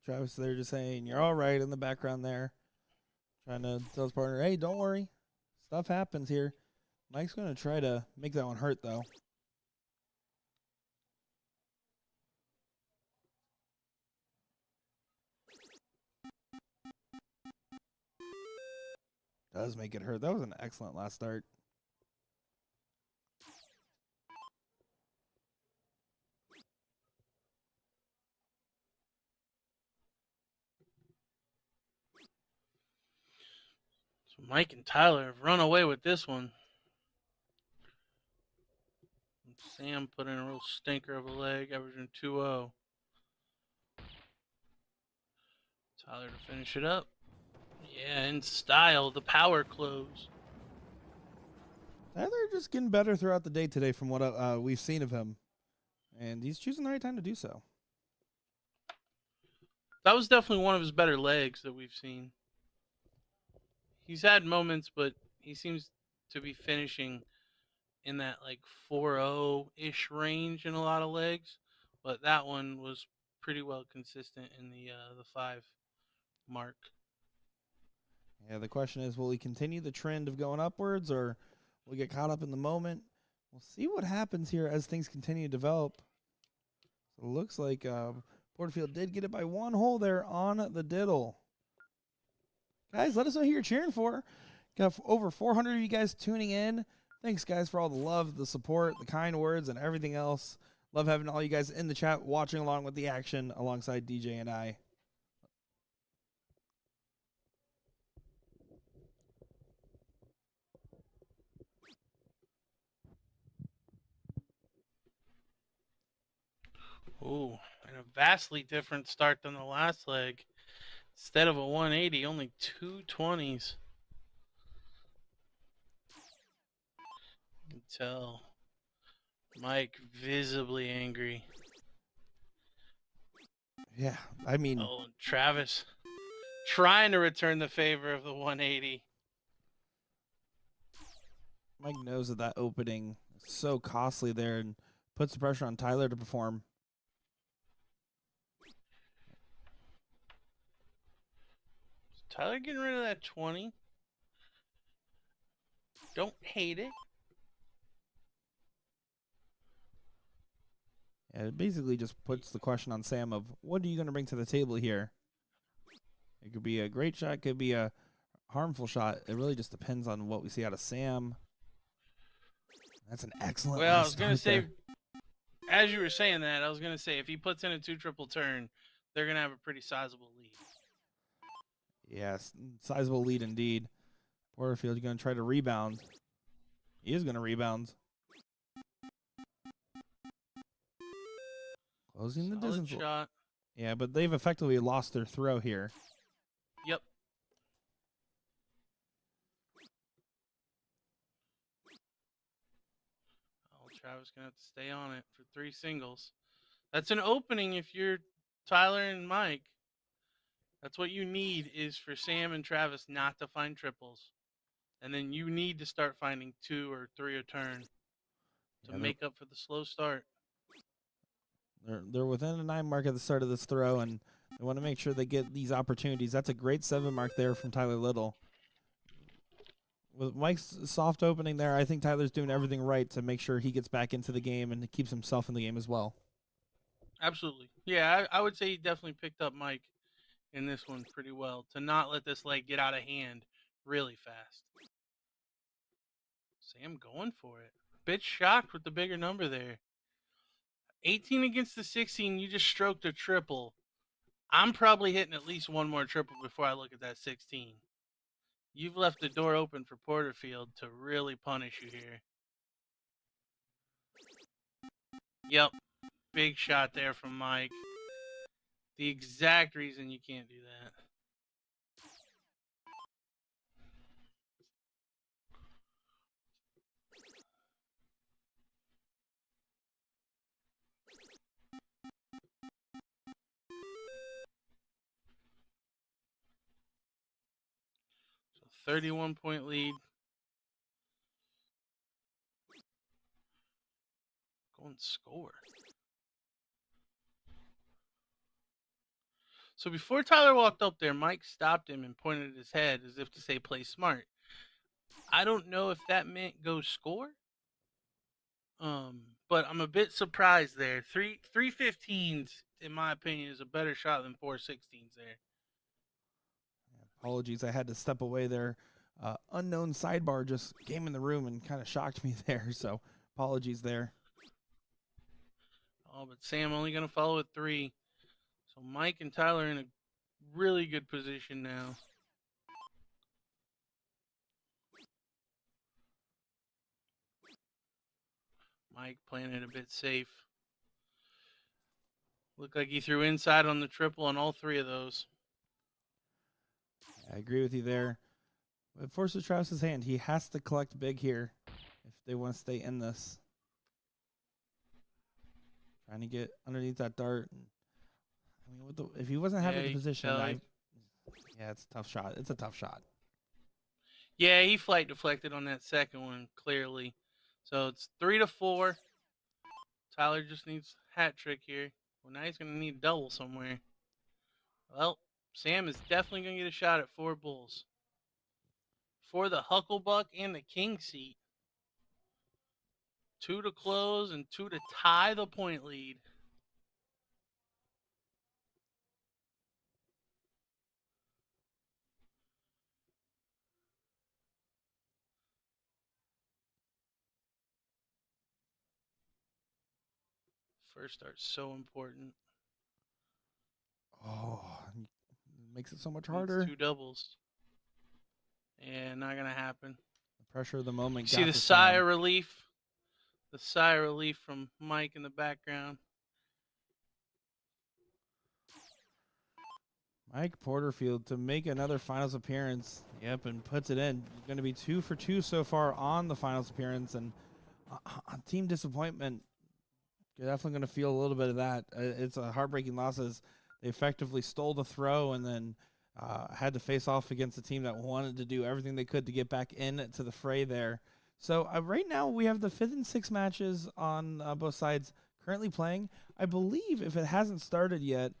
Travis there just saying, you're all right in the background there. Trying to tell his partner, hey, don't worry. Stuff happens here. Mike's going to try to make that one hurt, though. Does make it hurt. That was an excellent last start. So Mike and Tyler have run away with this one. Sam put in a real stinker of a leg, averaging 2-0. Tyler to finish it up. Yeah, in style, the power close. Tyler just getting better throughout the day today from what we've seen of him. And he's choosing the right time to do so. That was definitely one of his better legs that we've seen. He's had moments, but he seems to be finishing in that like 4-0-ish range in a lot of legs. But that one was pretty well consistent in the 5 mark. Yeah, the question is, will he continue the trend of going upwards, or will he get caught up in the moment? We'll see what happens here as things continue to develop. So it looks like Porterfield did get it by 1 hole there on the diddle. Guys, let us know who you're cheering for. Got over 400 of you guys tuning in. Thanks, guys, for all the love, the support, the kind words, and everything else. Love having all you guys in the chat watching along with the action alongside DJ and I. Ooh, and a vastly different start than the last leg. Instead of a 180, only 220s. You can tell Mike visibly angry. Yeah, I mean, Oh, and Travis trying to return the favor of the 180. Mike knows that opening is so costly there and puts the pressure on Tyler to perform. Tyler getting rid of that 20. Don't hate it. Yeah, it basically just puts the question on Sam of, what are you going to bring to the table here? It could be a great shot, could be a harmful shot. It really just depends on what we see out of Sam. That's an excellent Well, I last was going to start say, there. as you were saying that, I was going to say if he puts in a 2 triple turn, they're going to have a pretty sizable lead. Yes, sizable lead indeed. Porterfield going to try to rebound. He is going to rebound. Closing the Solid distance. shot. Yeah, but they've effectively lost their throw here. Yep. Oh, Travis going to have to stay on it for 3 singles. That's an opening if you're Tyler and Mike. That's what you need, is for Sam and Travis not to find triples. And then you need to start finding 2 or 3 a turn to make up for the slow start. They're within the 9 mark at the start of this throw, and they want to make sure they get these opportunities. That's a great 7 mark there from Tyler Little. With Mike's soft opening there, I think Tyler's doing everything right to make sure he gets back into the game and keeps himself in the game as well. Absolutely. Yeah, I would say he definitely picked up Mike in this one pretty well to not let this leg get out of hand really fast. Sam going for it. Bit shocked with the bigger number there. 18 against the 16, you just stroked a triple. I'm probably hitting at least one more triple before I look at that 16. You've left the door open for Porterfield to really punish you here. Yep. Big shot there from Mike. The exact reason you can't do that. So 31-point lead. Go and score. So before Tyler walked up there, Mike stopped him and pointed at his head as if to say, play smart. I don't know if that meant go score. But I'm a bit surprised there. 3-15s, in my opinion, is a better shot than 4-16s there. Apologies, I had to step away there. Unknown sidebar just came in the room and kind of shocked me there, so apologies there. Oh, but Sam only going to follow at 3. So Mike and Tyler are in a really good position now. Mike playing it a bit safe. Looked like he threw inside on the triple on all 3 of those. I agree with you there. It forces Travis's hand. He has to collect big here if they want to stay in this. Trying to get underneath that dart. I mean, if he wasn't having the position, yeah, it's a tough shot. It's a tough shot. Yeah, he flight deflected on that second one, clearly. So it's 3-4. Tyler just needs hat trick here. Well, now he's going to need double somewhere. Well, Sam is definitely going to get a shot at 4 bulls. For the Hucklebuck and the king seat. 2 to close and 2 to tie the point lead. First start's so important. Oh, makes it so much Needs harder. 2 doubles. And not going to happen. The pressure of the moment. See the sigh of relief? The sigh of relief from Mike in the background. Mike Porterfield to make another finals appearance. Yep, and puts it in. Going to be 2 for 2 so far on the finals appearance. And team disappointment, you're definitely going to feel a little bit of that. It's a heartbreaking loss as they effectively stole the throw and then had to face off against a team that wanted to do everything they could to get back into the fray there. So right now we have the 5th and 6th matches on both sides currently playing. I believe if it hasn't started yet,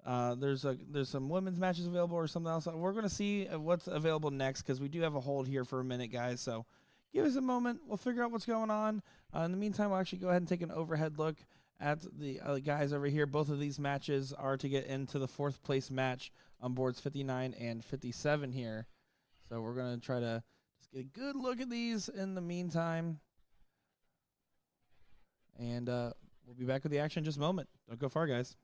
there's some women's matches available or something else. We're going to see what's available next because we do have a hold here for a minute, guys. So give us a moment. We'll figure out what's going on. In the meantime, we'll actually go ahead and take an overhead look at the guys over here. Both of these matches are to get into the 4th place match on boards 59 and 57 here. So we're going to try to just get a good look at these in the meantime. And we'll be back with the action in just a moment. Don't go far, guys.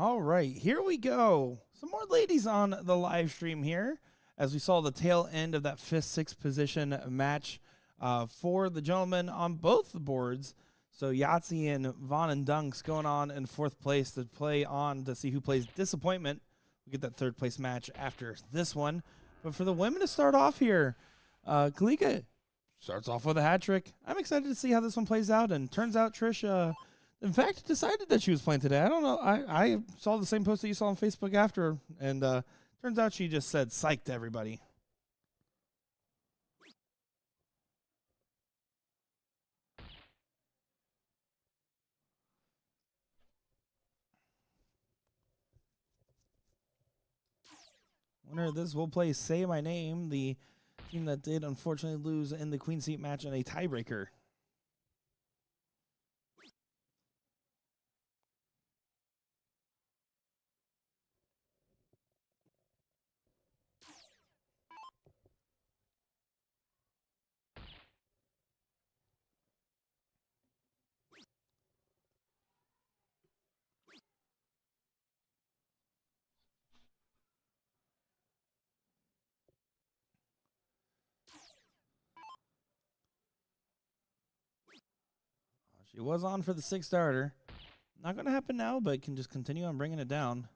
All right, here we go. Some more ladies on the live stream here as we saw the tail end of that 5th, 6th position match for the gentlemen on both the boards. So Yahtzee and Vaughn and Dunks going on in 4th place to play on to see who plays Disappointment. We get that 3rd place match after this one. But for the women to start off here, Kalika starts off with a hat trick. I'm excited to see how this one plays out. And turns out Trish, in fact, decided that she was playing today. I don't know. I saw the same post that you saw on Facebook after. And turns out she just said psych to everybody. Winner of this will play Say My Name, the team that did unfortunately lose in the Queen Seat match in a tiebreaker. She was on for the 6th starter. Not going to happen now, but can just continue on bringing it down.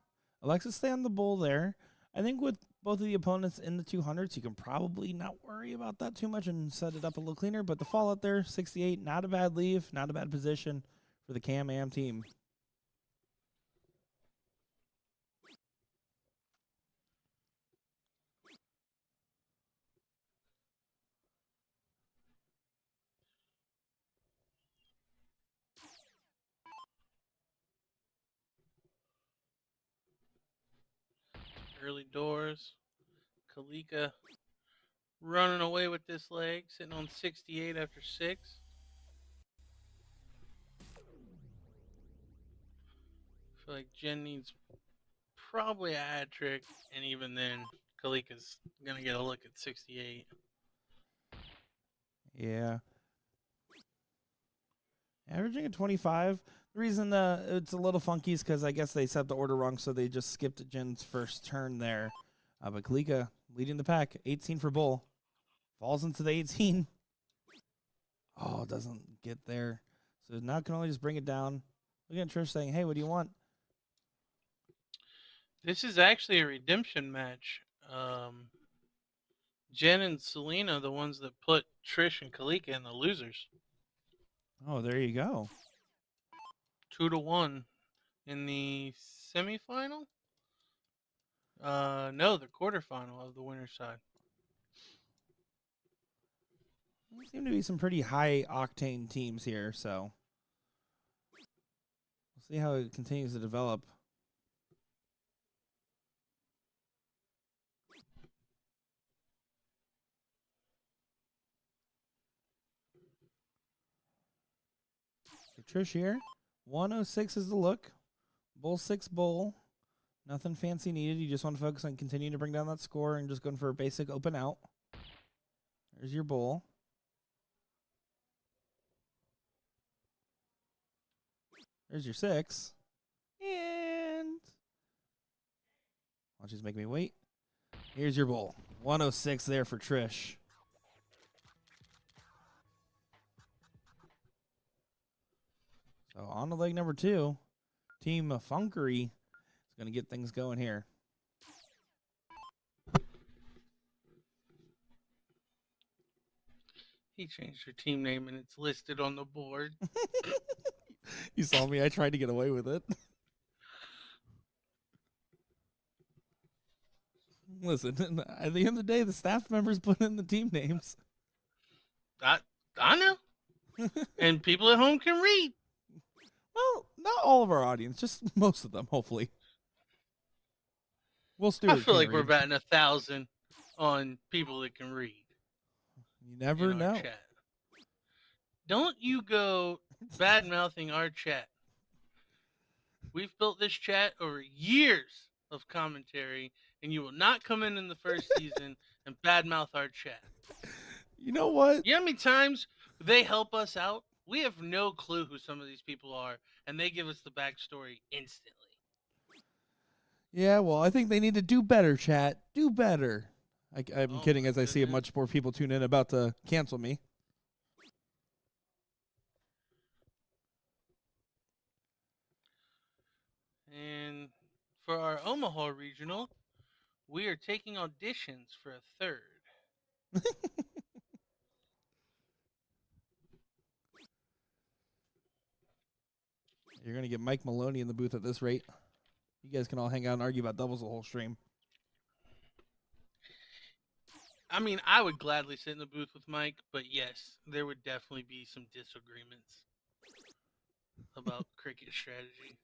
Alexis stay on the bull there. I think with both of the opponents in the 200s, you can probably not worry about that too much and set it up a little cleaner. But the fall out there, 68, not a bad leave, not a bad position for the Cam-Am team. Early doors. Kalika running away with this leg, sitting on 68 after 6. I feel like Jen needs probably a hat trick, and even then, Kalika's going to get a look at 68. Yeah. Averaging a 25. The reason it's a little funky is because I guess they set the order wrong, so they just skipped Jen's first turn there. But Kalika leading the pack, 18 for Bull. Falls into the 18. Oh, doesn't get there. So now can only just bring it down. Look at Trish saying, hey, what do you want? This is actually a redemption match. Jen and Selena, the ones that put Trish and Kalika in the losers. Oh, there you go. 2-1 in the semifinal. No, the quarterfinal of the winner's side. There seem to be some pretty high octane teams here, so we'll see how it continues to develop. So Trish here, 106 is the look. Bull 6 bull. Nothing fancy needed. You just want to focus on continuing to bring down that score and just going for a basic open out. There's your bull. There's your 6. And why don't you just make me wait? Here's your bull. 106 there for Trish. So on to leg number 2. Team Funkery is going to get things going here. He changed her team name and it's listed on the board. You saw me. I tried to get away with it. Listen, at the end of the day, the staff members put in the team names. I know. And people at home can read. Well, not all of our audience, just most of them, hopefully. Will Stewart I feel can't like we're read. batting 1,000 on people that can read. You never know. Chat. Don't you go bad mouthing our chat. We've built this chat over years of commentary, and you will not come in the first season and badmouth our chat. You know what? You know how many times they help us out? We have no clue who some of these people are, and they give us the backstory instantly. Yeah, well, I think they need to do better, chat. Do better. I'm Oh kidding my as I see a goodness. much more people tune in about to cancel me. And for our Omaha regional, we are taking auditions for a third. You're going to get Mike Maloney in the booth at this rate. You guys can all hang out and argue about doubles the whole stream. I mean, I would gladly sit in the booth with Mike, but yes, there would definitely be some disagreements about cricket strategy.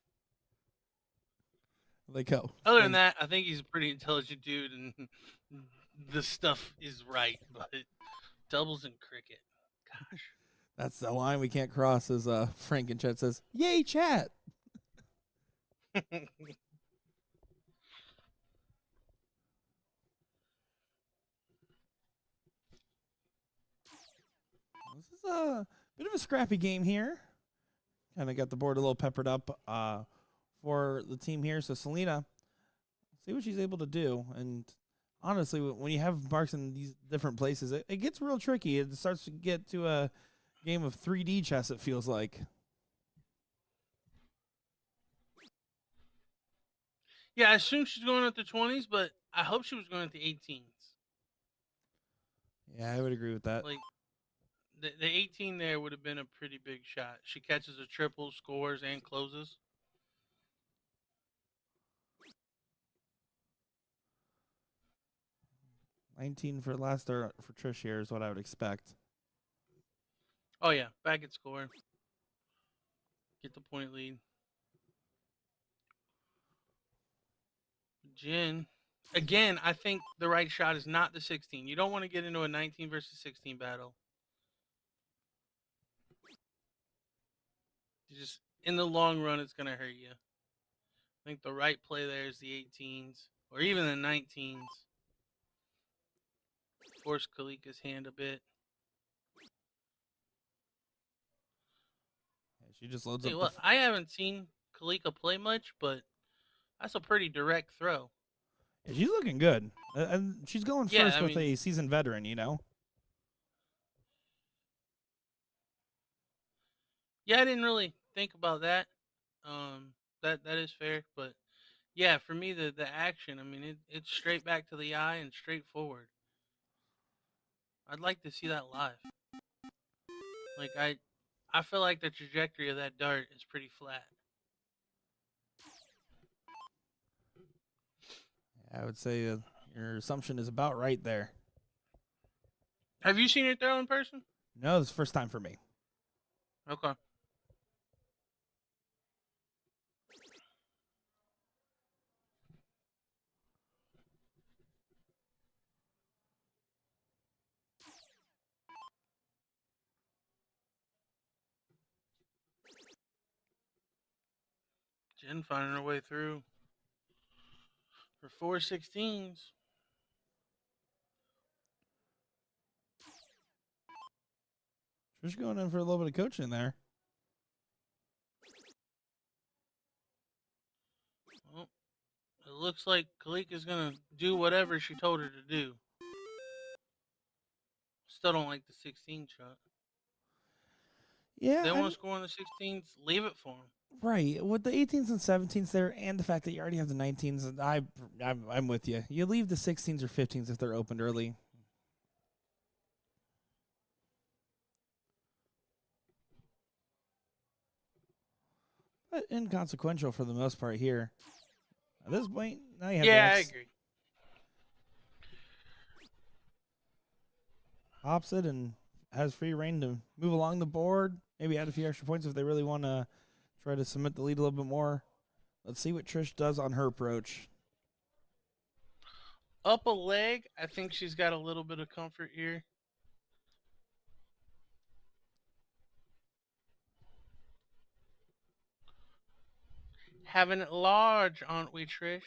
They go. Other than that, I think he's a pretty intelligent dude, and the stuff is right. But doubles and cricket, gosh. That's the line we can't cross, as Frank in chat says. Yay, chat! This is a bit of a scrappy game here. Kind of got the board a little peppered up for the team here. So Selena, see what she's able to do. And honestly, when you have marks in these different places, it gets real tricky. It starts to get to a game of 3D chess, it feels like. Yeah, I assume she's going at the 20s, but I hope she was going at the 18s. Yeah, I would agree with that. Like, the 18 there would have been a pretty big shot. She catches a triple, scores, and closes. $19 for last start for Trish here is what I would expect. Oh, yeah, back at score. Get the point lead. Jen, again, I think the right shot is not the 16. You don't want to get into a 19 versus 16 battle. Just in the long run, it's going to hurt you. I think the right play there is the 18s or even the 19s. Force Kalika's hand a bit. Yeah, she just loads Hey, up well, I haven't seen Kalika play much, but that's a pretty direct throw. Yeah, she's looking good. And she's going Yeah, first I with mean, a seasoned veteran, you know? yeah, I didn't really think about that. That is fair, but yeah, for me the action, I mean, it's straight back to the eye and straight forward. I'd like to see that live. Like I feel like the trajectory of that dart is pretty flat. I would say your assumption is about right there. Have you seen her throw in person? No, this is the first time for me. Okay. Jen finding her way through for 416s. Trish going in for a little bit of coaching there. Well, it looks like Kalika's gonna do whatever she told her to do. Still don't like the 16 shot. Yeah, They want to score on the 16s, leave it for them. right. With the 18s and 17s there, and the fact that you already have the 19s, I'm with you. You leave the 16s or 15s if they're opened early. But inconsequential for the most part here. At this point, now you have Yeah, the I X. agree. Hops it and has free reign to move along the board. Maybe add a few extra points if they really want to try to cement the lead a little bit more. Let's see what Trish does on her approach. Up a leg, I think she's got a little bit of comfort here. Having it large, aren't we, Trish?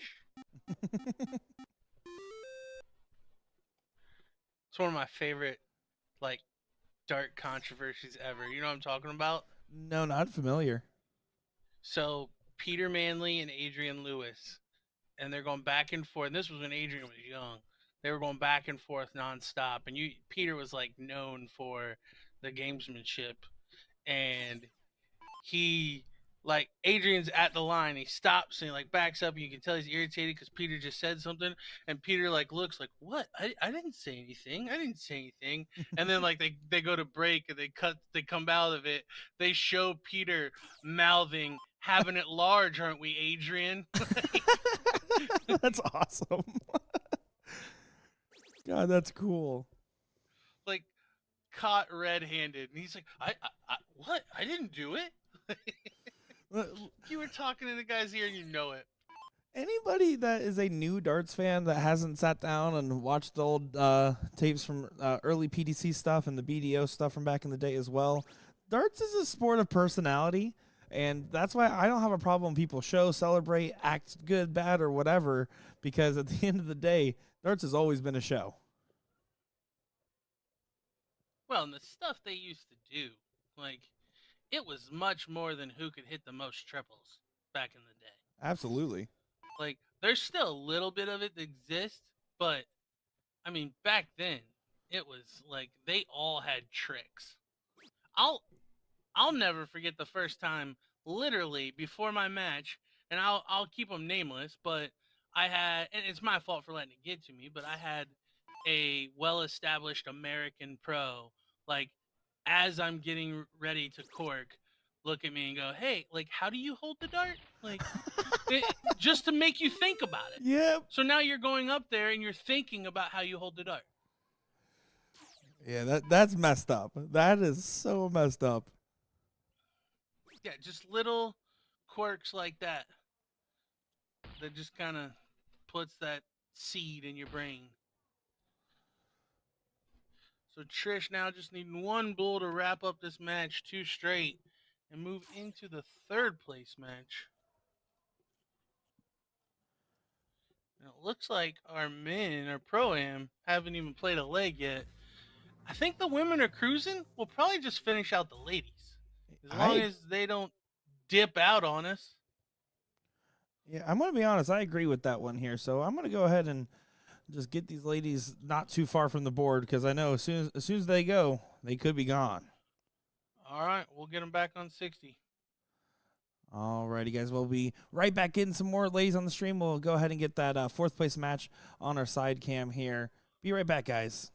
It's one of my favorite, like, dart controversies ever. You know what I'm talking about? No, not familiar. So, Peter Manley and Adrian Lewis. and they're going back and forth. And this was when Adrian was young. They were going back and forth nonstop, and Peter was like known for the gamesmanship, and he like Adrian's at the line, he stops and he like backs up, and you can tell he's irritated because Peter just said something, and Peter like looks like, what? I didn't say anything. I didn't say anything. And then like they go to break and they come out of it. They show Peter mouthing, having it large, aren't we, Adrian? That's awesome. God, that's cool. Like caught red-handed, and he's like, I what? I didn't do it. You were talking in the guy's ear, and you know it. Anybody that is a new darts fan that hasn't sat down and watched the old tapes from early PDC stuff and the BDO stuff from back in the day as well, darts is a sport of personality, and that's why I don't have a problem when people show, celebrate, act good, bad, or whatever, because at the end of the day, darts has always been a show. Well, and the stuff they used to do, like, it was much more than who could hit the most triples back in the day. Absolutely. Like, there's still a little bit of it that exists, but, I mean, back then, it was like they all had tricks. I'll never forget the first time, literally, before my match, and I'll keep them nameless, but I had, and it's my fault for letting it get to me, but I had a well-established American pro, like, as I'm getting ready to cork, look at me and go, hey, like, how do you hold the dart? Like, just to make you think about it. Yep. So now you're going up there and you're thinking about how you hold the dart. Yeah, that's messed up. That is so messed up. Yeah, just little quirks like that just kind of puts that seed in your brain. So Trish now just needing one bull to wrap up this match, 2 straight, and move into the 3rd place match. And it looks like our men, our Pro-Am, haven't even played a leg yet. I think the women are cruising. We'll probably just finish out the ladies. As long as they don't dip out on us. Yeah, I'm going to be honest. I agree with that one here. So I'm going to go ahead and just get these ladies not too far from the board, because I know as soon as they go, they could be gone. All right, we'll get them back on 60. All righty, guys. We'll be right back in some more ladies on the stream. We'll go ahead and get that 4th place match on our side cam here. Be right back, guys.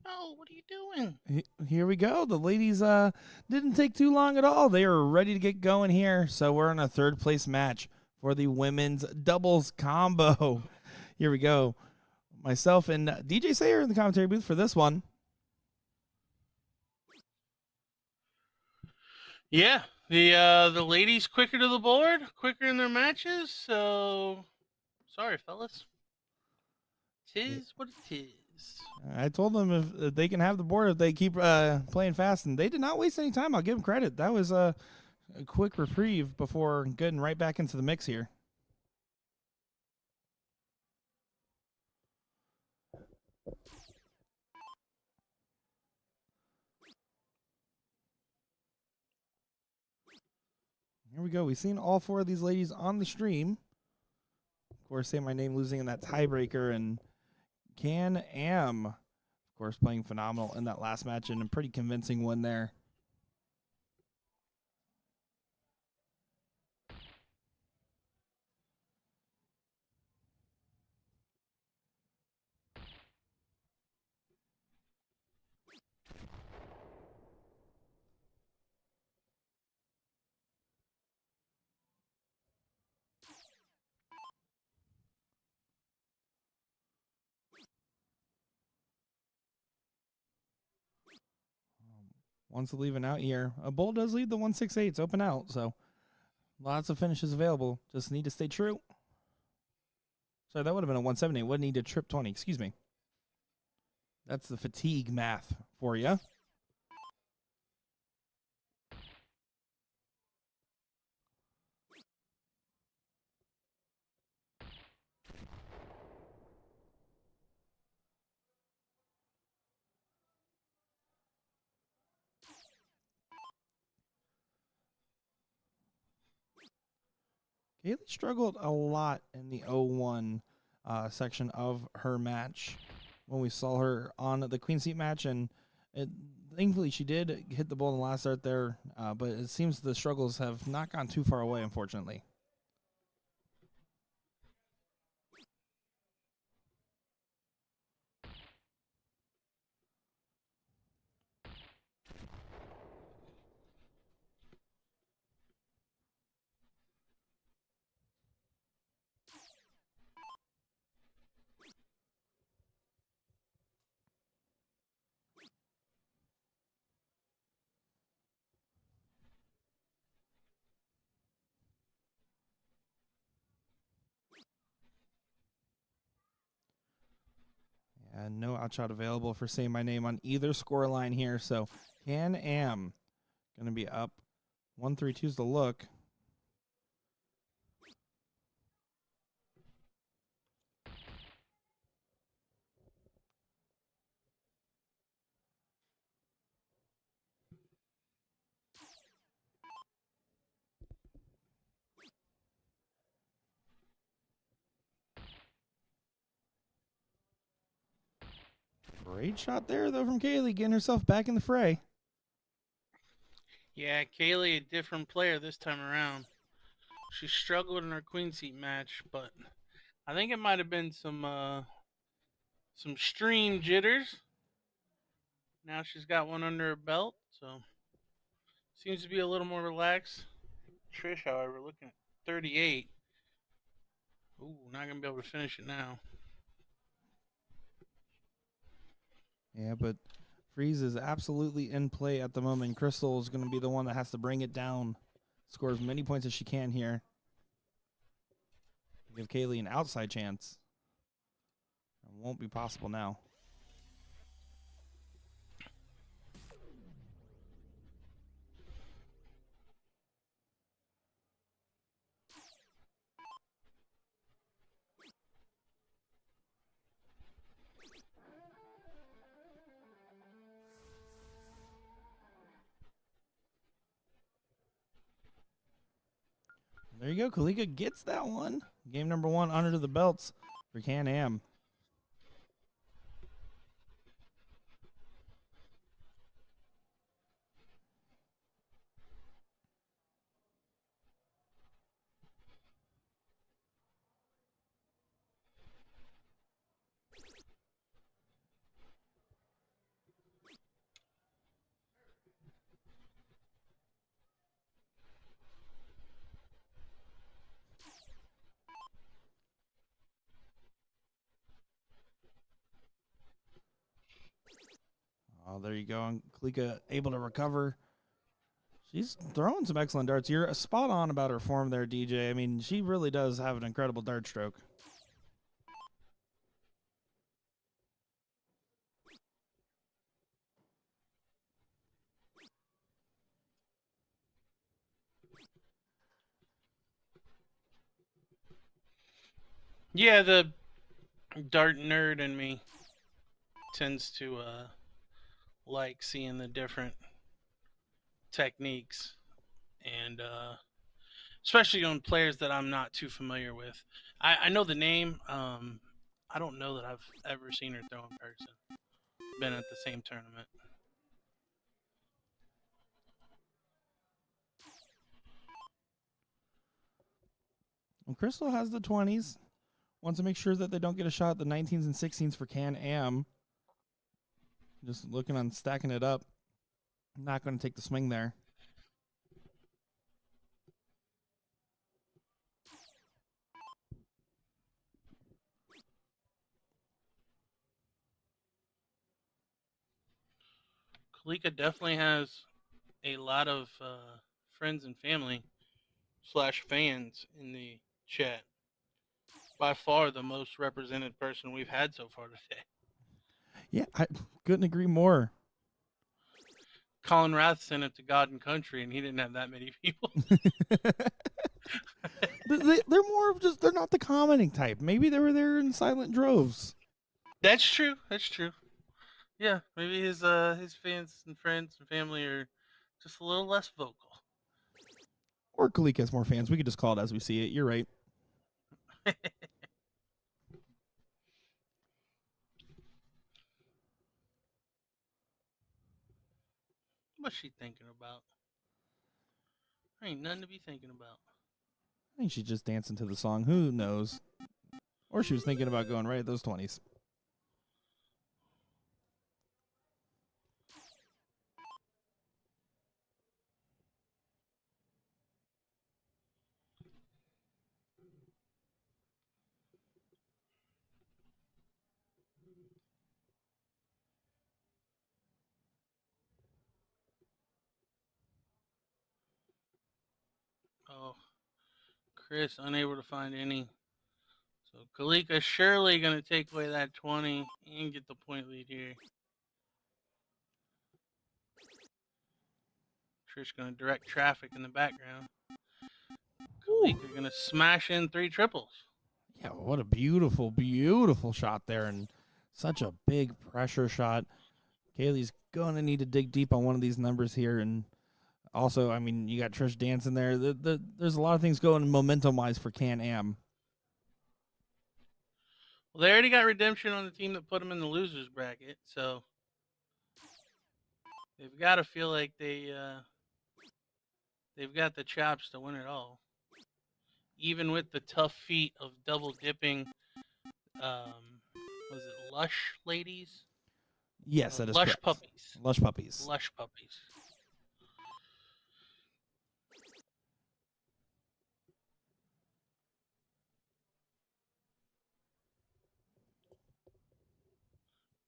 No, what are you doing? Here we go. The ladies didn't take too long at all. They are ready to get going here. So we're in a third place match for the women's doubles combo. Here we go. Myself and DJ Sayer in the commentary booth for this one. Yeah, the ladies quicker to the board, quicker in their matches. So sorry, fellas. Tis what it is. I told them if they can have the board if they keep playing fast, and they did not waste any time. I'll give them credit. That was a quick reprieve before getting right back into the mix here. Here we go. We've seen all four of these ladies on the stream. Of course, Say My Name losing in that tiebreaker, and Can-Am, of course, playing phenomenal in that last match and a pretty convincing one there. Wants to leave an out here. A bull does lead the 168. It's open out, so lots of finishes available. Just need to stay true. Sorry, that would have been a 178. Would need to trip 20. Excuse me. That's the fatigue math for you. Kaylee struggled a lot in the 0-1 section of her match when we saw her on the Queen Seat match, and thankfully she did hit the ball in the last start there, but it seems the struggles have not gone too far away, unfortunately. And no outshot available for Say My Name on either score line here. So Can-Am going to be up. 1-3-2's the look. Great shot there, though, from Kaylee, getting herself back in the fray. Yeah, Kaylee, a different player this time around. She struggled in her Queen Seat match, but I think it might have been some stream jitters. Now she's got one under her belt, so seems to be a little more relaxed. Trish, however, looking at 38. Ooh, not gonna be able to finish it now. Yeah, but Freeze is absolutely in play at the moment. Crystal is going to be the one that has to bring it down. Score as many points as she can here. Give Kaylee an outside chance. It won't be possible now. There you go. Kalika gets that one. Game number 1 under the belts for Can-Am. Oh, there you go. And Kalika able to recover. She's throwing some excellent darts. You're spot on about her form there, DJ. I mean, she really does have an incredible dart stroke. Yeah, the dart nerd in me tends to like seeing the different techniques, and especially on players that I'm not too familiar with. I know the name. I don't know that I've ever seen her throw in person. Been at the same tournament. And Crystal has the 20s. Wants to make sure that they don't get a shot at the 19s and 16s for Can-Am. Just looking on stacking it up. Not going to take the swing there. Kalika definitely has a lot of friends and family / fans in the chat. By far the most represented person we've had so far today. Yeah, I couldn't agree more. Colin Rath sent it to God and Country, and he didn't have that many people. They're more of just, they're not the commenting type. Maybe they were there in silent droves. That's true. That's true. Yeah, maybe his fans and friends and family are just a little less vocal. Or Kalika has more fans. We could just call it as we see it. You're right. What's she thinking about? Ain't nothing to be thinking about. I think she's just dancing to the song. Who knows? Or she was thinking about going right at those 20s. Oh, Chris unable to find any. So Kalika surely going to take away that 20 and get the point lead here. Trish going to direct traffic in the background. Kalika going to smash in 3 triples. Yeah, what a beautiful, beautiful shot there, and such a big pressure shot. Kaylee's going to need to dig deep on one of these numbers here, and also, I mean, you got Trish dancing there. There's a lot of things going momentum-wise for Can-Am. Well, they already got redemption on the team that put them in the losers bracket, so they've got to feel like they've got the chops to win it all. Even with the tough feat of double dipping, was it Lush Ladies? Yes, that is Lush correct. Puppies. Lush Puppies. Lush Puppies.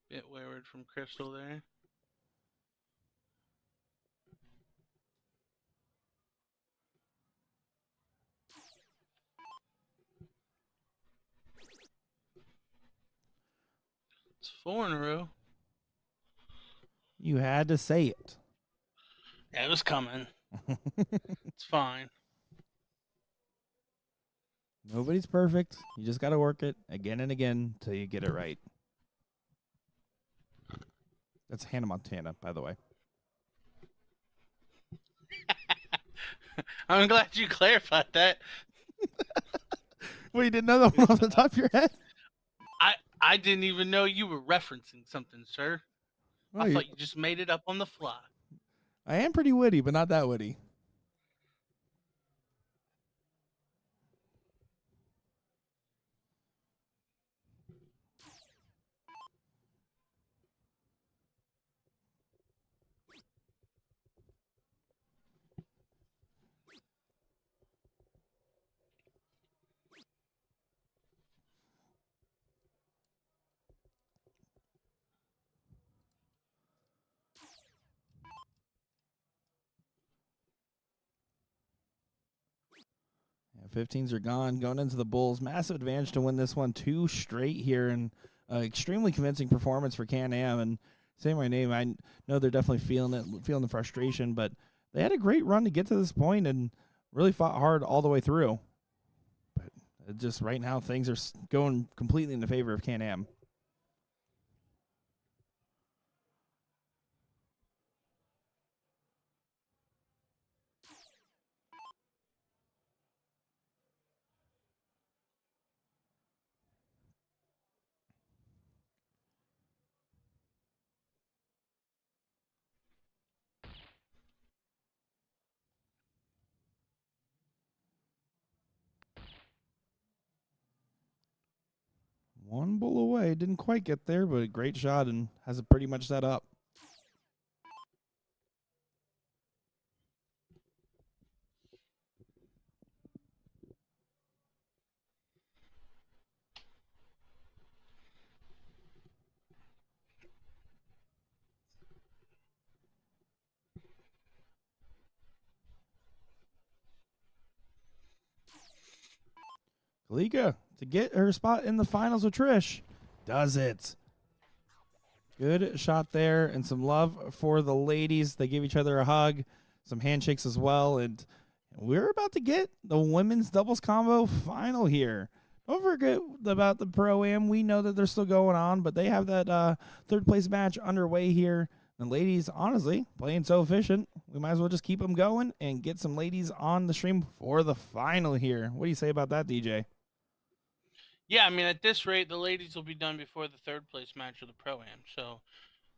Bit wayward from Crystal there. It's 4 in a row. You had to say it. Yeah, it was coming. It's fine. Nobody's perfect. You just got to work it again and again till you get it right. That's Hannah Montana, by the way. I'm glad you clarified that. Well, you didn't know that one off the top of your head? I didn't even know you were referencing something, sir. Well, I thought you just made it up on the fly. I am pretty witty, but not that witty. 15s are gone. Going into the Bulls. Massive advantage to win this one 2 straight here, and extremely convincing performance for Can-Am. And saying my name, I know they're definitely feeling it, feeling the frustration, but they had a great run to get to this point and really fought hard all the way through. But just right now, things are going completely in the favor of Can-Am. One bull away. Didn't quite get there, but a great shot and has it pretty much set up. Kalika to get her spot in the finals with Trish. Does it. Good shot there, and some love for the ladies. They give each other a hug, some handshakes as well, and we're about to get the women's doubles combo final here. Don't forget about the Pro-Am. We know that they're still going on, but they have that third place match underway here. The ladies, honestly, playing so efficient, we might as well just keep them going and get some ladies on the stream for the final here. What do you say about that, DJ? Yeah, I mean, at this rate, the ladies will be done before the third place match of the Pro-Am. So,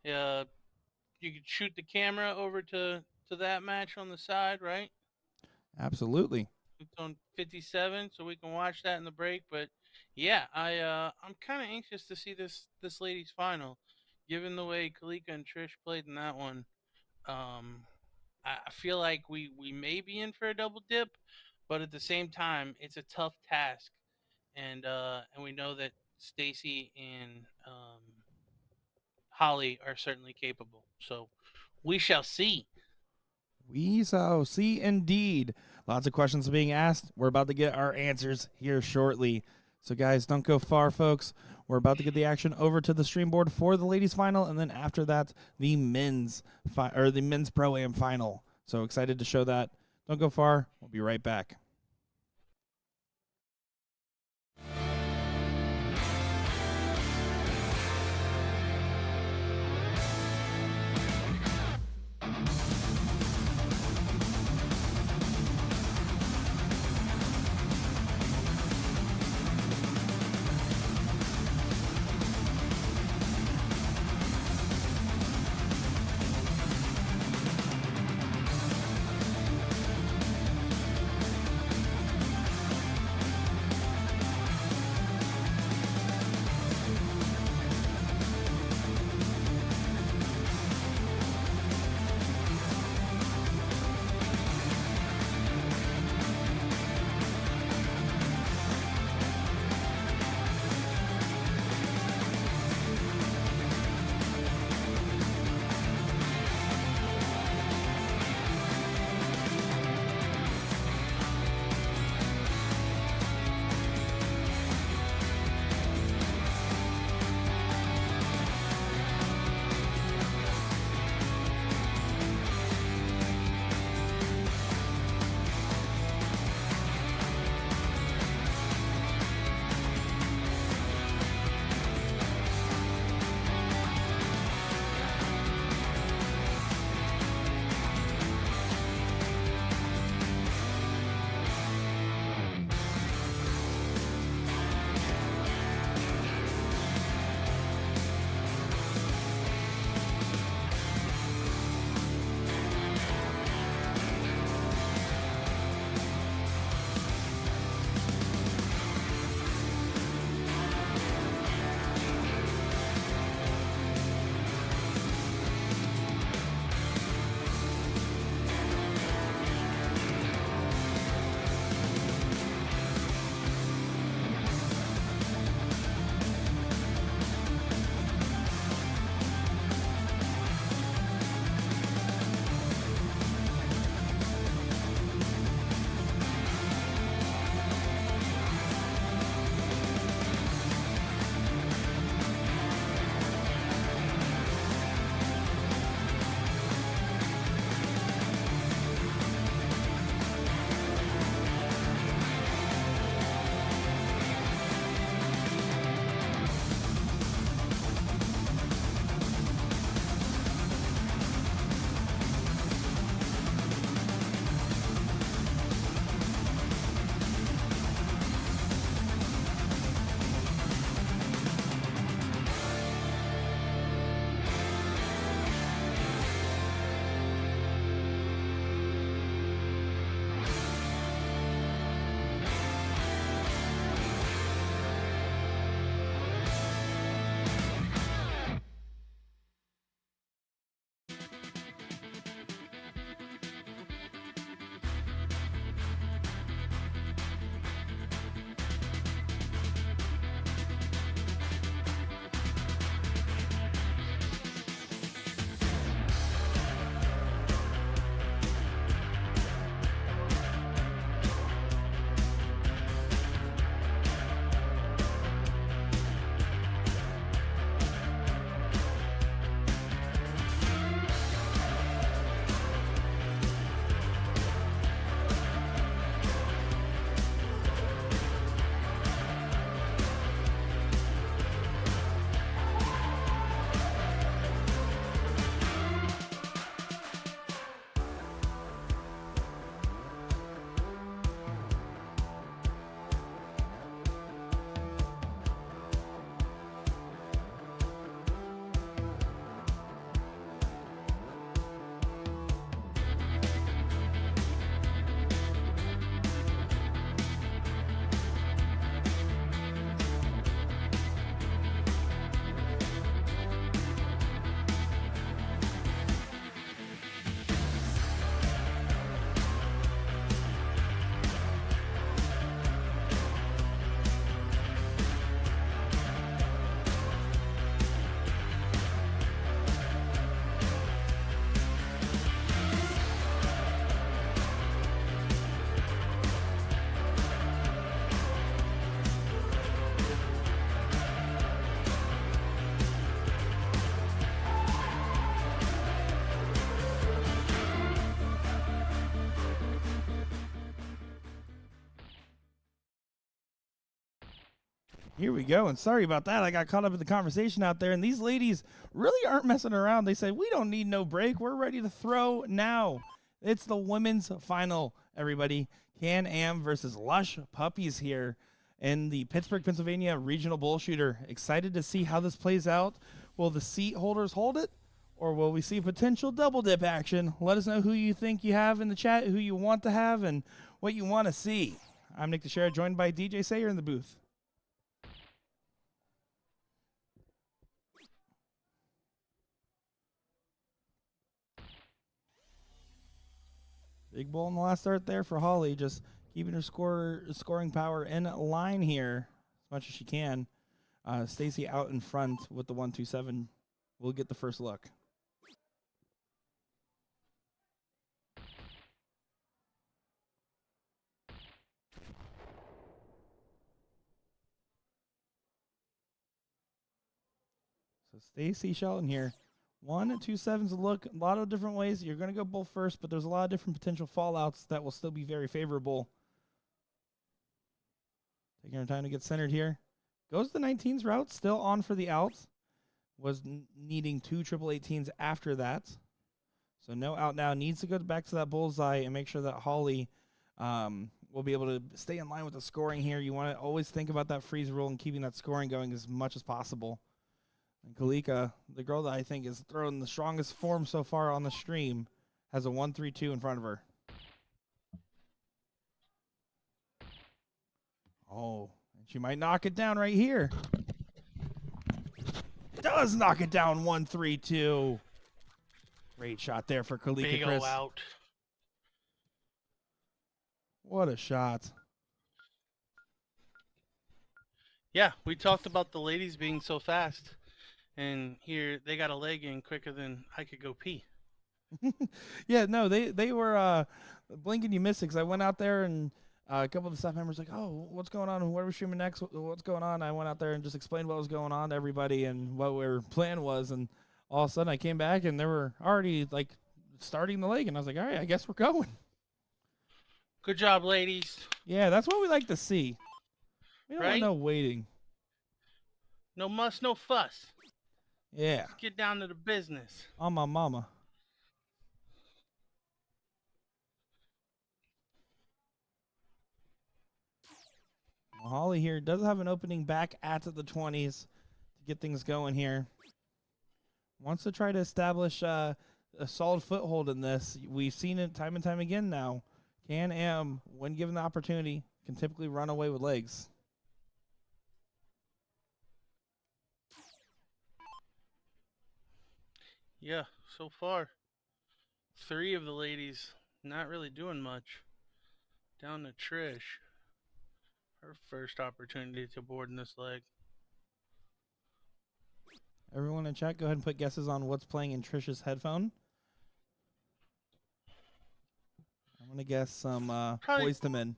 you could shoot the camera over to that match on the side, right? Absolutely. It's on 57, so we can watch that in the break. But yeah, I'm kind of anxious to see this ladies final, given the way Kalika and Trish played in that one. I feel like we may be in for a double dip, but at the same time, it's a tough task. And we know that Stacy and Holly are certainly capable. So we shall see. We shall see indeed. Lots of questions being asked. We're about to get our answers here shortly. So guys, don't go far, folks. We're about to get the action over to the stream board for the ladies final, and then after that, the men's Pro-Am final. So excited to show that. Don't go far. We'll be right back. Here we go. And sorry about that. I got caught up in the conversation out there. And these ladies really aren't messing around. They said, we don't need no break. We're ready to throw now. It's the women's final, everybody. Can-Am versus Lush Puppies here in the Pittsburgh, Pennsylvania Regional BullShooter. Excited to see how this plays out. Will the seat holders hold it? Or will we see potential double dip action? Let us know who you think you have in the chat, who you want to have, and what you want to see. I'm Nick Teixeira, joined by DJ Sayer in the booth. Big bull in the last start there for Holly, just keeping her scoring power in line here as much as she can. Stacy out in front with the 1-2-7. We'll get the first look. So Stacy Shelton here. 1-2-7's a look. A lot of different ways. You're going to go bull first, but there's a lot of different potential fallouts that will still be very favorable. Taking her time to get centered here. Goes the 19s route, still on for the outs. Was needing 2 triple 18s after that. So no out now. Needs to go back to that bullseye and make sure that Holly will be able to stay in line with the scoring here. You want to always think about that freeze rule and keeping that scoring going as much as possible. And Kalika, the girl that I think is throwing the strongest form so far on the stream, has a 1-3-2 in front of her. Oh, and she might knock it down right here. Does knock it down 1-3-2. Great shot there for Kalika Big Chris. ol' out. What a shot. Yeah, we talked about the ladies being so fast. And here they got a leg in quicker than I could go pee. Yeah, no, they were blinking you missed it, because I went out there and a couple of the staff members like, oh, what's going on? What are we streaming next? What's going on? I went out there and just explained what was going on to everybody and what our plan was. And all of a sudden I came back and they were already like starting the leg. And I was like, all right, I guess we're going. Good job, ladies. Yeah, that's what we like to see. We don't want Right? no waiting. No muss, no fuss. Yeah, Let's get down to the business. on my mama. Well, Holly here does have an opening back at the 20s to get things going here. Wants to try to establish a solid foothold in this. We've seen it time and time again now. Can-Am, when given the opportunity, can typically run away with legs. Yeah, so far, 3 of the ladies not really doing much. Down to Trish. Her first opportunity to board in this leg. Everyone in chat, go ahead and put guesses on what's playing in Trish's headphone. I'm going to guess some Probably- Boyz II Men.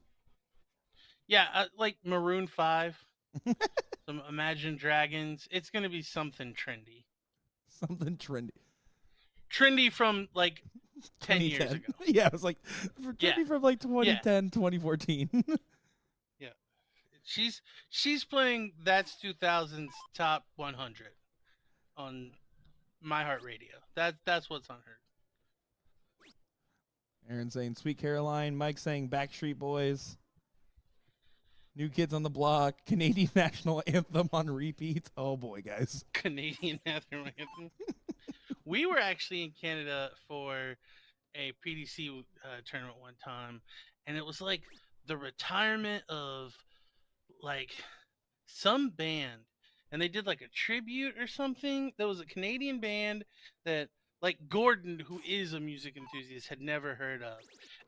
Yeah, like Maroon 5. Some Imagine Dragons. It's going to be something trendy. Something trendy. Trendy from like 10 years 2010. ago. Yeah, it was like trendy Yeah. from like 2010, 2014. She's playing That's 2000's top 100 on my heart radio. That's what's on her. Aaron saying Sweet Caroline. Mike saying Backstreet Boys. New Kids on the Block. Canadian National Anthem on repeat. Oh boy, guys. Canadian national anthem. We were actually in Canada for a PDC tournament one time, and it was like the retirement of like some band, and they did like a tribute or something. There was a Canadian band that like Gordon, who is a music enthusiast, had never heard of,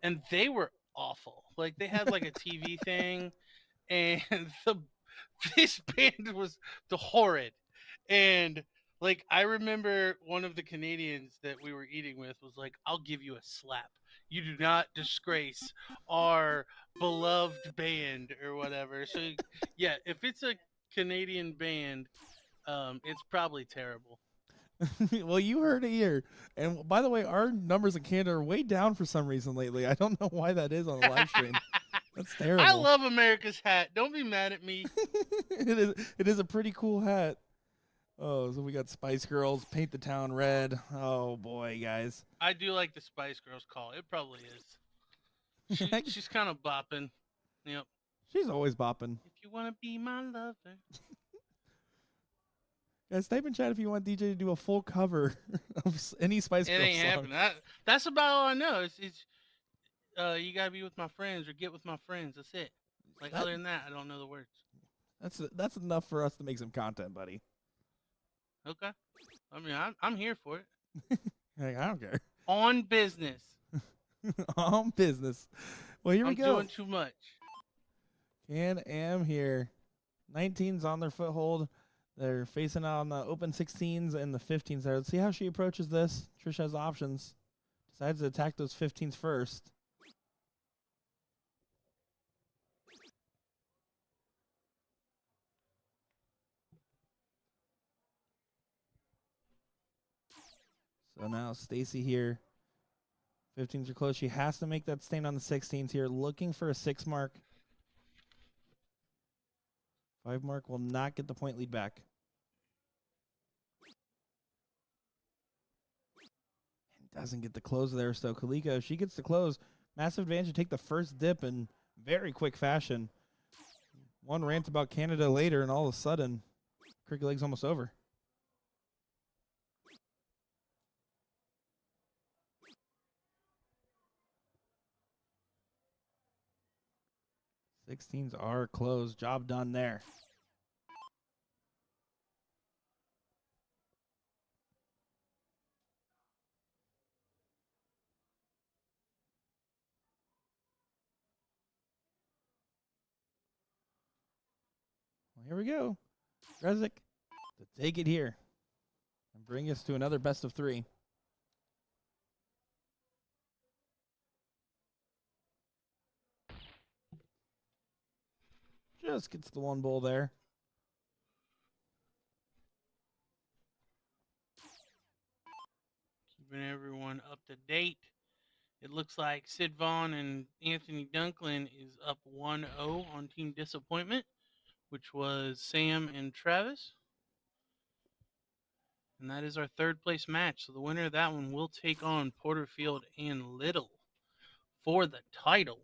and they were awful. Like they had like a TV thing, and this band was the horrid. And like I remember one of the Canadians that we were eating with was like, "I'll give you a slap. You do not disgrace our beloved band," or whatever. So yeah, if it's a Canadian band, it's probably terrible. Well, you heard it here. And by the way, our numbers in Canada are way down for some reason lately. I don't know why that is on the live stream. That's terrible. I love America's hat. Don't be mad at me. It is a pretty cool hat. Oh, so we got Spice Girls, paint the town red. Oh boy, guys. I do like the Spice Girls call. It probably is. She's kind of bopping. Yep. She's always bopping. If you want to be my lover. Guys, type in chat if you want DJ to do a full cover of any Spice Girls It ain't song. happening. That's about all I know. It's you gotta be with my friends or get with my friends. That's it. Like other than that, I don't know the words. That's enough for us to make some content, buddy. Okay. I mean, I'm here for it. Like, I don't care. On business. On business. Well, here we I'm go. doing too much. Can-Am here. 19's on their foothold. They're facing on the open 16s and the 15s there. Let's see how she approaches this. Trish has options. Decides to attack those 15s first. So now Stacy here. 15s are close. She has to make that stain on the 16s here. Looking for a 6 mark. 5 mark will not get the point lead back. And doesn't get the close there. So Kalika, if she gets the close, massive advantage to take the first dip in very quick fashion. One rant about Canada later, and all of a sudden, Cricket Leg's almost over. Sixteens are closed. Job done there. Well, here we go. Rezik to take it here and bring us to another best of 3. Just gets the 1 bowl there. Keeping everyone up to date. It looks like Sid Vaughn and Anthony Dunklin is up 1-0 on Team Disappointment, which was Sam and Travis. And that is our 3rd place match. So the winner of that one will take on Porterfield and Little for the title.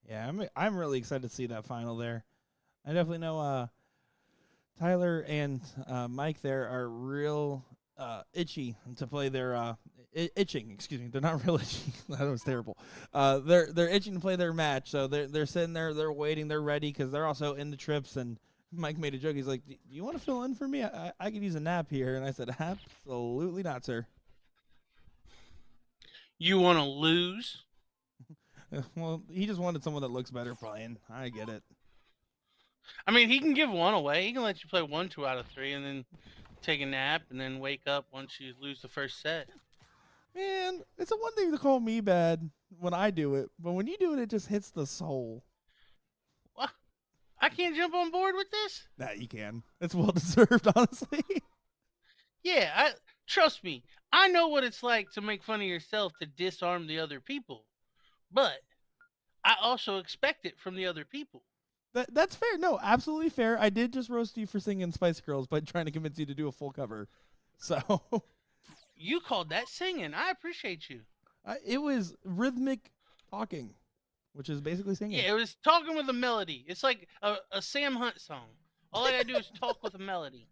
Yeah, I'm really excited to see that final there. I definitely know Tyler and Mike there are real itchy to play their itching. Excuse me, they're not real itchy. That was terrible. They're itching to play their match, so they're sitting there, they're waiting, they're ready because they're also in the trips. And Mike made a joke. He's like, "Do you want to fill in for me? I could use a nap here." And I said, "Absolutely not, sir." You want to lose? Well, he just wanted someone that looks better playing. I get it. I mean, he can give one away. He can let you play 1, 2 out of 3, and then take a nap, and then wake up once you lose the first set. Man, it's a one thing to call me bad when I do it, but when you do it, it just hits the soul. What? I can't jump on board with this? That you can. It's well deserved, honestly. Yeah, trust me. I know what it's like to make fun of yourself to disarm the other people. But I also expect it from the other people. That's fair. No, absolutely fair. I did just roast you for singing Spice Girls by trying to convince you to do a full cover. So You called that singing. I appreciate you. it was rhythmic talking, which is basically singing. Yeah, it was talking with a melody. It's like a Sam Hunt song. All I gotta do is talk with a melody.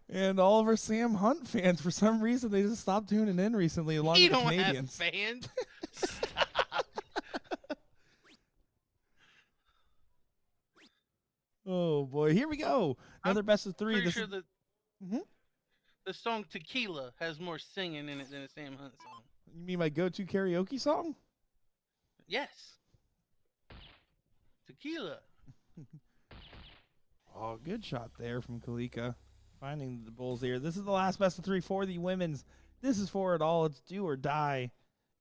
And all of our Sam Hunt fans, for some reason, they just stopped tuning in recently, along You with the don't Canadians. have fans. Stop. Oh boy, here we go. Another best of 3. Pretty This sure is, the song Tequila has more singing in it than a Sam Hunt song. you mean my go-to karaoke song? Yes. Tequila. Oh, good shot there from Kalika. Finding the Bulls here. This is the last best of 3 for the women's. This is for it all. It's do or die.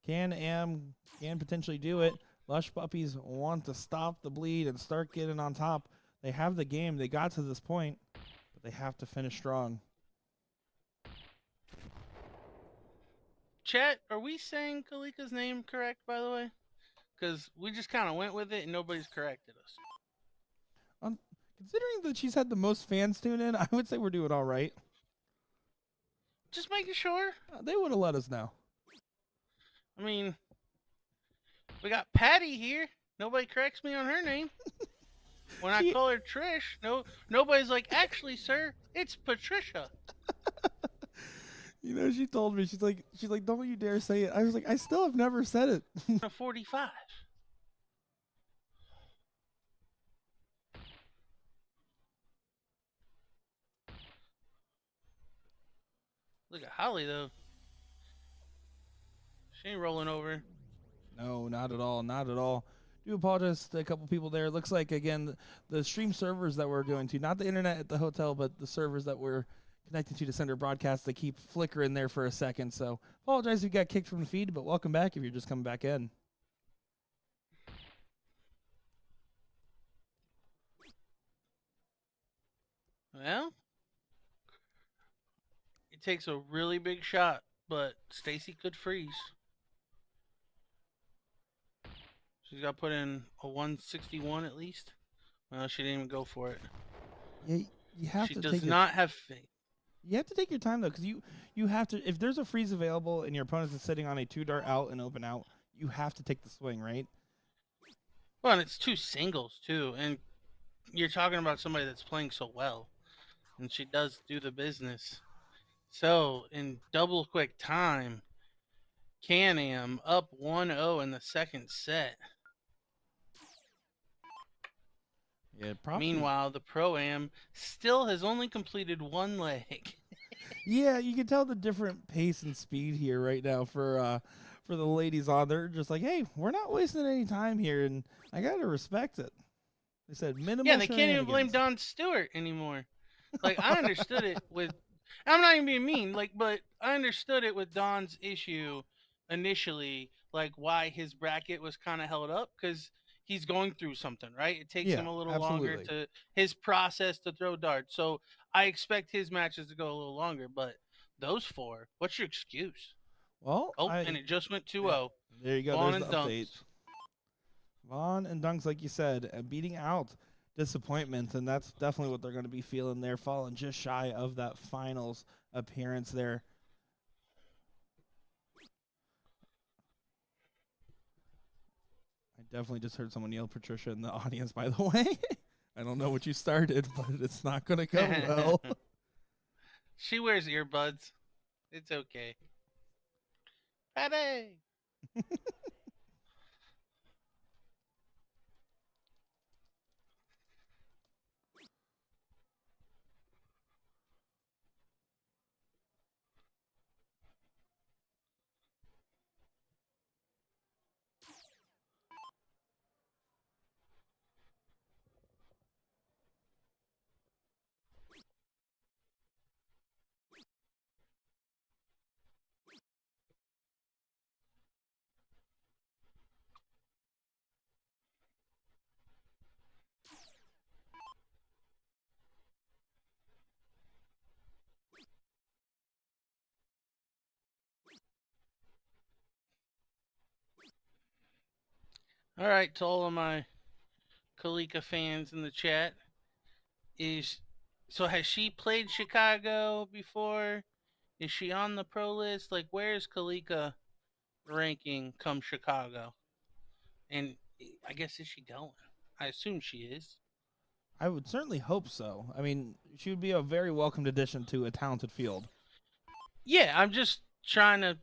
Can potentially do it. Lush Puppies want to stop the bleed and start getting on top. They have the game. They got to this point, but they have to finish strong. Chat, are we saying Kalika's name correct, by the way? because we just kind of went with it and nobody's corrected us. Considering that she's had the most fans tune in, I would say we're doing all right. Just making sure. They would have let us know. I mean, we got Patty here. Nobody corrects me on her name. When I call her Trish, nobody's like, actually, sir, it's Patricia. You know, she told me, she's like, don't you dare say it. I was like, I still have never said it. 45. Look at Holly, though. She ain't rolling over. No, not at all. Not at all. Do apologize to a couple people there. It looks like, again, the stream servers that we're going to, not the internet at the hotel, but the servers that we're connected to send our broadcast, they keep flickering there for a second. So apologize if you got kicked from the feed, but welcome back if you're just coming back in. Well, it takes a really big shot, but Stacy could freeze. She's got to put in a 161 at least. Well, she didn't even go for it. Yeah, you have she to does take not have faith. You have to take your time, though, because you have to, if there's a freeze available and your opponent is sitting on a 2-dart out and open out, you have to take the swing, right? Well, and it's 2 singles, too. And you're talking about somebody that's playing so well. And she does do the business. So, in double quick time, Can-Am up 1-0 in the second set. Yeah, Meanwhile, the Pro-Am still has only completed 1 leg. Yeah, you can tell the different pace and speed here right now for the ladies on. They're just like, hey, we're not wasting any time here, and I got to respect it. They said minimal. Yeah, they can't even blame Don Stewart anymore. Like, I understood it with... I'm not even being mean, but I understood it with Don's issue initially, like why his bracket was kind of held up, because he's going through something, right? It takes him a little longer to his process to throw darts. So I expect his matches to go a little longer, but those 4, what's your excuse? Well, and it just went 2-0. Yeah, there you go. Vaughn There's and the Dunks. update. Vaughn and Dunks, like you said, beating out disappointment, and that's definitely what they're going to be feeling. They're falling just shy of that finals appearance there. I definitely just heard someone yell Patricia in the audience, by the way. I don't know what you started, but it's not going to go well. She wears earbuds. It's okay. Patty! All right, to all of my Kalika fans in the chat, has she played Chicago before? Is she on the pro list? Like, where's Kalika ranking come Chicago? And I guess, is she going? I assume she is. I would certainly hope so. I mean, she would be a very welcomed addition to a talented field. Yeah, I'm just trying to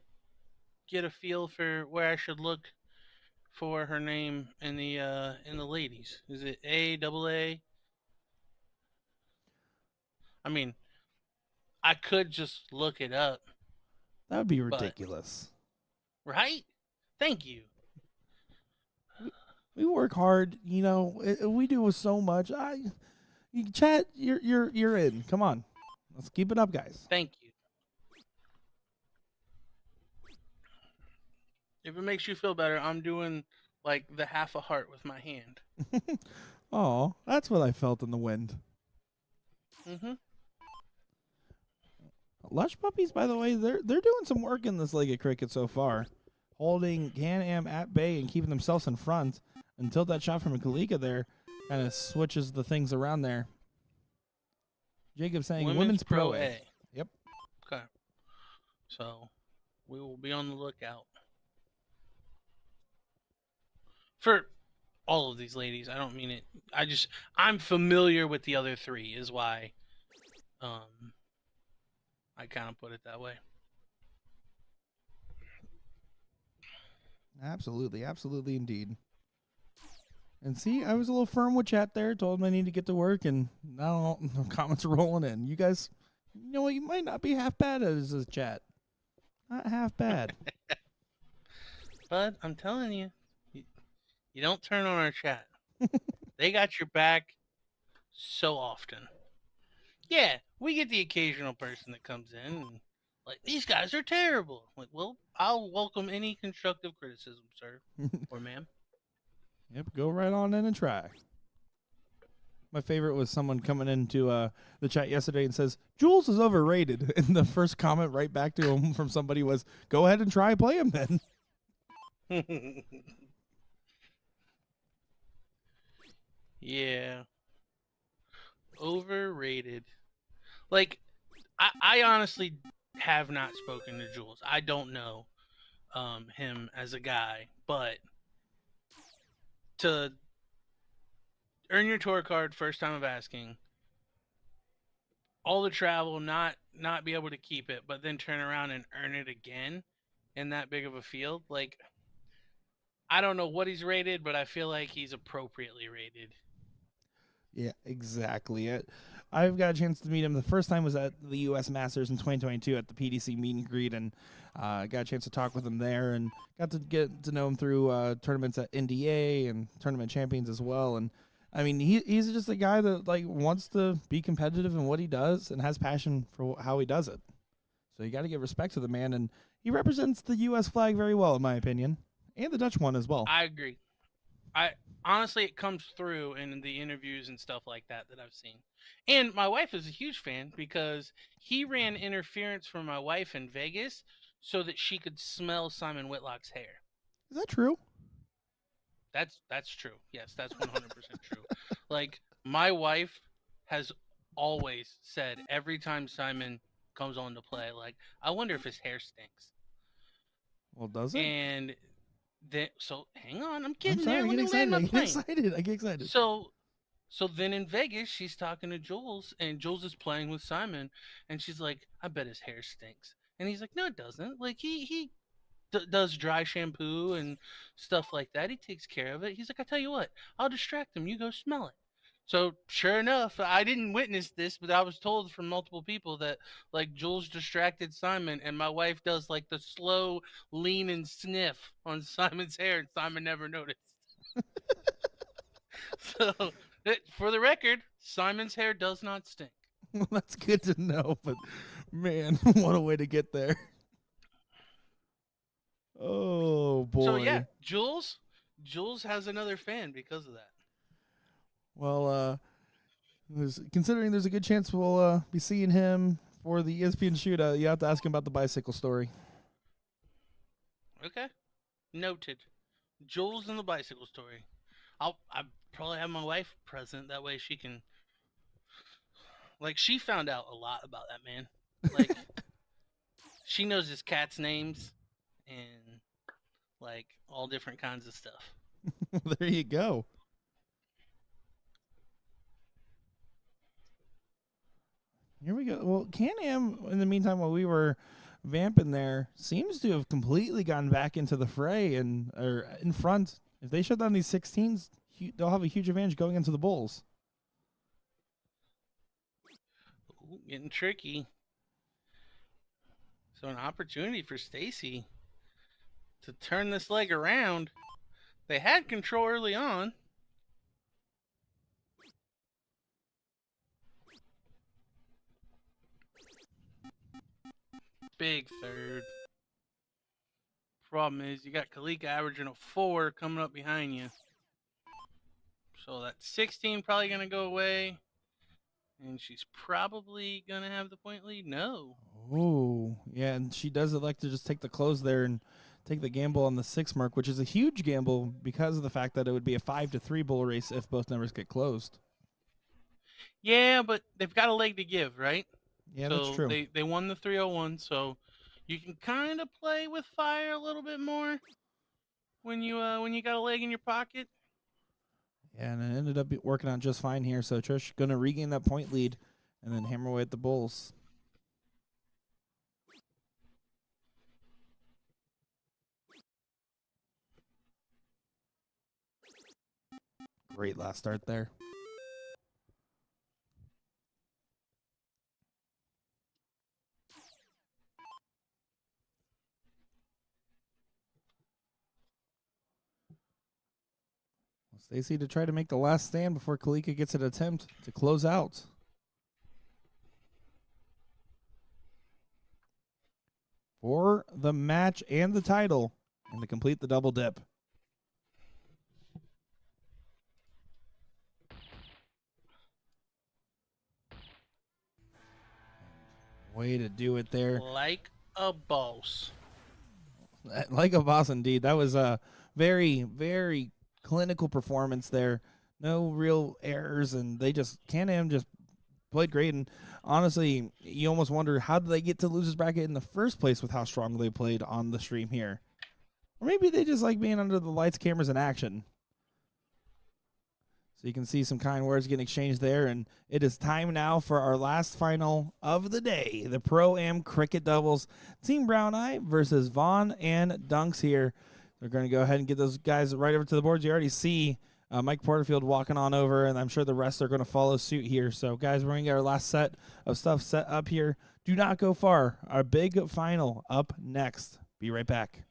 get a feel for where I should look for her name in the ladies. Is it AA? I mean, I could just look it up. That would be ridiculous. Right? Thank you. We work hard, you know. We do so much. Chat, you're in. Come on, let's keep it up, guys. Thank you. If it makes you feel better, I'm doing like the half a heart with my hand. Oh, that's what I felt in the wind. Mm-hmm. Lush Puppies, by the way, they're doing some work in this league of cricket so far. holding Can-Am at bay and keeping themselves in front until that shot from Kalika there kind of switches the things around there. Jacob saying women's Pro A. Yep. Okay. So we will be on the lookout for all of these ladies. I don't mean it. I'm familiar with the other three is why I kind of put it that way. Absolutely. Absolutely indeed. And see, I was a little firm with chat there. Told them I need to get to work, and now the comments are rolling in. You guys, you know what? You might not be half bad as a chat. Not half bad. But I'm telling you, you don't turn on our chat. They got your back so often. Yeah, we get the occasional person that comes in and like, these guys are terrible. Like, well, I'll welcome any constructive criticism, sir or ma'am. Yep, go right on in and try. My favorite was someone coming into the chat yesterday and says, Jules is overrated. And the first comment right back to him from somebody was, go ahead and try play him then. Yeah. Overrated. Like, I honestly have not spoken to Jules. I don't know him as a guy, but to earn your tour card first time of asking, all the travel, not be able to keep it, but then turn around and earn it again in that big of a field, like, I don't know what he's rated, but I feel like he's appropriately rated. Yeah, exactly. I've got a chance to meet him. The first time was at the U.S. Masters in 2022 at the PDC meet and greet, and got a chance to talk with him there, and got to get to know him through tournaments at NDA and tournament champions as well. And I mean, he's just a guy that like wants to be competitive in what he does and has passion for how he does it. So you got to give respect to the man, and he represents the U.S. flag very well, in my opinion, and the Dutch one as well. I agree. Honestly, it comes through in the interviews and stuff like that I've seen. And my wife is a huge fan because he ran interference for my wife in Vegas so that she could smell Simon Whitlock's hair. Is that true? That's true. Yes, that's 100% true. Like, my wife has always said every time Simon comes on to play, like, I wonder if his hair stinks. Well, does it? And so hang on, I'm getting sorry, there. I Let get me land my plane. I get excited. So then in Vegas, she's talking to Jules, and Jules is playing with Simon, and she's like, "I bet his hair stinks," and he's like, "No, it doesn't. Like he does dry shampoo and stuff like that. He takes care of it." He's like, "I tell you what, I'll distract him. You go smell it." So sure enough, I didn't witness this, but I was told from multiple people that like Jules distracted Simon, and my wife does like the slow lean and sniff on Simon's hair, and Simon never noticed. So, for the record, Simon's hair does not stink. Well, that's good to know, but man, what a way to get there. Oh boy. So yeah, Jules has another fan because of that. Well, considering there's a good chance we'll be seeing him for the ESPN shootout, you have to ask him about the bicycle story. Okay, noted. Jules and the bicycle story. I probably have my wife present, that way she can. Like, she found out a lot about that man. Like, she knows his cat's names and like all different kinds of stuff. There you go. Here we go. Well, Can-Am, in the meantime, while we were vamping there, seems to have completely gotten back into the fray and or in front. If they shut down these 16s, they'll have a huge advantage going into the Bulls. Ooh, getting tricky. So an opportunity for Stacy to turn this leg around. They had control early on. Big third. Problem is, you got Kalika averaging a 4 coming up behind you. So that 16 probably going to go away. And she's probably going to have the point lead. No. Oh, yeah, and she does elect to just take the close there and take the gamble on the 6 mark, which is a huge gamble because of the fact that it would be a 5-3 bull race if both numbers get closed. Yeah, but they've got a leg to give, right? Yeah, so that's true. They won the 301, so you can kind of play with fire a little bit more when you got a leg in your pocket. Yeah, and it ended up working out just fine here. So Trish going to regain that point lead and then hammer away at the Bulls. Great last start there. Stacy to try to make the last stand before Kalika gets an attempt to close out. For the match and the title, and to complete the double dip. Way to do it there. Like a boss. Like a boss indeed. That was a very, very clinical performance there. No real errors, and they just, Can-Am just played great. And honestly, you almost wonder, how did they get to losers bracket in the first place with how strong they played on the stream here? Or maybe they just like being under the lights, cameras, and action. So you can see some kind words getting exchanged there, and it is time now for our last final of the day, the Pro-Am Cricket Doubles. Team Brown Eye versus Vaughn and Dunks here. They're going to go ahead and get those guys right over to the boards. You already see Mike Porterfield walking on over, and I'm sure the rest are going to follow suit here. So, guys, we're going to get our last set of stuff set up here. Do not go far. Our big final up next. Be right back.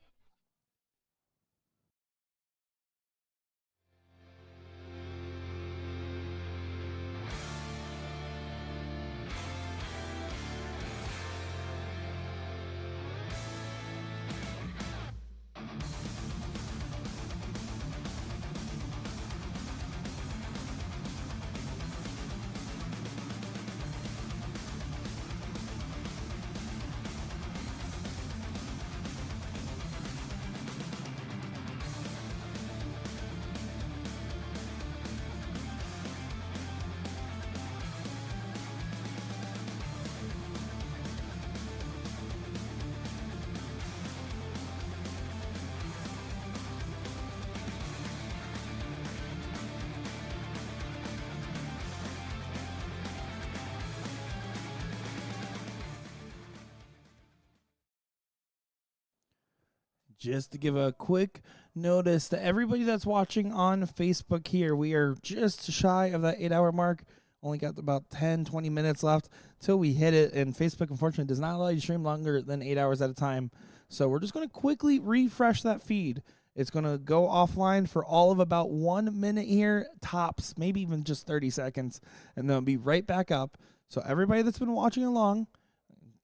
Just to give a quick notice to everybody that's watching on Facebook here, we are just shy of that 8-hour mark. Only got about 10, 20 minutes left till we hit it, and Facebook, unfortunately, does not allow you to stream longer than 8 hours at a time. So we're just going to quickly refresh that feed. It's going to go offline for all of about 1 minute here, tops, maybe even just 30 seconds, and then it'll be right back up. So everybody that's been watching along,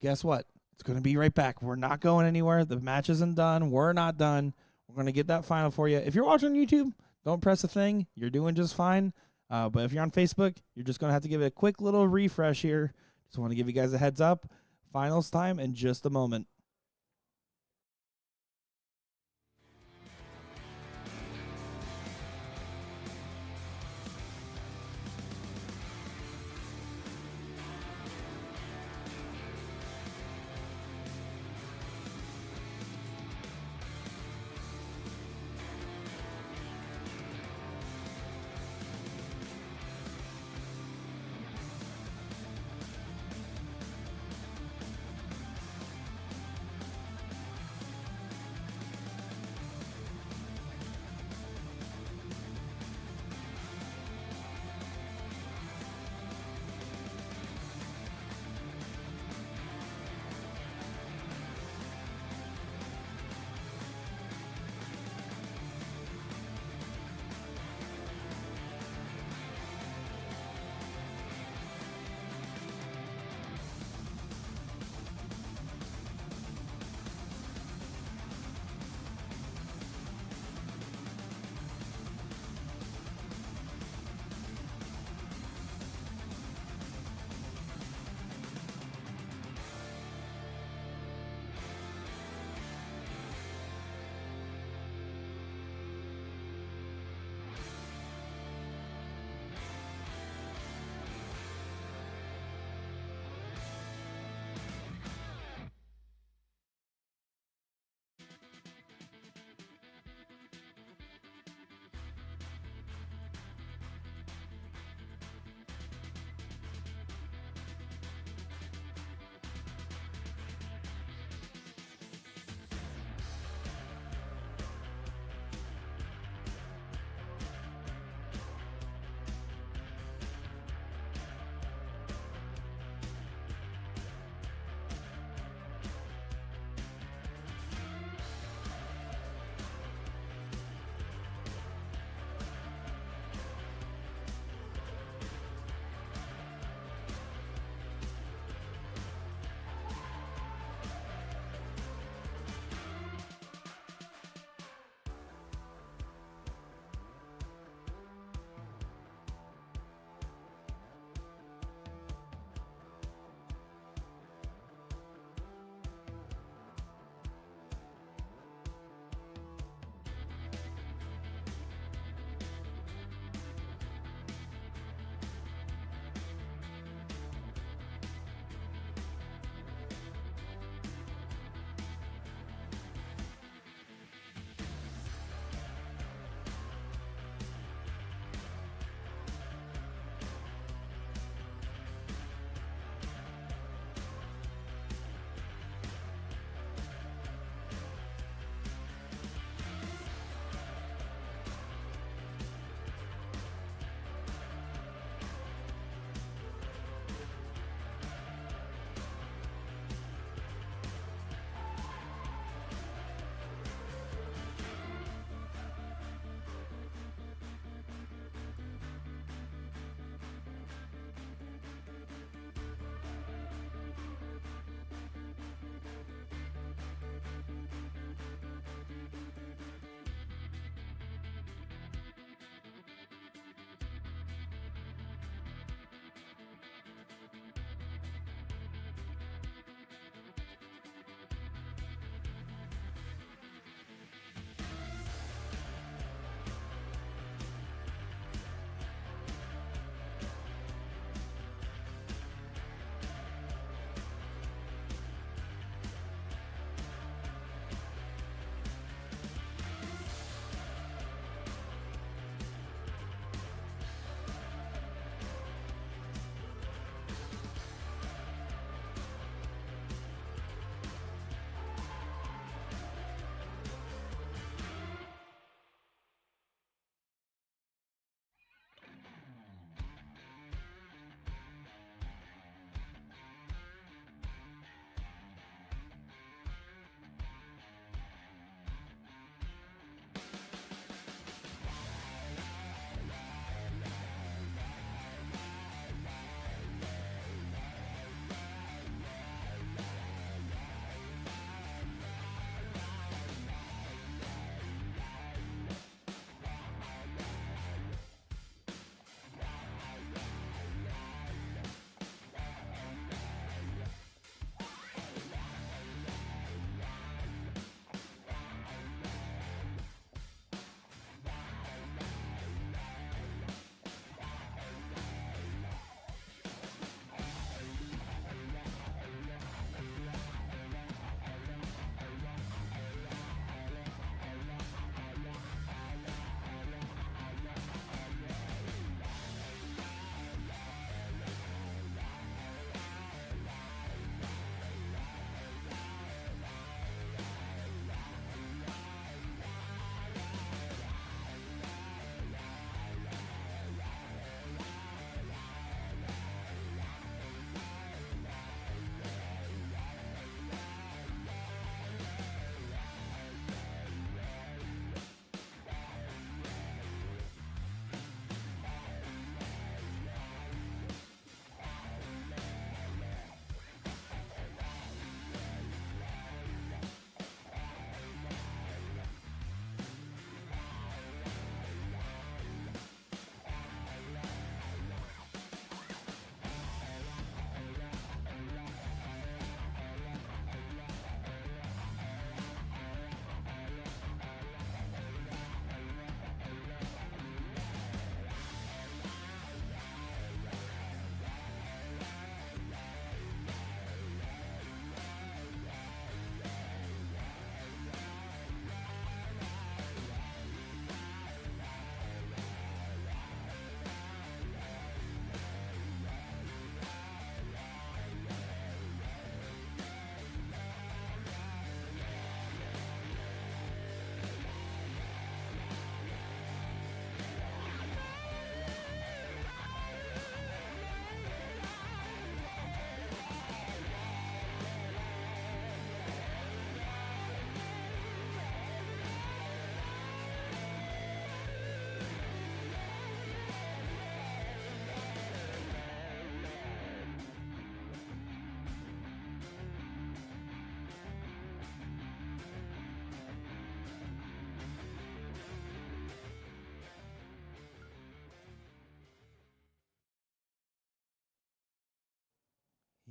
guess what? It's going to be right back. We're not going anywhere. The match isn't done. We're not done. We're going to get that final for you. If you're watching on YouTube, don't press a thing. You're doing just fine. But if you're on Facebook, you're just going to have to give it a quick little refresh here. Just want to give you guys a heads up. Finals time in just a moment.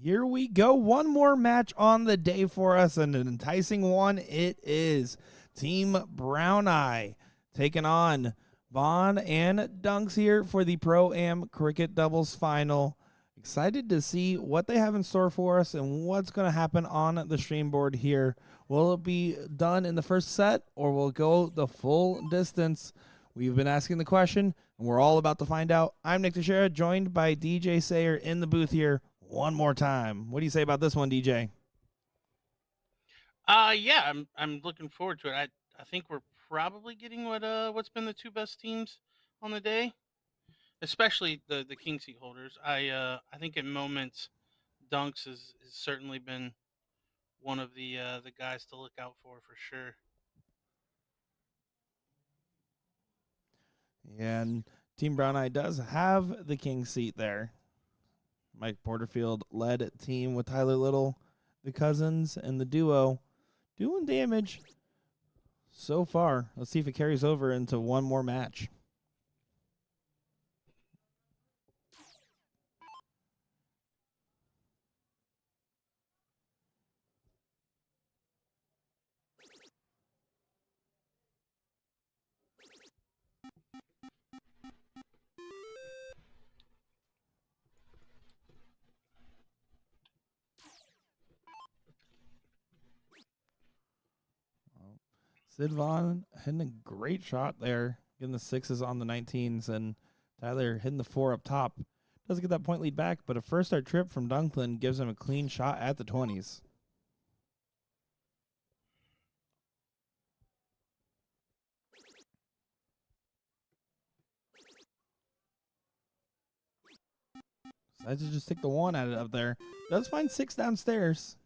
Here we go. One more match on the day for us, and an enticing one it is. Team Brown Eye taking on Vaughn and Dunks here for the Pro-Am Cricket Doubles Final. Excited to see what they have in store for us and what's going to happen on the stream board here. Will it be done in the first set, or will it go the full distance? We've been asking the question, and we're all about to find out. I'm Nick Teixeira, joined by DJ Sayer in the booth here one more time. What do you say about this one, DJ? Yeah, I'm looking forward to it. I think we're probably getting what's been the two best teams on the day, especially the king seat holders. I think in moments, Dunks has certainly been one of the guys to look out for sure. Yeah, and Team Brown Eye does have the king seat there. Mike Porterfield led team with Tyler Little, the cousins, and the duo doing damage so far. Let's see if it carries over into one more match. Sid Vaughn hitting a great shot there, getting the 6s on the 19s, and Tyler hitting the 4 up top. Doesn't get that point lead back, but a first start trip from Dunklin gives him a clean shot at the 20s. Decides to just take the 1 at it up there. Does find 6 downstairs.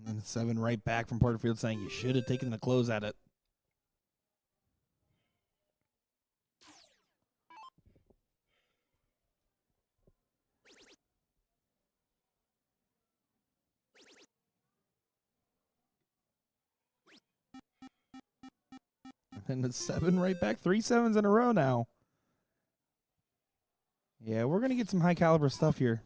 And 7 right back from Porterfield saying you should have taken the close at it. And the 7 right back. 3 7s in a row now. Yeah, we're going to get some high caliber stuff here.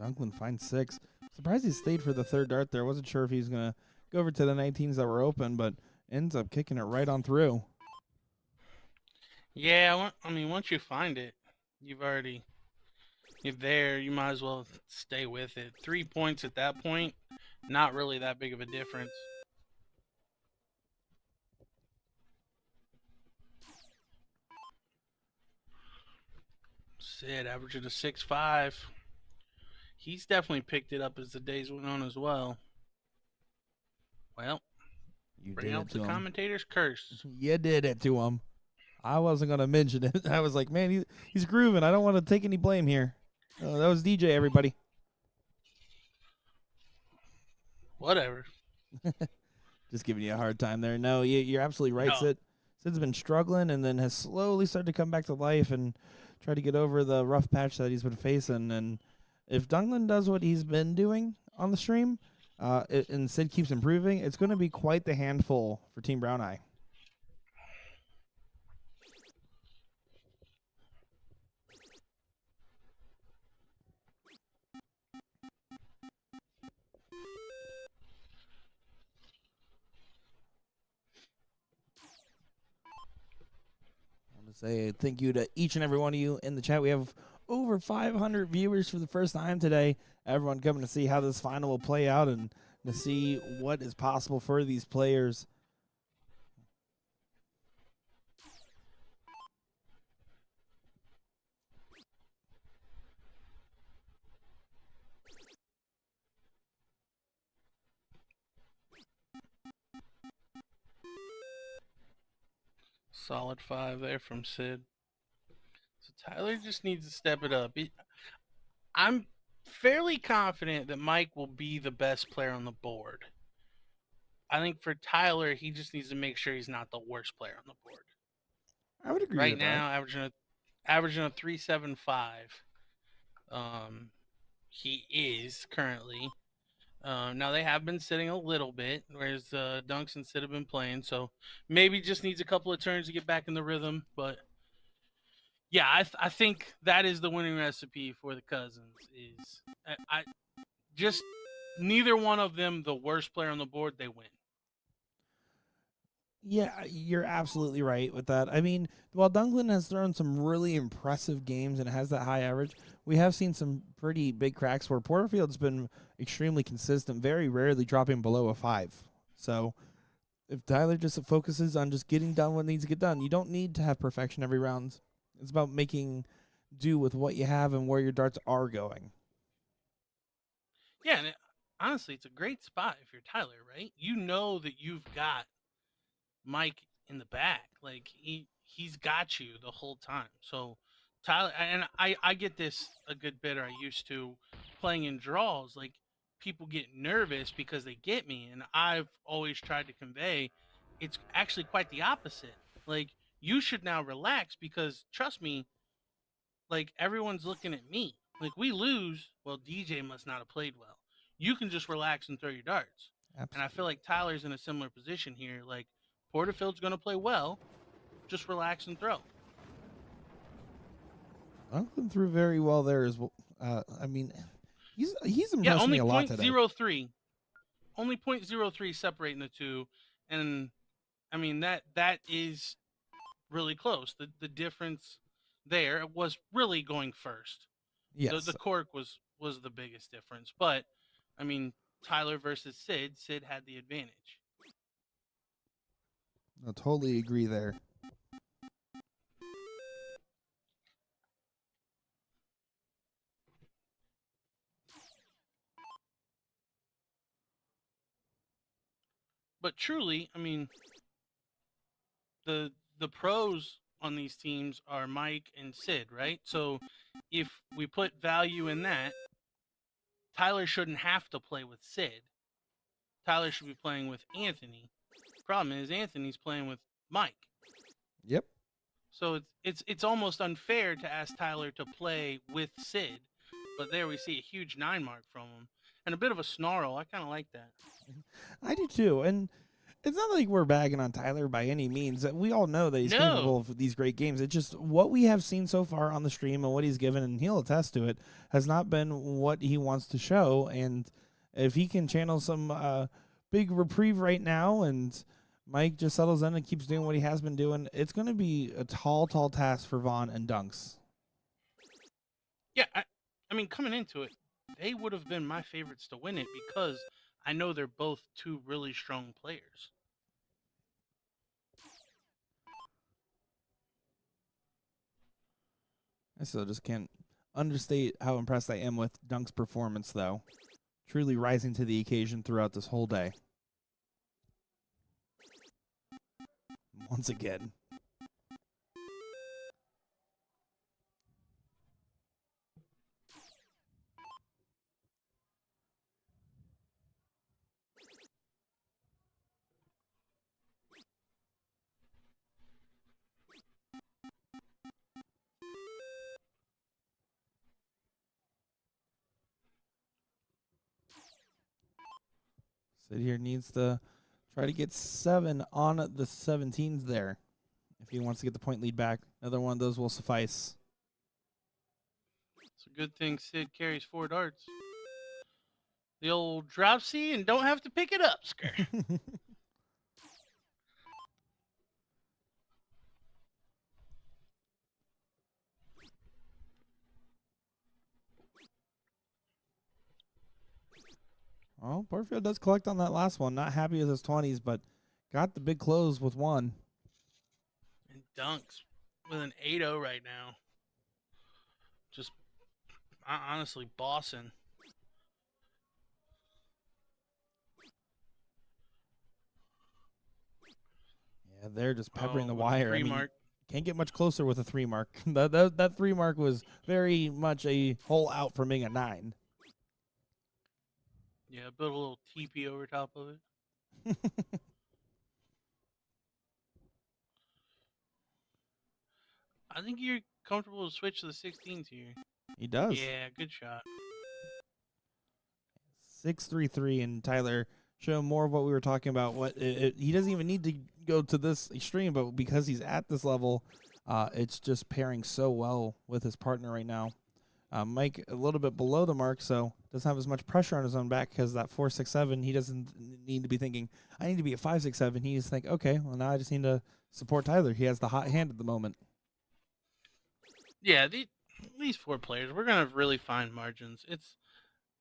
Dunklin finds 6. Surprised he stayed for the third dart there. Wasn't sure if he was going to go over to the 19s that were open, but ends up kicking it right on through. Yeah, I mean, once you find it, you're there. You might as well stay with it. 3 points at that point, not really that big of a difference. Sid averaging a 6.5. He's definitely picked it up as the days went on as well. Well, You bring did out it to the him. commentator's curse. You did it to him. I wasn't going to mention it. I was like, man, he's grooving. I don't want to take any blame here. Oh, that was DJ, everybody. Whatever. Just giving you a hard time there. No, you're absolutely right, No. Sid. Sid's been struggling and then has slowly started to come back to life and try to get over the rough patch that he's been facing. And if Dunklin does what he's been doing on the stream, and Sid keeps improving, it's going to be quite the handful for Team Brown Eye. Say thank you to each and every one of you in the chat. We have over 500 viewers for the first time today. Everyone coming to see how this final will play out and to see what is possible for these players. Solid 5 there from Sid. So Tyler just needs to step it up. I'm fairly confident that Mike will be the best player on the board. I think for Tyler, he just needs to make sure he's not the worst player on the board. I would agree Right with now, that. averaging a 3.75. He is currently. Now they have been sitting a little bit, whereas Dunks and Sid have been playing. So maybe just needs a couple of turns to get back in the rhythm. But yeah, I think that is the winning recipe for the Cousins. Is I just neither one of them the worst player on the board. They win. Yeah, you're absolutely right with that. I mean, while Dunklin has thrown some really impressive games and has that high average, we have seen some pretty big cracks where Porterfield's been extremely consistent, very rarely dropping below a 5. So if Tyler just focuses on just getting done what needs to get done, you don't need to have perfection every round. It's about making do with what you have and where your darts are going. Yeah, and honestly, it's a great spot if you're Tyler, right? You know that you've got Mike in the back. Like he's got you the whole time. So Tyler, and I get this a good bit. Or I used to playing in draws. Like people get nervous because they get me, and I've always tried to convey it's actually quite the opposite. Like you should now relax because trust me, like everyone's looking at me. Like we lose, well DJ must not have played well. You can just relax and throw your darts. And I feel Absolutely. like Tyler's in a similar position here. Like Porterfield's going to play well, just relax and throw. Dunklin threw very well there as well. I mean, he's Yeah, impressed me only a lot today. 0.03. Only 0.03 separating the two, and I mean that is really close. The difference there was really going first. The Yes, cork was the biggest difference, but I mean Tyler versus Sid, Sid had the advantage. I totally agree there. But truly, I mean the pros on these teams are Mike and Sid, right? So if we put value in that, Tyler shouldn't have to play with Sid. Tyler should be playing with Anthony. Problem is Anthony's playing with Mike. Yep. So it's almost unfair to ask Tyler to play with Sid. But there we see a huge 9 mark from him. And a bit of a snarl. I kind of like that. I do too. And it's not like we're bagging on Tyler by any means. We all know that he's capable No. of these great games. It's just what we have seen so far on the stream and what he's given, and he'll attest to it, has not been what he wants to show. And if he can channel some big reprieve right now and Mike just settles in and keeps doing what he has been doing, it's going to be a tall, tall task for Vaughn and Dunks. Yeah, I mean, coming into it, they would have been my favorites to win it because I know they're both two really strong players. I still just can't understate how impressed I am with Dunk's performance, though. Truly rising to the occasion throughout this whole day. Once again. Sid here needs to try to get 7 on the 17s there if he wants to get the point lead back. Another one of those will suffice. It's a good thing Sid carries 4 darts. The old dropsy and don't have to pick it up, Skr. Well, Porterfield does collect on that last one. Not happy with his 20s, but got the big close with 1. And Dunks with an 8-0 right now. Just honestly bossing. Yeah, they're just peppering the with a wire. 3 mark. Can't get much closer with a 3 mark. That 3 mark was very much a hole out from being a 9. Yeah, build a little teepee over top of it. I think you're comfortable to switch to the 16s here. He does. Yeah, good shot. 6-3-3, and Tyler show more of what we were talking about. He doesn't even need to go to this extreme, but because he's at this level, it's just pairing so well with his partner right now. Mike a little bit below the mark, so doesn't have as much pressure on his own back because that 4-6-7, he doesn't need to be thinking, I need to be at 5-6-7. He just think, okay, well now I just need to support Tyler. He has the hot hand at the moment. Yeah, these 4 players, we're gonna have really fine margins.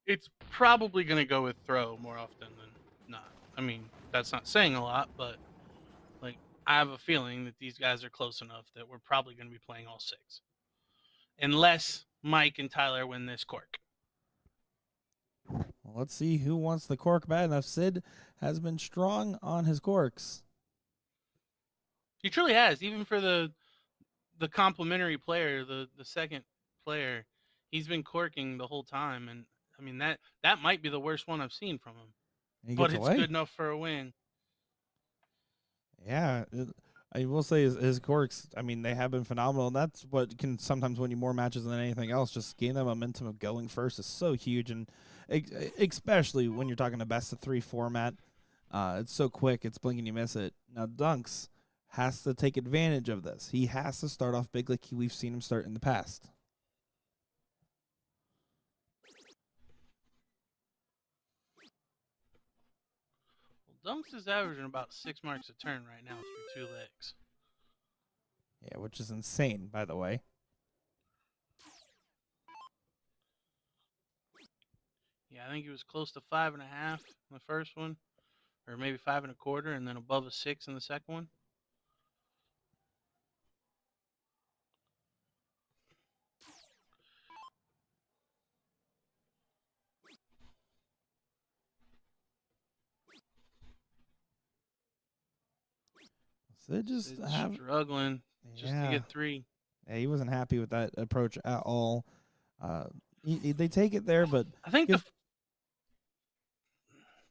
It's probably gonna go with throw more often than not. I mean, that's not saying a lot, but like I have a feeling that these guys are close enough that we're probably gonna be playing all 6, unless Mike and Tyler win this cork. Well, let's see who wants the cork bad enough. Sid has been strong on his corks. He truly has, even for the complimentary player, the second player. He's been corking the whole time, and I mean that might be the worst one I've seen from him. But it's good enough for a win. Yeah, I will say his corks, I mean, they have been phenomenal, and that's what can sometimes win you more matches than anything else. Just gain that momentum of going first is so huge, and especially when you're talking a best-of-3 format. It's so quick, it's blink and you miss it. Now, Dunks has to take advantage of this. He has to start off big like we've seen him start in the past. Well, Dunks is averaging about 6 marks a turn right now through 2 legs. Yeah, which is insane, by the way. Yeah, I think he was close to 5.5 in the first one, or maybe 5.25, and then above a 6 in the second one. Sid just struggling just to get 3. Yeah, he wasn't happy with that approach at all. They take it there, but I think go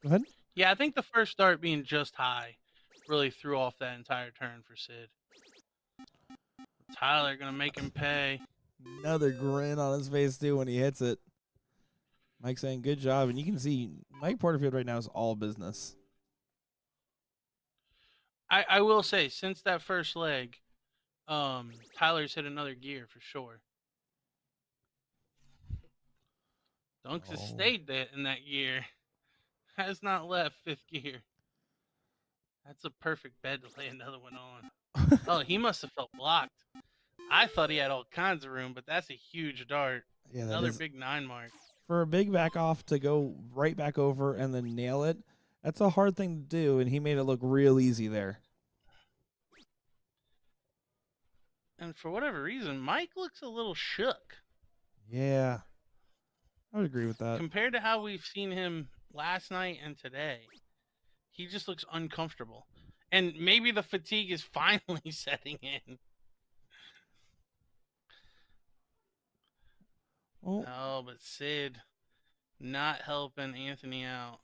ahead. Yeah, I think the first start being just high really threw off that entire turn for Sid. Tyler gonna make him pay. Another grin on his face too when he hits it. Mike saying good job, and you can see Mike Porterfield right now is all business. I will say, since that first leg, Tyler's hit another gear for sure. Dunks has stayed in that gear. Has not left 5th gear. That's a perfect bed to lay another one on. Oh, he must have felt blocked. I thought he had all kinds of room, but that's a huge dart. Yeah, another big 9 mark. For a big back off to go right back over and then nail it, that's a hard thing to do, and he made it look real easy there. And for whatever reason, Mike looks a little shook. Yeah, I would agree with that. Compared to how we've seen him last night and today, he just looks uncomfortable. And maybe the fatigue is finally setting in. Oh, but Sid not helping Anthony out.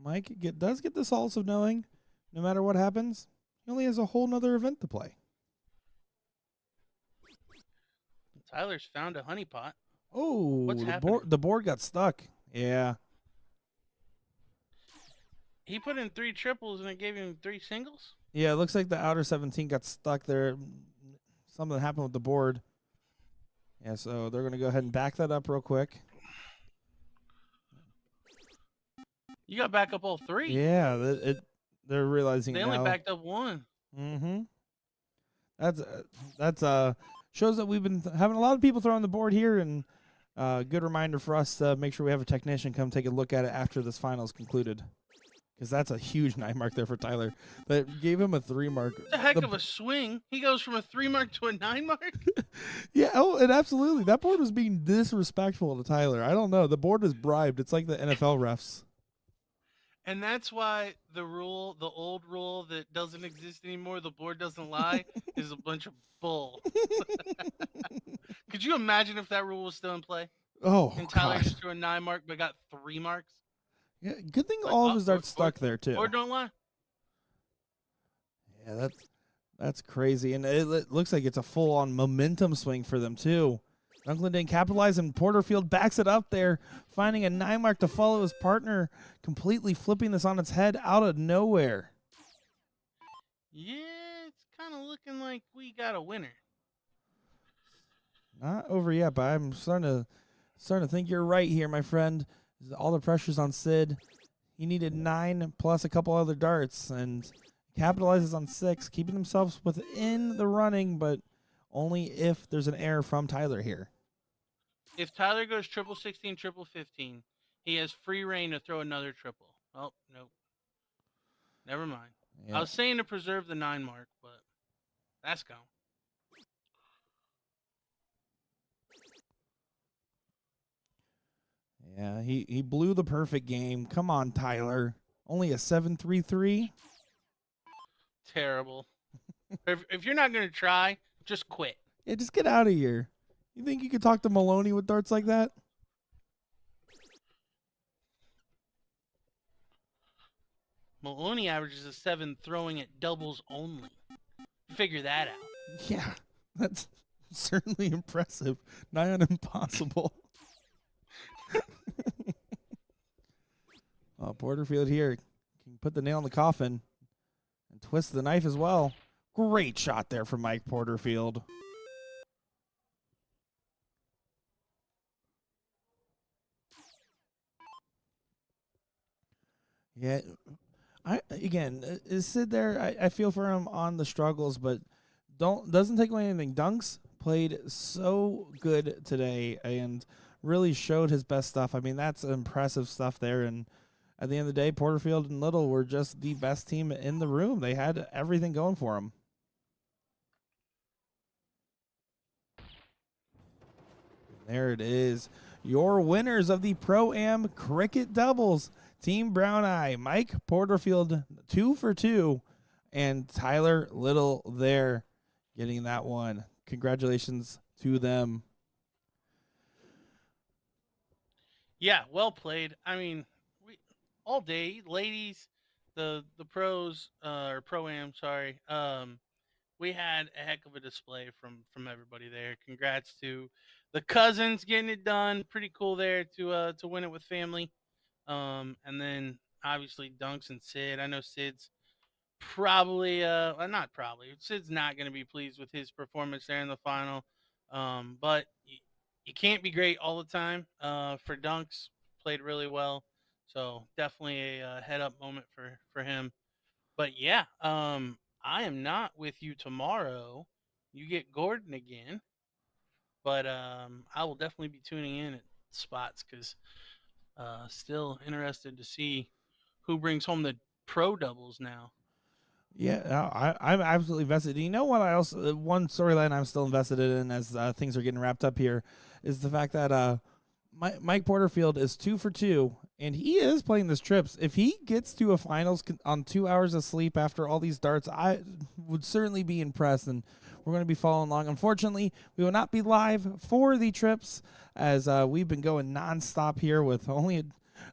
Mike does get the solace of knowing no matter what happens, he only has a whole nother event to play. Tyler's found a honeypot. Oh, what's happening? The board got stuck. Yeah. He put in 3 triples and it gave him 3 singles? Yeah, it looks like the outer 17 got stuck there. Something happened with the board. Yeah, so they're going to go ahead and back that up real quick. You got back up all 3. Yeah, they're realizing they now. only backed up 1. Mm-hmm. That's shows that we've been having a lot of people throwing the board here, and good reminder for us to make sure we have a technician come take a look at it after this final is concluded. Because that's a huge 9 mark there for Tyler. That gave him a 3 mark. It's a heck of a swing. He goes from a 3 mark to a 9 mark. Yeah, and absolutely. That board was being disrespectful to Tyler. I don't know. The board is bribed. It's like the NFL refs. And that's why the old rule that doesn't exist anymore, the board doesn't lie, is a bunch of bull. Could you imagine if that rule was still in play? Oh, And Tyler God. just threw a 9 mark but got 3 marks? Yeah, good thing Like, all of oh, his darts stuck there, too. Board don't lie. Yeah, that's crazy. And it looks like it's a full-on momentum swing for them, too. Dunklin didn't capitalize, and Porterfield backs it up there, finding a 9 mark to follow his partner, completely flipping this on its head out of nowhere. Yeah, it's kind of looking like we got a winner. Not over yet, but I'm starting to think you're right here, my friend. All the pressure's on Sid. He needed 9 plus a couple other darts, and capitalizes on 6, keeping themselves within the running, but only if there's an error from Tyler here. If Tyler goes triple 16, triple 15, he has free reign to throw another triple. Oh, nope. Never mind. Yeah. I was saying to preserve the 9 mark, but that's gone. Yeah, he blew the perfect game. Come on, Tyler. Only a 7-3-3? Terrible. if you're not going to try, just quit. Yeah, just get out of here. You think you could talk to Maloney with darts like that? Maloney averages a 7 throwing at doubles only. Figure that out. Yeah, that's certainly impressive. Nigh on impossible. Porterfield here can put the nail in the coffin and twist the knife as well. Great shot there from Mike Porterfield. Yeah, is Sid there? I feel for him on the struggles, but doesn't take away anything. Dunks played so good today and really showed his best stuff. I mean, that's impressive stuff there. And at the end of the day, Porterfield and Little were just the best team in the room. They had everything going for them. There it is. Your winners of the Pro-Am Cricket Doubles. Team Brown Eye, Mike Porterfield, 2 for 2, and Tyler Little there getting that one. Congratulations to them. Yeah, well played. I mean, all day, ladies, the pros or Pro-Am, sorry. We had a heck of a display from everybody there. Congrats to the cousins getting it done. Pretty cool there to win it with family. And then obviously Dunks and Sid. I know Sid's probably not probably. Sid's not going to be pleased with his performance there in the final. But you can't be great all the time. For Dunks, played really well. So definitely a head up moment for him. But yeah, I am not with you tomorrow. You get Gordon again. But I will definitely be tuning in at spots because still interested to see who brings home the pro doubles now. Yeah, I'm absolutely invested. You know what? One storyline I'm still invested in as things are getting wrapped up here is the fact that Mike Porterfield is 2 for 2, and he is playing this trips. If he gets to a finals on 2 hours of sleep after all these darts, I would certainly be impressed, and we're going to be following along. Unfortunately, we will not be live for the trips as we've been going nonstop here with only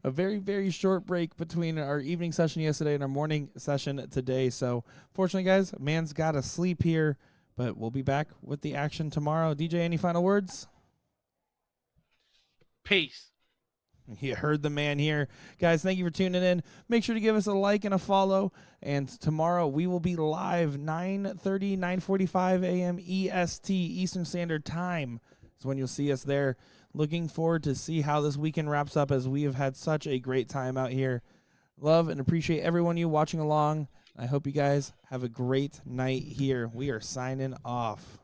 a very, very short break between our evening session yesterday and our morning session today. So, fortunately, guys, man's got to sleep here, but we'll be back with the action tomorrow. DJ, any final words? Peace. You heard the man here. Guys, thank you for tuning in. Make sure to give us a like and a follow. And tomorrow we will be live 9:30, 9:45 a.m. EST, Eastern Standard Time. Is when you'll see us there. Looking forward to see how this weekend wraps up as we have had such a great time out here. Love and appreciate everyone you watching along. I hope you guys have a great night here. We are signing off.